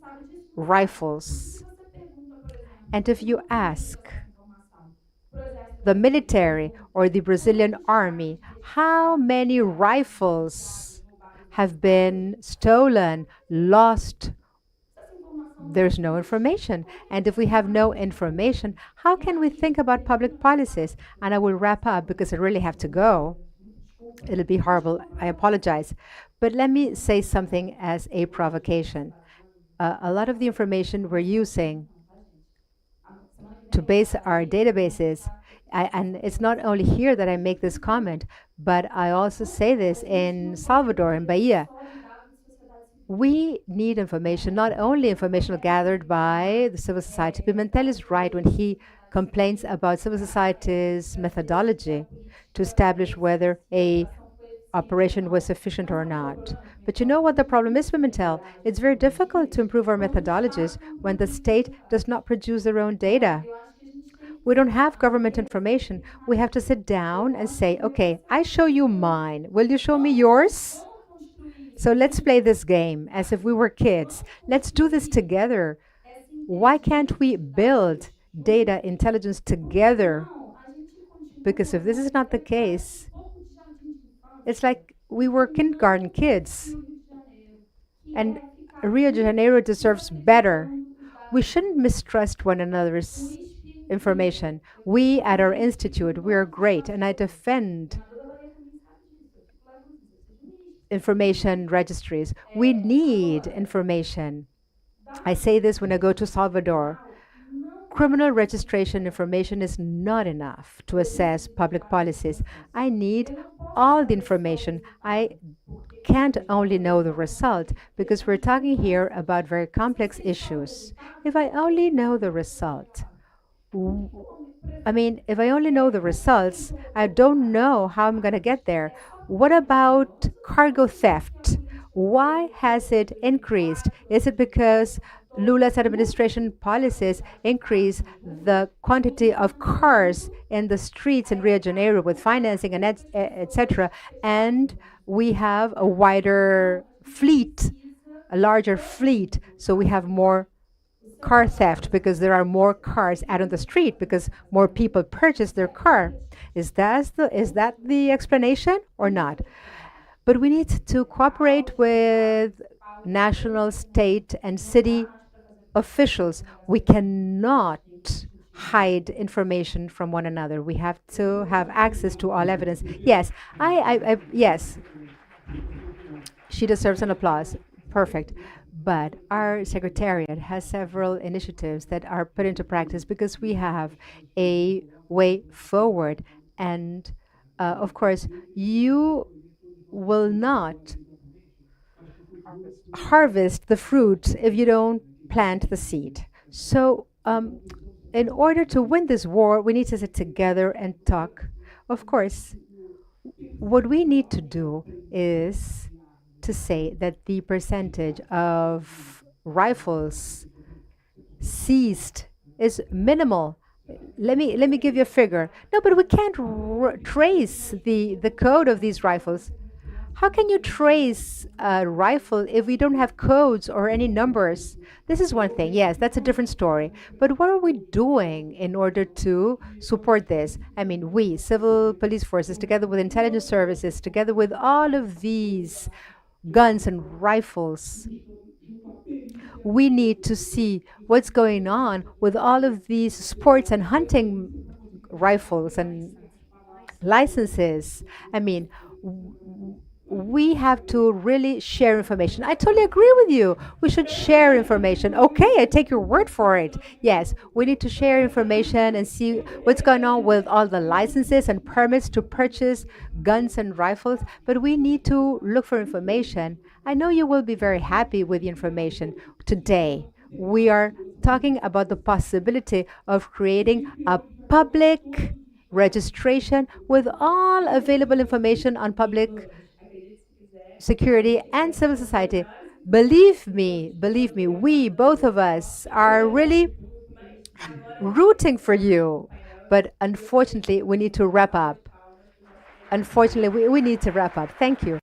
rifles. And if you ask the military or the Brazilian army, how many rifles have been stolen, lost, there's no information. And if we have no information, how can we think about public policies? And I will wrap up because I really have to go. It'll be horrible. I apologize. But let me say something as a provocation. A lot of the information we're using to base our databases, and it's not only here that I make this comment, but I also say this in Salvador, in Bahia. We need information, not only information gathered by the civil society. Pimentel is right when he complains about civil society's methodology to establish whether a operation was sufficient or not. But you know what the problem is, Pimentel? It's very difficult to improve our methodologies when the state does not produce their own data. We don't have government information. We have to sit down and say, okay, I show you mine. Will you show me yours? So let's play this game as if we were kids. Let's do this together. Why can't we build data intelligence together? Because if this is not the case, it's like we were kindergarten kids. And Rio de Janeiro deserves better. We shouldn't mistrust one another's information. We at our institute, we are great, and I defend information registries. We need information. I say this when I go to Salvador. Criminal registration information is not enough to assess public policies. I need all the information. I can't only know the result, because we're talking here about very complex issues. If I only know the result, if I only know the results, I don't know how I'm going to get there. What about cargo theft? Why has it increased? Is it because Lula's administration policies increase the quantity of cars in the streets in Rio de Janeiro with financing and etc. And we have a wider fleet, a larger fleet, so we have more car theft because there are more cars out on the street because more people purchase their car. Is that the explanation or not? But we need to cooperate with national, state, and city officials. We cannot hide information from one another. We have to have access to all evidence. Yes, yes. She deserves an applause. Perfect. But our secretariat has several initiatives that are put into practice because we have a way forward. And of course, you will not harvest the fruit if you don't plant the seed. So in order to win this war, we need to sit together and talk. Of course, what we need to do is to say that the percentage of rifles seized is minimal. Let me give you a figure. No, but we can't trace the code of these rifles. How can you trace a rifle if we don't have codes or any numbers? This is one thing. Yes, that's a different story. But what are we doing in order to support this? I mean, we, civil police forces, together with intelligence services, together with all of these guns and rifles, we need to see what's going on with all of these sports and hunting rifles and licenses. I mean, we have to really share information. I totally agree with you. We should share information. Okay, I take your word for it. Yes, we need to share information and see what's going on with all the licenses and permits to purchase guns and rifles, but we need to look for information. I know you will be very happy with the information. Today, we are talking about the possibility of creating a public registration with all available information on public security and civil society. Believe me, we, both of us, are really rooting for you. But unfortunately, we need to wrap up. Unfortunately, we need to wrap up. Thank you.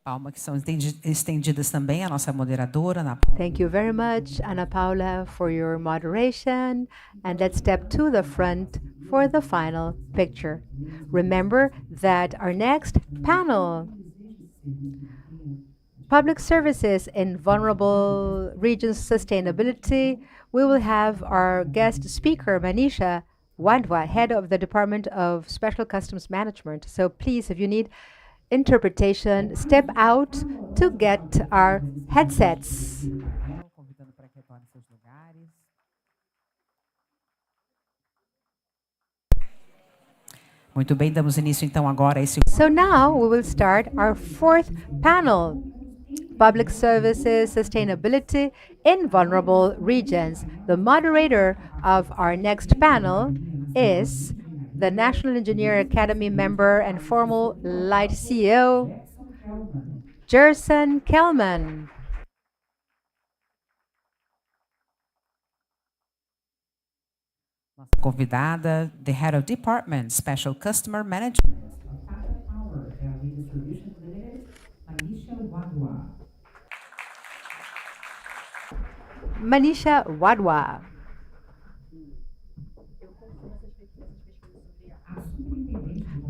Palmas que são estendidas também à nossa moderadora, Ana. Thank you very much, Ana Paula, for your moderation. And let's step to the front for the final picture. Remember that our next panel, Public Services in Vulnerable Regions Sustainability, we will have our guest speaker, Manisha Wadwa, head of the Department of Special Customs Management. So please, if you need interpretation, step out to get our headsets. Muito bem, damos início então agora a esse. So now we will start our fourth panel, Public Services Sustainability in Vulnerable Regions. The moderator of our next panel is the National Engineer Academy member and former Light CEO, Gerson Kelman. Nossa convidada, the Head of Department, Special Customer Management. Manisha Wadwa.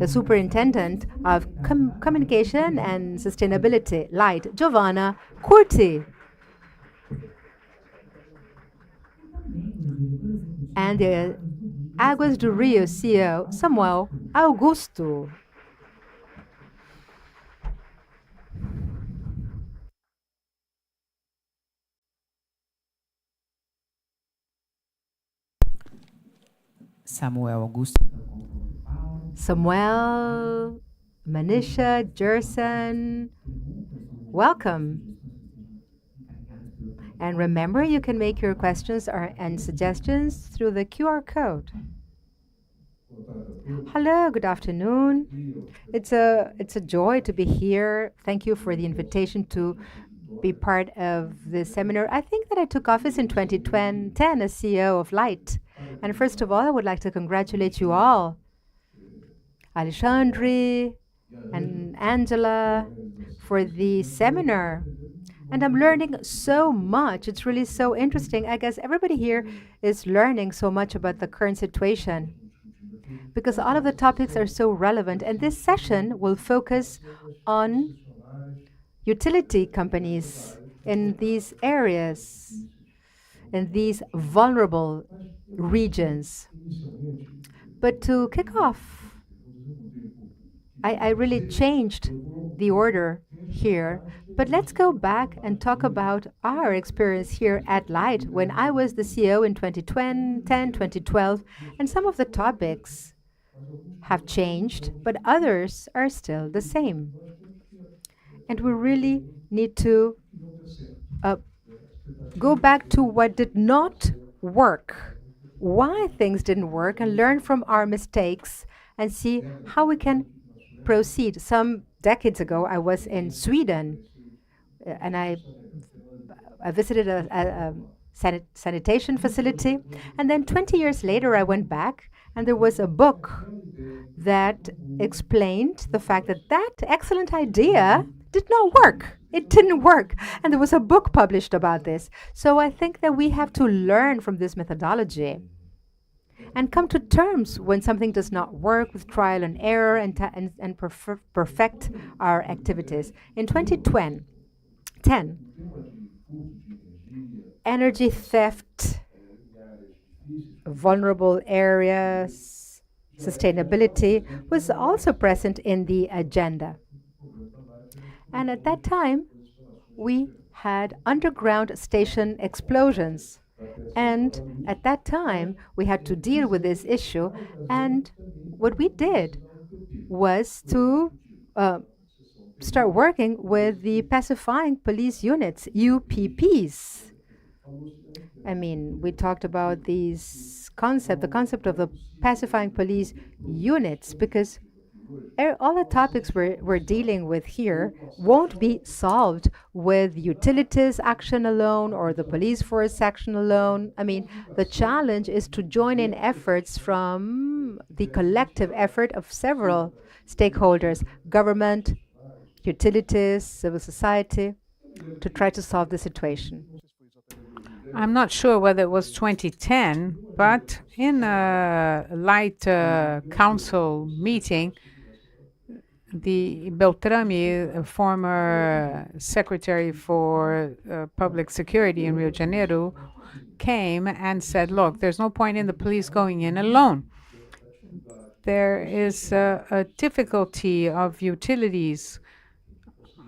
the Superintendent of Communication and Sustainability, Light, Giovanna Curti. And the Águas do Rio CEO, Samuel Augusto. Samuel Augusto. Samuel, Manisha, Jerson, welcome. And remember, you can make your questions and suggestions through the QR code. Hello, good afternoon. It's a joy to be here. Thank you for the invitation to be part of this seminar. I think that I took office in 2010 as CEO of Light. And first of all, I would like to congratulate you all, Alexandre and Angela, for the seminar. And I'm learning so much. It's really so interesting. I guess everybody here is learning so much about the current situation because all of the topics are so relevant. And this session will focus on utility companies in these areas, in these vulnerable regions. But to kick off, I really changed the order here. But let's go back and talk about our experience here at Light when I was the CEO in 2010, 2012, and some of the topics have changed, but others are still the same. And we really need to go back to what did not work, why things didn't work, and learn from our mistakes and see how we can proceed. Some decades ago, I was in Sweden, and I visited a sanitation facility. And then 20 years later, I went back, and there was a book that explained the fact that that excellent idea did not work. It didn't work. And there was a book published about this. So I think that we have to learn from this methodology and come to terms when something does not work with trial and error and perfect our activities. In 2010, energy theft, vulnerable areas, sustainability was also present in the agenda. And at that time, we had underground station explosions. And at that time, we had to deal with this issue. And what we did was to start working with the pacifying police units, UPPs. I mean, we talked about the concept of the pacifying police units, because all the topics we're dealing with here won't be solved with utilities action alone or the police force action alone. I mean, the challenge is to join in efforts from the collective effort of several stakeholders, government, utilities, civil society, to try to solve the situation. I'm not sure whether it was 2010, but in a Light council meeting, the Beltrami, a former secretary for public security in Rio de Janeiro, came and said, look, there's no point in the police going in alone. There is a difficulty of utilities,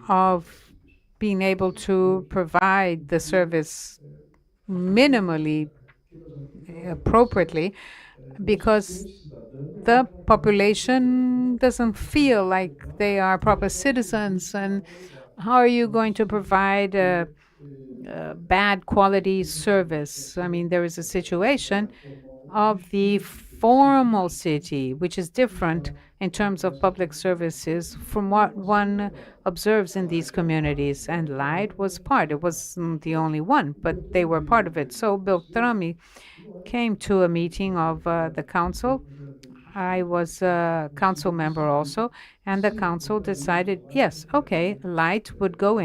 of being able to provide the service minimally, appropriately, because the population doesn't feel like they are proper citizens. And how are you going to provide a bad quality service? I mean, there is a situation of the formal city, which is different in terms of public services from what one observes in these communities. And Light was part. It wasn't the only one, but they were part of it. So Beltrami came to a meeting of the council. I was a council member also, and the council decided, yes, okay, Light would go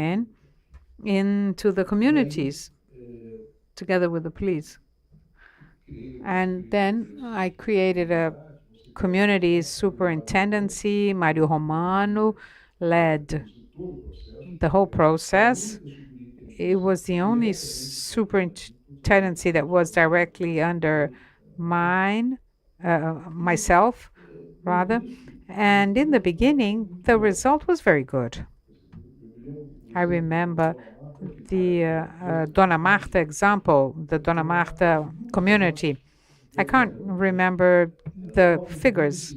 into the communities together with the police. And then I created a community superintendency, Mario Romano, led the whole process. It was the only superintendency that was directly under myself, rather. And in the beginning, the result was very good. I remember the Dona Marta example, the Dona Marta community. I can't remember the figures,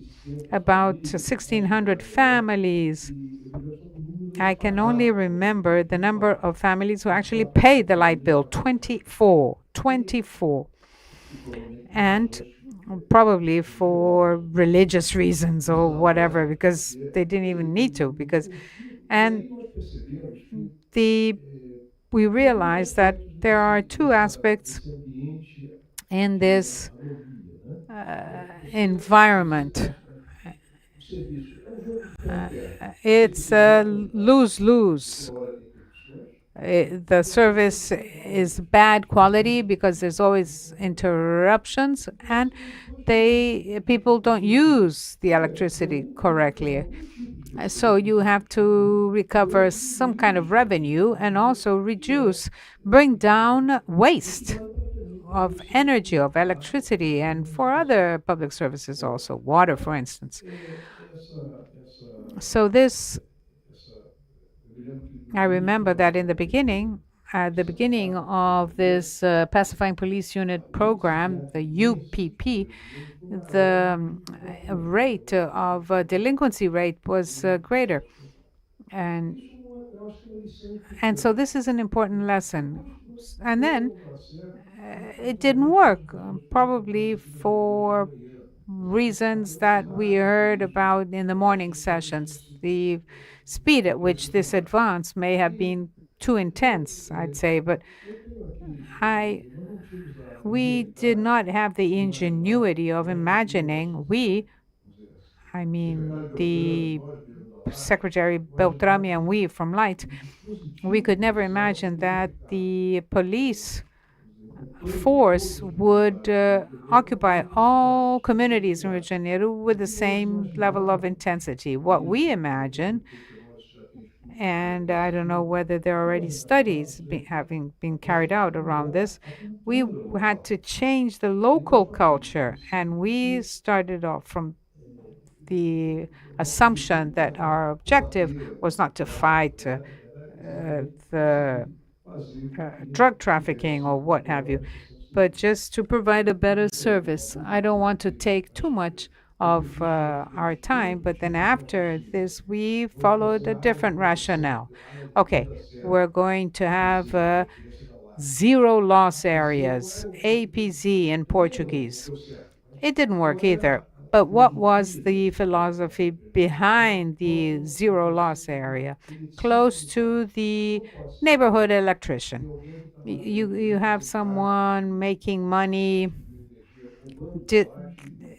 about 1,600 families. I can only remember the number of families who actually paid the light bill, 24. And probably for religious reasons or whatever, because they didn't even need to, and we realized that there are two aspects in this environment. It's a lose-lose. The service is bad quality because there's always interruptions, and people don't use the electricity correctly. So you have to recover some kind of revenue and also bring down waste of energy, of electricity, and for other public services also, water, for instance. So I remember that in the beginning, at the beginning of this Pacifying Police Unit program, the UPP, the rate of delinquency rate was greater. And so this is an important lesson. And then it didn't work, probably for reasons that we heard about in the morning sessions. The speed at which this advance may have been too intense, I'd say, but we did not have the ingenuity of imagining, I mean the Secretary Beltrami and we from Light, we could never imagine that the police force would occupy all communities in Rio de Janeiro with the same level of intensity. What we imagine, and I don't know whether there are already studies having been carried out around this, we had to change the local culture, and we started off from the assumption that our objective was not to fight the drug trafficking or what have you, but just to provide a better service. I don't want to take too much of our time, but then after this, we followed a different rationale. Okay, we're going to have zero loss areas, APZ in Portuguese. It didn't work either. But what was the philosophy behind the zero loss area? Close to the neighborhood electrician. You have someone making money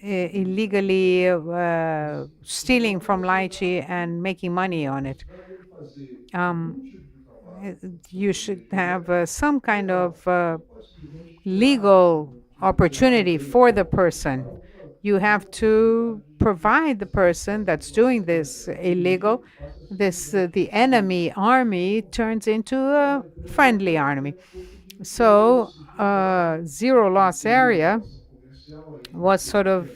illegally, stealing from Lychee and making money on it. You should have some kind of legal opportunity for the person. You have to provide the person that's doing this illegal, the enemy army turns into a friendly army. So zero loss area was sort of,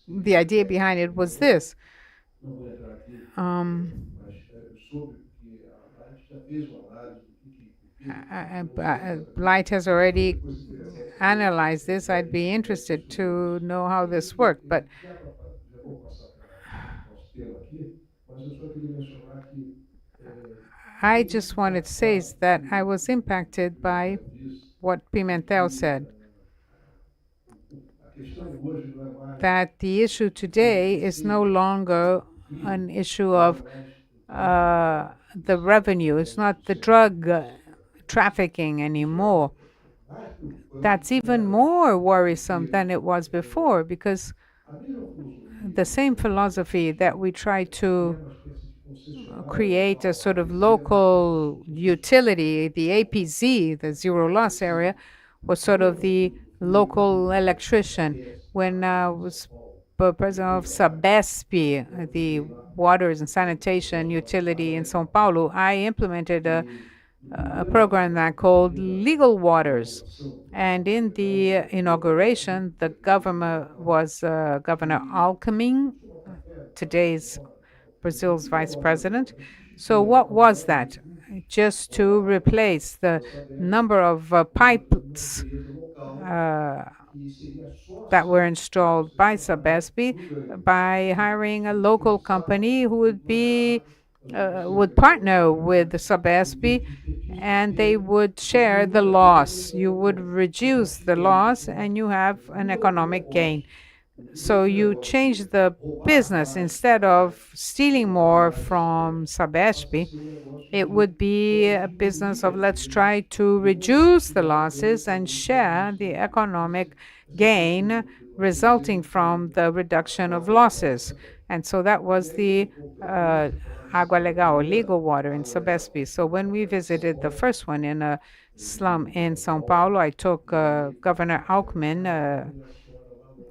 the idea behind it was this. Light has already analyzed this. I'd be interested to know how this worked, but I just wanted to say is that I was impacted by what Pimentel said, that the issue today is no longer an issue of the revenue. It's not the drug trafficking anymore. That's even more worrisome than it was before, because the same philosophy that we try to create a sort of local utility, the APZ, the zero loss area, was sort of the local electrician. When I was president of Sabesp, the waters and sanitation utility in São Paulo, I implemented a program that I called Legal Waters. And in the inauguration, the governor was Governor Alckmin, today's Brazil's vice president. So what was that? Just to replace the number of pipes that were installed by Sabesp by hiring a local company who would partner with the Sabesp, and they would share the loss. You would reduce the loss and you have an economic gain. So you change the business. Instead of stealing more from Sabesp, it would be a business of let's try to reduce the losses and share the economic gain resulting from the reduction of losses. And so that was the Agua Legal, legal water in Sabesp. So when we visited the first one in a slum in São Paulo, I took Governor Alckmin,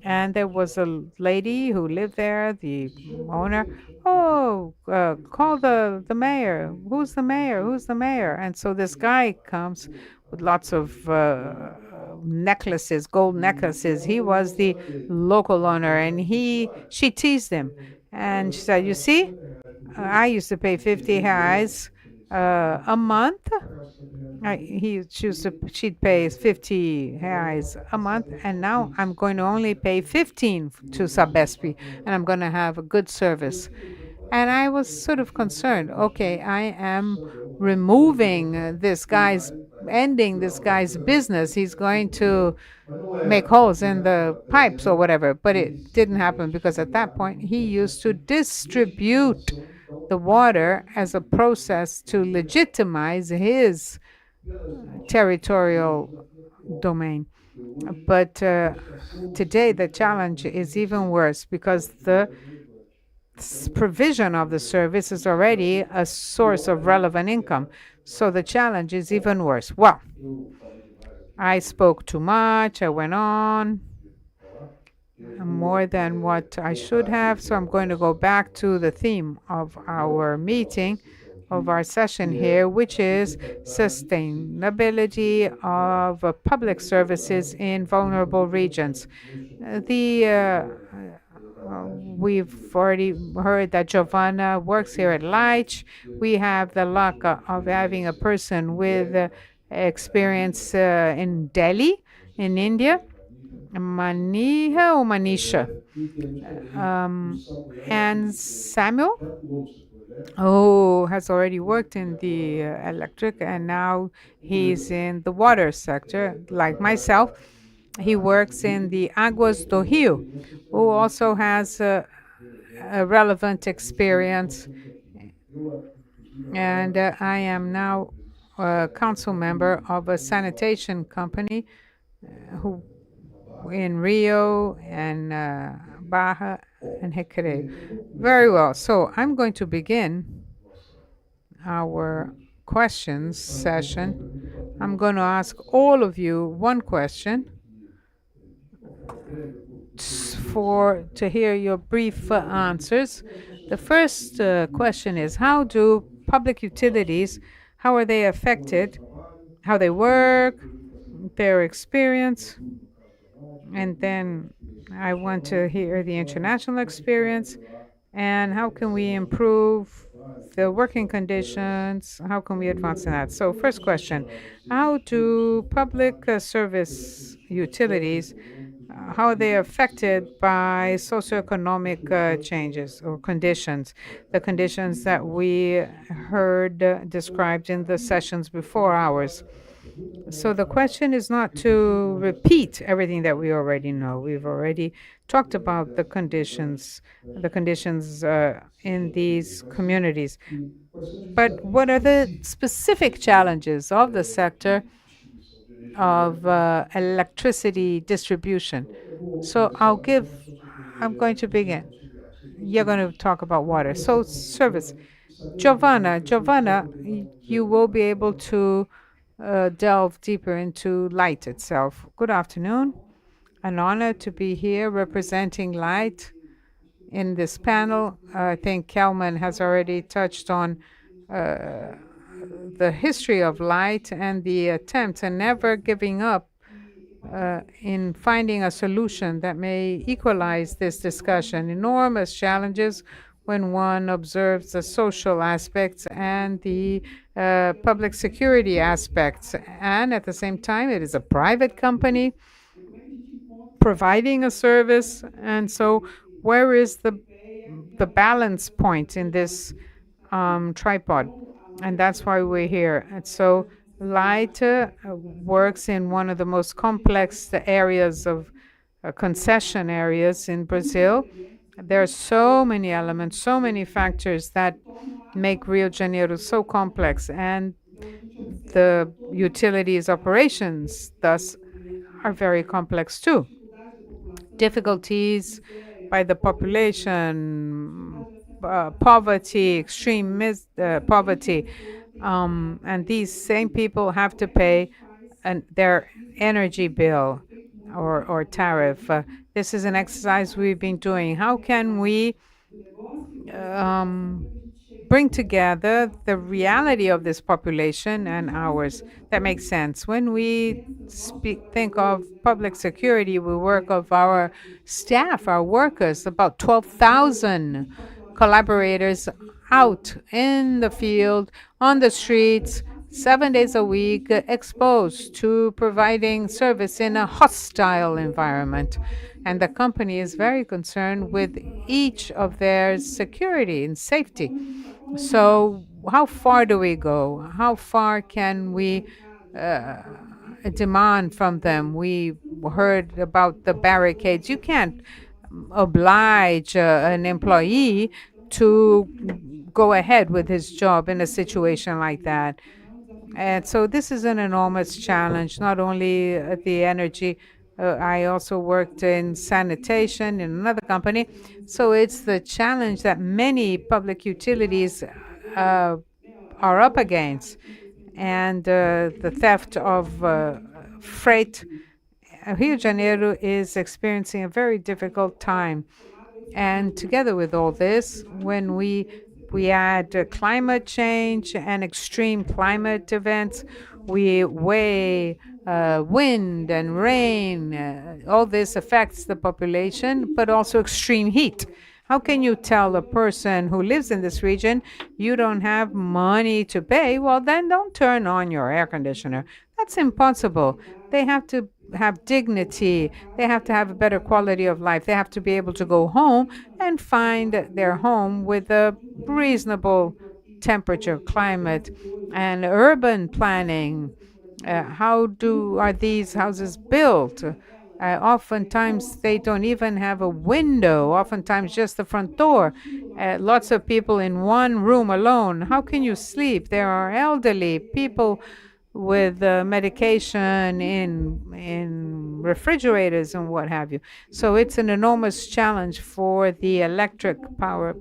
and there was a lady who lived there, the owner. Oh, call the mayor. Who's the mayor? Who's the mayor? And so this guy comes with lots of necklaces, gold necklaces. He was the local owner, and she teased him, and she said, "You see, I used to pay 50 reais a month. She'd pay 50 reais a month, and now I'm going to only pay 15 to Sabesp, and I'm going to have a good service." And I was sort of concerned. Okay, I am removing ending this guy's business. He's going to make holes in the pipes or whatever. But it didn't happen because at that point he used to distribute the water as a process to legitimize his territorial domain. But today the challenge is even worse because the provision of the service is already a source of relevant income. So the challenge is even worse. Well, I spoke too much. I went on more than what I should have. So I'm going to go back to the theme of our meeting, of our session here, which is sustainability of public services in vulnerable regions. We've already heard that Giovanna works here at Light. We have the luck of having a person with experience in Delhi, in India, Maniha or Manisha. And Samuel, has already worked in the electric, and now he's in the water sector, like myself. He works in the Aguas do Rio, who also has a relevant experience. And I am now a council member of a sanitation company who in Rio and Barra and Recreio. Very well. So I'm going to begin our questions session. I'm going to ask all of you one question to hear your brief answers. The first question is, how do public utilities, how are they affected, how they work, their experience, and then I want to hear the international experience, and how can we improve the working conditions, how can we advance in that? So first question, how do public service utilities, how are they affected by socioeconomic changes or conditions, the conditions that we heard described in the sessions before ours? So the question is not to repeat everything that we already know. We've already talked about the conditions in these communities. But what are the specific challenges of the sector of electricity distribution? So I'm going to begin. You're going to talk about water. So service. Giovanna, you will be able to delve deeper into Light itself. Good afternoon. An honor to be here representing Light. in this panel. I think Kelman has already touched on the history of light and the attempt and never giving up in finding a solution that may equalize this discussion. Enormous challenges when one observes the social aspects and the public security aspects. And at the same time, it is a private company providing a service. And so where is the balance point in this tripod? And that's why we're here. And so light works in one of the most complex areas of concession areas in Brazil. There are so many elements, so many factors that make Rio de Janeiro so complex, and the utilities operations thus are very complex too. Difficulties by the population, poverty, extreme poverty, and these same people have to pay their energy bill or tariff. This is an exercise we've been doing. How can we bring together the reality of this population and ours? That makes sense. When we think of public security, we work of our staff, our workers, about 12,000 collaborators out in the field, on the streets, 7 days a week, exposed to providing service in a hostile environment. And the company is very concerned with each of their security and safety. So how far do we go? How far can we demand from them? We heard about the barricades. You can't oblige an employee to go ahead with his job in a situation like that. And so this is an enormous challenge, not only the energy. I also worked in sanitation in another company. So it's the challenge that many public utilities are up against. And the theft of freight. Rio de Janeiro is experiencing a very difficult time. And together with all this, when we add climate change and extreme climate events, we weigh wind and rain. All this affects the population, but also extreme heat. How can you tell a person who lives in this region, you don't have money to pay? Well, then don't turn on your air conditioner. That's impossible. They have to have dignity. They have to have a better quality of life. They have to be able to go home and find their home with a reasonable temperature, climate, and urban planning. How are these houses built? Oftentimes, they don't even have a window, oftentimes just the front door. Lots of people in one room alone. How can you sleep? There are elderly people with medication in refrigerators and what have you. So it's an enormous challenge for the electric power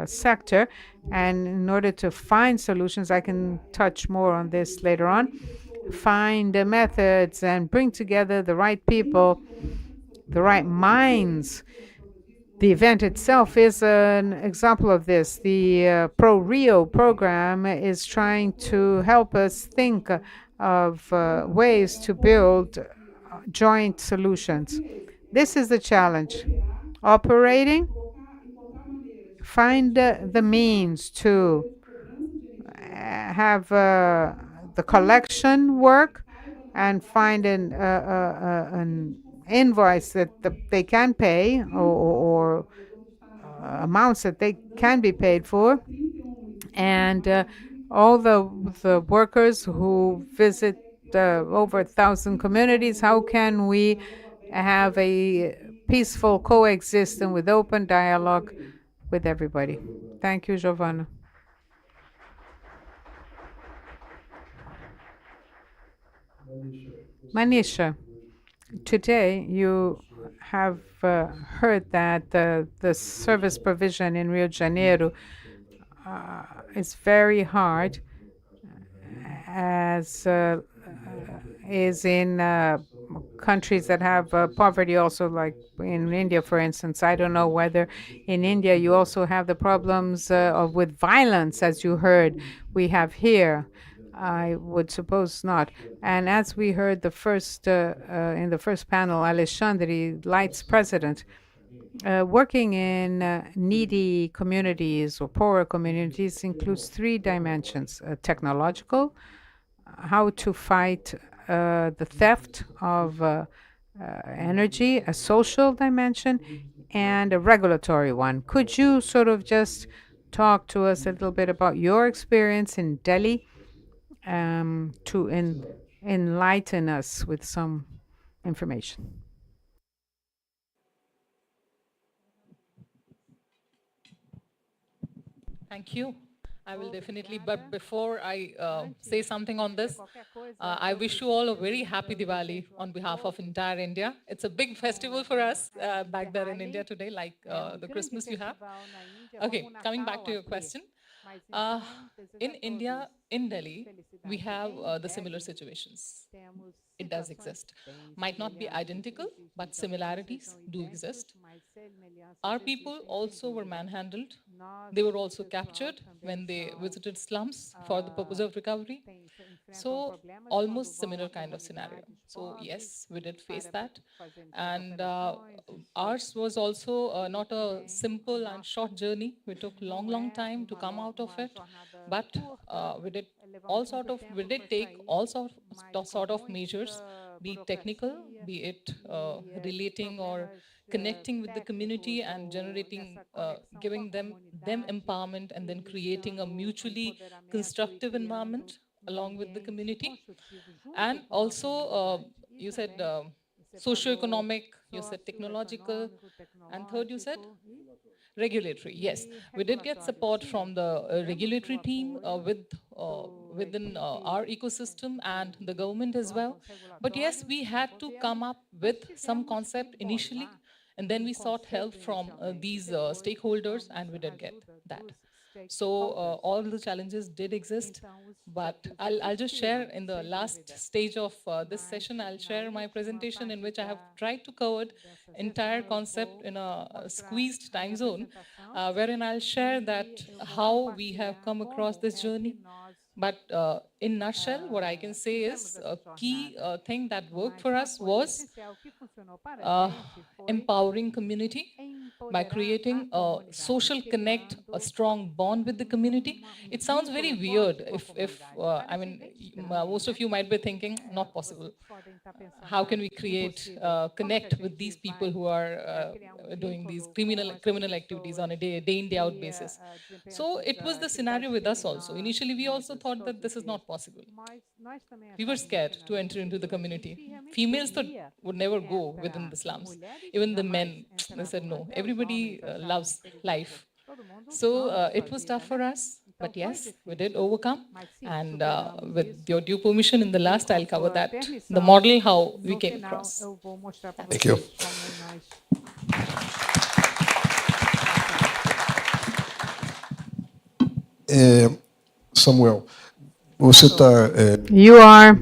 sector. And in order to find solutions, I can touch more on this later on, find methods and bring together the right people, the right minds. The event itself is an example of this. The PRORIO program is trying to help us think of ways to build joint solutions. This is the challenge. Operating, find the means to have the collection work and find an invoice that they can pay or amounts that they can be paid for, and all the workers who visit over 1,000 communities, how can we have a peaceful coexistence with open dialogue with everybody? Thank you, Giovanna. Manisha, today you have heard that the service provision in Rio de Janeiro is very hard as is in countries that have poverty also, like in India, for instance. I don't know whether in India you also have the problems with violence, as you heard we have here. I would suppose not. And as we heard in the first panel, Alexandre, Light's president, working in needy communities or poorer communities includes three dimensions: technological, how to fight the theft of energy, a social dimension, and a regulatory one. Could you sort of just talk to us a little bit about your experience in Delhi to enlighten us with some information? Thank you. I will definitely, but before I say something on this, I wish you all a very happy Diwali on behalf of entire India. It's a big festival for us back there in India today, like the Christmas you have. Okay, coming back to your question. Uh, in India, in Delhi, we have the similar situations. It does exist. Might not be identical, but similarities do exist. Our people also were manhandled. They were also captured when they visited slums for the purpose of recovery. So almost similar kind of scenario. So yes, we did face that. And ours was also not a simple and short journey. We took long time to come out of it. But we did take all sort of measures, be it technical, be it relating or connecting with the community and generating, giving them empowerment, and then creating a mutually constructive environment along with the community. And also, you said socioeconomic, you said technological, and third you said regulatory. Yes, we did get support from the regulatory team within our ecosystem and the government as well. But yes, we had to come up with some concept initially, and then we sought help from these stakeholders, and we did get that. So all the challenges did exist, but I'll just share in the last stage of this session, I'll share my presentation in which I have tried to cover entire concept in a squeezed time zone, wherein I'll share that how we have come across this journey. But in nutshell, what I can say is a key thing that worked for us was uh, empowering community by creating a social connect, a strong bond with the community. It sounds very weird if I mean, most of you might be thinking, not possible. How can we create, connect with these people who are doing these criminal activities on a day in, day out basis? So it was the scenario with us also. Initially, we also thought that this is not possible. We were scared to enter into the community. Females would never go within the slums. Even the men, they said no. Everybody loves life. So it was tough for us, but yes, we did overcome. And with your due permission, in the last, I'll cover that, the model, how we came across. Thank you. Samuel, você está You are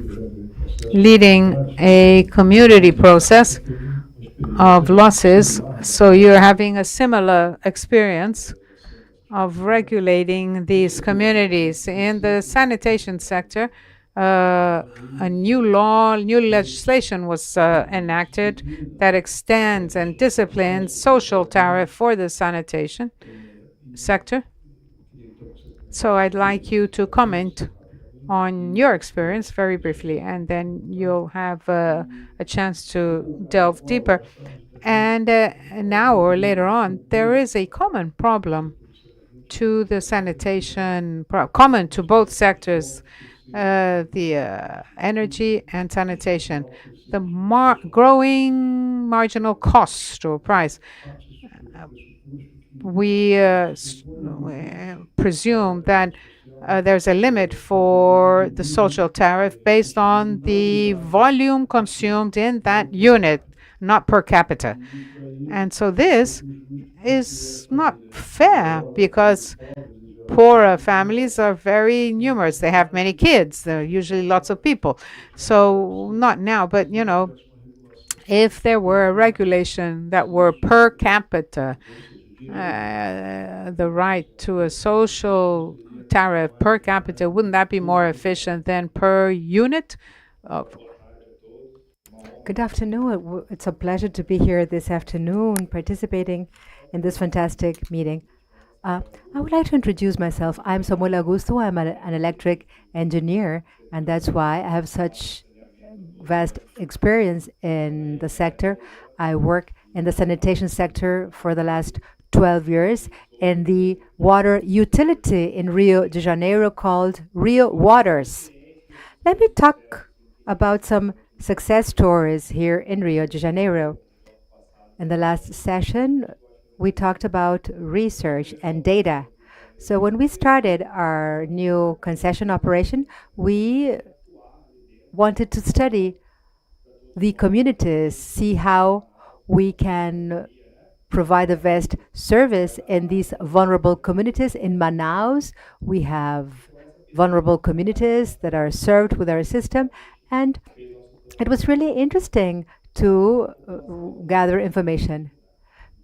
leading a community process of losses, so you're having a similar experience of regulating these communities. In the sanitation sector, a new legislation was enacted that extends and disciplines social tariff for the sanitation sector. So I'd like you to comment on your experience very briefly, and then you'll have a chance to delve deeper. And now or later on, there is a common problem to the sanitation, common to both sectors, the energy and sanitation. The growing marginal cost or price. We presume that there's a limit for the social tariff based on the volume consumed in that unit, not per capita. And so this is not fair, because poorer families are very numerous. They have many kids. There are usually lots of people. So not now, but if there were a regulation that were per capita, the right to a social tariff per capita, wouldn't that be more efficient than per unit? Of Good afternoon. It's a pleasure to be here this afternoon participating in this fantastic meeting. I would like to introduce myself. I'm Samuel Augusto. I'm an electric engineer, and that's why I have such vast experience in the sector. I work in the sanitation sector for the last 12 years in the water utility in Rio de Janeiro called Rio Waters. Let me talk about some success stories here in Rio de Janeiro. In the last session, we talked about research and data. So when we started our new concession operation, we wanted to study the communities, see how we can provide the best service in these vulnerable communities. In Manaus, we have vulnerable communities that are served with our system, and it was really interesting to gather information.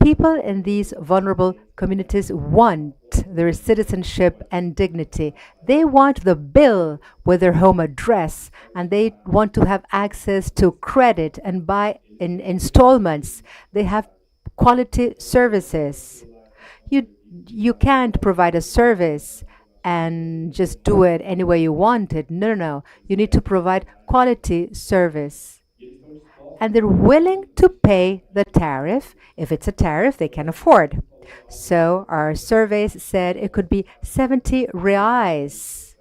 People in these vulnerable communities want their citizenship and dignity. They want the bill with their home address, and they want to have access to credit and buy in installments. They have quality services. You can't provide a service and just do it any way you want it. No, no, no. You need to provide quality service. And they're willing to pay the tariff if it's a tariff they can afford. So our surveys said it could be 70 reais.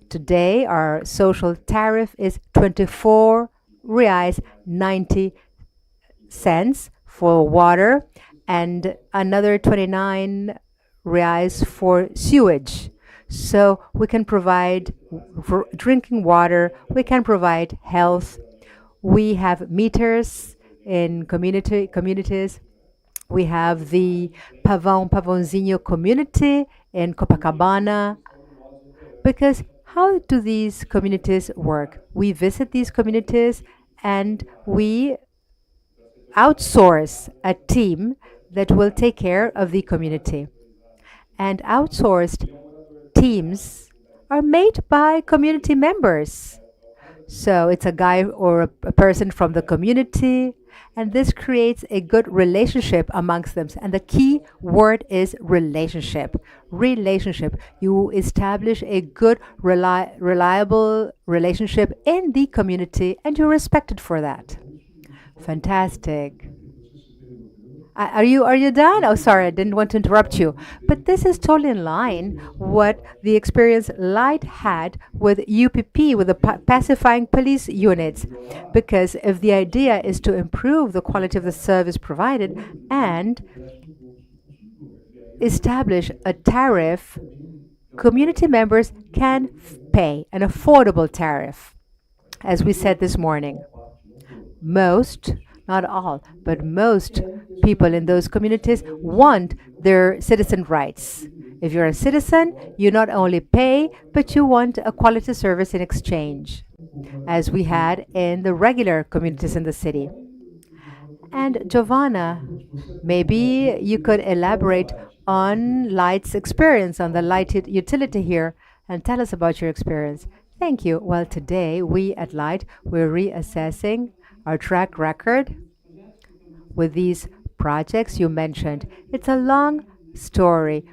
Today, our social tariff is 24 reais 90 cents for water and another 29 reais for sewage. So we can provide for drinking water, we can provide health. We have meters in communities. We have the Pavãozinho community in Copacabana. Because how do these communities work? We visit these communities and we outsource a team that will take care of the community. And outsourced teams are made by community members. So it's a guy or a person from the community, and this creates a good relationship amongst them. And the key word is relationship. Relationship. You establish a good, reliable relationship in the community, and you're respected for that. Fantastic. Are you done? Oh, sorry, I didn't want to interrupt you. But this is totally in line what the experience Light had with UPP, with the pacifying police units. Because if the idea is to improve the quality of the service provided and establish a tariff, community members can pay an affordable tariff. As we said this morning, most, not all, but most people in those communities want their citizen rights. If you're a citizen, you not only pay, but you want a quality service in exchange, as we had in the regular communities in the city. And Giovanna, maybe you could elaborate on Light's experience, on the Light utility here, and tell us about your experience. Thank you. Well, today we at Light, we're reassessing our track record with these projects you mentioned. It's a long story.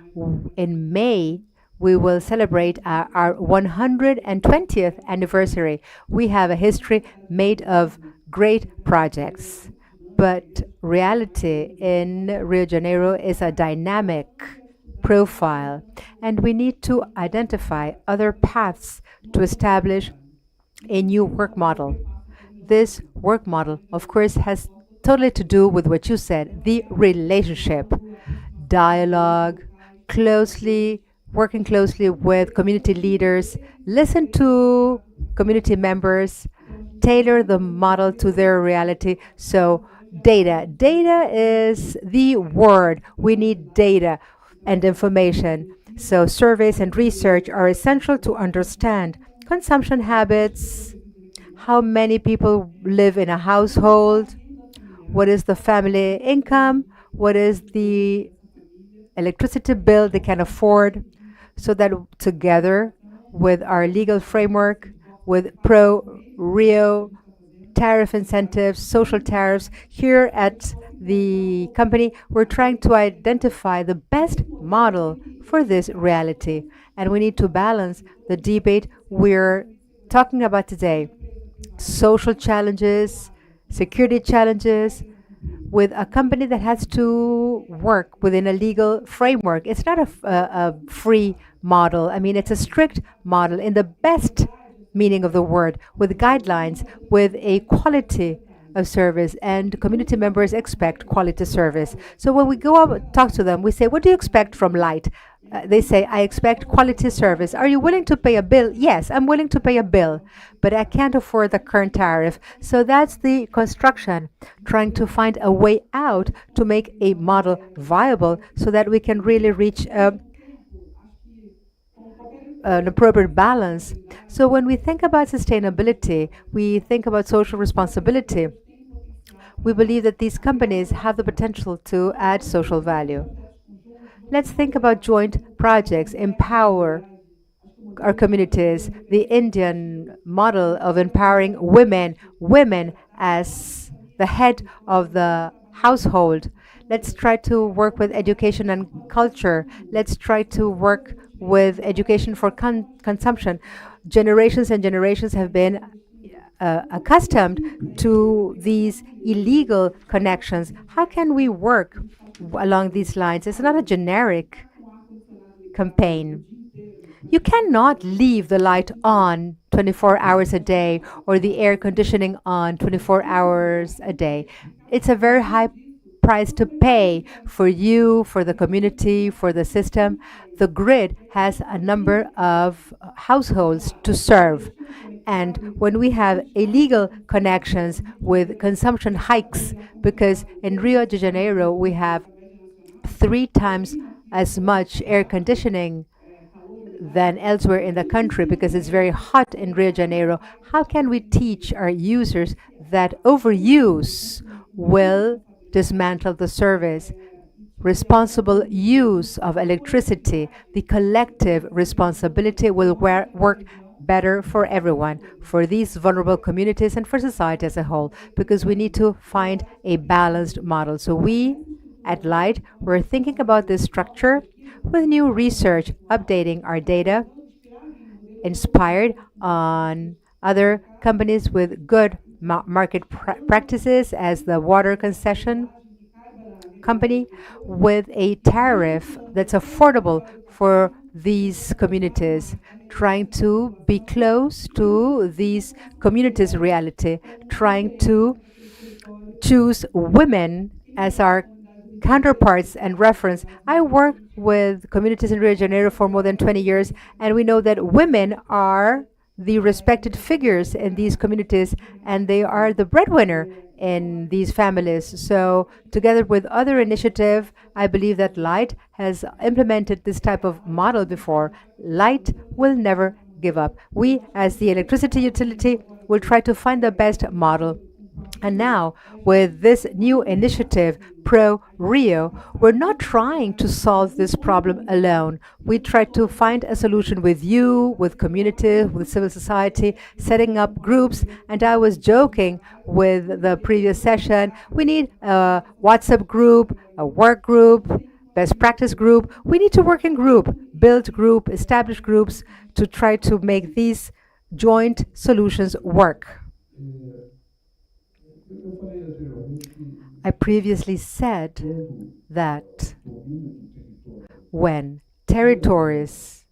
In May, we will celebrate our 120th anniversary. We have a history made of great projects, but reality in Rio de Janeiro is a dynamic profile, and we need to identify other paths to establish a new work model. This work model, of course, has totally to do with what you said, the relationship, dialogue, working closely with community leaders, listen to community members, tailor the model to their reality. So data is the word. We need data and information. So surveys and research are essential to understand consumption habits, how many people live in a household, what is the family income, what is the electricity bill they can afford, so that together with our legal framework, with PRORIO, tariff incentives, social tariffs, here at the company, we're trying to identify the best model for this reality. And we need to balance the debate we're talking about today. Social challenges, security challenges, with a company that has to work within a legal framework. It's not a free model. I mean, it's a strict model in the best meaning of the word, with guidelines, with a quality of service, and community members expect quality service. So when we go up talk to them, we say, what do you expect from Light? They say, I expect quality service. Are you willing to pay a bill? Yes, I'm willing to pay a bill, but I can't afford the current tariff. So that's the construction, trying to find a way out to make a model viable so that we can really reach an appropriate balance. So when we think about sustainability, we think about social responsibility. We believe that these companies have the potential to add social value. Let's think about joint projects, empower our communities, the Indian model of empowering women, women as the head of the household. Let's try to work with education and culture. Let's try to work with education for consumption. Generations and generations have been accustomed to these illegal connections. How can we work along these lines? It's not a generic campaign. You cannot leave the light on 24 hours a day or the air conditioning on 24 hours a day. It's a very high price to pay for you, for the community, for the system. The grid has a number of households to serve. And when we have illegal connections with consumption hikes, because in Rio de Janeiro we have 3 times as much air conditioning than elsewhere in the country because it's very hot in Rio de Janeiro, how can we teach our users that overuse will dismantle the service? Responsible use of electricity, the collective responsibility will work better for everyone, for these vulnerable communities and for society as a whole, because we need to find a balanced model. So we at Light, we're thinking about this structure with new research, updating our data, inspired on other companies with good market practices as the water concession company, with a tariff that's affordable for these communities, trying to be close to these communities' reality, trying to choose women as our counterparts and reference. I work with communities in Rio de Janeiro for more than 20 years, and we know that women are the respected figures in these communities, and they are the breadwinner in these families. So together with other initiative, I believe that Light has implemented this type of model before. Light will never give up. We, as the electricity utility, will try to find the best model. And now, with this new initiative, PRORIO, we're not trying to solve this problem alone. We try to find a solution with you, with community, with civil society, setting up groups. And I was joking with the previous session, we need a WhatsApp group, a work group, best practice group. We need to work in group, build group, establish groups to try to make these joint solutions work. I previously said that when territories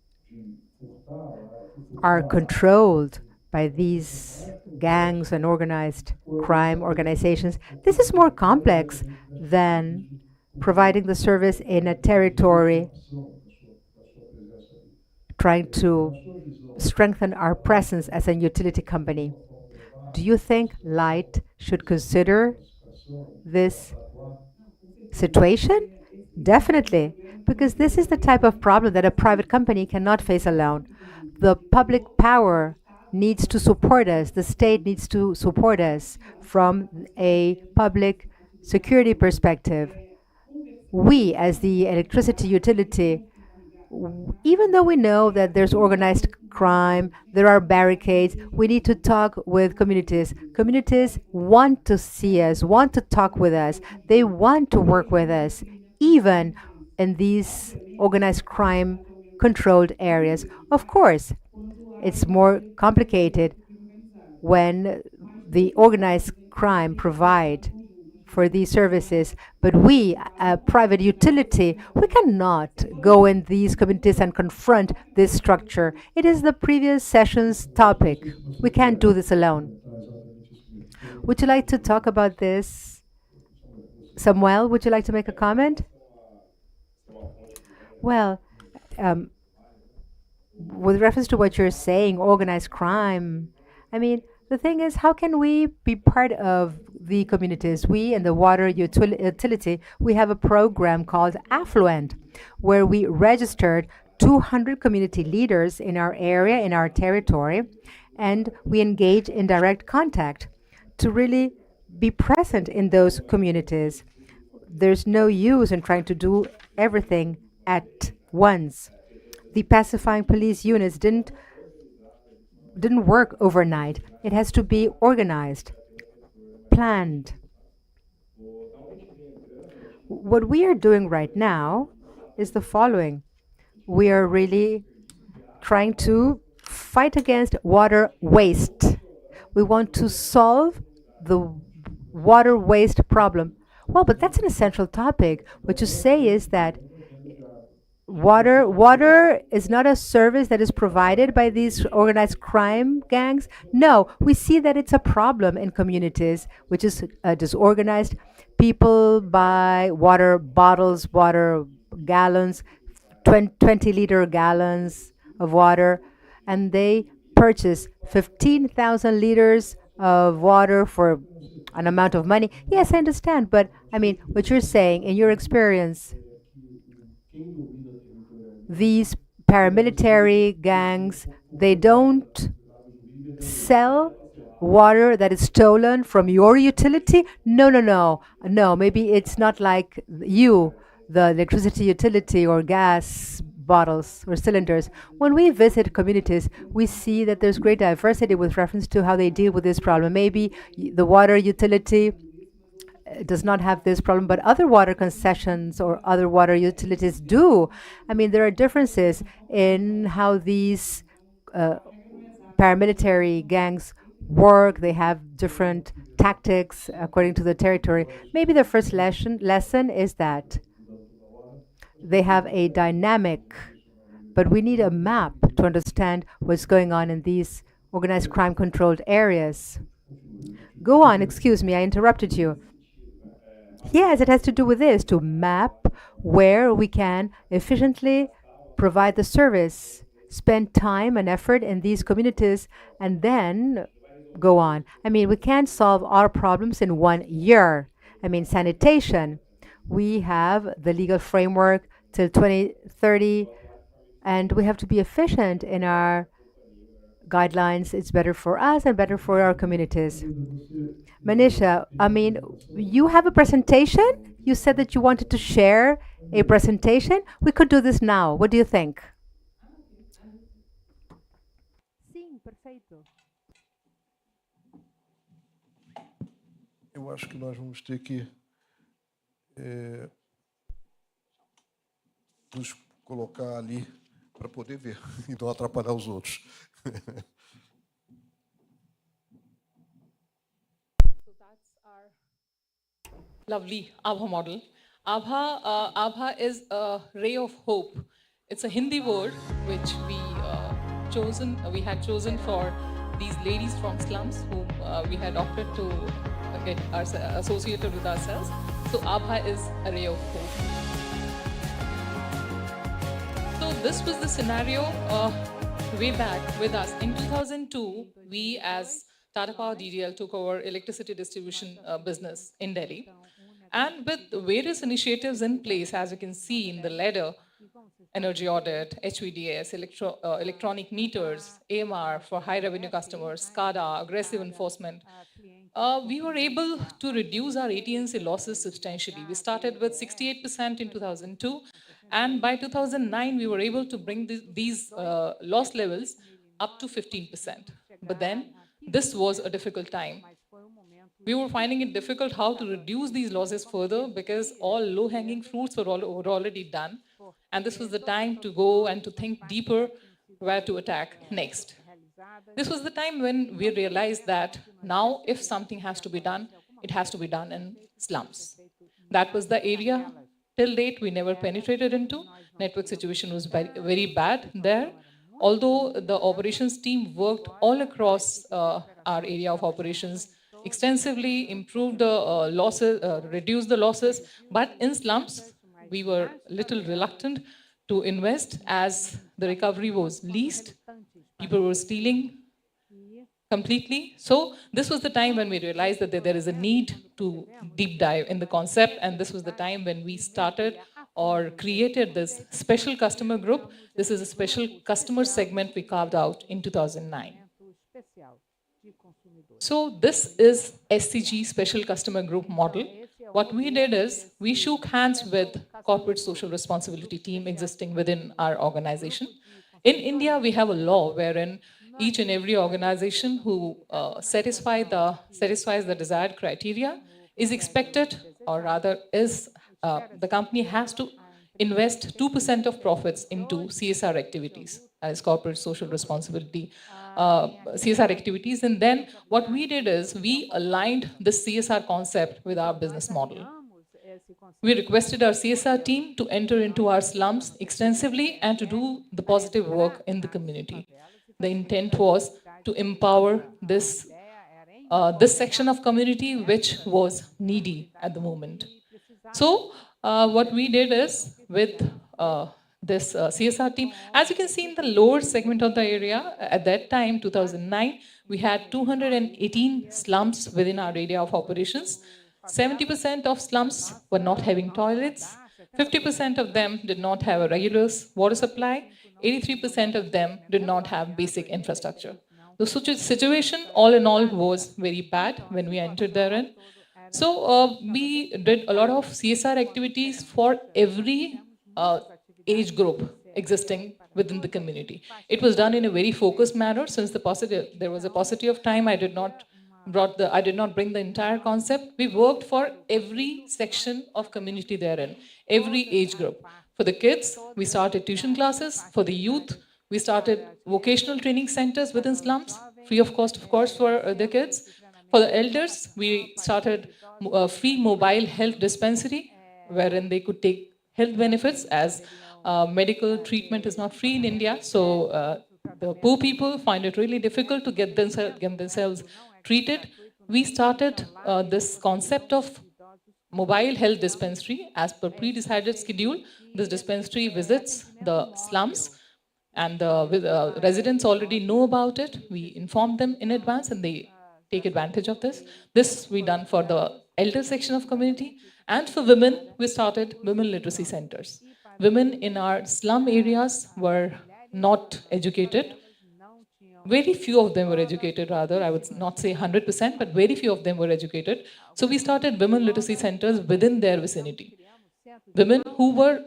are controlled by these gangs and organized crime organizations, this is more complex than providing the service in a territory, trying to strengthen our presence as a utility company. Do you think Light should consider this situation Definitely, because this is the type of problem that a private company cannot face alone. The public power needs to support us, the state needs to support us from a public security perspective. We, as the electricity utility, even though we know that there's organized crime, there are barricades, we need to talk with communities. Communities want to see us, want to talk with us, they want to work with us, even in these organized crime controlled areas. Of course, it's more complicated when the organized crime provide for these services, but we, a private utility, we cannot go in these communities and confront this structure. It is the previous session's topic. We can't do this alone. Would you like to talk about this? Samuel, would you like to make a comment? Well, with reference to what you're saying, organized crime, I mean, the thing is, how can we be part of the communities? We in the water utility, we have a program called Affluent, where we registered 200 community leaders in our area, in our territory, and we engage in direct contact to really be present in those communities. There's no use in trying to do everything at once. The pacifying police units didn't work overnight. It has to be organized, planned. What we are doing right now is the following. We are really trying to fight against water waste. We want to solve the water waste problem. Well, but that's an essential topic. What you say is that water is not a service that is provided by these organized crime gangs. No, we see that it's a problem in communities, which is disorganized. People buy water bottles, water gallons, 20-liter gallons of water, and they purchase 15,000 liters of water for an amount of money. Yes, I understand, but I mean, what you're saying, in your experience, these paramilitary gangs, they don't sell water that is stolen from your utility? No, maybe it's not like you, the electricity utility or gas bottles or cylinders. When we visit communities, we see that there's great diversity with reference to how they deal with this problem. Maybe the water utility does not have this problem, but other water concessions or other water utilities do. I mean, there are differences in how these paramilitary gangs work. They have different tactics according to the territory. Maybe the first lesson is that they have a dynamic, but we need a map to understand what's going on in these organized crime controlled areas. Go on, excuse me, I interrupted you. Yes, it has to do with this, to map where we can efficiently provide the service, spend time and effort in these communities, and then go on. I mean, we can't solve our problems in 1 year. I mean, sanitation, we have the legal framework till 2030, and we have to be efficient in our guidelines. It's better for us and better for our communities. Manisha, I mean, you have a presentation? You said that you wanted to share a presentation. We could do this now. What do you think? Sim, perfeito. Eu acho que nós vamos ter que nos colocar ali para poder ver e não atrapalhar os outros. Lovely Abha model. Abha is a ray of hope. It's a Hindi word which we had chosen for these ladies from slums whom we had opted to get associated with ourselves. So Abha is a ray of hope. So this was the scenario way back with us. In 2002, we as Tata Power DDL took over electricity distribution business in Delhi. And with various initiatives in place, as you can see in the ladder, energy audit, HVDS, electronic meters, AMR for high revenue customers, SCADA, aggressive enforcement, we were able to reduce our AT&C losses substantially. We started with 68% in 2002, and by 2009, we were able to bring these loss levels up to 15%. But then, this was a difficult time. We were finding it difficult how to reduce these losses further because all low-hanging fruits were already done. And this was the time to go and to think deeper where to attack next. This was the time when we realized that now if something has to be done, it has to be done in slums. That was the area till date we never penetrated into. Network situation was very, very bad there. Although the operations team worked all across our area of operations extensively, improved the losses, reduced the losses, but in slums, we were a little reluctant to invest as the recovery was least. People were stealing completely. So this was the time when we realized that there is a need to deep dive in the concept, and this was the time when we started or created this special customer group. This is a special customer segment we carved out in 2009. So this is SCG, Special Customer Group model. What we did is we shook hands with corporate social responsibility team existing within our organization. In India, we have a law wherein each and every organization who satisfies the desired criteria is expected, or rather is, the company has to invest 2% of profits into CSR activities, as corporate social responsibility CSR activities. And then what we did is we aligned the CSR concept with our business model. We requested our CSR team to enter into our slums extensively and to do the positive work in the community. The intent was to empower this section of community which was needy at the moment. So what we did is with this CSR team, as you can see in the lower segment of the area, at that time, 2009, we had 218 slums within our area of operations. 70% of slums were not having toilets. 50% of them did not have a regular water supply. 83% of them did not have basic infrastructure. The situation, all in all, was very bad when we entered therein. So we did a lot of CSR activities for every age group existing within the community. It was done in a very focused manner. Since there was a paucity of time, I did not bring the entire concept. We worked for every section of community therein, every age group. For the kids, we started tuition classes. For the youth, we started vocational training centers within slums, free of cost, of course, for the kids. For the elders, we started a free mobile health dispensary, wherein they could take health benefits, as medical treatment is not free in India. So the poor people find it really difficult to get themselves treated. We started this concept of mobile health dispensary as per pre-decided schedule. This dispensary visits the slums, and the residents already know about it. We inform them in advance, and they take advantage of this. This we done for the elder section of community. And for women, we started women literacy centers. Women in our slum areas were not educated. Very few of them were educated, rather. I would not say 100%, but very few of them were educated. So we started women literacy centers within their vicinity. Women who were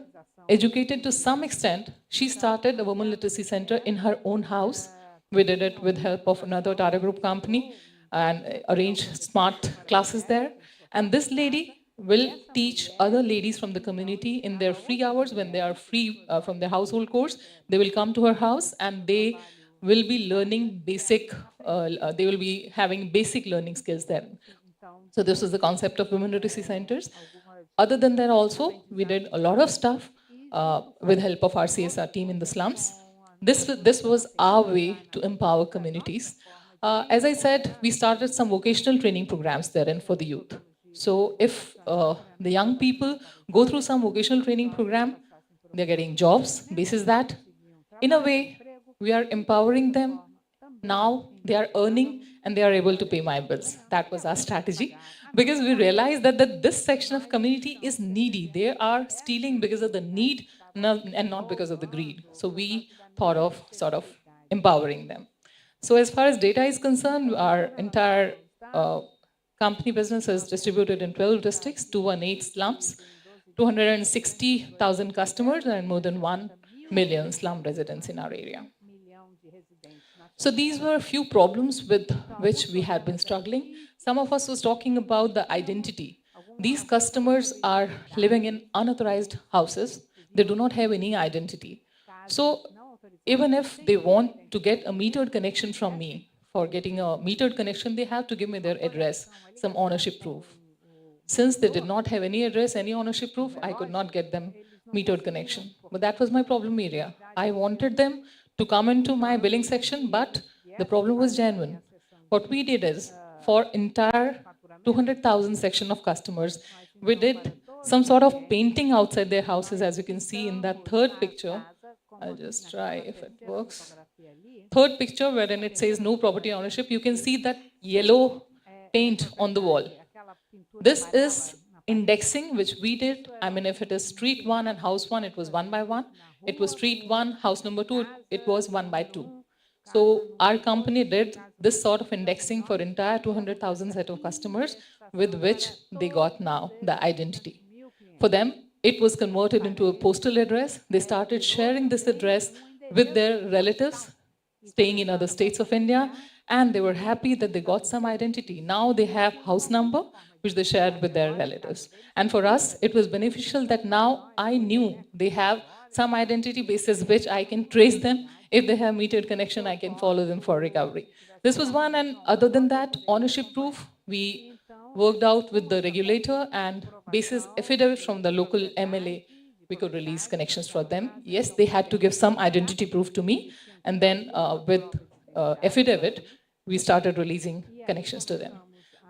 educated to some extent, she started a women literacy center in her own house. We did it with help of another Tata Group company and arranged smart classes there. And this lady will teach other ladies from the community in their free hours. When they are free from their household course, they will come to her house and they will be learning basic, they will be having basic learning skills there. So this is the concept of women literacy centers. Other than that also, we did a lot of stuff with help of our CSR team in the slums. This was our way to empower communities. As I said, we started some vocational training programs therein for the youth. So if the young people go through some vocational training program, they're getting jobs basis that. In a way, we are empowering them. Now they are earning and they are able to pay my bills. That was our strategy, because we realized that this section of community is needy. They are stealing because of the need and not because of the greed. So we thought of sort of empowering them. So as far as data is concerned, our entire company business is distributed in 12 districts, 218 slums, 260,000 customers, and more than 1 million slum residents in our area. So these were a few problems with which we had been struggling. Some of us was talking about the identity. These customers are living in unauthorized houses. They do not have any identity. So even if they want to get a metered connection from me, for getting a metered connection, they have to give me their address, some ownership proof. Since they did not have any address, any ownership proof, I could not get them metered connection. But that was my problem area. I wanted them to come into my billing section, but the problem was genuine. What we did is, for entire 200,000 section of customers, we did some sort of painting outside their houses, as you can see in that third picture. I'll just try if it works. Third picture, wherein it says no property ownership, you can see that yellow paint on the wall. This is indexing, which we did. I mean, if it is street 1 and house 1, it was 1 by 1. It was street 1, house number 2, it was 1 by 2. So our company did this sort of indexing for entire 200,000 set of customers, with which they got now the identity. For them, it was converted into a postal address. They started sharing this address with their relatives staying in other states of India, and they were happy that they got some identity. Now they have house number, which they shared with their relatives. And for us, it was beneficial that now I knew they have some identity basis which I can trace them. If they have metered connection, I can follow them for recovery. This was one, and other than that, ownership proof, we worked out with the regulator, and basis affidavit from the local MLA, we could release connections for them. Yes, they had to give some identity proof to me, and then with affidavit, we started releasing connections to them.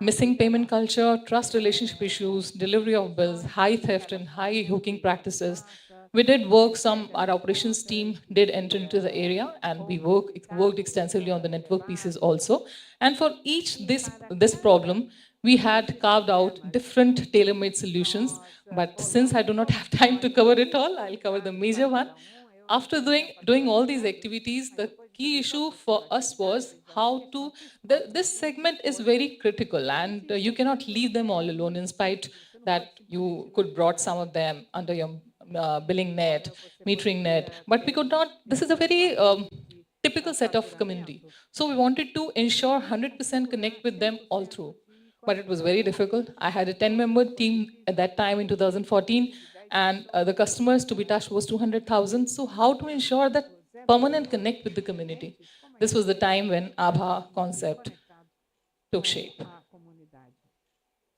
Missing payment culture, trust relationship issues, delivery of bills, high theft and high hooking practices. We did work, our operations team did enter into the area, and we worked extensively on the network pieces also. And for each this problem, we had carved out different tailor-made solutions. But since I do not have time to cover it all, I'll cover the major one. After doing all these activities, the key issue for us was how to, this segment is very critical, and you cannot leave them all alone, in spite that you could brought some of them under your billing net, metering net, but we could not. This is a very typical set of community. So we wanted to ensure 100% connect with them all through. But it was very difficult. I had a 10-member team at that time in 2014, and the customers to be touched was 200,000. So how to ensure that permanent connect with the community? This was the time when ABHA concept took shape.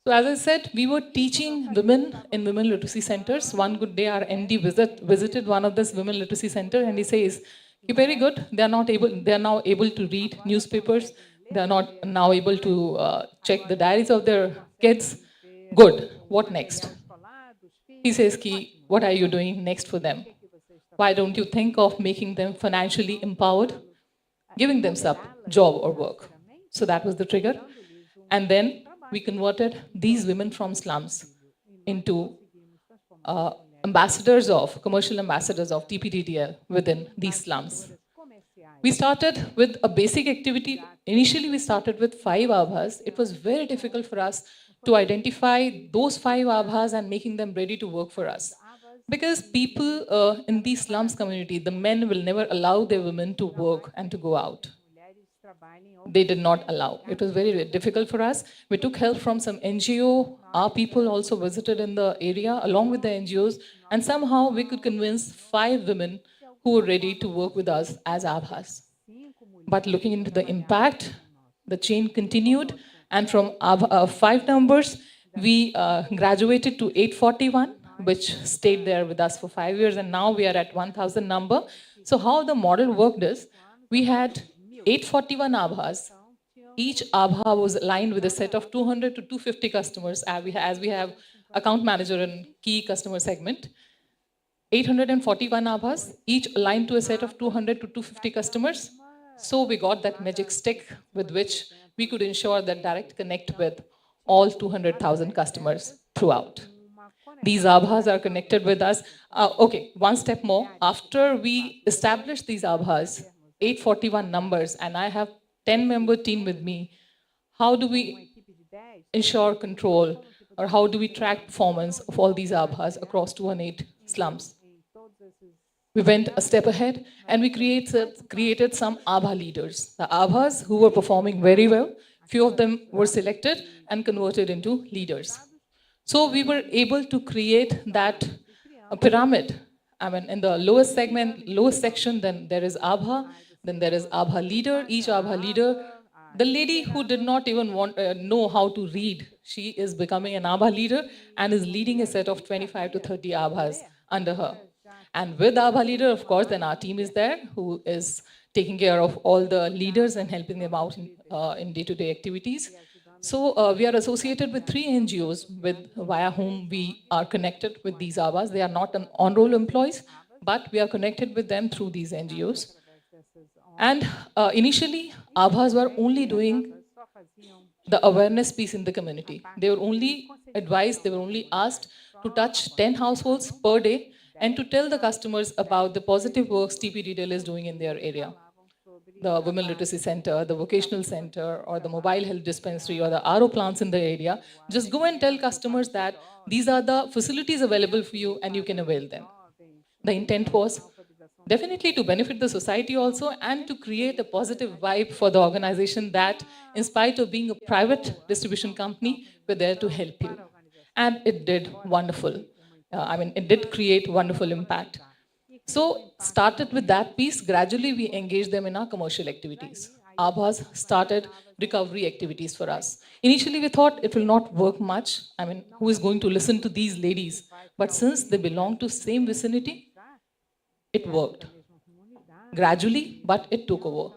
So as I said, we were teaching women in women literacy centers. One good day, our MD visited one of this women literacy center, and he says, "Very good. They are now able to read newspapers. They are not now able to check the diaries of their kids. Good. What next?" He says, "What are you doing next for them? Why don't you think of making them financially empowered, giving them some job or work?" So that was the trigger. And then we converted these women from slums into commercial ambassadors of TPDDL within these slums. We started with a basic activity. Initially, we started with 5 ABHAs. It was very difficult for us to identify those 5 ABHAs and making them ready to work for us. Because people in these slums community, the men will never allow their women to work and to go out. They did not allow. It was very difficult for us. We took help from some NGO. Our people also visited in the area along with the NGOs, and somehow we could convince 5 women who were ready to work with us as ABHAs. But looking into the impact, the chain continued, and from 5 numbers, we graduated to 841, which stayed there with us for 5 years, and now we are at 1,000 number. So how the model worked is, we had 841 ABHAs. Each ABHA was aligned with a set of 200 to 250 customers, as we have account manager and key customer segment. 841 ABHAs, each aligned to a set of 200 to 250 customers. So we got that magic stick with which we could ensure that direct connect with all 200,000 customers throughout. These Abhas are connected with us. Okay, one step more. After we established these Abhas, 841 numbers, and I have 10-member team with me, how do we ensure control, or how do we track performance of all these Abhas across 208 slums? We went a step ahead and we created some Abha leaders. The Abhas who were performing very well, few of them were selected and converted into leaders. So we were able to create that pyramid. I mean, in the lowest segment, lowest section, then there is Abha, then there is Abha leader. Each Abha leader, the lady who did not even know how to read, she is becoming an Abha leader and is leading a set of 25 to 30 Abhas under her. And with Abha leader, of course, then our team is there who is taking care of all the leaders and helping them out in day-to-day activities. So we are associated with 3 NGOs via whom we are connected with these Abhas. They are not on-roll employees, but we are connected with them through these NGOs. And initially, Abhas were only doing the awareness piece in the community. They were only advised, they were only asked to touch 10 households per day and to tell the customers about the positive works TP Retail is doing in their area. The Women Literacy Center, the Vocational Center, or the Mobile Health Dispensary, or the RO plants in the area. Just go and tell customers that these are the facilities available for you and you can avail them. The intent was definitely to benefit the society also and to create a positive vibe for the organization that, in spite of being a private distribution company, we're there to help you. And it did wonderful. It did create wonderful impact. So started with that piece, gradually we engaged them in our commercial activities. Abhas started recovery activities for us. Initially we thought it will not work much. Who is going to listen to these ladies? But since they belong to same vicinity, it worked. Gradually, but it took over.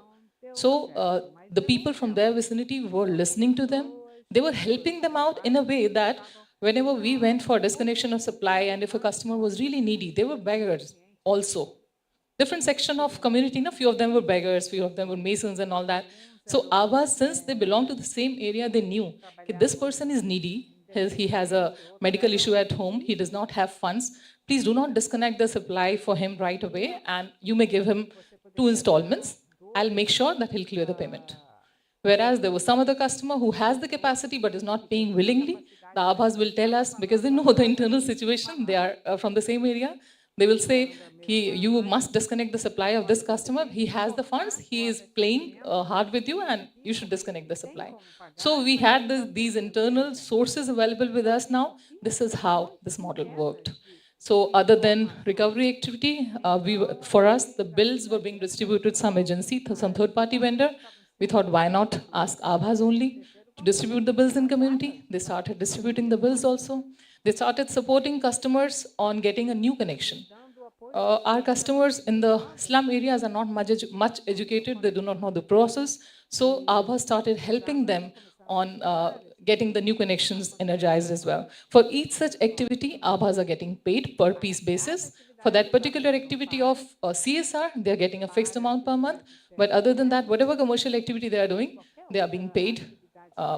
So the people from their vicinity were listening to them. They were helping them out in a way that whenever we went for disconnection of supply and if a customer was really needy, they were beggars also. Different section of community, few of them were beggars, few of them were masons and all that. So Abhas, since they belong to the same area, they knew that this person is needy, he has a medical issue at home, he does not have funds. Please do not disconnect the supply for him right away and you may give him 2 installments. I'll make sure that he'll clear the payment. Whereas there was some other customer who has the capacity but is not paying willingly, the Abhas will tell us, because they know the internal situation, they are from the same area, they will say, you must disconnect the supply of this customer, he has the funds, he is playing hard with you and you should disconnect the supply. So we had these internal sources available with us now. This is how this model worked. So other than recovery activity, for us, the bills were being distributed some agency, some third-party vendor. We thought, why not ask Abhas only to distribute the bills in community? They started distributing the bills also. They started supporting customers on getting a new connection. Our customers in the slum areas are not much educated. They do not know the process. So Abhas started helping them on getting the new connections energized as well. For each such activity, Abhas are getting paid per piece basis. For that particular activity of CSR, they're getting a fixed amount per month. But other than that, whatever commercial activity they are doing, they are being paid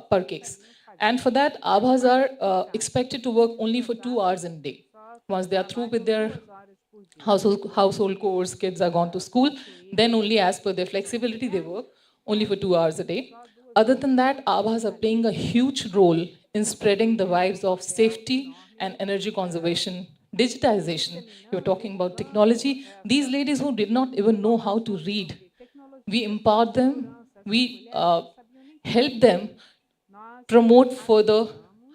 per case. And for that, Abhas are expected to work only for 2 hours in a day. Once they are through with their household chores, kids are gone to school, then only as per their flexibility, they work only for 2 hours a day. Other than that, Abhas are playing a huge role in spreading the vibes of safety and energy conservation, digitization. You're talking about technology. These ladies who did not even know how to read, we empowered them, we helped them promote further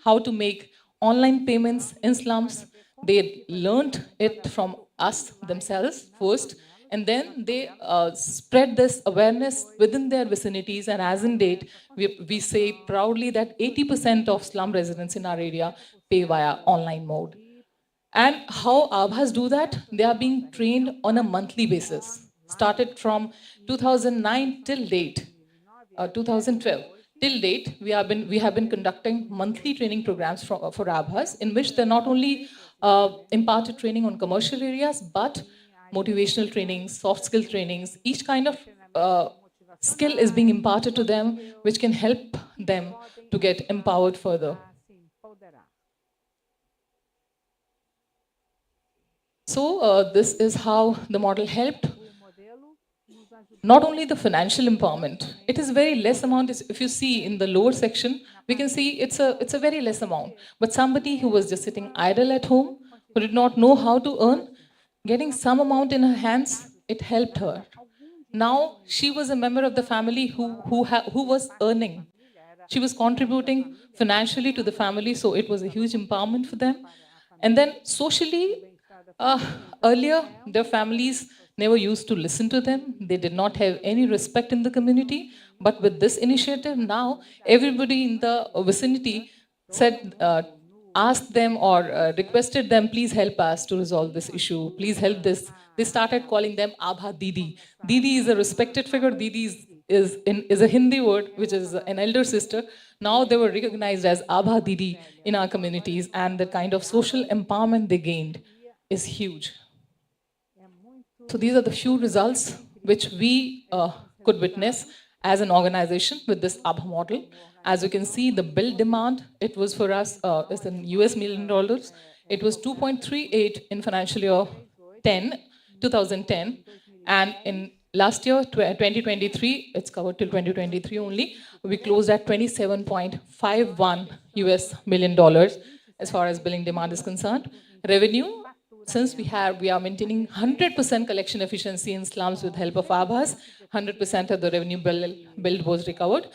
how to make online payments in slums. They learned it from us themselves first, and then they spread this awareness within their vicinities. And as in date, we say proudly that 80% of slum residents in our area pay via online mode. And how Abhas do that? They are being trained on a monthly basis. Started from 2009 till date, 2012. Till date, we have been conducting monthly training programs for Abhas, in which they're not only imparted training on commercial areas, but motivational trainings, soft skill trainings, each kind of skill is being imparted to them, which can help them to get empowered further. So this is how the model helped. Not only the financial empowerment, it is very less amount. If you see in the lower section, we can see it's a very less amount. But somebody who was just sitting idle at home, who did not know how to earn, getting some amount in her hands, it helped her. Now she was a member of the family who was earning. She was contributing financially to the family, so it was a huge empowerment for them. And then socially, earlier, their families never used to listen to them. They did not have any respect in the community. But with this initiative, now everybody in the vicinity said, asked them or requested them, please help us to resolve this issue. Please help this. They started calling them Abha Didi. Didi is a respected figure. Didi is a Hindi word, which is an elder sister. Now they were recognized as Abha Didi in our communities, and the kind of social empowerment they gained is huge. So these are the few results which we could witness as an organization with this Abha model. As you can see, the bill demand, it was for us, is in US $1 million. It was 2.38 in financial year 2010. And in last year, 2023, it's covered till 2023 only, we closed at $27.51 US million as far as billing demand is concerned. Revenue, since we are maintaining 100% collection efficiency in slums with help of Abhas, 100% of the revenue billed was recovered.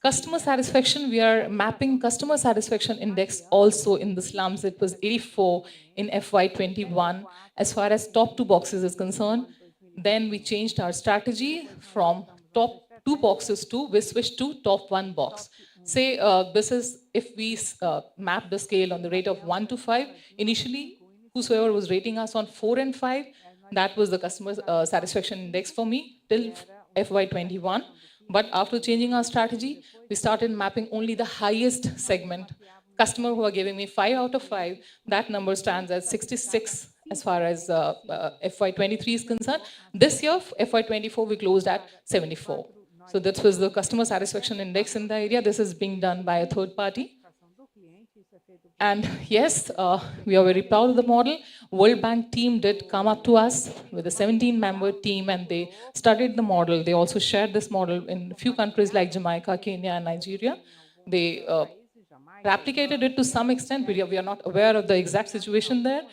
Customer satisfaction, we are mapping customer satisfaction index also in the slums. It was 84 in FY21 as far as top 2 boxes is concerned. Then we changed our strategy from top 2 boxes to, we switched to top 1 box. Say this is, if we map the scale on the rate of 1 to 5, initially, whosoever was rating us on 4 and 5, that was the customer satisfaction index for me till FY21. But after changing our strategy, we started mapping only the highest segment. Customer who are giving me 5 out of 5, that number stands at 66 as far as FY23 is concerned. This year, FY24, we closed at 74. So that was the customer satisfaction index in the area. This is being done by a third party. And yes, we are very proud of the model. World Bank team did come up to us with a 17-member team, and they studied the model. They also shared this model in a few countries like Jamaica, Kenya, and Nigeria. They replicated it to some extent. We are not aware of the exact situation there.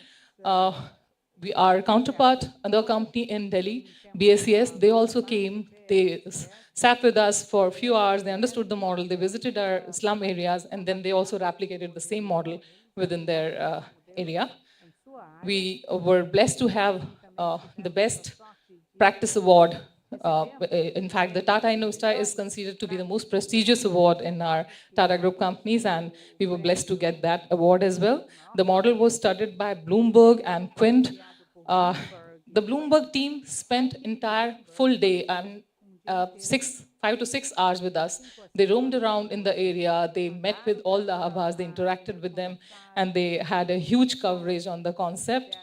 Our counterpart, another company in Delhi, BACS, they also came. They sat with us for a few hours. They understood the model. They visited our slum areas, and then they also replicated the same model within their area. We were blessed to have the best practice award. In fact, the Tata Innovista is considered to be the most prestigious award in our Tata Group companies, and we were blessed to get that award as well. The model was studied by Bloomberg and Quint. The Bloomberg team spent entire full day and 5 to 6 hours with us. They roamed around in the area, they met with all the Abhas, they interacted with them, and they had a huge coverage on the concept.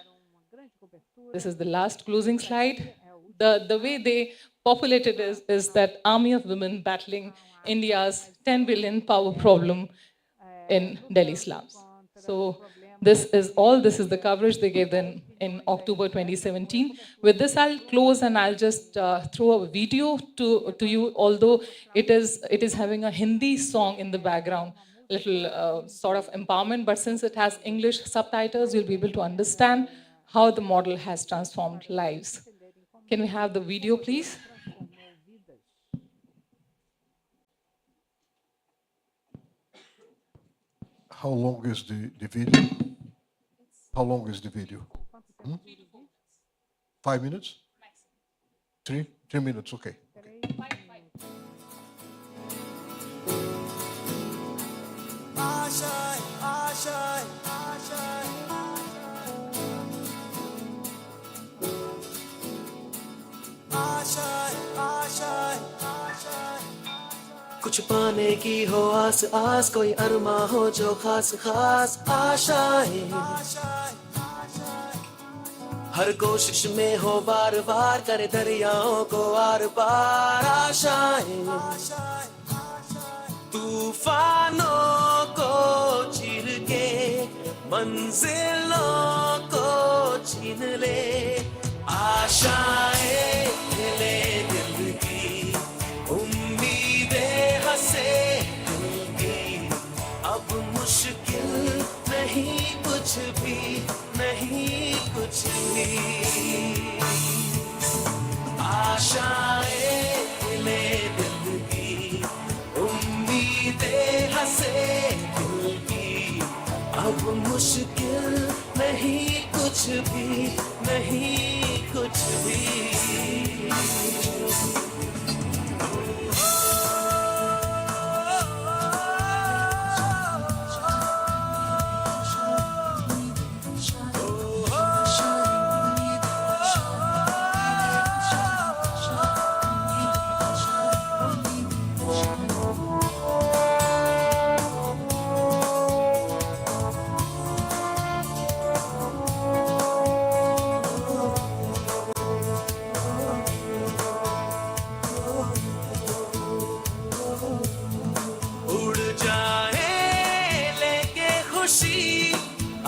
This is the last closing slide. The way they populated is that army of women battling India's 10 billion power problem in Delhi slums. So this is all. This is the coverage they gave them in October 2017. With this, I'll close, and I'll just throw a video to you, although it is having a Hindi song in the background, little sort of empowerment, but since it has English subtitles, you'll be able to understand how the model has transformed lives. Can we have the video, please? How long is the video? How long is the video? 5 minutes? 3 minutes, okay. कुछ पाने की हो आस आस, कोई अरमा हो जो खास खास आशाएं, हर कोशिश में हो बार बार करे दरियाओं को आर पार आशाएं तूफानों को चीर के मंजिलों को छीन ले आशाएं ले दिल की उम्मीदें हंसे दिल की अब मुश्किल नहीं कुछ भी नहीं कुछ भी आशाएं ले दिल की उम्मीदें हंसे दिल की अब मुश्किल नहीं कुछ भी नहीं कुछ भी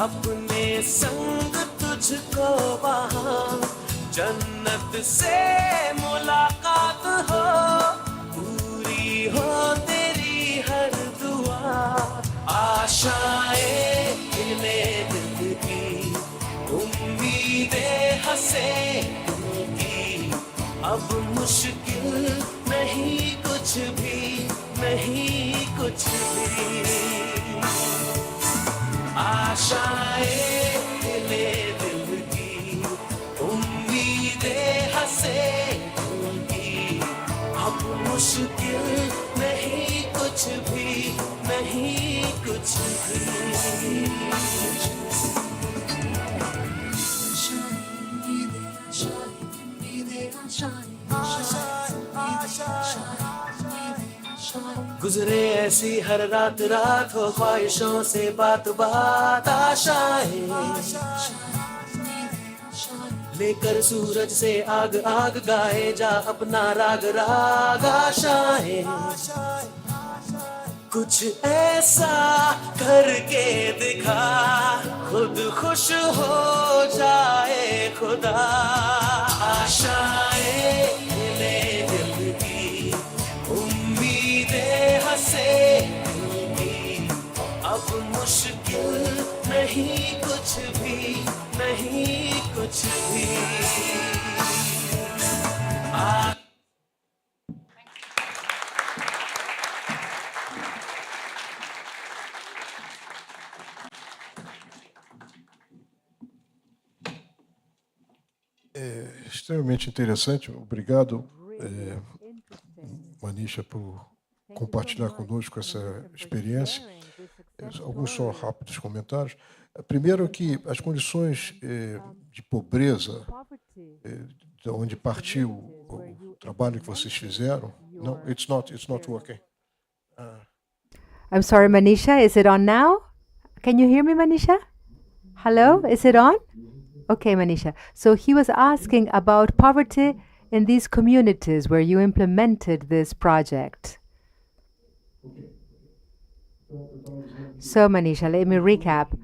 अपने संग तुझको वहाँ जन्नत से मुलाकात हो पूरी हो तेरी हर दुआ आशाएं खिले दिल की उम्मीदें हंसे दिल की अब मुश्किल नहीं कुछ भी नहीं कुछ भी आशाएं ले दिल की उम्मीदें हंसे दिल की अब मुश्किल नहीं कुछ भी नहीं कुछ भी गुजरे ऐसी हर रात रात हो ख्वाहिशों से बात बात आशाएं लेकर सूरज से आग आग गाए जा अपना राग राग आशाएं कुछ ऐसा करके दिखा खुद खुश हो जाए खुदा आशाएं ले दिल की उम्मीदें हंसे दिल की अब मुश्किल नहीं कुछ भी नहीं कुछ भी Extremamente interessante. Obrigado, Manisha, por compartilhar conosco essa experiência. Alguns só rápidos comentários. Primeiro que as condições de pobreza, de onde partiu o trabalho que vocês fizeram, não, it's not working. I'm sorry, Manisha, is it on now? Can you hear me, Manisha? Hello, is it on? Okay, Manisha. So he was asking about poverty in these communities where you implemented this project. So, Manisha, let me recap.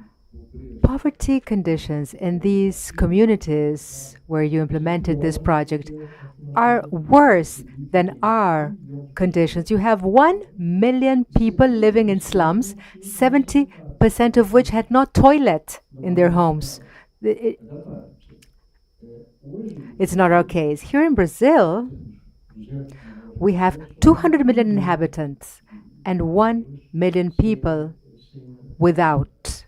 Poverty conditions in these communities where you implemented this project are worse than our conditions. You have 1 million people living in slums, 70% of which had no toilet in their homes. It's not our case. Here in Brazil, we have 200 million inhabitants and 1 million people without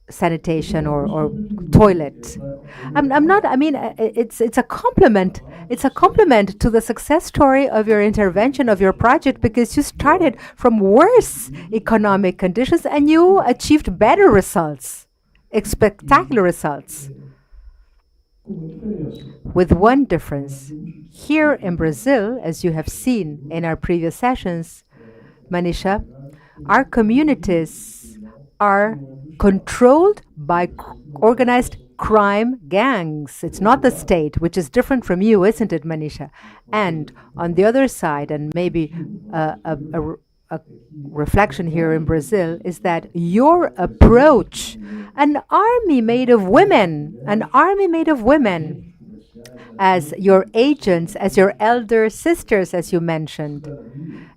sanitation or toilet. It's a compliment. It's a compliment to the success story of your intervention, of your project, because you started from worse economic conditions and you achieved better results. Spectacular results. With one difference. Here in Brazil, as you have seen in our previous sessions, Manisha, our communities are controlled by organized crime gangs. It's not the state, which is different from you, isn't it, Manisha? And on the other side, and maybe a reflection here in Brazil, is that your approach, an army made of women, as your agents, as your elder sisters, as you mentioned,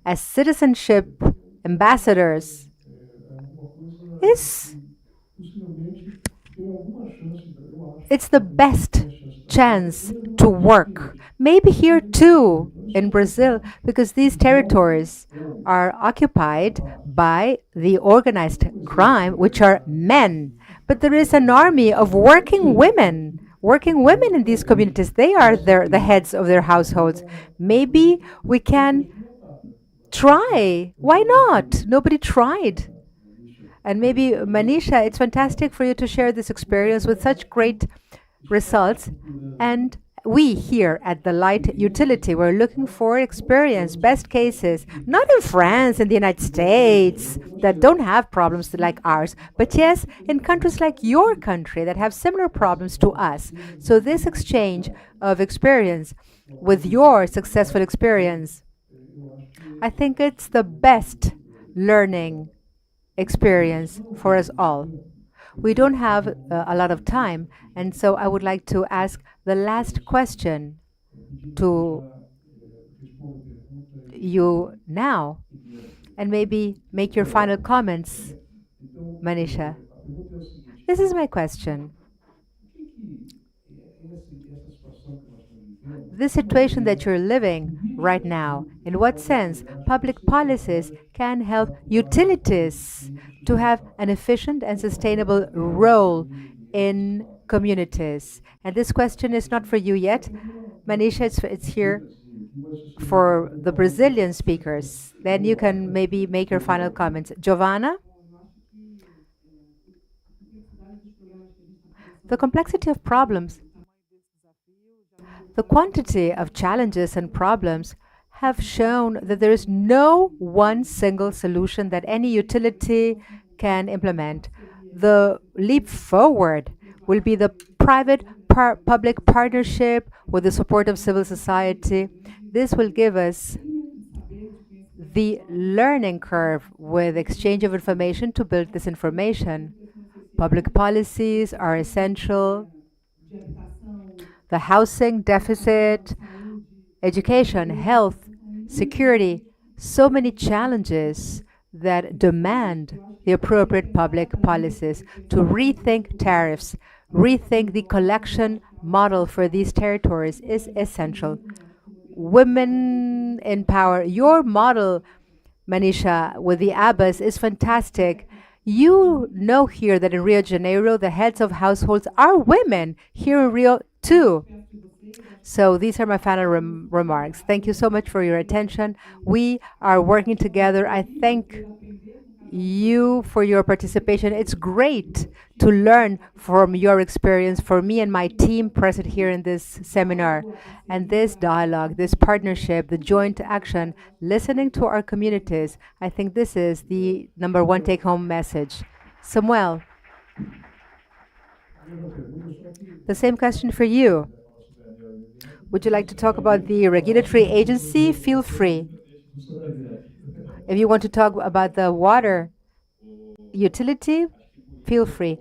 as citizenship ambassadors, it's the best chance to work. Maybe here too in Brazil, because these territories are occupied by the organized crime, which are men. But there is an army of working women in these communities. They are the heads of their households. Maybe we can try. Why not? Nobody tried. And maybe, Manisha, it's fantastic for you to share this experience with such great results. And we here at the Light Utility, we're looking for experience, best cases, not in France, in the United States, that don't have problems like ours, but yes, in countries like your country that have similar problems to us. So this exchange of experience with your successful experience, I think it's the best learning experience for us all. We don't have a lot of time, and so I would like to ask the last question to you now, and maybe make your final comments, Manisha. This is my question. This situation that you're living right now, in what sense public policies can help utilities to have an efficient and sustainable role in communities? And this question is not for you yet. Manisha, it's here for the Brazilian speakers. Then you can maybe make your final comments. Giovanna? The complexity of problems, the quantity of challenges and problems have shown that there is no one single solution that any utility can implement. The leap forward will be the private-public partnership with the support of civil society. This will give us the learning curve with exchange of information to build this information. Public policies are essential. The housing deficit, education, health, security, so many challenges that demand the appropriate public policies to rethink tariffs, rethink the collection model for these territories is essential. Women in power, your model, Manisha, with the Abbas is fantastic. You know here that in Rio de Janeiro, the heads of households are women, here in Rio too. So these are my final remarks. Thank you so much for your attention. We are working together. I thank you for your participation. It's great to learn from your experience, for me and my team present here in this seminar. And this dialogue, this partnership, the joint action, listening to our communities, I think this is the #1 take-home message. Samuel, the same question for you. Would you like to talk about the regulatory agency? Feel free. If you want to talk about the water utility, feel free.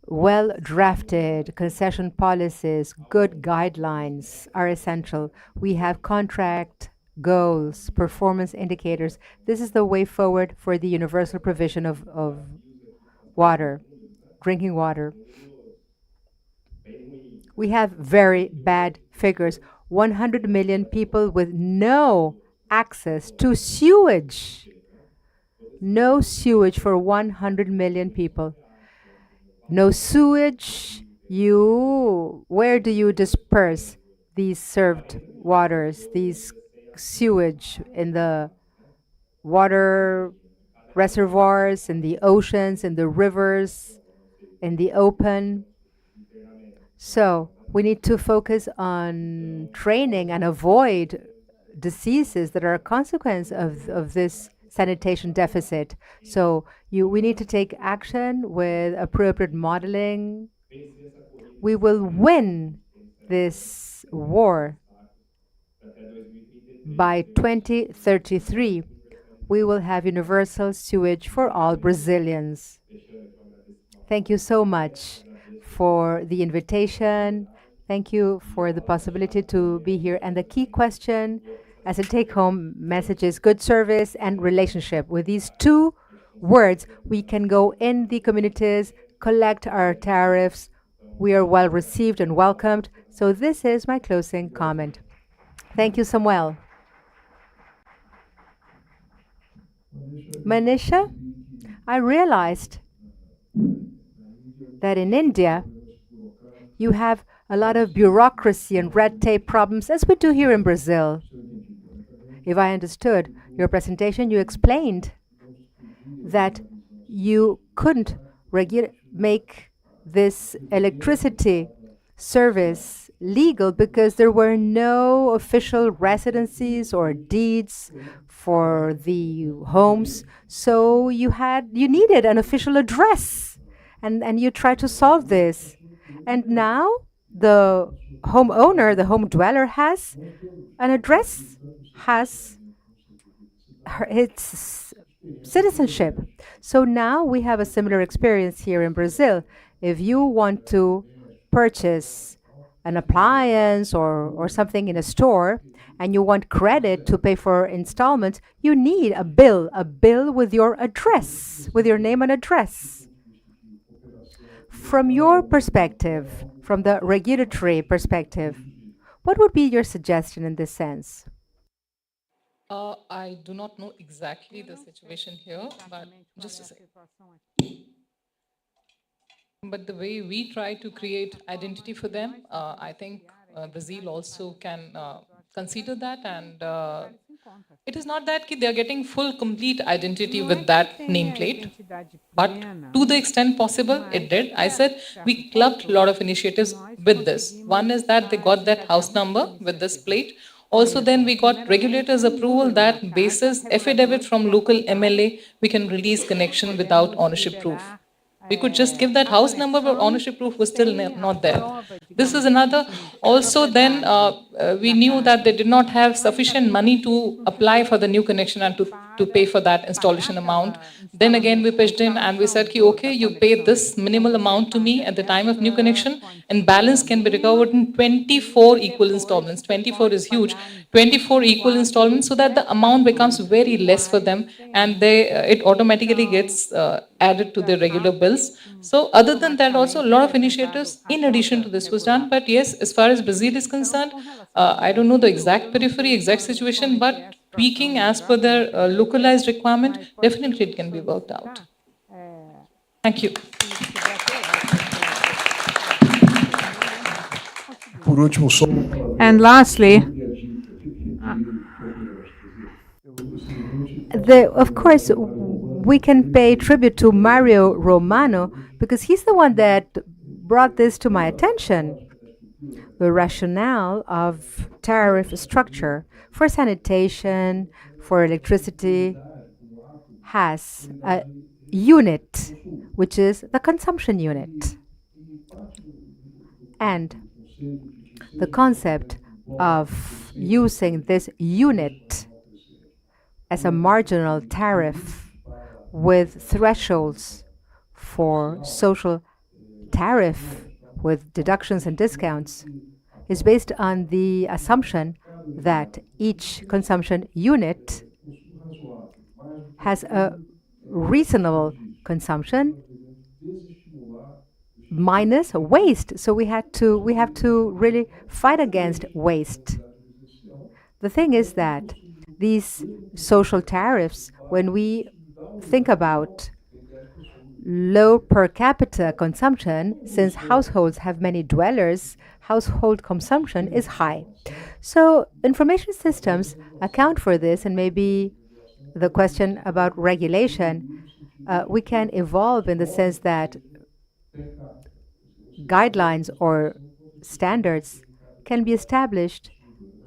Well-drafted concession policies, good guidelines are essential. We have contract goals, performance indicators. This is the way forward for the universal provision of water, drinking water. We have very bad figures. 100 million people with no access to sewage. No sewage for 100 million people. No sewage. Where do you disperse these served waters, these sewage? In the water reservoirs, in the oceans, in the rivers, in the open. So we need to focus on training and avoid diseases that are a consequence of this sanitation deficit. So we need to take action with appropriate modeling. We will win this war. By 2033, we will have universal sewage for all Brazilians. Thank you so much for the invitation. Thank you for the possibility to be here. And the key question as a take-home message is good service and relationship. With these two words, we can go in the communities, collect our tariffs. We are well received and welcomed. So this is my closing comment. Thank you, Samuel. Manisha, I realized that in India, you have a lot of bureaucracy and red tape problems, as we do here in Brazil. If I understood your presentation, you explained that you couldn't make this electricity service legal because there were no official residencies or deeds for the homes. So you needed an official address, and you tried to solve this. And now the homeowner, the home dweller, has an address, has its citizenship. So now we have a similar experience here in Brazil. If you want to purchase an appliance or something in a store, and you want credit to pay for installments, you need a bill with your address, with your name and address. From your perspective, from the regulatory perspective, what would be your suggestion in this sense? I do not know exactly the situation here, but just a second. But the way we try to create identity for them, I think Brazil also can consider that. And it is not that they are getting full, complete identity with that nameplate, but to the extent possible, it did. I said we clubbed a lot of initiatives with this. One is that they got that house number with this plate. Also, then we got regulators' approval that basis affidavit from local MLA, we can release connection without ownership proof. We could just give that house number, but ownership proof was still not there. This is another. Also, then we knew that they did not have sufficient money to apply for the new connection and to pay for that installation amount. Then again, we pitched in and we said, okay, you pay this minimal amount to me at the time of new connection, and balance can be recovered in 24 equal installments. 24 is huge. 24 equal installments, so that the amount becomes very less for them, and it automatically gets added to the regular bills. So other than that, also a lot of initiatives in addition to this was done. But yes, as far as Brazil is concerned, I don't know the exact periphery, exact situation, but tweaking as per their localized requirement, definitely it can be worked out. Thank you. And lastly, of course, we can pay tribute to Mario Romano because he's the one that brought this to my attention. The rationale of tariff structure for sanitation, for electricity, has a unit, which is the consumption unit. And the concept of using this unit as a marginal tariff with thresholds for social tariff with deductions and discounts is based on the assumption that each consumption unit has a reasonable consumption minus waste. So we have to really fight against waste. The thing is that these social tariffs, when we think about low per capita consumption, since households have many dwellers, household consumption is high. So information systems account for this, and maybe the question about regulation, we can evolve in the sense that guidelines or standards can be established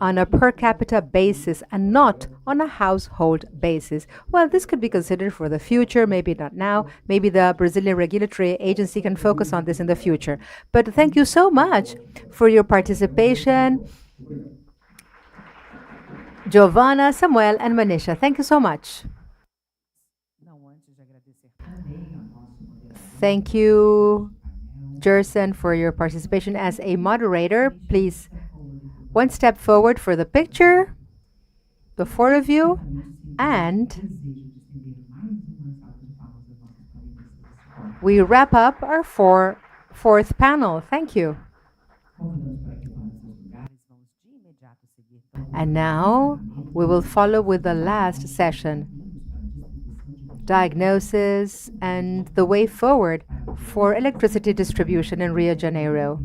on a per capita basis and not on a household basis. Well, this could be considered for the future, maybe not now. Maybe the Brazilian regulatory agency can focus on this in the future. But thank you so much for your participation. Giovanna, Samuel, and Manisha, thank you so much. Thank you, Gerson, for your participation as a moderator. Please, one step forward for the picture, the four of you, and we wrap up our fourth panel. Thank you. And now we will follow with the last session, diagnosis and the way forward for electricity distribution in Rio de Janeiro.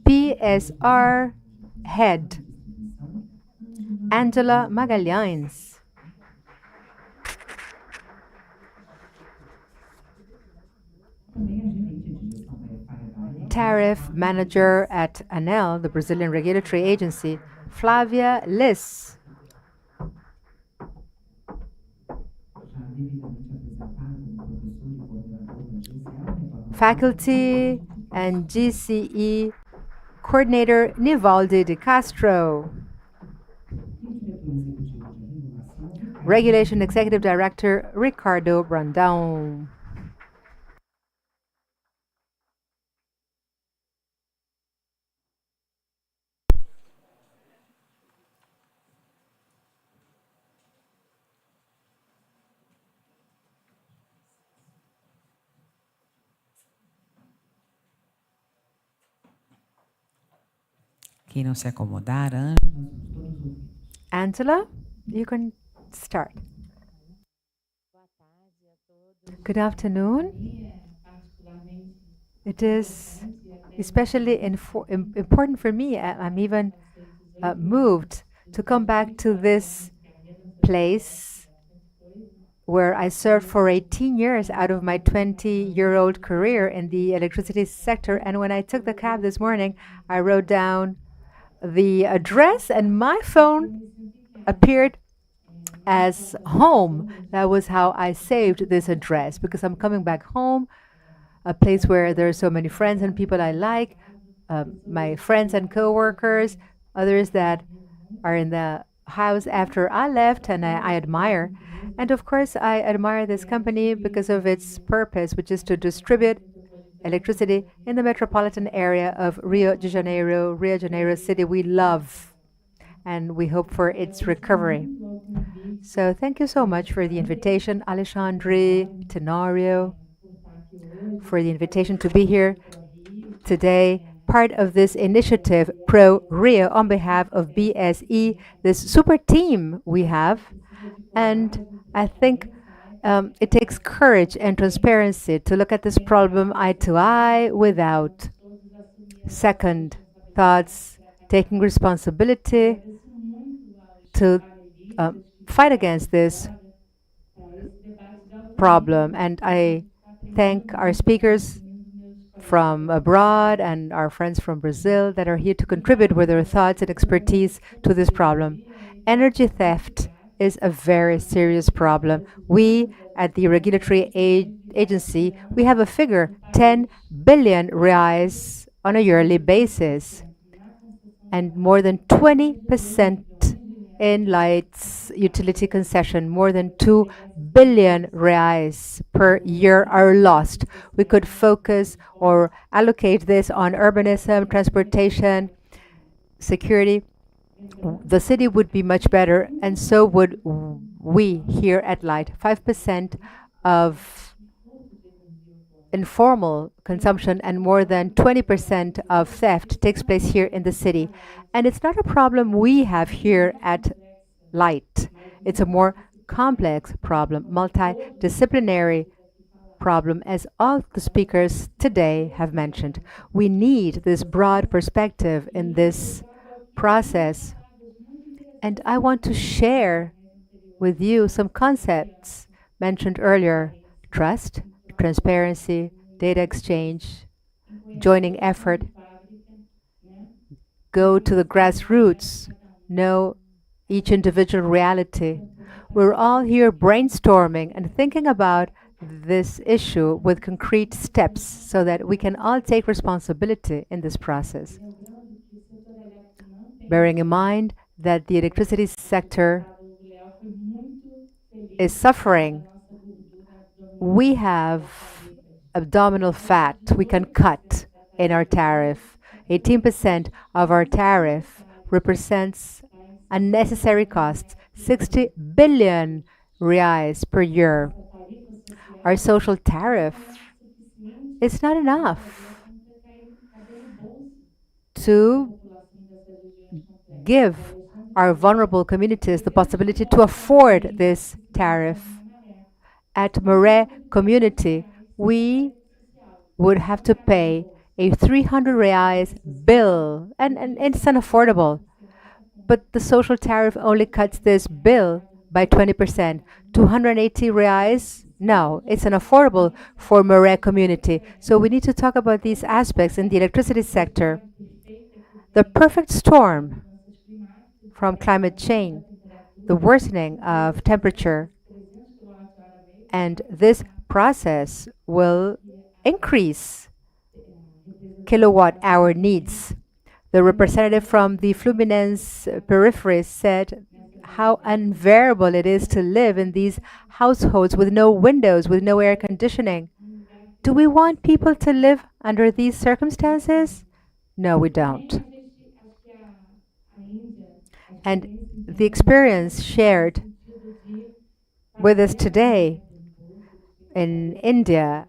PSR head, Angela Magalhães. Tariff manager at ANEEL, the Brazilian regulatory agency, Flávia Liss. Faculty and GCE coordinator Nivaldi de Castro. Regulation Executive Director Ricardo Brandão. Quem não se acomodar, Angela, you can start. Good afternoon. It is especially important for me. I'm even moved to come back to this place where I served for 18 years out of my 20-year-old career in the electricity sector. And when I took the cab this morning, I wrote down the address and my phone appeared as home. That was how I saved this address, because I'm coming back home, a place where there are so many friends and people I like, my friends and coworkers, others that are in the house after I left and I admire. And of course, I admire this company because of its purpose, which is to distribute electricity in the metropolitan area of Rio de Janeiro. Rio de Janeiro city we love, and we hope for its recovery. So thank you so much for the invitation, Alexandre, Tenorio, for the invitation to be here today, part of this initiative, PRORIO, on behalf of BSE, this super team we have. And I think it takes courage and transparency to look at this problem eye to eye without second thoughts, taking responsibility to fight against this problem. And I thank our speakers from abroad and our friends from Brazil that are here to contribute with their thoughts and expertise to this problem. Energy theft is a very serious problem. We at the regulatory agency, we have a figure, 10 billion reais on a yearly basis, and more than 20% in lights utility concession, more than 2 billion reais per year are lost. We could focus or allocate this on urbanism, transportation, security. The city would be much better, and so would we here at Light. 5% of informal consumption and more than 20% of theft takes place here in the city. And it's not a problem we have here at Light. It's a more complex problem, multidisciplinary problem, as all the speakers today have mentioned. We need this broad perspective in this process. And I want to share with you some concepts mentioned earlier: trust, transparency, data exchange, joining effort, go to the grassroots, know each individual reality. We're all here brainstorming and thinking about this issue with concrete steps so that we can all take responsibility in this process. Bearing in mind that the electricity sector is suffering, we have abdominal fat we can cut in our tariff. 18% of our tariff represents unnecessary costs, 60 billion reais per year. Our social tariff is not enough to give our vulnerable communities the possibility to afford this tariff. At Maré community, we would have to pay a 300 reais bill, and it's unaffordable. But the social tariff only cuts this bill by 20%. 280 reais? No, it's unaffordable for Maré community. So we need to talk about these aspects in the electricity sector. The perfect storm from climate change, the worsening of temperature, and this process will increase kilowatt hour needs. The representative from the Fluminense periphery said how unbearable it is to live in these households with no windows, with no air conditioning. Do we want people to live under these circumstances? No, we don't. And the experience shared with us today in India,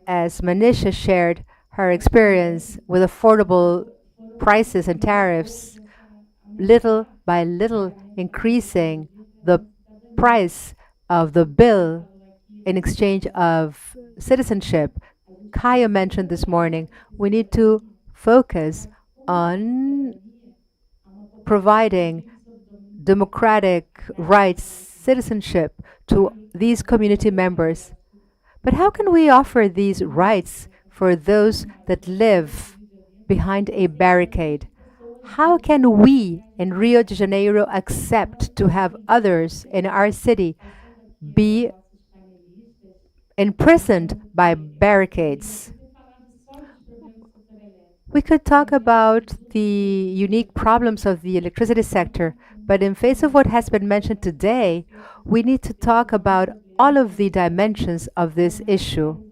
as Manisha shared her experience with affordable prices and tariffs, little by little increasing the price of the bill in exchange of citizenship. Kaya mentioned this morning, we need to focus on providing democratic rights, citizenship to these community members. But how can we offer these rights for those that live behind a barricade? How can we in Rio de Janeiro accept to have others in our city be imprisoned by barricades? We could talk about the unique problems of the electricity sector, but in face of what has been mentioned today, we need to talk about all of the dimensions of this issue.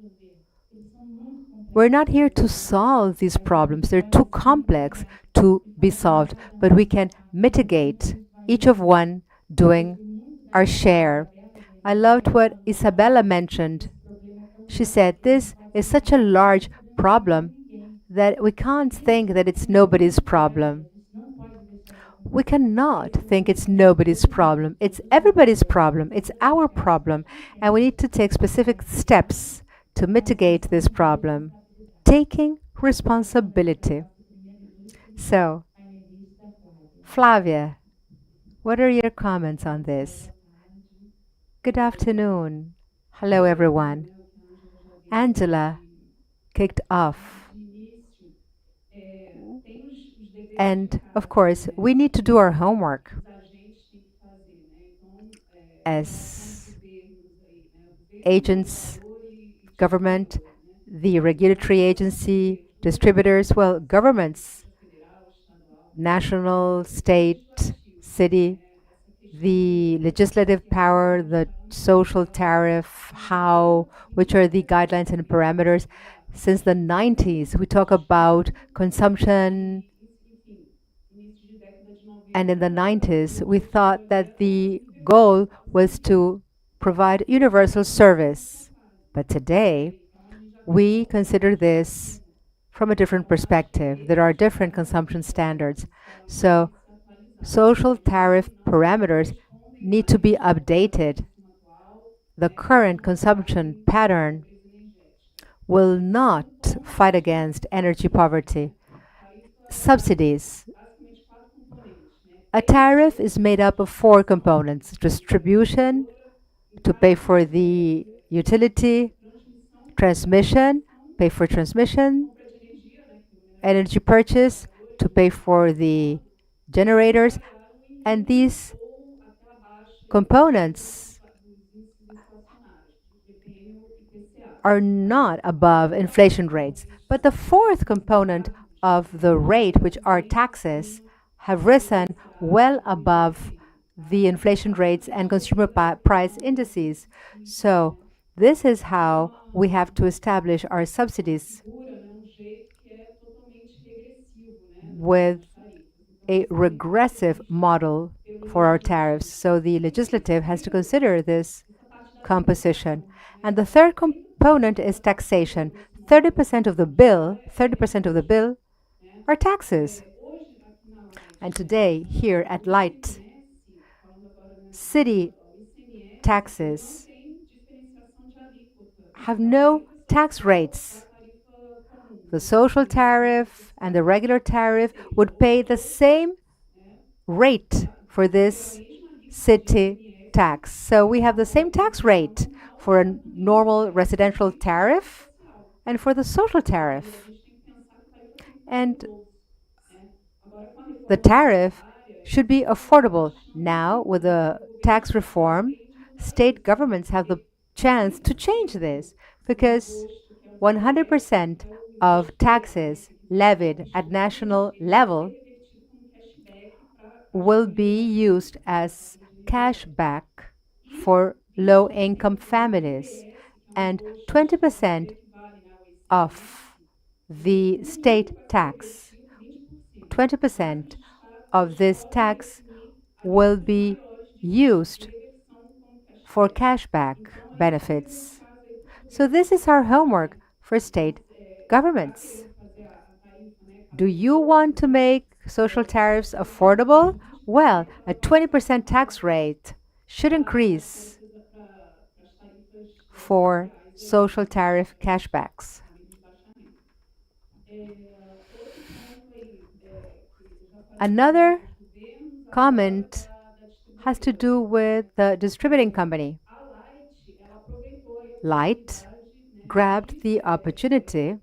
We're not here to solve these problems. They're too complex to be solved, but we can mitigate, each of one doing our share. I loved what Isabella mentioned. She said, this is such a large problem that we can't think that it's nobody's problem. We cannot think it's nobody's problem. It's everybody's problem. It's our problem. And we need to take specific steps to mitigate this problem, taking responsibility. So, Flavia, what are your comments on this? Good afternoon. Hello, everyone. Angela kicked off. And of course, we need to do our homework as agents, government, the regulatory agency, distributors, well, governments, national, state, city, the legislative power, the social tariff, which are the guidelines and parameters. Since the 90s, we talk about consumption. And in the 90s, we thought that the goal was to provide universal service. But today, we consider this from a different perspective. There are different consumption standards. So social tariff parameters need to be updated. The current consumption pattern will not fight against energy poverty. Subsidies. A tariff is made up of 4 components: distribution, to pay for the utility, transmission, pay for transmission, energy purchase, to pay for the generators, And these components are not above inflation rates. But the fourth component of the rate, which are taxes, have risen well above the inflation rates and consumer price indices. So this is how we have to establish our subsidies with a regressive model for our tariffs. So the legislative has to consider this composition. And the third component is taxation. 30% of the bill are taxes. And today, here at Light, city taxes have no tax rates. The social tariff and the regular tariff would pay the same rate for this city tax. So we have the same tax rate for a normal residential tariff and for the social tariff. And the tariff should be affordable. Now, with the tax reform, state governments have the chance to change this because 100% of taxes levied at national level will be used as cash back for low-income families, and 20% of the state tax, 20% of this tax will be used for cashback benefits. So this is our homework for state governments. Do you want to make social tariffs affordable? Well, a 20% tax rate should increase for social tariff cashbacks. Another comment has to do with the distributing company. Light grabbed the opportunity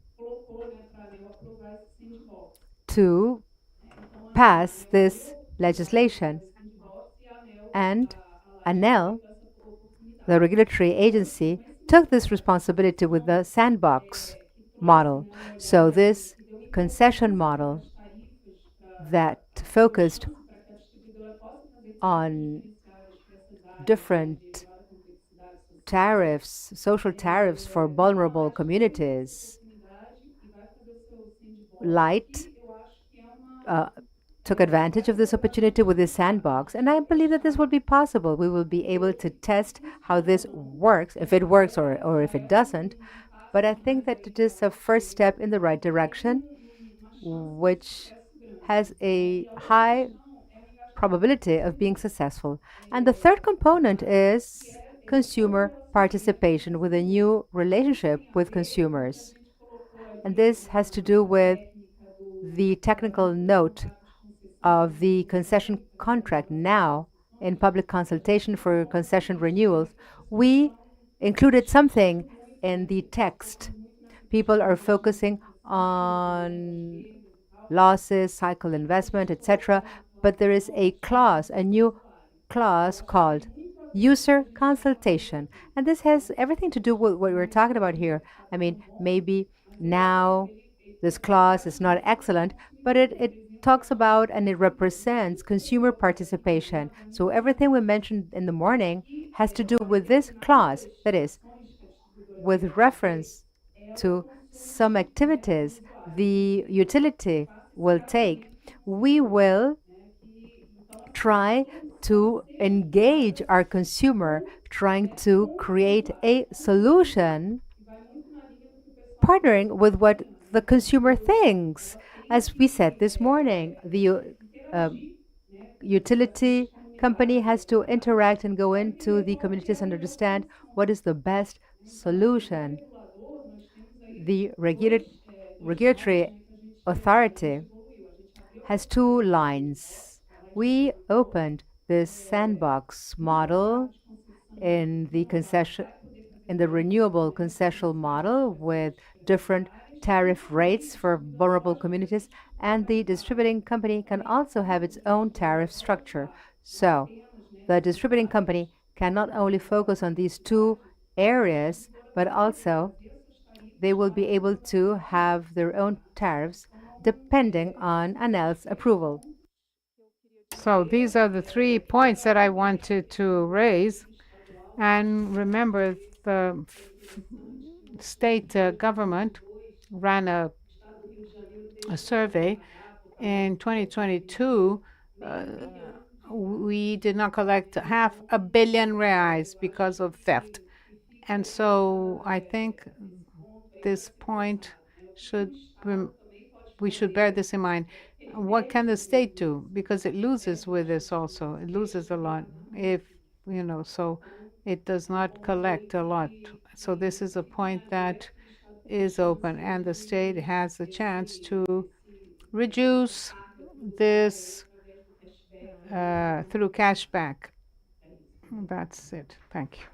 to pass this legislation, and ANEL, the regulatory agency, took this responsibility with the sandbox model. So this concession model that focused on different tariffs, social tariffs for vulnerable communities. Light took advantage of this opportunity with this sandbox, and I believe that this will be possible. We will be able to test how this works, if it works or if it doesn't. But I think that it is a first step in the right direction, which has a high probability of being successful. And the third component is consumer participation, with a new relationship with consumers. And this has to do with the technical note of the concession contract now in public consultation for concession renewals. We included something in the text. People are focusing on losses, cycle investment, etc. But there is a clause, a new clause called user consultation. And this has everything to do with what we're talking about here. I mean, maybe now this clause is not excellent, but it talks about and it represents consumer participation. So everything we mentioned in the morning has to do with this clause, that is, with reference to some activities the utility will take. We will try to engage our consumer, trying to create a solution, partnering with what the consumer thinks. As we said this morning, the utility company has to interact and go into the communities and understand what is the best solution. The regulatory authority has two lines. We opened this sandbox model in the concession, in the renewable concessional model, with different tariff rates for vulnerable communities, and the distributing company can also have its own tariff structure. So the distributing company can not only focus on these two areas, but also they will be able to have their own tariffs depending on ANEL's approval. So these are the 3 points that I wanted to raise. And remember, the state government ran a survey in 2022. We did not collect R$500 million because of theft. And so I think this point should we should bear this in mind. What can the state do? Because it loses with this also. It loses a lot if, so it does not collect a lot. So this is a point that is open, and the state has the chance to reduce this through cashback. That's it. Thank you.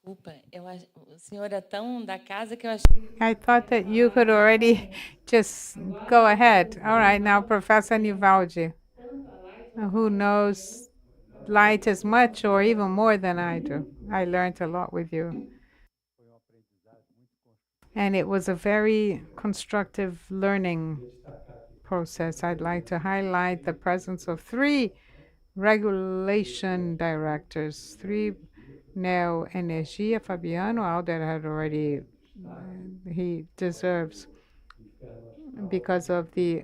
Desculpa, o senhor é tão da casa que eu achei. I thought that you could already just go ahead. All right, now Professor Nivaldi, who knows light as much or even more than I do. I learned a lot with you. And it was a very constructive learning process. I'd like to highlight the presence of 3 regulation directors, 3 Neo Energia, Fabiano Alder had already, he deserves because of the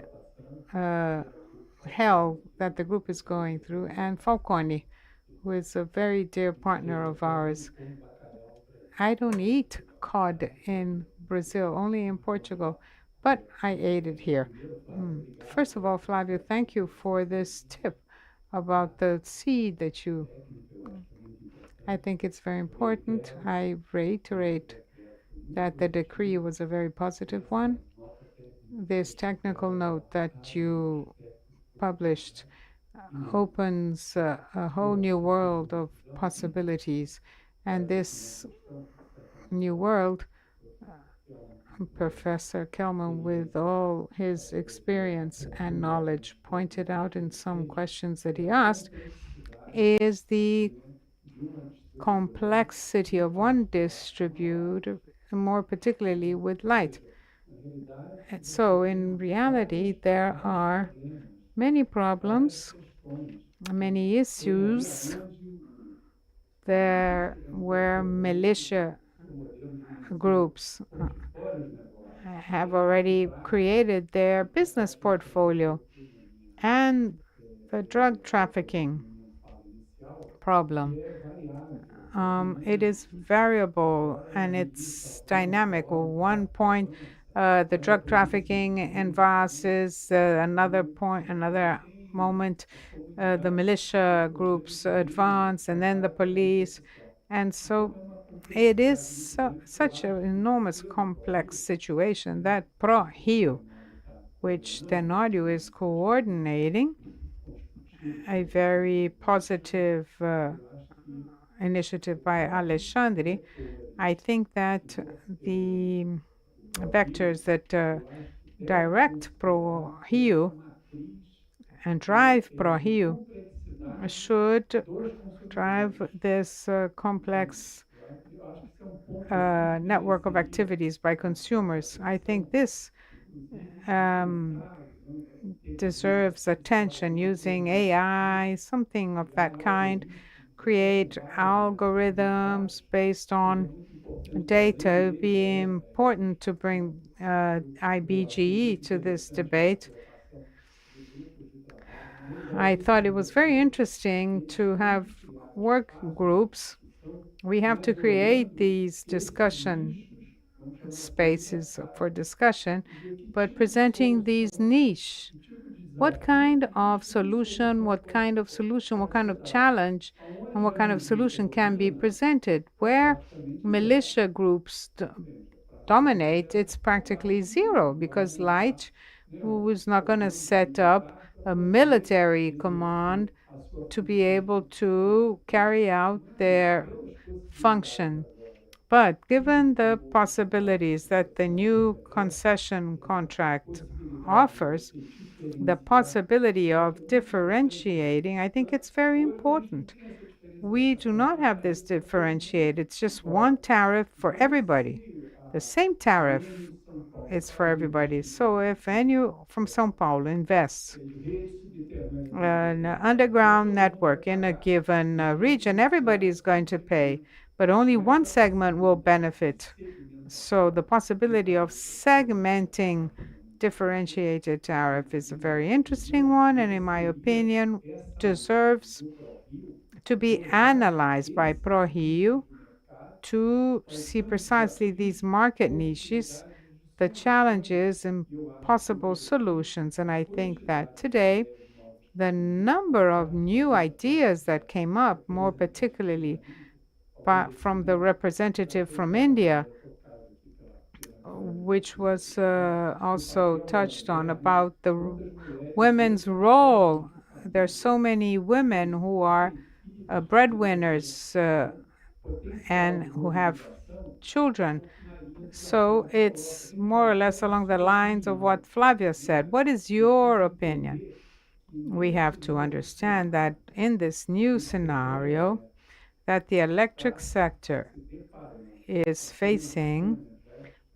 hell that the group is going through, and Falcone, who is a very dear partner of ours. I don't eat cod in Brazil, only in Portugal, but I ate it here. First of all, Flavio, thank you for this tip about the seed that you. I think it's very important. I reiterate that the decree was a very positive one. This technical note that you published opens a whole new world of possibilities. And this new world, Professor Kelman, with all his experience and knowledge, pointed out in some questions that he asked, is the complexity of one distributor, more particularly with light. And so in reality, there are many problems, many issues there where militia groups have already created their business portfolio, and the drug trafficking problem. It is variable and it's dynamic. Well, one point, the drug trafficking advances, another moment, the militia groups advance, and then the police. And so it is such an enormous complex situation that PRORIO, which Tenório is coordinating, a very positive initiative by Alexandre. I think that the vectors that direct PRORIO and drive PRORIO should drive this complex network of activities by consumers. I think this deserves attention, using AI, something of that kind, create algorithms based on data. It would be important to bring IBGE to this debate. I thought it was very interesting to have work groups. We have to create these discussion spaces for discussion, but presenting these niche. What kind of solution, what kind of challenge, and what kind of solution can be presented? Where militia groups dominate, it's practically zero, because Light was not going to set up a military command to be able to carry out their function. But given the possibilities that the new concession contract offers, the possibility of differentiating, I think it's very important. We do not have this differentiate. It's just one tariff for everybody. The same tariff is for everybody. So if any from São Paulo invests an underground network in a given region, everybody is going to pay, but only one segment will benefit. So the possibility of segmenting differentiated tariff is a very interesting one, and in my opinion, deserves to be analyzed by PRORIO to see precisely these market niches, the challenges and possible solutions. And I think that today, the number of new ideas that came up, more particularly from the representative from India, which was also touched on about the women's role. There's so many women who are breadwinners and who have children. So it's more or less along the lines of what Flavia said. What is your opinion? We have to understand that in this new scenario, that the electric sector is facing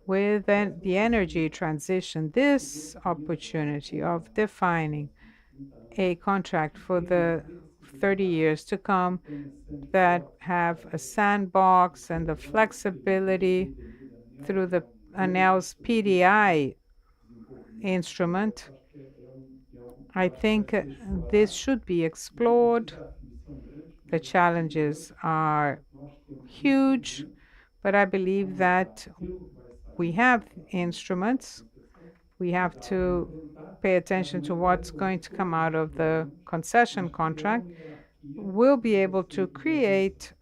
with the energy transition, this opportunity of defining a contract for the 30 years to come that have a sandbox and the flexibility through the ANEEL's PDI instrument. I think this should be explored. The challenges are huge, but I believe that we have instruments. We have to pay attention to what's going to come out of the concession contract. We'll be able to create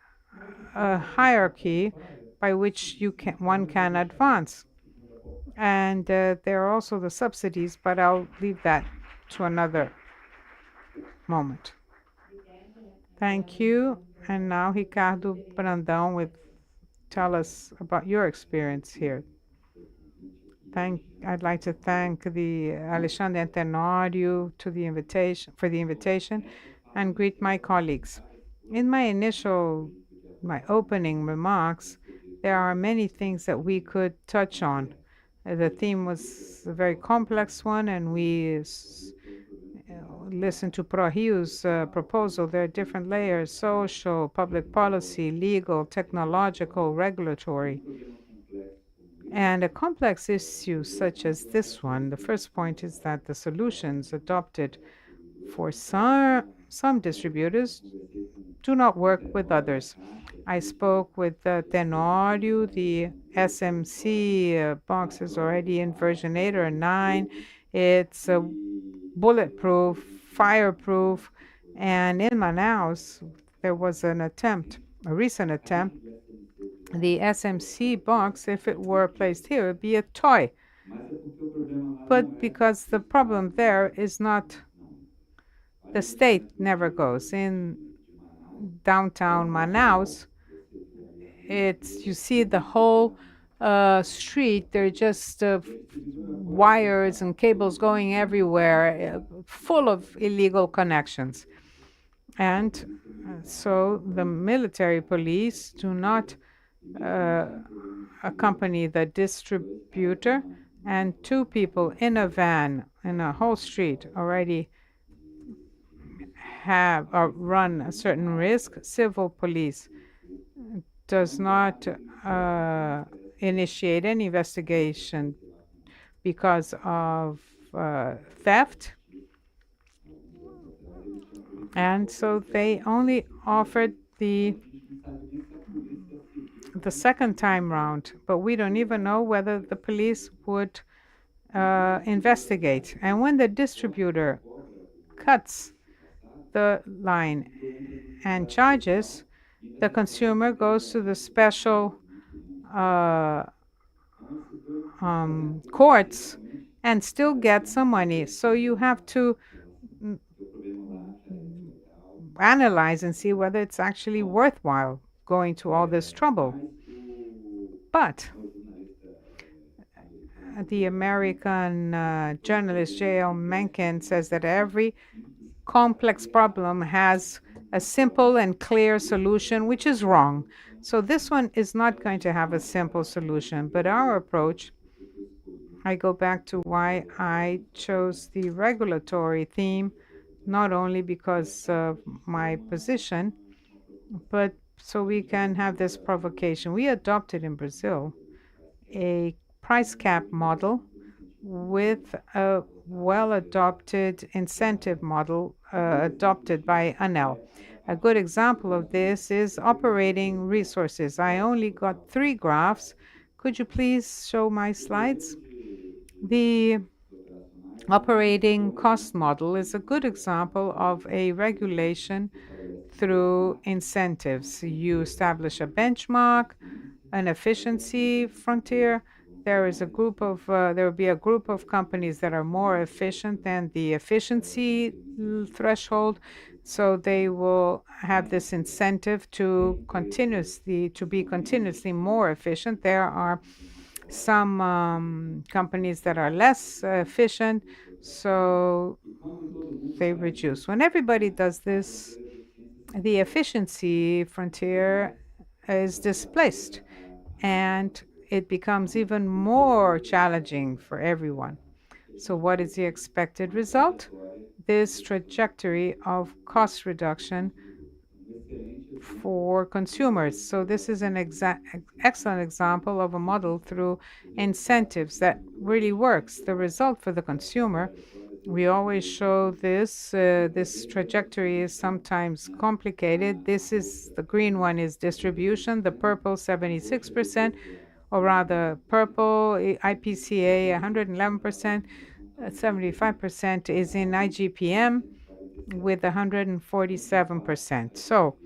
a hierarchy by which one can advance. And there are also the subsidies, but I'll leave that to another moment. Thank you. And now Ricardo Brandão will tell us about your experience here. I'd like to thank the Alexandre and Tenório for the invitation and greet my colleagues. In my opening remarks, there are many things that we could touch on. The theme was a very complex one, and we listened to PRORIO's proposal. There are different layers: social, public policy, legal, technological, regulatory. And a complex issue such as this one, the first point is that the solutions adopted for some distributors do not work with others. I spoke with Tenório. The SMC box is already in version 8 or 9. It's bulletproof, fireproof, and in Manaus, there was a recent attempt. The SMC box, if it were placed here, would be a toy. But because the problem there is not, the state never goes. In downtown Manaus, you see the whole street, there are just wires and cables going everywhere, full of illegal connections. And so the military police do not accompany the distributor, and two people in a van in a whole street already have or run a certain risk. Civil police does not initiate any investigation because of theft, and so they only offered the second time round, but we don't even know whether the police would investigate. And when the distributor cuts the line and charges, the consumer goes to the special courts and still gets some money. So you have to analyze and see whether it's actually worthwhile going to all this trouble. But the American journalist J.L. Mencken says that every complex problem has a simple and clear solution, which is wrong. So this one is not going to have a simple solution, but our approach, I go back to why I chose the regulatory theme, not only because of my position, but so we can have this provocation. We adopted in Brazil a price cap model with a well-adopted incentive model adopted by ANEL. A good example of this is operating resources. I only got 3 graphs. Could you please show my slides? The operating cost model is a good example of a regulation through incentives. You establish a benchmark, an efficiency frontier. There will be a group of companies that are more efficient than the efficiency threshold, so they will have this incentive to be continuously more efficient. There are some companies that are less efficient, so they reduce. When everybody does this, the efficiency frontier is displaced, and it becomes even more challenging for everyone. So what is the expected result? This trajectory of cost reduction for consumers. So this is an excellent example of a model through incentives that really works. The result for the consumer, we always show this. This trajectory is sometimes complicated. The green one is distribution, the purple 76%, or rather purple IPCA 111%, 75% is in IGPM with 147%. So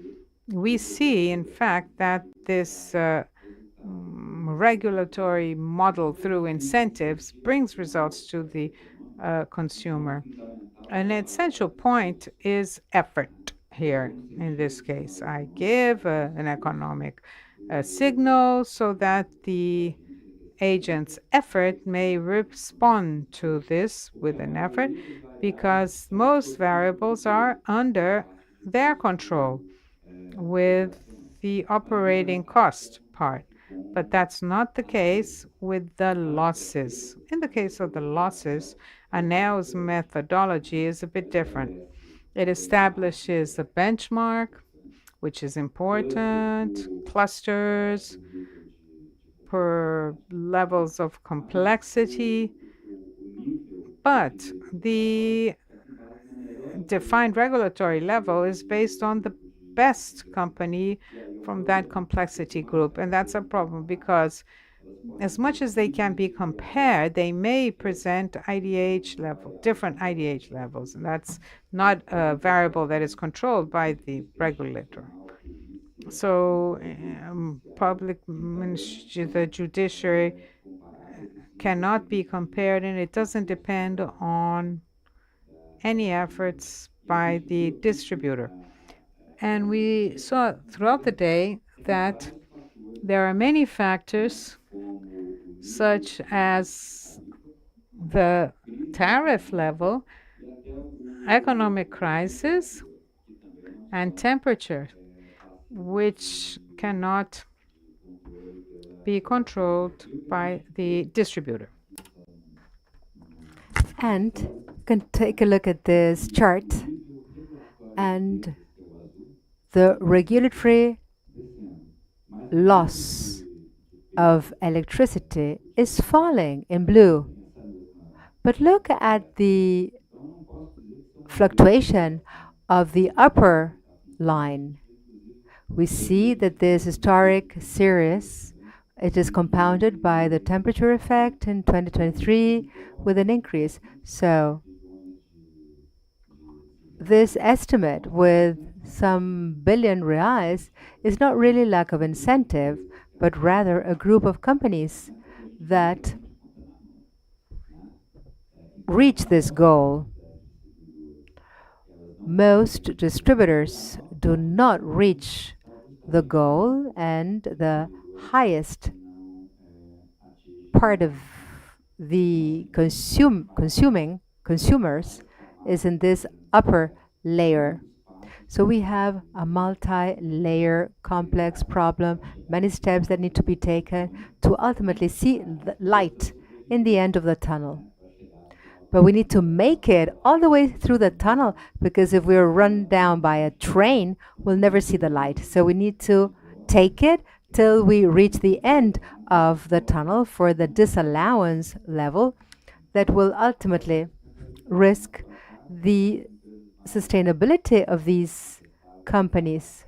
we see, in fact, that this regulatory model through incentives brings results to the consumer. An essential point is effort here. In this case, I give an economic signal so that the agent's effort may respond to this with an effort, because most variables are under their control with the operating cost part. But that's not the case with the losses. In the case of the losses, ANEL's methodology is a bit different. It establishes a benchmark, which is important, clusters per levels of complexity, but the defined regulatory level is based on the best company from that complexity group. And that's a problem, because as much as they can be compared, they may present different IDH levels, and that's not a variable that is controlled by the regulator. So the judiciary cannot be compared, and it doesn't depend on any efforts by the distributor. And we saw throughout the day that there are many factors, such as the tariff level, economic crisis, and temperature, which cannot be controlled by the distributor. And you can take a look at this chart, and the regulatory loss of electricity is falling in blue. But look at the fluctuation of the upper line. We see that this historic series, it is compounded by the temperature effect in 2023 with an increase. So this estimate with some billion reais is not really lack of incentive, but rather a group of companies that reach this goal. most distributors do not reach the goal, and the highest part of the consumers is in this upper layer. So we have a multi-layer complex problem, many steps that need to be taken to ultimately see the light in the end of the tunnel. But we need to make it all the way through the tunnel, because if we're run down by a train, we'll never see the light. So we need to take it till we reach the end of the tunnel for the disallowance level that will ultimately risk the sustainability of these companies.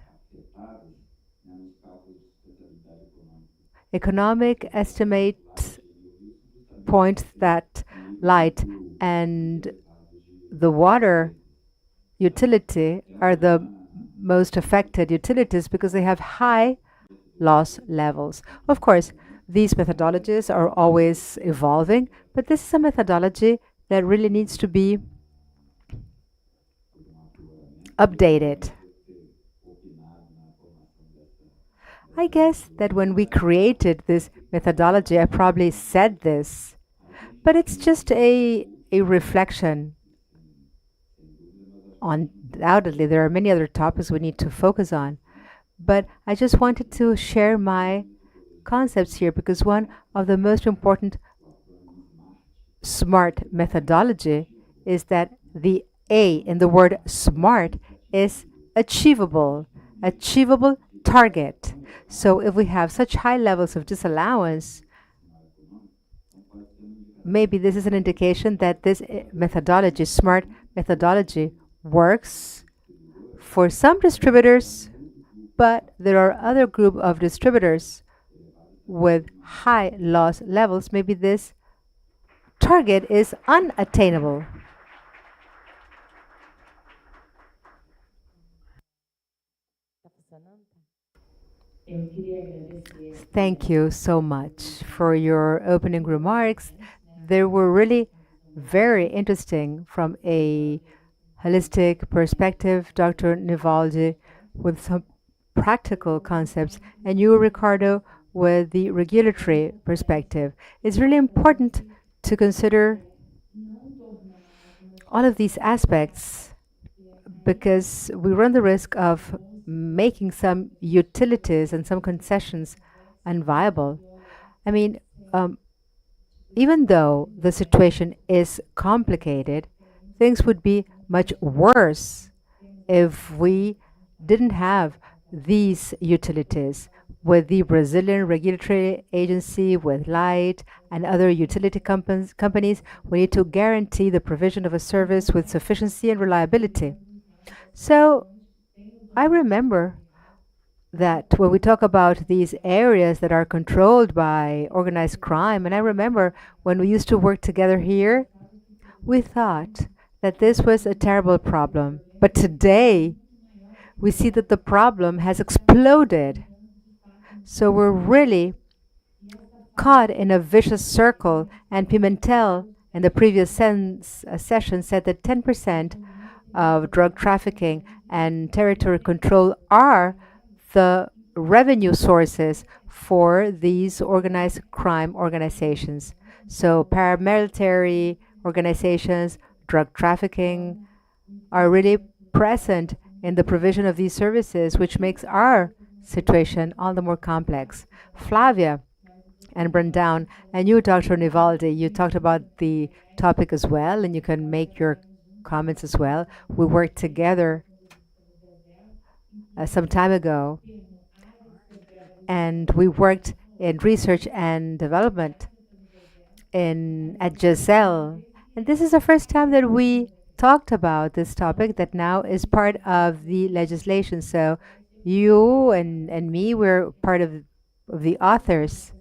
Economic estimates point that light and the water utility are the most affected utilities because they have high loss levels. Of course, these methodologies are always evolving, but this is a methodology that really needs to be updated. I guess that when we created this methodology, I probably said this, but it's just a reflection. Undoubtedly, there are many other topics we need to focus on, but I just wanted to share my concepts here because one of the most important smart methodology is that the A in the word smart is achievable target. So if we have such high levels of disallowance, maybe this is an indication that this methodology, smart methodology, works for some distributors, but there are other group of distributors with high loss levels. Maybe this target is unattainable. Thank you so much for your opening remarks. They were really very interesting from a holistic perspective, Dr. Nivaldi, with some practical concepts, and you, Ricardo, with the regulatory perspective. It's really important to consider all of these aspects because we run the risk of making some utilities and some concessions unviable. I mean, even though the situation is complicated, things would be much worse if we didn't have these utilities. With the Brazilian regulatory agency, with Light and other utility companies, we need to guarantee the provision of a service with sufficiency and reliability. So I remember that when we talk about these areas that are controlled by organized crime, and I remember when we used to work together here, we thought that this was a terrible problem. But today, we see that the problem has exploded. So we're really caught in a vicious circle, and Pimentel in the previous session said that 10% of drug trafficking and territory control are the revenue sources for these organized crime organizations. So paramilitary organizations, drug trafficking are really present in the provision of these services, which makes our situation all the more complex. Flavia and Brandown, and you, Dr. Nivaldi, you talked about the topic as well, and you can make your comments as well. We worked together some time ago, and we worked in research and development at Giselle. And this is the first time that we talked about this topic that now is part of the legislation. So you and me, we're part of the authors.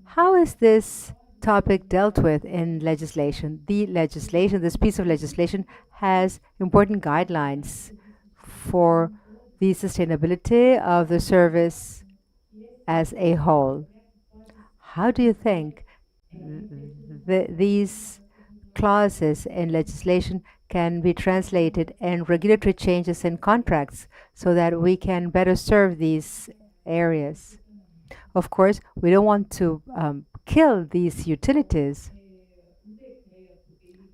How is this topic dealt with in legislation? This piece of legislation has important guidelines for the sustainability of the service as a whole. How do you think these clauses in legislation can be translated in regulatory changes in contracts so that we can better serve these areas. Of course, we don't want to kill these utilities.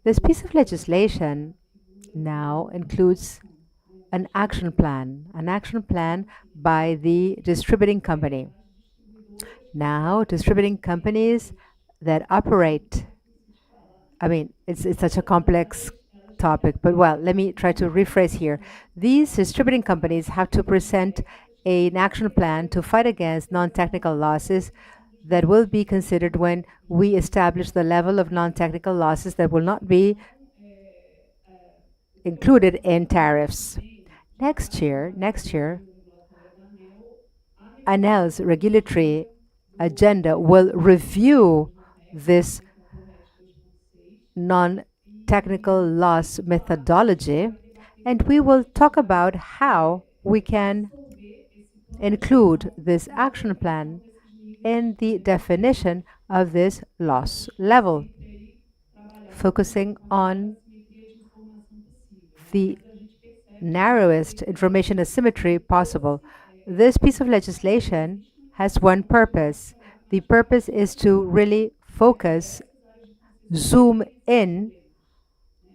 This piece of legislation now includes an action plan by the distributing company. Now, distributing companies that operate, I mean, it's such a complex topic, but well, let me try to rephrase here. These distributing companies have to present an action plan to fight against non-technical losses that will be considered when we establish the level of non-technical losses that will not be included in tariffs. Next year, ANEL's regulatory agenda will review this non-technical loss methodology, and we will talk about how we can include this action plan in the definition of this loss level, focusing on the narrowest information asymmetry possible. This piece of legislation has one purpose. The purpose is to really focus, zoom in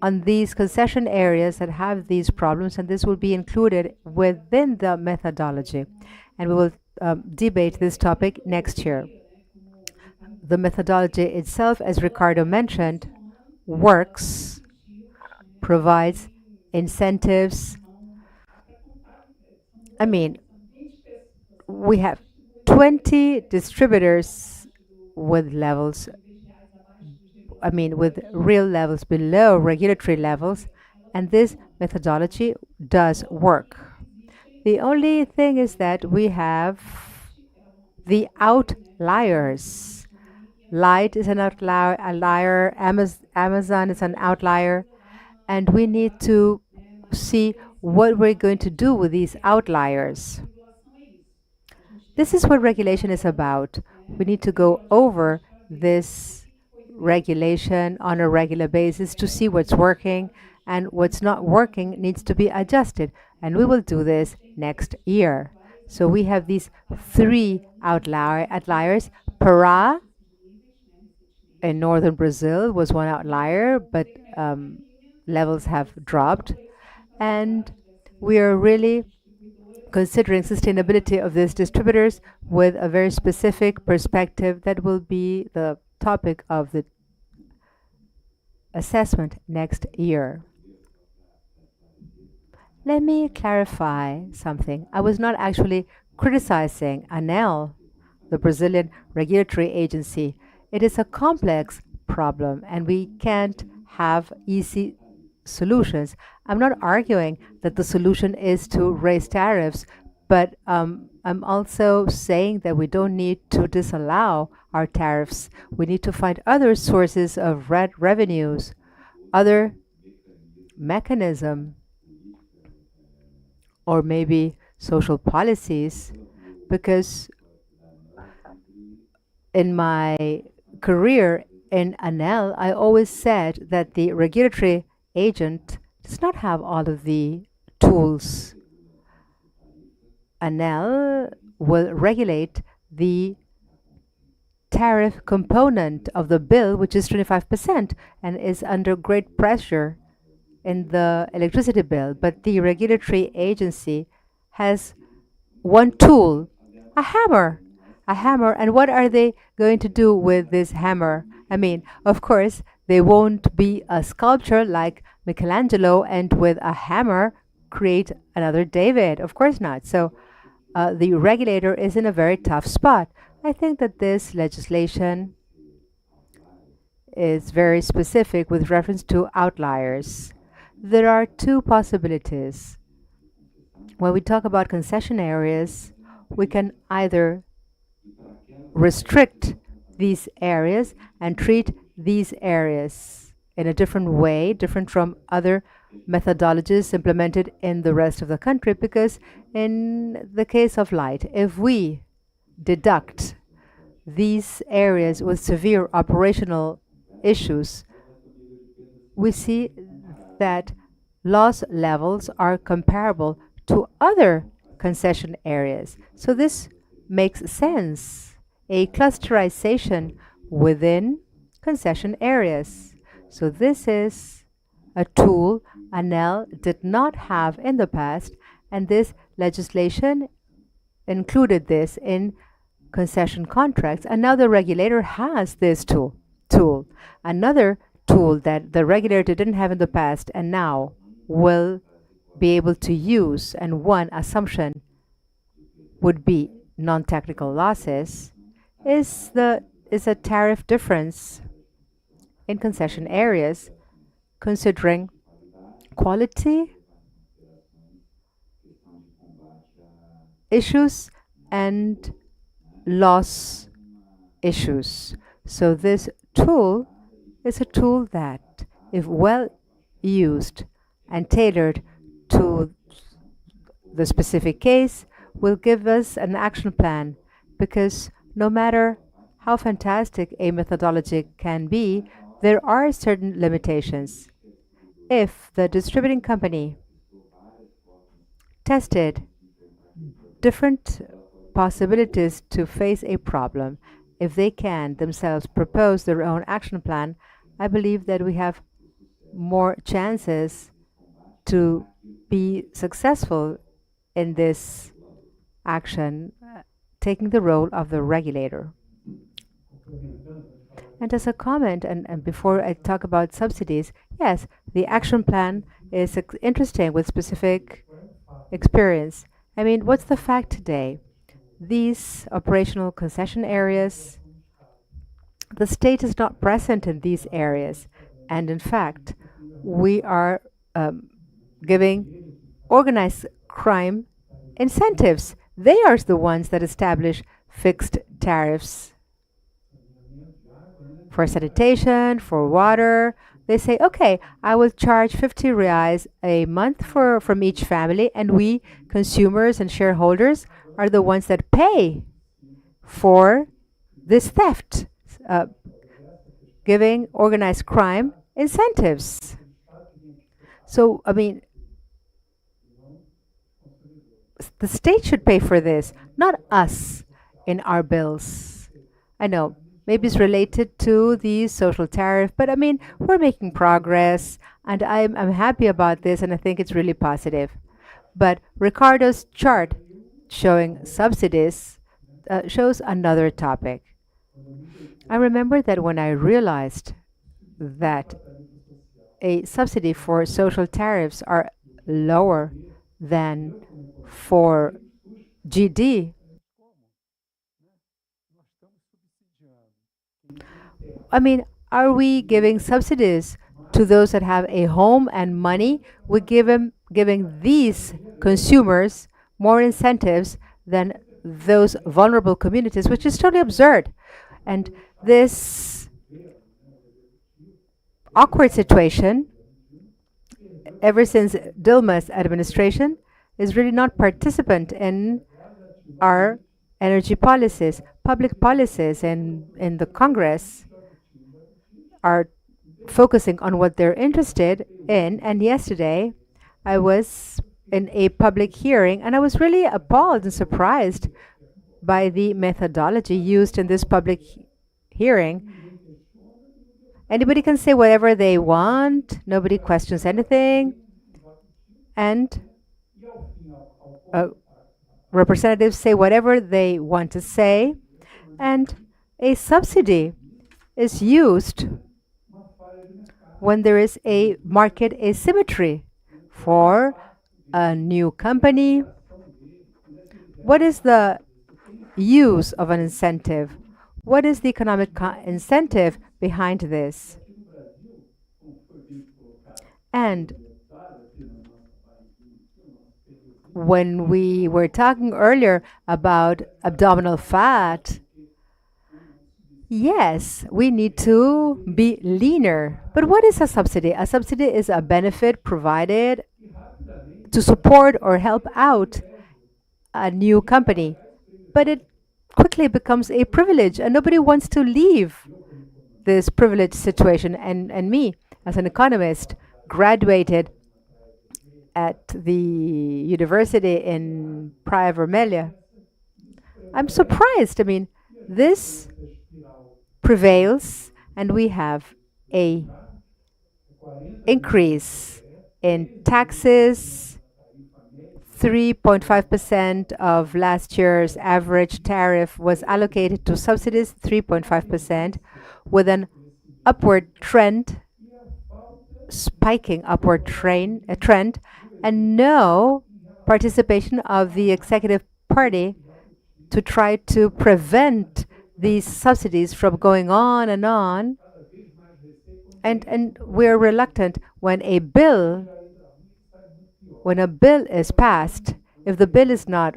on these concession areas that have these problems, and this will be included within the methodology. And we will debate this topic next year. The methodology itself, as Ricardo mentioned, works, provides incentives. I mean, we have 20 distributors with levels, with real levels below regulatory levels, and this methodology does work. The only thing is that we have the outliers. Light is an outlier, Amazon is an outlier, and we need to see what we're going to do with these outliers. This is what regulation is about. We need to go over this regulation on a regular basis to see what's working, and what's not working needs to be adjusted. And we will do this next year. So we have these 3 outliers. Pará in northern Brazil was one outlier, but levels have dropped. And we are really considering sustainability of these distributors with a very specific perspective that will be the topic of the assessment next year. Let me clarify something. I was not actually criticizing ANEL, the Brazilian regulatory agency. It is a complex problem, and we can't have easy solutions. I'm not arguing that the solution is to raise tariffs, but I'm also saying that we don't need to disallow our tariffs. We need to find other sources of revenues, other mechanism, or maybe social policies, because in my career in ANEL, I always said that the regulatory agent does not have all of the tools. ANEL will regulate the tariff component of the bill, which is 25%, and is under great pressure in the electricity bill. But the regulatory agency has one tool, a hammer. And what are they going to do with this hammer? Of course, they won't be a sculpture like Michelangelo and with a hammer create another David. Of course not. So the regulator is in a very tough spot. I think that this legislation is very specific with reference to outliers. There are 2 possibilities. When we talk about concession areas, we can either restrict these areas and treat these areas in a different way, different from other methodologies implemented in the rest of the country, because in the case of light, if we deduct these areas with severe operational issues, we see that loss levels are comparable to other concession areas. So this makes sense. A clusterization within concession areas. So this is a tool ANEL did not have in the past, and this legislation included this in concession contracts, and now the regulator has this tool. Another tool that the regulator didn't have in the past and now will be able to use, and one assumption would be non-technical losses, is a tariff difference in concession areas considering quality issues and loss issues. So this tool is a tool that, if well used and tailored to the specific case, will give us an action plan, because no matter how fantastic a methodology can be, there are certain limitations. If the distributing company tested different possibilities to face a problem, if they can themselves propose their own action plan, I believe that we have more chances to be successful in this action, taking the role of the regulator. And as a comment, and before I talk about subsidies, yes, the action plan is interesting with specific experience. I mean, what's the fact today? These operational concession areas, the state is not present in these areas. And in fact, we are giving organized crime incentives. They are the ones that establish fixed tariffs for sanitation, for water. They say, okay, I will charge 50 reais a month from each family, and we, consumers and shareholders, are the ones that pay for this theft, giving organized crime incentives. So, I mean, the state should pay for this, not us in our bills. I know, maybe it's related to the social tariff, but I mean, we're making progress, and I'm happy about this, and I think it's really positive. But Ricardo's chart showing subsidies shows another topic. I remember that when I realized that a subsidy for social tariffs are lower than for GD, I mean, are we giving subsidies to those that have a home and money? We're giving these consumers more incentives than those vulnerable communities, which is totally absurd. And this awkward situation, ever since Dilma's administration, is really not participant in our energy policies. Public policies in the Congress are focusing on what they're interested in. And yesterday, I was in a public hearing, and I was really appalled and surprised by the methodology used in this public hearing. Anybody can say whatever they want, nobody questions anything, and representatives say whatever they want to say, and a subsidy is used when there is a market asymmetry for a new company. What is the use of an incentive? What is the economic incentive behind this? And when we were talking earlier about abdominal fat, yes, we need to be leaner. But what is a subsidy? A subsidy is a benefit provided to support or help out a new company. But it quickly becomes a privilege, and nobody wants to leave this privileged situation. And me, as an economist, graduated at the university in Praia Vermelha, I'm surprised. I mean, this prevails, and we have a increase in taxes. 3.5% of last year's average tariff was allocated to subsidies, 3.5%, with an upward trend, spiking upward trend, and no participation of the executive party to try to prevent these subsidies from going on and on. And we're reluctant when a bill is passed, if the bill is not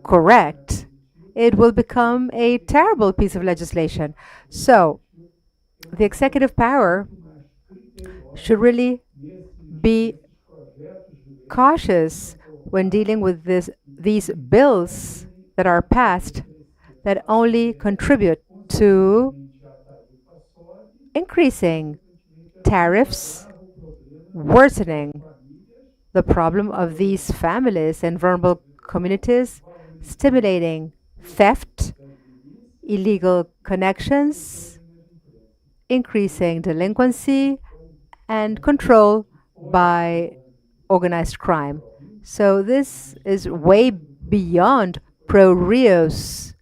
correct, it will become a terrible piece of legislation. So the executive power should really be cautious when dealing with these bills that are passed that only contribute to increasing tariffs, worsening the problem of these families and vulnerable communities, stimulating theft, illegal connections, increasing delinquency, and control by organized crime. So this is way beyond PRORIO's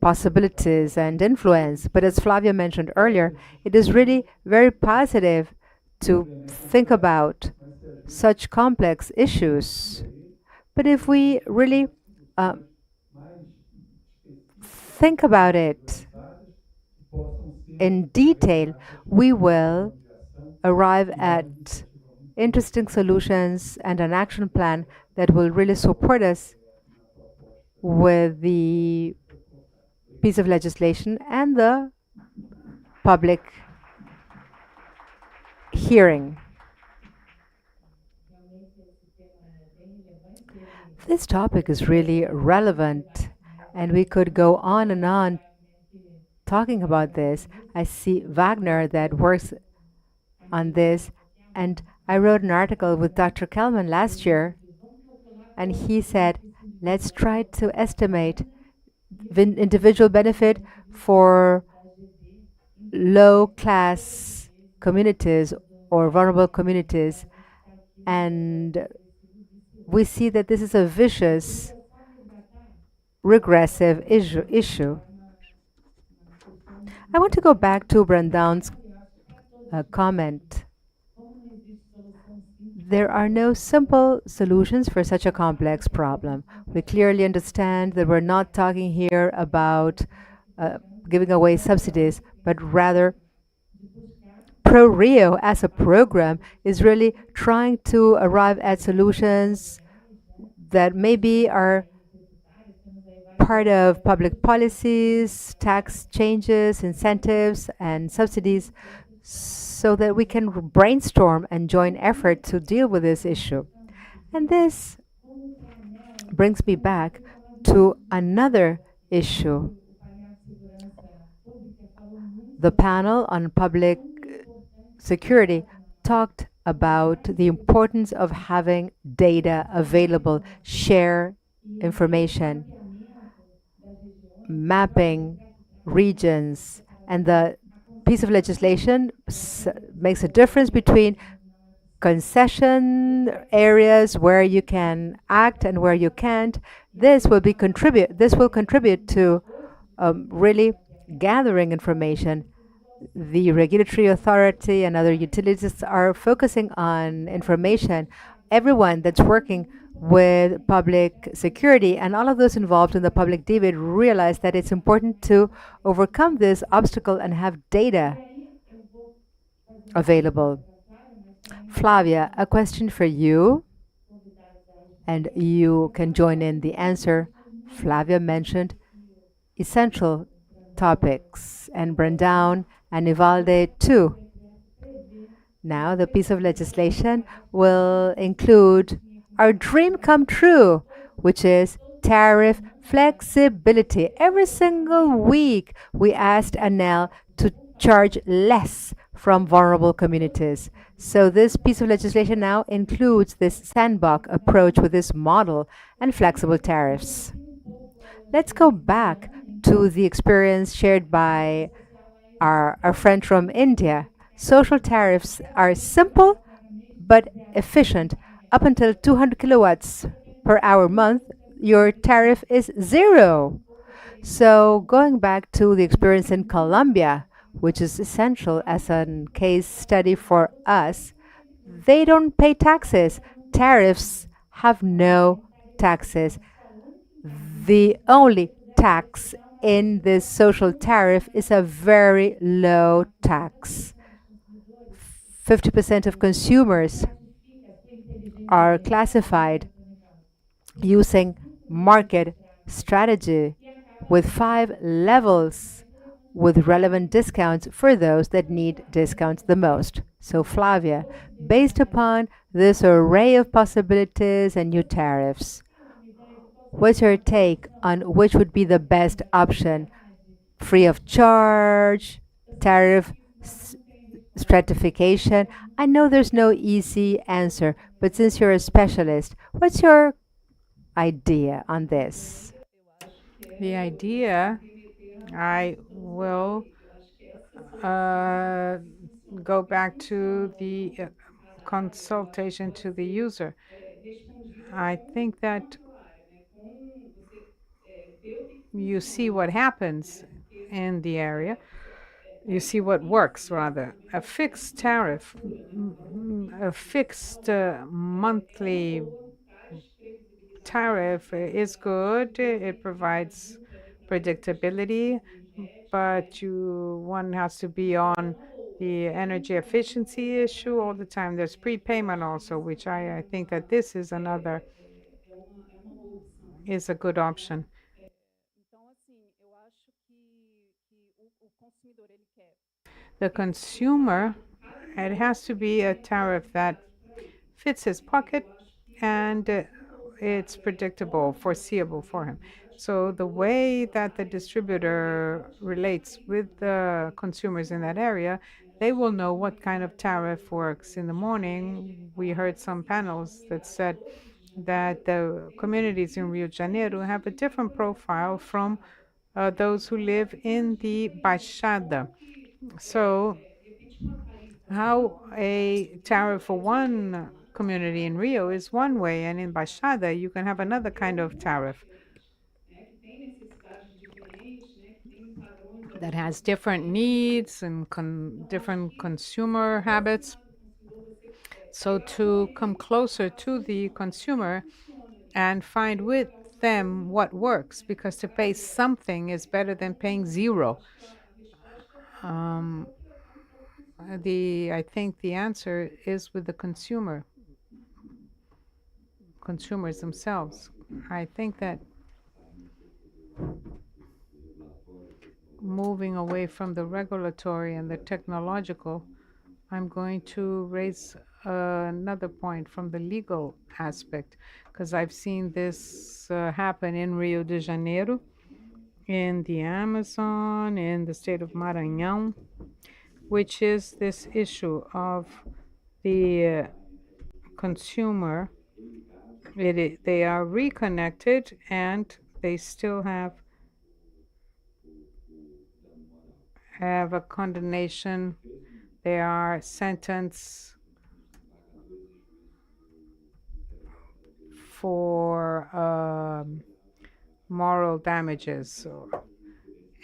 possibilities and influence. But as Flavia mentioned earlier, it is really very positive to think about such complex issues. But if we really think about it in detail, we will arrive at interesting solutions and an action plan that will really support us with the piece of legislation and the public hearing. This topic is really relevant, and we could go on and on talking about this. I see Wagner that works on this, and I wrote an article with Dr. Kelman last year, and he said, let's try to estimate the individual benefit for low-class communities or vulnerable communities. And we see that this is a vicious, regressive issue. I want to go back to Brandon's comment. There are no simple solutions for such a complex problem. We clearly understand that we're not talking here about giving away subsidies, but rather PRORIO as a program is really trying to arrive at solutions that maybe are part of public policies, tax changes, incentives, and subsidies, so that we can brainstorm and join effort to deal with this issue. And this brings me back to another issue. The panel on public security talked about the importance of having data available, share information, mapping regions, and the piece of legislation makes a difference between concession areas where you can act and where you can't. This will contribute to really gathering information. The regulatory authority and other utilities are focusing on information. Everyone that's working with public security and all of those involved in the public debate realize that it's important to overcome this obstacle and have data available. Flavia, a question for you, and you can join in the answer. Flavia mentioned essential topics, and Brandon and Ivalde too. Now the piece of legislation will include our dream come true, which is tariff flexibility. Every single week we asked ANEL to charge less from vulnerable communities. So this piece of legislation now includes this sandbox approach with this model and flexible tariffs. Let's go back to the experience shared by our friend from India. Social tariffs are simple but efficient. Up until 200 kilowatts per hour month, your tariff is zero. So going back to the experience in Colombia, which is essential as a case study for us, they don't pay taxes. Tariffs have no taxes. The only tax in this social tariff is a very low tax. 50% of consumers are classified using market strategy with 5 levels with relevant discounts for those that need discounts the most. So Flavia, based upon this array of possibilities and new tariffs, what's your take on which would be the best option? Free of charge, tariff stratification? I know there's no easy answer, but since you're a specialist, what's your idea on this? The idea, I will go back to the consultation to the user. I think that you see what happens in the area. You see what works, rather. A fixed tariff, a fixed monthly tariff is good. It provides predictability, but one has to be on the energy efficiency issue all the time. There's prepayment also, which I think that this is a good option. The consumer, it has to be a tariff that fits his pocket and it's predictable, foreseeable for him. So the way that the distributor relates with the consumers in that area, they will know what kind of tariff works. In the morning, we heard some panels that said that the communities in Rio de Janeiro have a different profile from those who live in the Baixada. So how a tariff for one community in Rio is one way, and in Baixada you can have another kind of tariff that has different needs and different consumer habits. So to come closer to the consumer and find with them what works, because to pay something is better than paying zero. I think the answer is with the consumers themselves. I think that moving away from the regulatory and the technological, I'm going to raise another point from the legal aspect, because I've seen this happen in Rio de Janeiro, in the Amazon, in the state of Maranhão, which is this issue of the consumer. They are reconnected and they still have a condemnation. They are sentenced for moral damages.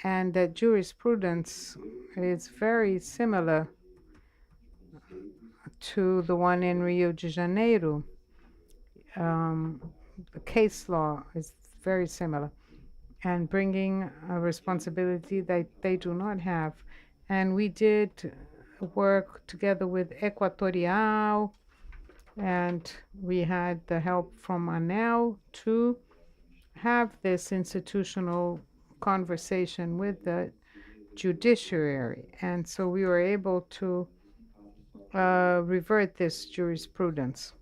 And the jurisprudence is very similar to the one in Rio de Janeiro. The case law is very similar, and bringing a responsibility that they do not have. And we did work together with Equatorial, and we had the help from ANEL to have this institutional conversation with the judiciary. And so we were able to revert this jurisprudence.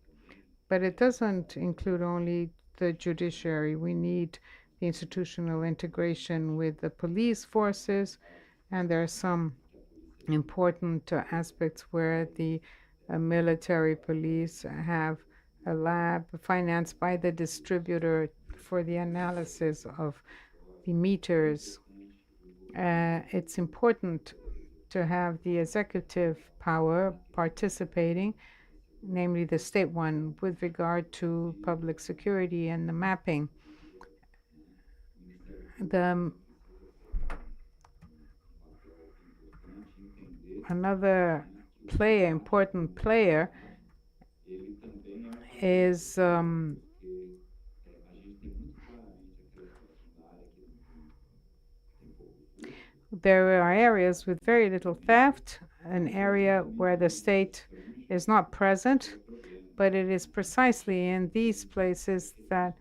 But it doesn't include only the judiciary. We need the institutional integration with the police forces, and there are some important aspects where the military police have a lab financed by the distributor for the analysis of the meters. It's important to have the executive power participating, namely the state one, with regard to public security and the mapping. Another important player, is there are areas with very little theft, an area where the state is not present, but it is precisely in these places that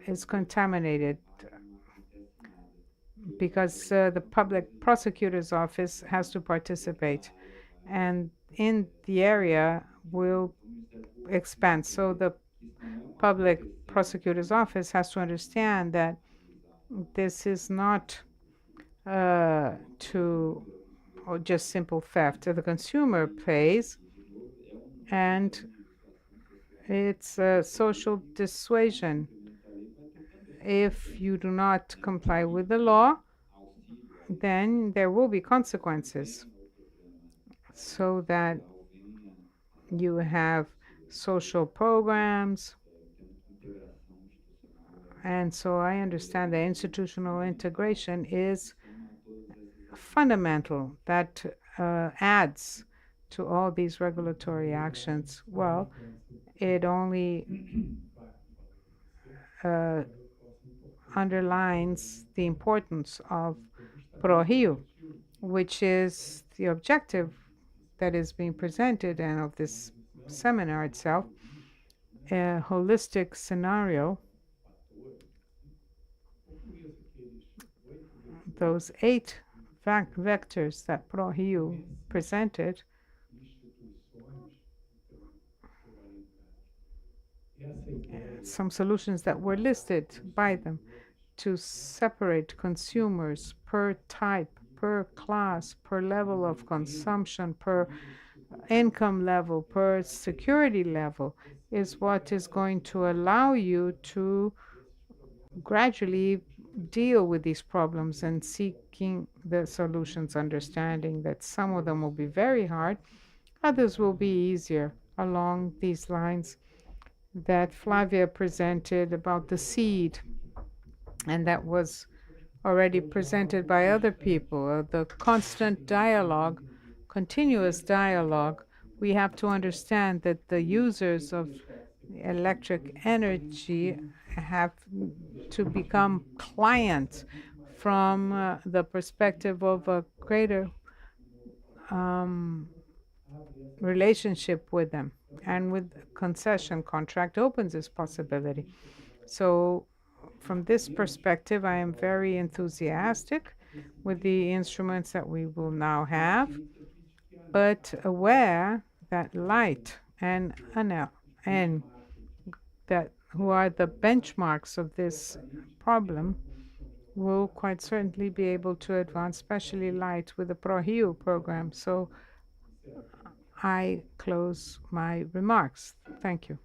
is contaminated, because the public prosecutor's office has to participate, and in the area will expand. So the public prosecutor's office has to understand that this is not or just simple theft. The consumer pays, and it's a social dissuasion. If you do not comply with the law, then there will be consequences, so that you have social programs. And so I understand that institutional integration is fundamental. That adds to all these regulatory actions. Well, it only underlines the importance of PRORIO, which is the objective that is being presented and of this seminar itself, a holistic scenario. Those 8 vectors that PRORIO presented some solutions that were listed by them to separate consumers per type, per class, per level of consumption, per income level, per security level, is what is going to allow you to gradually deal with these problems and seeking the solutions, understanding that some of them will be very hard, others will be easier, along these lines that Flavia presented about the seed, and that was already presented by other people, the constant dialogue, continuous dialogue. We have to understand that the users of electric energy have to become clients from the perspective of a greater relationship with them. And with concession contract opens this possibility. So from this perspective, I am very enthusiastic with the instruments that we will now have, but aware that light and that who are the benchmarks of this problem will quite certainly be able to advance, especially light with the PRORIO program. So I close my remarks. Thank you.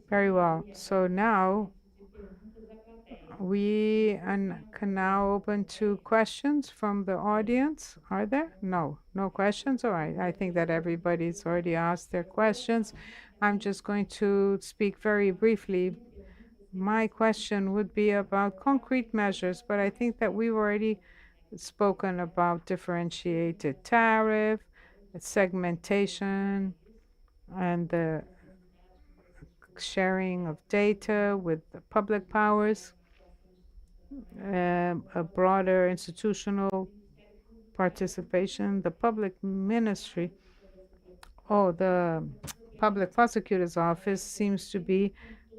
Very well. So now we can now open to questions from the audience. Are there? No questions? All right. I think that everybody's already asked their questions. I'm just going to speak very briefly. My question would be about concrete measures, but I think that we've already spoken about differentiated tariff, segmentation, and the sharing of data with the public powers, a broader institutional participation, the public ministry. The public prosecutor's office seems to be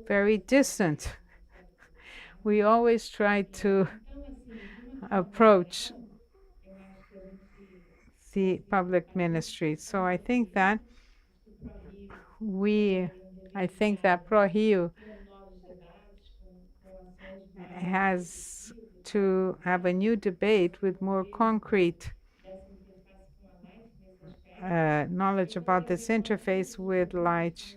very distant. We always try to approach the public ministry. So I think that PRORIO has to have a new debate with more concrete knowledge about this interface with light.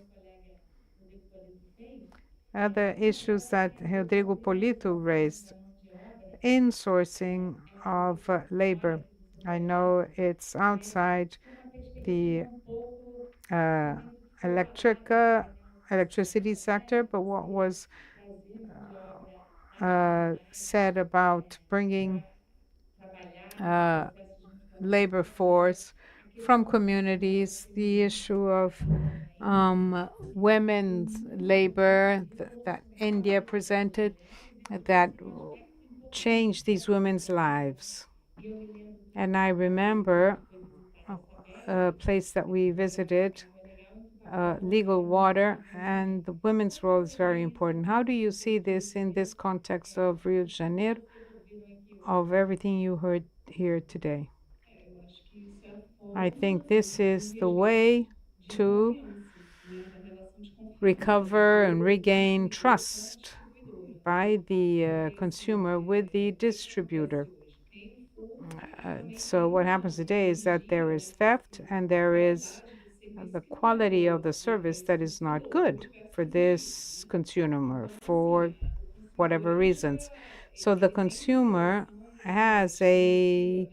Other issues that Rodrigo Polito raised, insourcing of labor. I know it's outside the electricity sector, but what was said about bringing labor force from communities, the issue of women's labor that India presented that changed these women's lives. And I remember a place that we visited, legal water, and the women's role is very important. How do you see this in this context of Rio de Janeiro, of everything you heard here today? I think this is the way to recover and regain trust by the consumer with the distributor. So what happens today is that there is theft and there is the quality of the service that is not good for this consumer for whatever reasons. So the consumer has a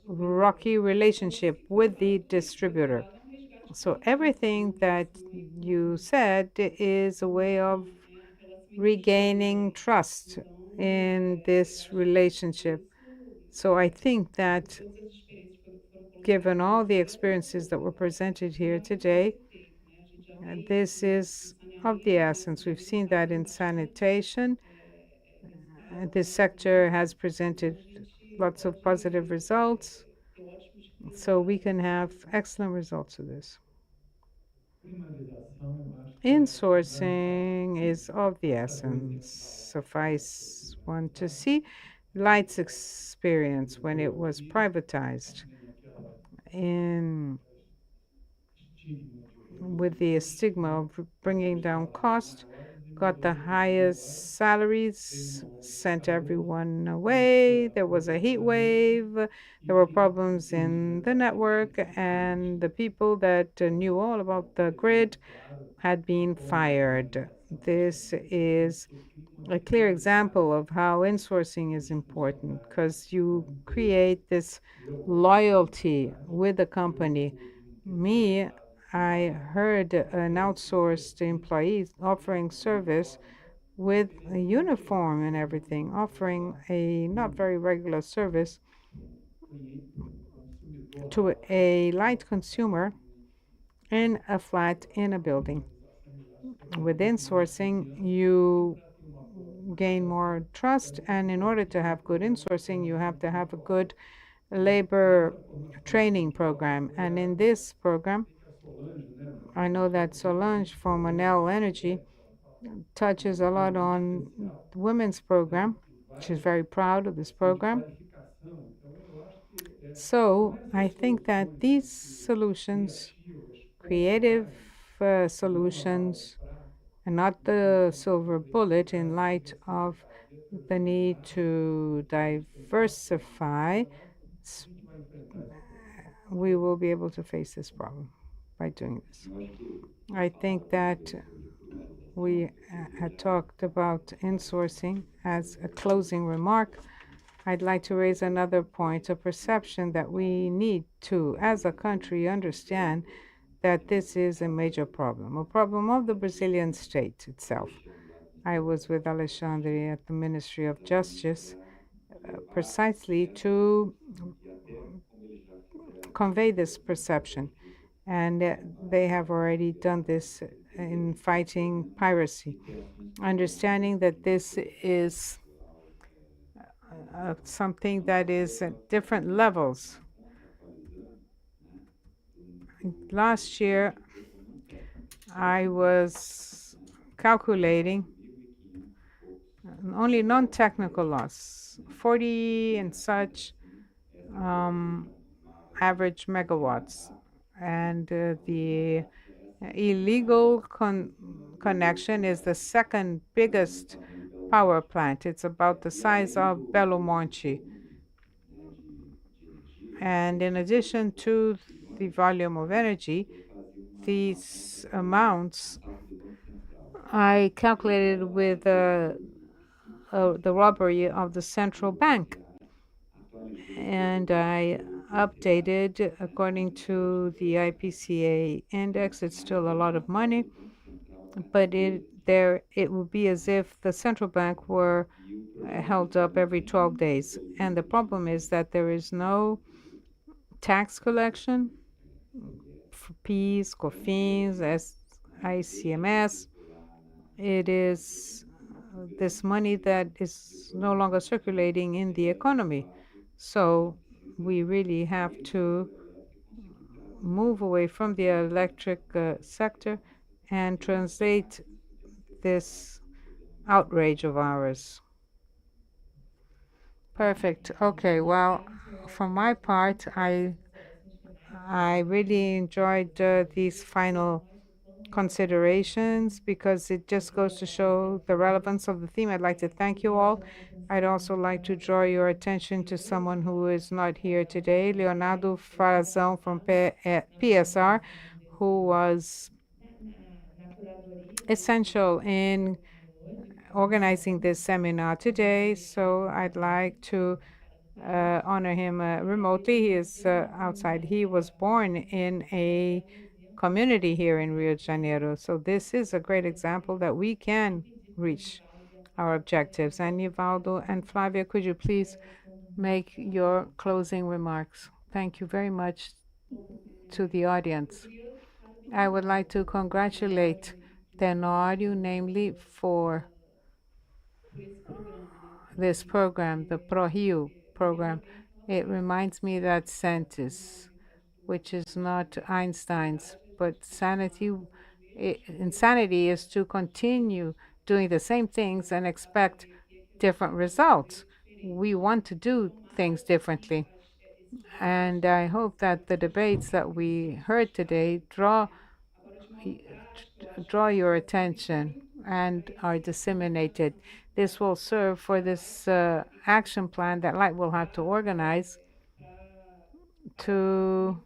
rocky relationship with the distributor. So everything that you said is a way of regaining trust in this relationship. So I think that given all the experiences that were presented here today, this is of the essence. We've seen that in sanitation. This sector has presented lots of positive results. So we can have excellent results of this. Insourcing is of the essence. Suffice one to see Light's experience when it was privatized with the stigma of bringing down cost, got the highest salaries, sent everyone away. There was a heat wave. There were problems in the network, and the people that knew all about the grid had been fired. This is a clear example of how insourcing is important because you create this loyalty with the company. I heard an outsourced employee offering service with a uniform and everything, offering a not very regular service to a light consumer in a flat in a building. With insourcing, you gain more trust, and in order to have good insourcing, you have to have a good labor training program. And in this program, I know that Solange from Enel Energy touches a lot on the women's program. She's very proud of this program. So I think that these solutions, creative solutions, and not the silver bullet in light of the need to diversify, we will be able to face this problem by doing this. I think that we had talked about insourcing as a closing remark. I'd like to raise another point, a perception that we need to, as a country, understand that this is a major problem, a problem of the Brazilian state itself. I was with Alexandre at the Ministry of Justice precisely to convey this perception. And they have already done this in fighting piracy, understanding that this is something that is at different levels. Last year, I was calculating only non-technical loss, 40 and such average megawatts. And the illegal connection is the second biggest power plant. It's about the size of Belo Monte. And in addition to the volume of energy, these amounts I calculated with the robbery of the central bank. And I updated according to the IPCA index. It's still a lot of money, but it would be as if the central bank were held up every 12 days. And the problem is that there is no tax collection for PIS, COFINS, ICMS. It is this money that is no longer circulating in the economy. So we really have to move away from the electric sector and translate this outrage of ours. Perfect. Okay, well, for my part, I really enjoyed these final considerations because it just goes to show the relevance of the theme. I'd like to thank you all. I'd also like to draw your attention to someone who is not here today, Leonardo Farazão from PSR, who was essential in organizing this seminar today. So I'd like to honor him remotely. He is outside. He was born in a community here in Rio de Janeiro. So this is a great example that we can reach our objectives. And Nivaldo and Flavia, could you please make your closing remarks? Thank you very much to the audience. I would like to congratulate Tenório, namely for this program, the PRORIO program. It reminds me that sentence, which is not Einstein's, but insanity is to continue doing the same things and expect different results. We want to do things differently. And I hope that the debates that we heard today draw your attention and are disseminated. This will serve for this action plan that Light will have to organize to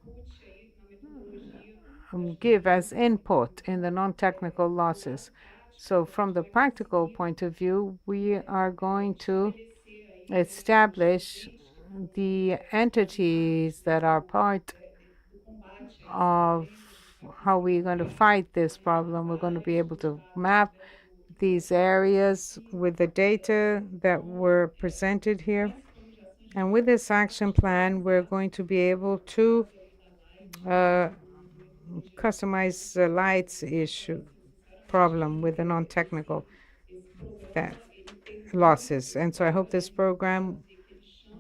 give as input in the non-technical losses. So from the practical point of view, we are going to establish the entities that are part of how we're going to fight this problem. We're going to be able to map these areas with the data that were presented here. And with this action plan, we're going to be able to customize the lights issue problem with the non-technical losses. And so I hope this program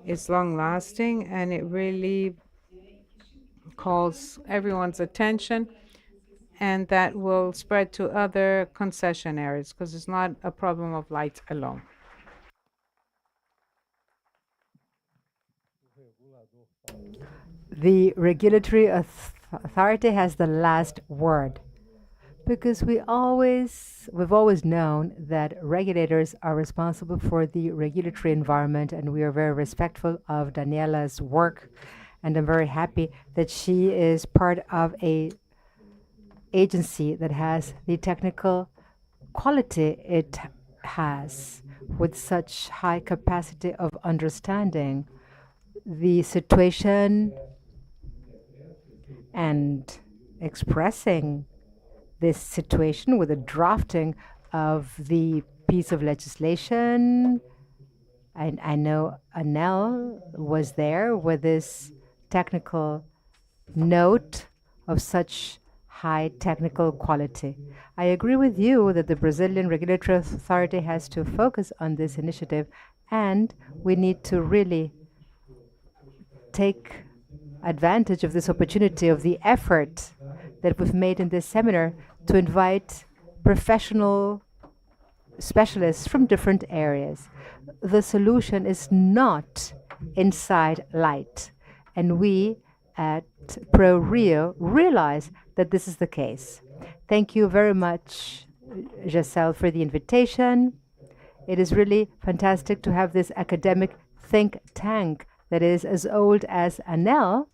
is long-lasting and it really calls everyone's attention, and that will spread to other concessionaires because it's not a problem of light alone. The regulatory authority has the last word, because we've always known that regulators are responsible for the regulatory environment, and we are very respectful of Daniela's work, and I'm very happy that she is part of a agency that has the technical quality it has, with such high capacity of understanding the situation and expressing this situation with the drafting of the piece of legislation. I know Anel was there with this technical note of such high technical quality. I agree with you that the Brazilian Regulatory Authority has to focus on this initiative, and we need to really take advantage of this opportunity, of the effort that we've made in this seminar to invite professional specialists from different areas. The solution is not inside light, and we at PRORIO realize that this is the case. Thank you very much, Giselle, for the invitation. It is really fantastic to have this academic think tank that is as old as Anel,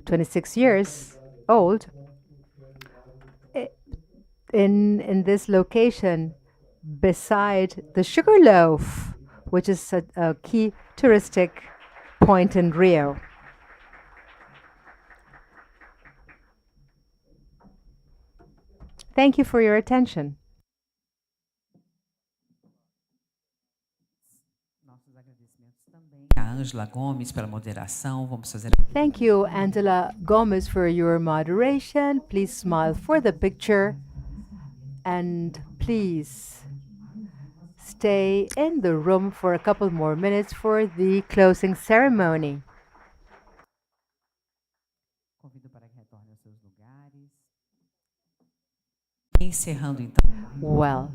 26 years old, in this location beside the Sugar Loaf, which is a key touristic point in Rio. Thank you for your attention. Thank you, Angela Gomes, for your moderation. Please smile for the picture. And please stay in the room for a couple more minutes for the closing ceremony. Well,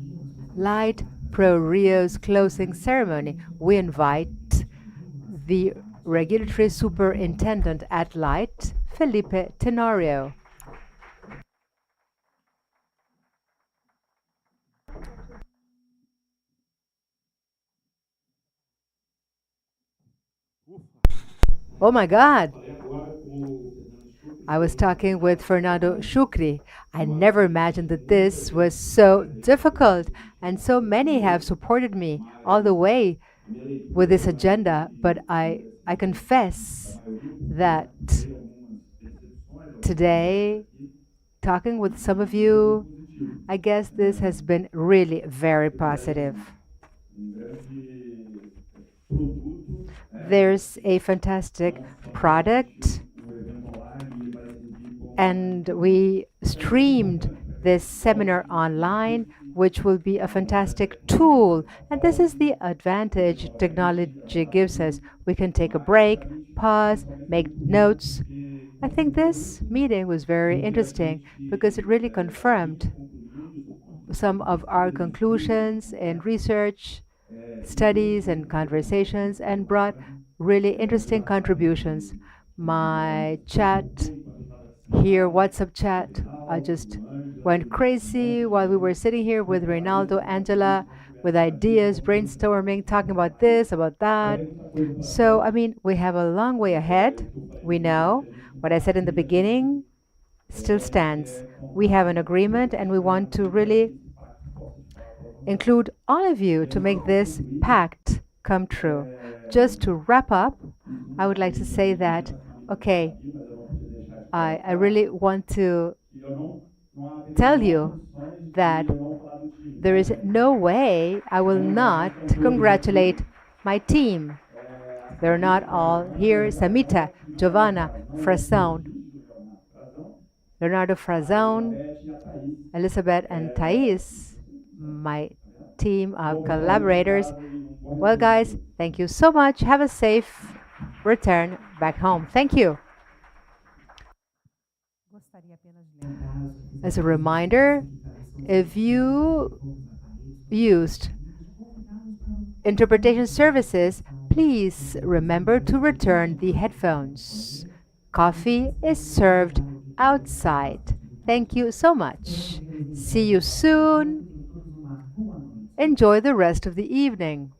Light PRORIO's closing ceremony, we invite the Regulatory Superintendent at Light, Felipe Tenorio. Oh my God! I was talking with Fernando Shukri. I never imagined that this was so difficult, and so many have supported me all the way with this agenda. But I confess that today, talking with some of you, I guess this has been really very positive. There's a fantastic product, and we streamed this seminar online, which will be a fantastic tool. And this is the advantage technology gives us. We can take a break, pause, make notes. I think this meeting was very interesting because it really confirmed some of our conclusions in research, studies, and conversations, and brought really interesting contributions. My chat here, WhatsApp chat, I just went crazy while we were sitting here with Reynaldo, Angela, with ideas, brainstorming, talking about this, about that. So, I mean, we have a long way ahead. We know what I said in the beginning still stands. We have an agreement, and we want to really include all of you to make this pact come true. Just to wrap up, I would like to say that, okay, I really want to tell you that there is no way I will not congratulate my team. They're not all here. Samita, Giovanna, Frazão, Leonardo Frazão, Elizabeth, and Thais, my team of collaborators. Well, guys, thank you so much. Have a safe return back home. Thank you. As a reminder, if you used interpretation services, please remember to return the headphones. Coffee is served outside. Thank you so much. See you soon. Enjoy the rest of the evening.